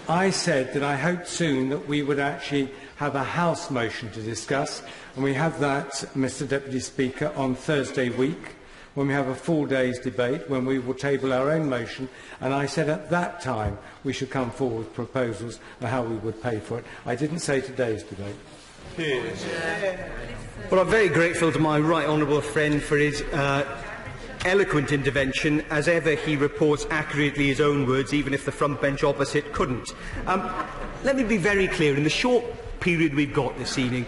I said that I hoped soon that we would actually have a House motion to discuss, and we have that, Mr Deputy Speaker, on Thursday week, when we have a full day's debate, when we will table our own motion, and I said at that time we should come forward with proposals on how we would pay for it. I didn't say today's debate. Well, I'm very grateful to my right honourable friend for his eloquent intervention. As ever, he reports accurately his own words, even if the front bench opposite couldn't. Let me be very clear. In the short period we've got this evening,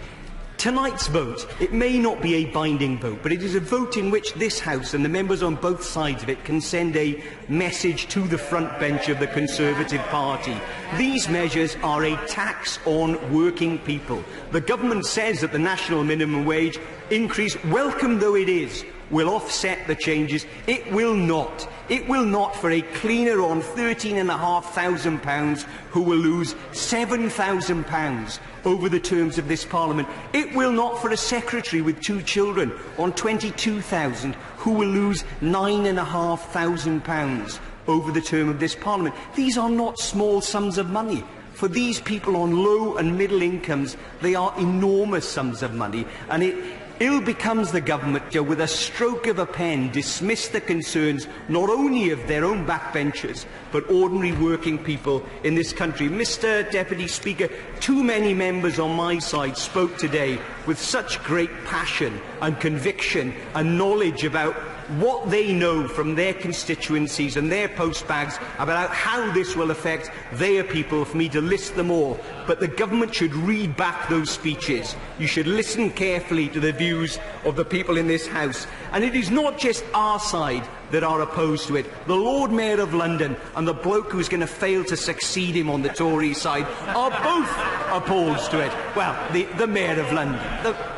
tonight's vote, it may not be a binding vote, but it is a vote in which this House and the members on both sides of it can send a message to the front bench of the Conservative Party. These measures are a tax on working people. The government says that the national minimum wage increase, welcome though it is, will offset the changes. It will not. It will not for a cleaner on £13,500 who will lose £7,000 over the terms of this Parliament. It will not for a secretary with 2 children on £22,000 who will lose £9,500 over the term of this Parliament. These are not small sums of money. For these people on low and middle incomes, they are enormous sums of money, and it ill becomes the government to, with a stroke of a pen, dismiss the concerns not only of their own backbenchers, but ordinary working people in this country. Mr Deputy Speaker, too many members on my side spoke today with such great passion and conviction and knowledge about what they know from their constituencies and their postbags about how this will affect their people, for me to list them all. But the government should read back those speeches. You should listen carefully to the views of the people in this House. And it is not just our side that are opposed to it. The Lord Mayor of London and the bloke who's going to fail to succeed him on the Tory side are both opposed to it. Well, the Mayor of London,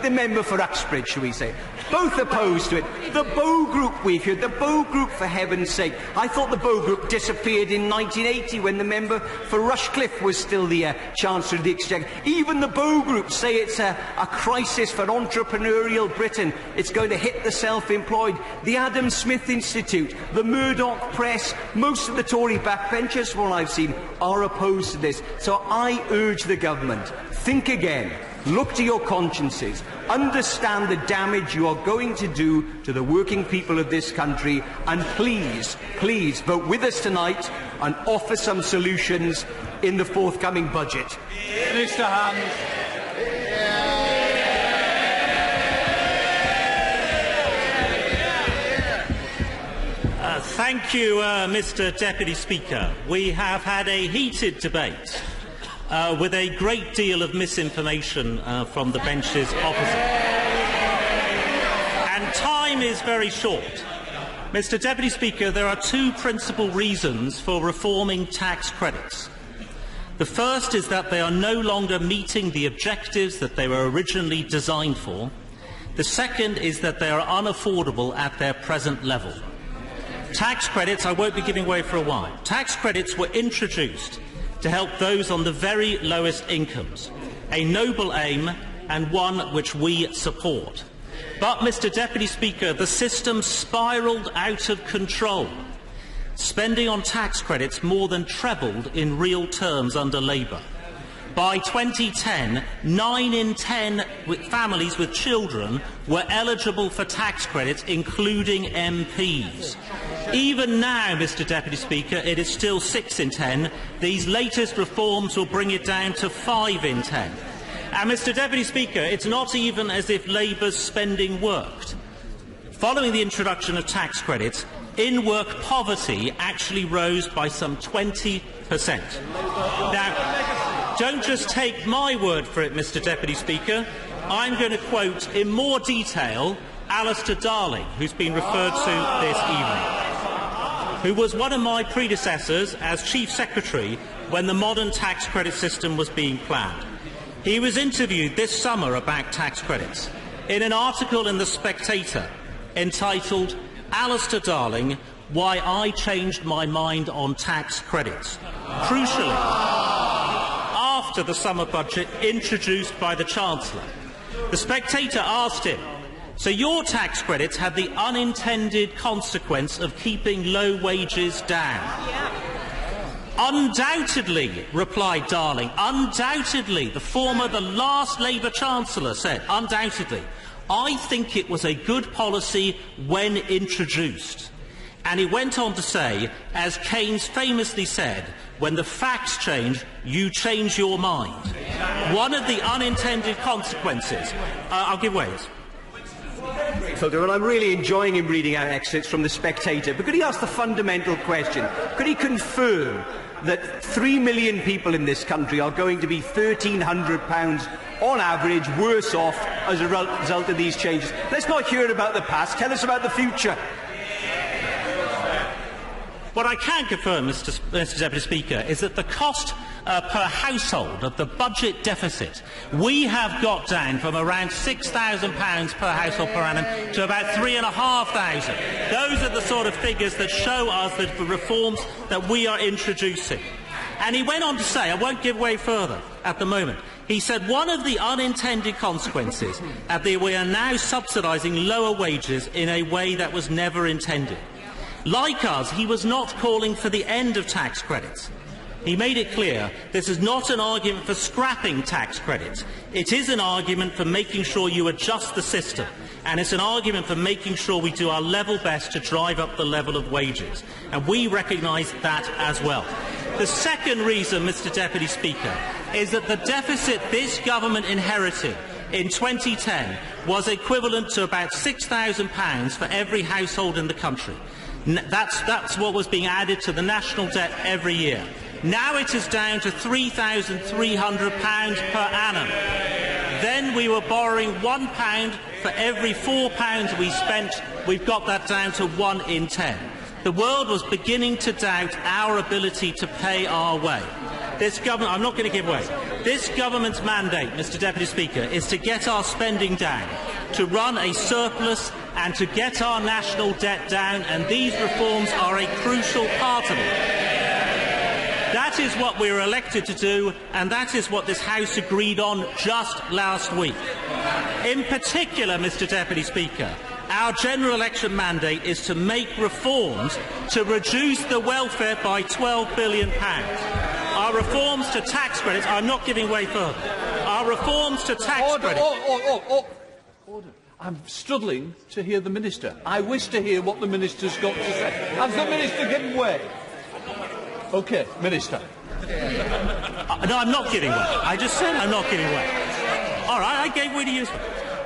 the member for Uxbridge, shall we say. Both opposed to it. The Bow Group we've heard. The Bow Group, for heaven's sake. I thought the Bow Group disappeared in 1980 when the member for Rushcliffe was still the Chancellor of the Exchequer. Even the Bow Group say it's a crisis for entrepreneurial Britain. It's going to hit the self-employed. The Adam Smith Institute, the Murdoch Press, most of the Tory backbenchers, from what I've seen, are opposed to this. So I urge the government, think again. Look to your consciences. Understand the damage you are going to do to the working people of this country. And please, please vote with us tonight and offer some solutions in the forthcoming budget. Minister Hands. Thank you, Mr. Deputy Speaker. We have had a heated debate with a great deal of misinformation from the benches opposite. And time is very short. Mr. Deputy Speaker, there are two principal reasons for reforming tax credits. The first is that they are no longer meeting the objectives that they were originally designed for. The second is that they are unaffordable at their present level. Tax credits, I won't be giving way for a while. Tax credits were introduced to help those on the very lowest incomes, a noble aim and one which we support. But, Mr. Deputy Speaker, the system spiralled out of control. Spending on tax credits more than trebled in real terms under Labour. By 2010, 9 in 10 families with children were eligible for tax credits, including MPs. Even now, Mr. Deputy Speaker, it is still 6 in 10. These latest reforms will bring it down to 5 in 10. And, Mr. Deputy Speaker, it's not even as if Labour's spending worked. Following the introduction of tax credits, in-work poverty actually rose by some 20%. Now, don't just take my word for it, Mr. Deputy Speaker. I'm going to quote in more detail Alistair Darling, who's been referred to this evening, who was one of my predecessors as Chief Secretary when the modern tax credit system was being planned. He was interviewed this summer about tax credits in an article in The Spectator entitled Alistair Darling, Why I Changed My Mind on Tax Credits. Crucially, after the summer budget introduced by the Chancellor, The Spectator asked him, so your tax credits had the unintended consequence of keeping low wages down? Undoubtedly, replied Darling, undoubtedly. The last Labour Chancellor said, undoubtedly. I think it was a good policy when introduced. And he went on to say, as Keynes famously said, when the facts change, you change your mind. One of the unintended consequences... I'll give way. And I'm really enjoying him reading out excerpts from The Spectator. But could he ask the fundamental question? Could he confirm that 3 million people in this country are going to be £1,300 on average worse off as a result of these changes? Let's not hear about the past. Tell us about the future. What I can confirm, Mr. Deputy Speaker, is that the cost per household of the budget deficit we have got down from around £6,000 per household per annum to about £3,500. Those are the sort of figures that show us the reforms that we are introducing. And he went on to say, I won't give way further at the moment, he said one of the unintended consequences is that we are now subsidising lower wages in a way that was never intended. Like us, he was not calling for the end of tax credits. He made it clear this is not an argument for scrapping tax credits. It is an argument for making sure you adjust the system, and it's an argument for making sure we do our level best to drive up the level of wages. And we recognise that as well. The second reason, Mr. Deputy Speaker, is that the deficit this government inherited in 2010 was equivalent to about £6,000 for every household in the country. That's what was being added to the national debt every year. Now it is down to £3,300 per annum. Then we were borrowing £1 for every £4 we spent. We've got that down to 1 in 10. The world was beginning to doubt our ability to pay our way. This government, I'm not going to give way. This government's mandate, Mr. Deputy Speaker, is to get our spending down. to run a surplus and to get our national debt down, and these reforms are a crucial part of it. That is what we were elected to do, and that is what this House agreed on just last week. In particular, Mr Deputy Speaker, our general election mandate is to make reforms to reduce the welfare by £12 billion. Our reforms to tax credits... I'm not giving way further. Our reforms to tax credits... Order. I'm struggling to hear the Minister. I wish to hear what the Minister's got to say. Has the Minister given way? OK, Minister. No, I'm not giving way. I just said I'm not giving way. All right, I gave way to you.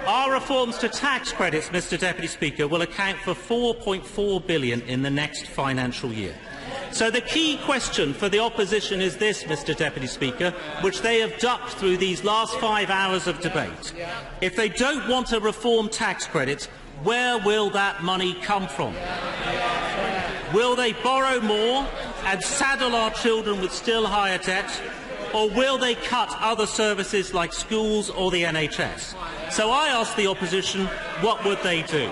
Our reforms to tax credits, Mr Deputy Speaker, will account for £4.4 billion in the next financial year. So the key question for the opposition is this, Mr Deputy Speaker, which they have ducked through these last 5 hours of debate. If they don't want to reform tax credits, where will that money come from? Will they borrow more and saddle our children with still higher debt, or will they cut other services like schools or the NHS? So I ask the opposition, what would they do?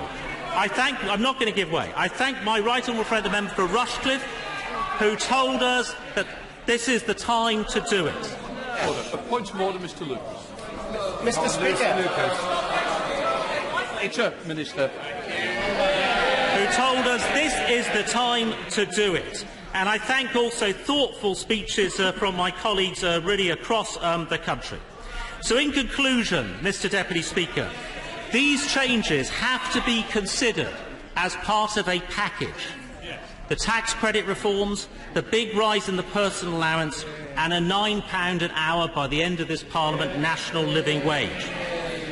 I'm not going to give way. I thank my right honourable friend, the member for Rushcliffe, who told us that this is the time to do it. Order. A point of order, Mr Lucas. Mr Speaker. Minister. Who told us this is the time to do it. And I thank also thoughtful speeches from my colleagues really across the country. So in conclusion, Mr Deputy Speaker, these changes have to be considered as part of a package. The tax credit reforms, the big rise in the personal allowance, and a £9 an hour by the end of this Parliament national living wage.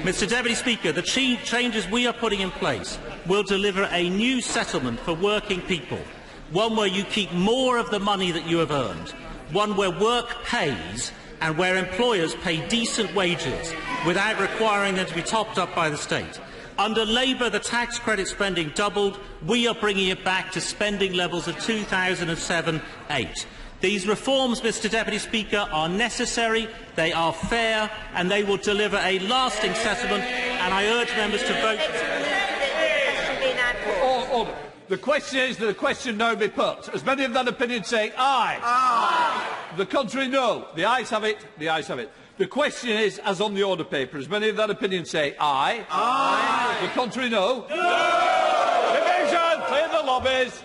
Mr Deputy Speaker, the changes we are putting in place will deliver a new settlement for working people, one where you keep more of the money that you have earned, one where work pays and where employers pay decent wages without requiring them to be topped up by the state. Under Labour, the tax credit spending doubled. We are bringing it back to spending levels of 2007-8. These reforms, Mr Deputy Speaker, are necessary, they are fair, and they will deliver a lasting settlement, and I urge members to vote. Order. The question is that the question now be put. As many of that opinion say aye. Aye. The contrary, no. The ayes have it. The ayes have it. The question is, as on the order paper, as many of that opinion say aye. Aye. The contrary, no. No. Division, clear the lobbies.